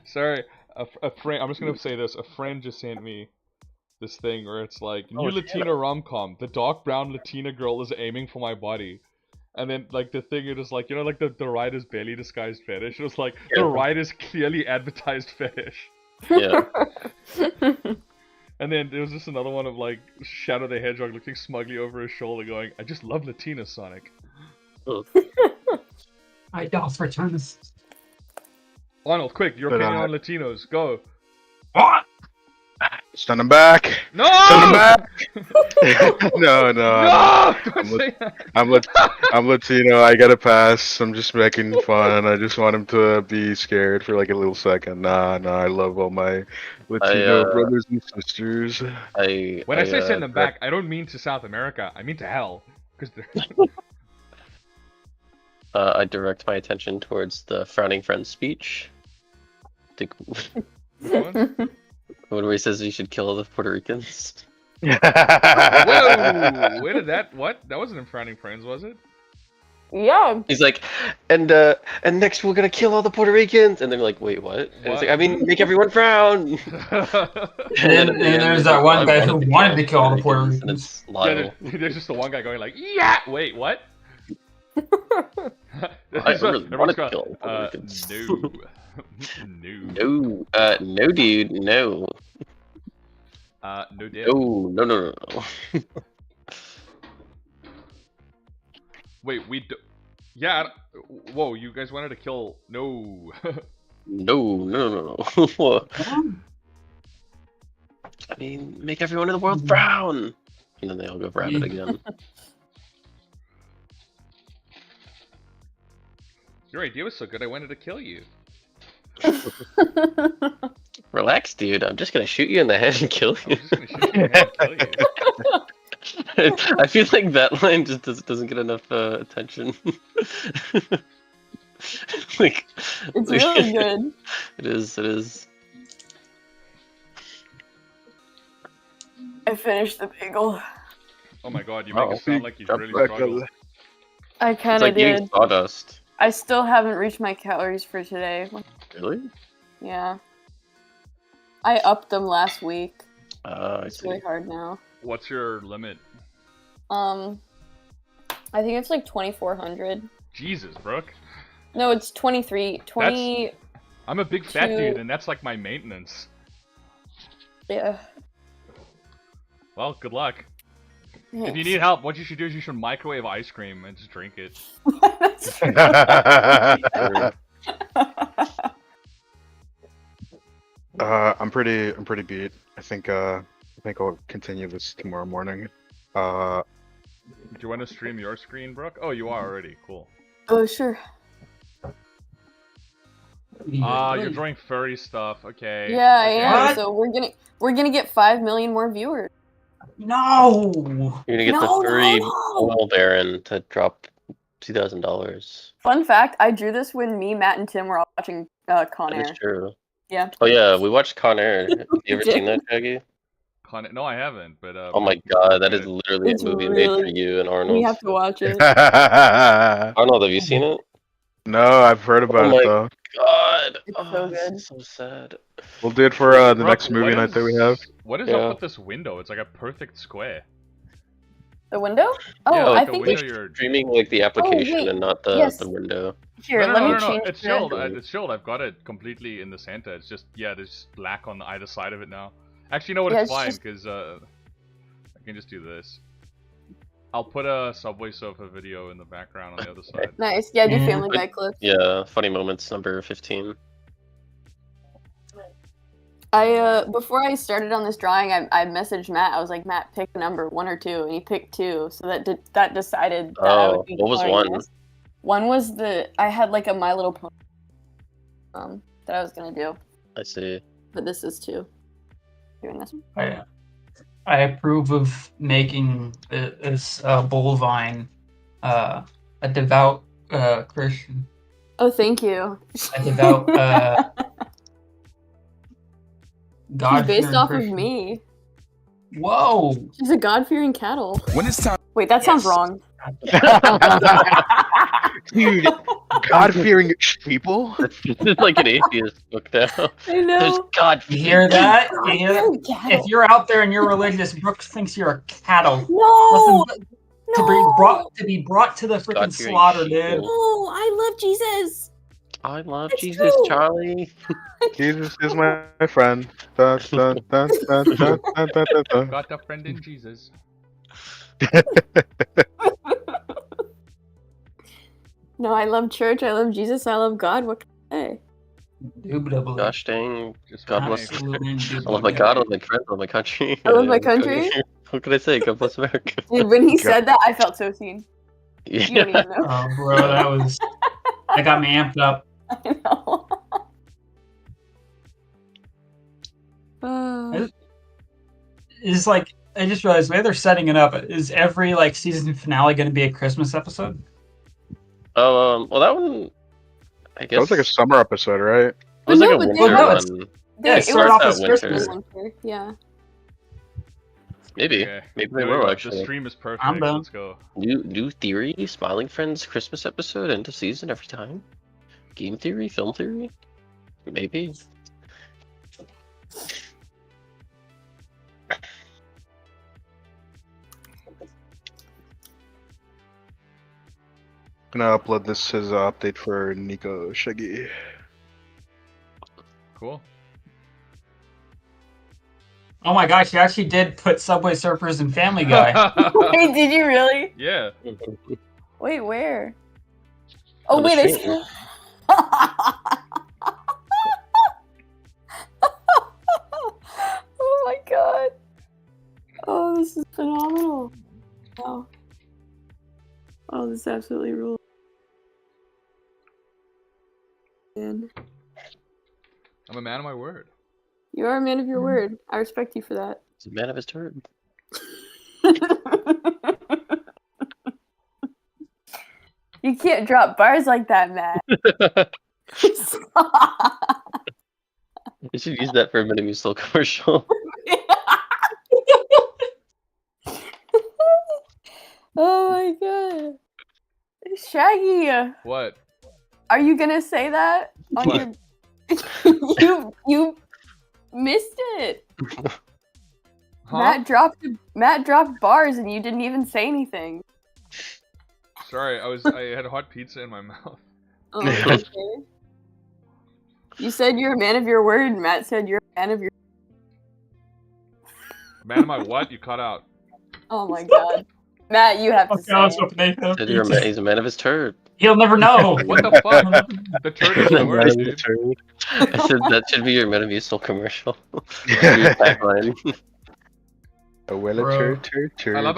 Sorry, a friend. I'm just gonna say this. A friend just sent me this thing where it's like new Latina rom-com. The dark brown Latina girl is aiming for my body. And then, like, the thing, it was like, you know, like the writer's belly disguised fetish? It was like, the writer's clearly advertised fetish. Yeah. And then there was just another one of, like, Shadow the Hedgehog looking smugly over his shoulder going, I just love Latina, Sonic. I doth returns. Arnold, quick, your But, opinion on Latinos, go. What? Send him back. No! Send him back. No. No! Don't say that. I'm Latino. I gotta pass. I'm just making fun. I just want him to be scared for like a little second. Nah. I love all my Latino brothers and sisters. When I say send them back, I don't mean to South America. I mean to hell. Because I direct my attention towards the frowning friend speech. When he says you should kill the Puerto Ricans. Whoa! Where did that? What? That wasn't in Frowning Friends, was it? Yeah. He's like, and next we're gonna kill all the Puerto Ricans, and they're like, wait, what? And he's like, I mean, make everyone frown. And there's that one guy who wanted to kill all the Puerto And Ricans. it's Lyle. Yeah, there's just the one guy going like, yeah. Wait, what? I really want to kill Puerto Ricans. No, dude, no. No dip. No. Wait, we do. Yeah. Whoa, you guys wanted to kill? No. No. I mean, make everyone in the world frown. And then they all go rabbit again. Your idea was so good, I wanted to kill you. Relax, dude. I'm just gonna shoot you in the head and kill you. I'm just gonna shoot you in the head and kill you. I feel like that line just doesn't get enough attention. Like, It's really good. It is. I finished the bagel. Oh my god, you make it sound like you really struggled. I It's kind of like did. eating sawdust. I still haven't reached my calories for today. Really? Yeah. I upped them last week. I It's see. really hard now. What's your limit? I think it's like 2,400. Jesus, Brooke. No, it's 23. 20. I'm a big fat Two- dude, and that's like my maintenance. Yeah. Well, good luck. Thanks. If you need help, what you should do is you should microwave ice cream and just drink it. That's I'm pretty beat. I think I'll continue this tomorrow morning. Do you want to stream your screen, Brooke? Oh, you are already. Cool. Oh, sure. Ah, you're drawing furry stuff. Okay. Yeah, I okay. am. What? So we're gonna get 5 million more viewers. No. You're gonna get the No, furry no. oil baron to drop $2,000. Fun fact: I drew this when me, Matt, and Tim were all watching Con That is Air. true. Yeah. Oh yeah, we watched Con Air. Have you ever did. seen that, Shaggy? No, I haven't. But Oh my god, that is good. literally It's a movie made for really- you and Arnold. We have to watch it. Arnold, have you seen it? No, I've heard about my- it though. God, It's so this good. is so sad. We'll do it for the Brooke, next movie what night that we have. What is Yeah. up with this window? It's like a perfect square. The window? Oh, Yeah, I like the think window we you're... Streaming like the application wait, and not the yes. the window. here. No, Let me no, change. it's the- chilled. It's chilled. I've got it completely in the center. It's just, yeah, there's black on either side of it now. Actually, you know what? Yeah, It's it's fine, just- because I can just do this. I'll put a Subway Surfer video in the background on the other side. Nice. Yeah, do Mhm. Family Guy clips. Yeah, funny moments number 15. I before I started on this drawing, I messaged Matt. I was like, Matt, pick a number, 1 or 2, and he picked 2. So that decided that I Oh, would be what was coloring 1? this. 1 was I had like a My Little Pony that I was gonna do, I see. but this is 2. Doing this one. I approve of making this bullvine a devout Christian. Oh, thank you. A devout She's God based off of me. Whoa! She's a God-fearing cattle. When it's time. Wait, that sounds Yes. wrong. Dude, God-fearing people? This is like an atheist book now. I There's know. God. You hear that? You hear that? God-fearing cattle. If you're out there and you're religious, Brooks thinks you're a cattle. No, Listen, to be brought to the freaking God-fearing slaughter, sheep. dude. no, I love Jesus. I love It's Jesus, true. Charlie. Jesus is my friend. Dun, dun, dun, dun, dun, dun, dun, dun, dun. Got a friend in Jesus. No, I love church. I love Jesus. I love God. What can I say? Indubitably. Gosh dang. Just God fine. bless. Absolutely I love my God, I love my friends, I love my country. I love my country. What can I say? God bless America. Dude, when he said that, I felt so seen. You don't Yeah. even know. Oh, bro, that got me amped up. I know. Uh, It's like I just realized the way they're setting it up is every like season finale going to be a Christmas episode. Oh, well, that one. I guess That was like a summer episode, right? It was But like no, a but winter no, one. Yeah, it it started was off that as winter. Christmas. winter. Yeah. Maybe. Okay. Maybe they There we will go. actually. The stream is perfect. I'm done. Let's go. New theory, Smiling Friends Christmas episode, end of season every time. Game theory, film theory, maybe. Gonna upload this as an update for Nico Shaggy. Cool. Oh my gosh, you actually did put Subway Surfers and Family Guy. Wait, did you really? Yeah. Wait, where? Oh On the wait, I stream. Oh my god. Oh, this is phenomenal. Wow. Oh, this absolutely rules. Man. I'm a man of my word. You are a man of your word. I respect you for that. He's a man of his turn. You can't drop bars like that, Matt. You should use that for a minute still commercial. Oh my god. Shaggy, What? are you gonna say that on What? your you missed it. Huh? Matt dropped bars and you didn't even say anything. Sorry, I had hot pizza in my mouth. Oh, okay. You said you're a man of your word, and Matt said you're a man of your. Man of my what? You cut out. Oh my god, Matt, you have to Okay, say. let's it. open Nathan. Said he's a man of his turd. He'll never know. What the fuck? The turd is the Man word, of dude. his turd. I said that should be your Metamucil commercial. Your tagline. Oh, well, Bro. I love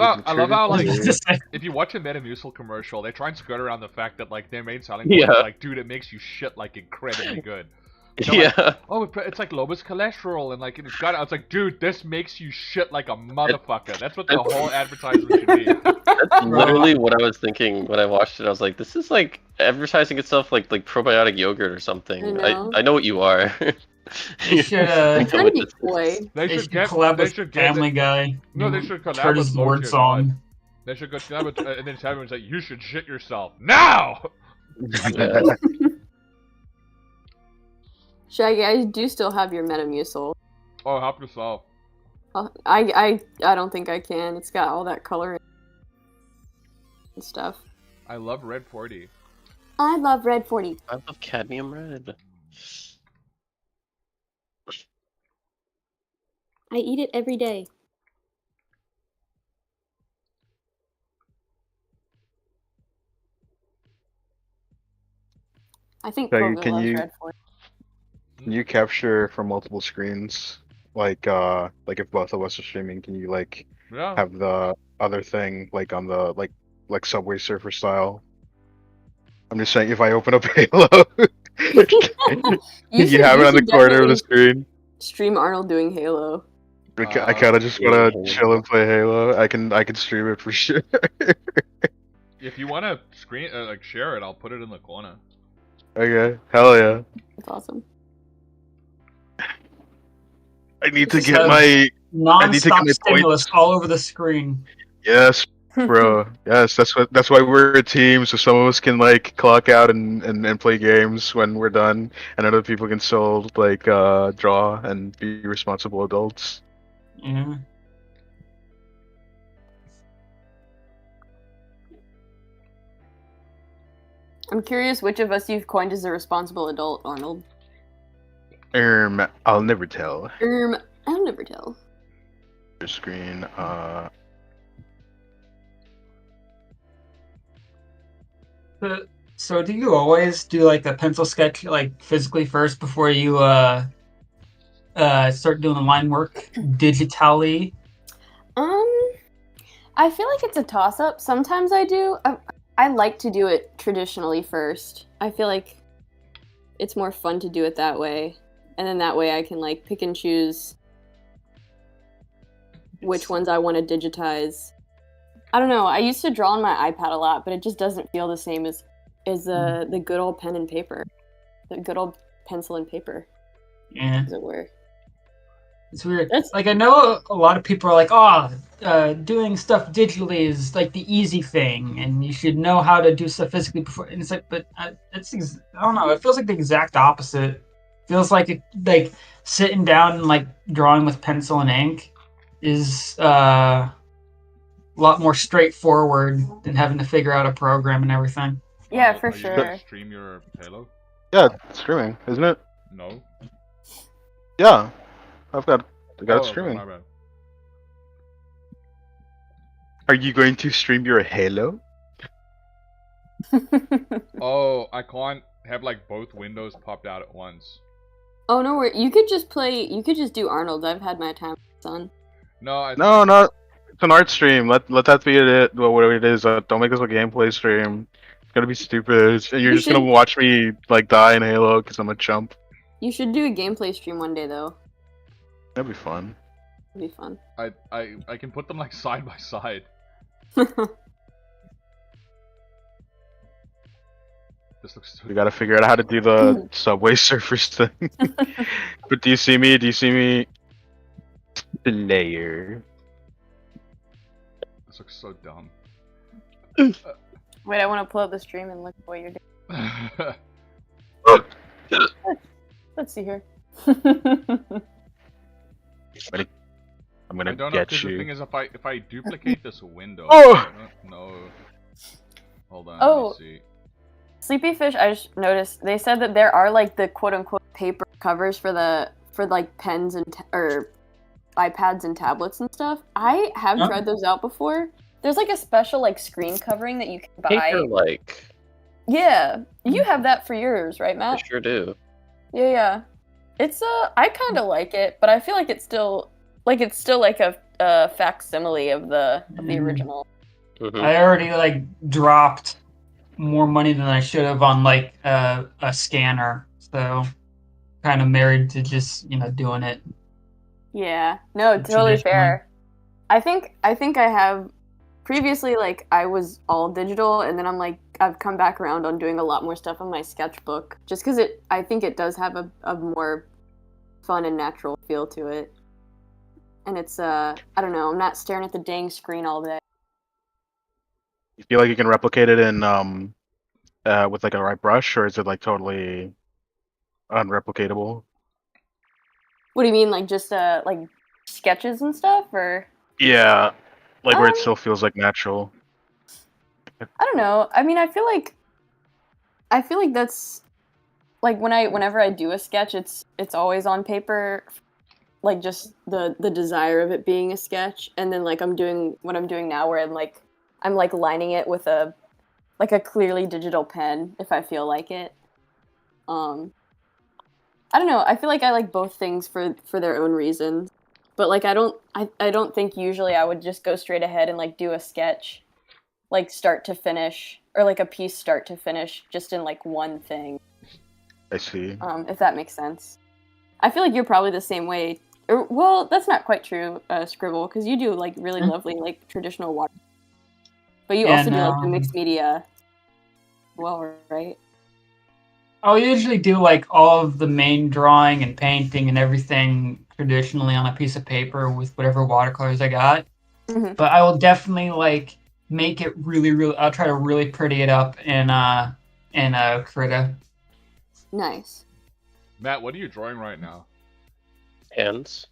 how like Just like- if you watch a Metamucil commercial, they try and skirt around the fact that like their main selling point Yeah. is like, dude, it makes you shit like incredibly good. They're like, Yeah. oh, it's like lowest cholesterol and like it's got. I was like, dude, this makes you shit like a motherfucker. That's what the whole advertisement should be. That's literally what I was thinking when I watched it. I was like, this is like advertising itself like probiotic yogurt or something. I know what you are. They should, I'm trying to be coy. They they should should get. collab They with should get. Family Guy. No, they do should collab Curtis with Low Lord Tier song. God. They should go collab with, and then have him say, "You should shit yourself now." Yeah. Shaggy, I do still have your Metamucil. Oh, help yourself. I don't think I can. It's got all that color and stuff. I love Red 40. I love Red 40. I love cadmium red. I eat it every day. I think Shaggy, Colvin can loves you- Red 40. Can you capture from multiple screens? Like if both of us are streaming, can you like Yeah. have the other thing like on the like Subway Surfer style? I'm just saying, if I open up Halo, you have it on the corner of the screen. Stream Arnold doing Halo. I kind of just wanna chill and play Halo. I can stream it for sure. If you want to screen like share it, I'll put it in the corner. Okay, hell yeah! That's awesome. I need to Just get have my need to get Non-stop my stimulus all over the screen. yes, bro. Yes, that's why we're a team, so some of us can like clock out and play games when we're done, and other people can still like draw and be responsible adults. Yeah. I'm curious which of us you've coined as a responsible adult, Arnold. I'll never tell. I'll never tell. Your screen. So do you always do like the pencil sketch like physically first before you start doing the line work digitally? I feel like it's a toss-up. Sometimes I do. I like to do it traditionally first. I feel like it's more fun to do it that way. And then that way I can like pick and choose which ones I want to digitize. I don't know. I used to draw on my iPad a lot, but it just doesn't feel the same as the good old pen and paper. The good old pencil and paper, Yeah, as it were. it's weird. That's- Like I know a lot of people are like, doing stuff digitally is like the easy thing, and you should know how to do stuff physically before. And it's like, but I don't know. It feels like the exact opposite. Feels like like sitting down and like drawing with pencil and ink is a lot more straightforward than having to figure out a program and everything. Yeah, Are for you gonna sure. stream your Halo? Yeah, it's streaming, isn't it? No. Yeah, I got it Oh, streaming. my bad. Are you going to stream your Halo? Oh, I can't have like both windows popped out at once. Oh no, you could just play. You could just do Arnold. I've had my time, son. No, No, not. It's an art stream. Let that be it. Well, whatever it is. Don't make us a gameplay stream. It's gonna be stupid, and you're You just gonna should- watch me like die in Halo because I'm a chump. You should do a gameplay stream one day, though. That'd be fun. It'd be fun. I can put them like side by side. This looks so We gotta figure out how to do the Subway Surfers thing. But do you see me? Layer. This looks so dumb. Wait, I want to pull up the stream and look at what you're doing. Let's see here. I'm gonna I don't know, get because the thing you. is, if I duplicate this window, Oh! I don't know. Hold on, Oh. let me see. Sleepy Fish, I just noticed they said that there are like the quote unquote paper covers for like pens and or iPads and tablets and stuff. I have Huh? tried those out before. There's like a special like screen covering that you can buy. Paper like. Yeah, you have that for yours, right, I Matt? sure do. Yeah. It's I kind of like it, but I feel like it's still like a facsimile of the original. Mhm. I already like dropped more money than I should have on like a scanner, so kind of married to just doing it. Yeah, no, totally Traditionally. fair. I think I have previously, like, I was all digital, and then I've come back around on doing a lot more stuff on my sketchbook, just because I think it does have a more fun and natural feel to it, and it's I don't know, I'm not staring at the dang screen all day. You feel like you can replicate it in with like a right brush, or is it like totally unreplicatable? What do you mean, like just like sketches and stuff, or? Yeah, like where it Um, still feels like natural. I don't know. I mean, I feel like that's like whenever I do a sketch, it's always on paper, like just the desire of it being a sketch, and then like I'm doing what I'm doing now, where I'm lining it with a clearly digital pen if I feel like it. I don't know. I feel like I like both things for their own reasons, but like I don't think usually I would just go straight ahead and like do a sketch, like start to finish, or like a piece start to finish, just in like one thing. I see. If that makes sense. I feel like you're probably the same way. Or, well, that's not quite true, Scribble, because you do like really lovely like traditional water, but you also do like the mixed media. Well, right? I'll usually do like all of the main drawing and painting and everything traditionally on a piece of paper with whatever watercolors I got. Mhm. But I will definitely like make it really. I'll try to really pretty it up in Krita. Nice. Matt, what are you drawing right now? Hands.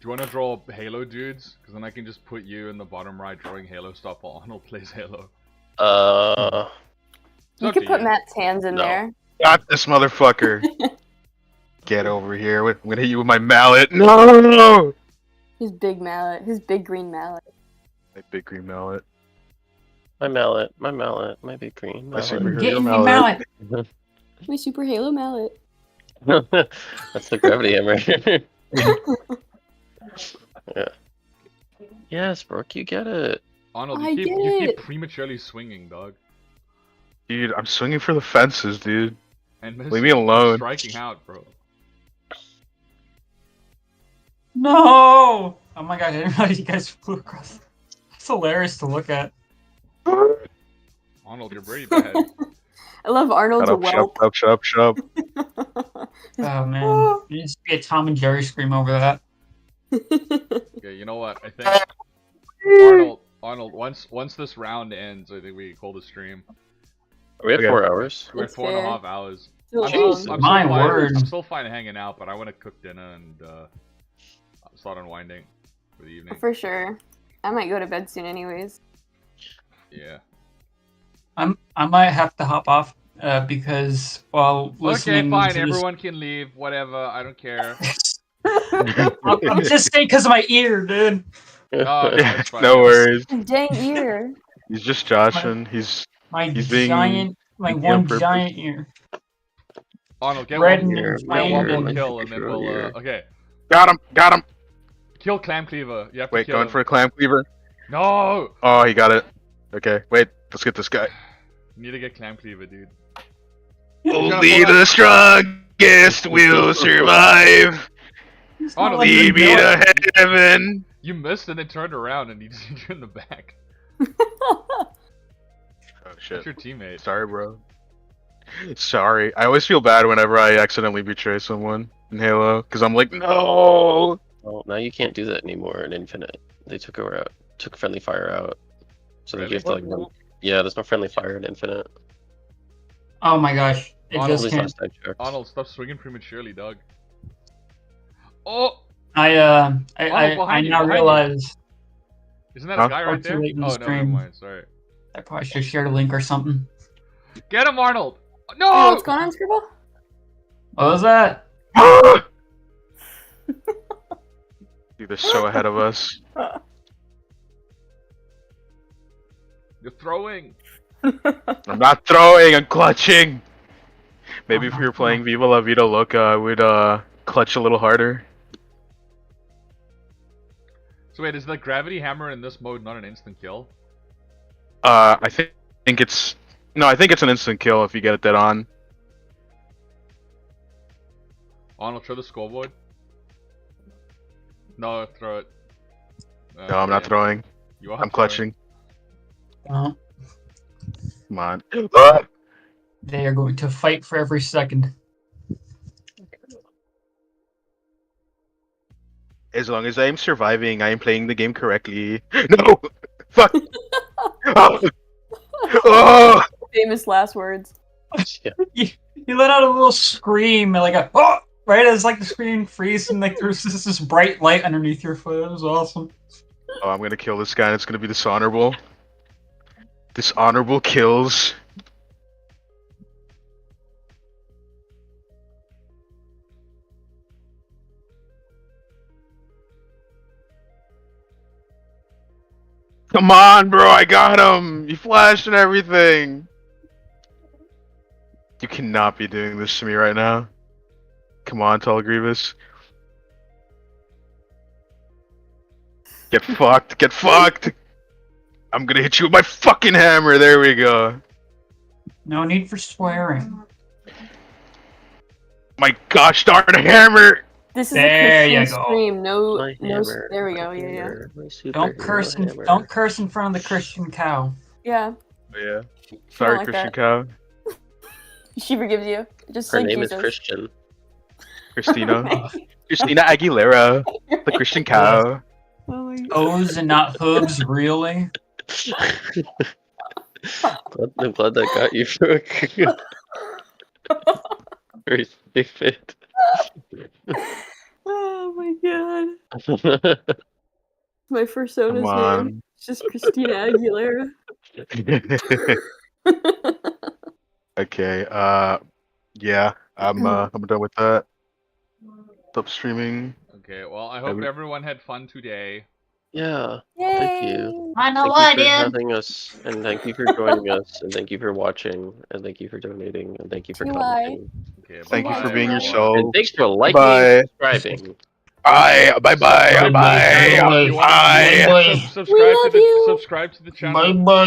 Do you want to draw Halo dudes? Because then I can just put you in the bottom right drawing Halo stuff while Arnold plays Halo. It's You up could to put you. Matt's hands in No. there. Got this motherfucker. Get over here. I'm gonna hit you with my mallet. No! His big mallet. His big green mallet. My big green mallet. My mallet. My big green My mallet. superhero Get in the mallet. mallet. My Super Halo mallet. That's the gravity hammer. Yeah. Yes, Brooke, you get it. Arnold, I you keep get it. prematurely swinging, dog. Dude, I'm swinging for the fences, dude. And Leave me alone. striking out, bro. No! Oh my god, I didn't realize you guys flew across. It's hilarious to look at. Arnold, you're pretty bad. I love Arnold's Shut whelp. up. Oh man, you just get Tom and Jerry scream over that. Okay, you know what? I think Arnold. Once this round ends, I think we call the stream. We have Okay. 4 hours. We're at That's 4.5 fair. hours. Too I'm long. still My fine. word. I'm still fine hanging out, but I want to cook dinner and start unwinding for the evening. For sure. I might go to bed soon, anyways. Yeah. I might have to hop off because while listening Okay, fine. to Everyone can leave. Whatever. I don't care. this... I'm just saying because of my ear, dude. Oh, that's fine. No worries. Dang ear. He's just joshing. He's My He's being giant, my on one purpose. giant ear. Arnold, get Red one, and get giant one more and- kill, and then we'll. Okay, got him. kill Clam Cleaver. You have to Wait, kill going him. for a clam cleaver. No. Oh, he got it. Okay, wait. Let's get this guy. You need to get Clam Cleaver, dude. Only the strongest will survive. Arnold, Lead me to heaven. you missed and then turned around and you in the back. Oh shit. That's your teammate. Sorry, bro. Sorry. I always feel bad whenever I accidentally betray someone in Halo, because I'm like, no. Well, now you can't do that anymore in Infinite. They took friendly fire out. So then you have to like run. Yeah, there's no friendly fire in Infinite. Oh my gosh, it Arnold, just At least can't. last I checked. Arnold, stop swinging prematurely, dog. Oh, I behind you, now behind you. realize isn't that Huh? a guy right Too there? late in the Oh no, never stream. mind. Sorry. I probably should have shared a link or something. Get him, Arnold. Hey, No. what's going on, Scribble? What was that? Dude, they're so ahead of us. You're throwing. I'm not throwing, I'm clutching. Maybe if we were playing Viva La Vida Loca, I would clutch a little harder. So wait, is the gravity hammer in this mode not an instant kill? I think it's no, I think it's an instant kill if you get it dead on. Arnold, throw the scoreboard. No, throw it. No, I'm not Okay. throwing. You are I'm throwing. clutching. Uh, Come on. they are going to fight for every second. As long as I am surviving, I am playing the game correctly. No! Fuck! Oh! Oh! Famous last words. You let out a little scream, like a oh! Right as like the screen freezes, and like there's this bright light underneath your foot. It was awesome. Oh, I'm gonna kill this guy, and it's gonna be dishonorable. Dishonorable kills. Come on, bro, I got him! You flashed and everything! You cannot be doing this to me right now. Come on, Tall Grievous. Get fucked, get fucked! I'm gonna hit you with my fucking hammer, there we go. No need for swearing. My gosh darn hammer! This is There a you Christian go. stream. No, My no. hammer, There we my go. Yeah, yeah. hammer, my Don't superhero curse in hammer. don't curse in front of the Christian cow. Yeah. Oh, yeah. She don't Sorry, like Christian that. Cow. She forgives you. Just Her like name Jesus. is Christian. Christina. Christina Aguilera. The Christian Cow. Oh my God. O's and not hooves, really? I'm glad that got you, Brooke. Very stupid. Oh my God. My persona's Come name. on. It's just Christina Aguilera. Okay, yeah, I'm done with that. Stop streaming. Okay, well, I hope everyone had fun today. Yeah, thank you. I know Thank you I for did. having us, and thank you for joining us, and thank you for watching, and thank you for donating, and thank you for TY. commenting. Okay, Thank you bye-bye, for being everyone. yourself. And thanks for liking Bye. and subscribing. Bye, bye, bye, bye, You wanna- bye. you wanna subscribe to the channel? Bye bye.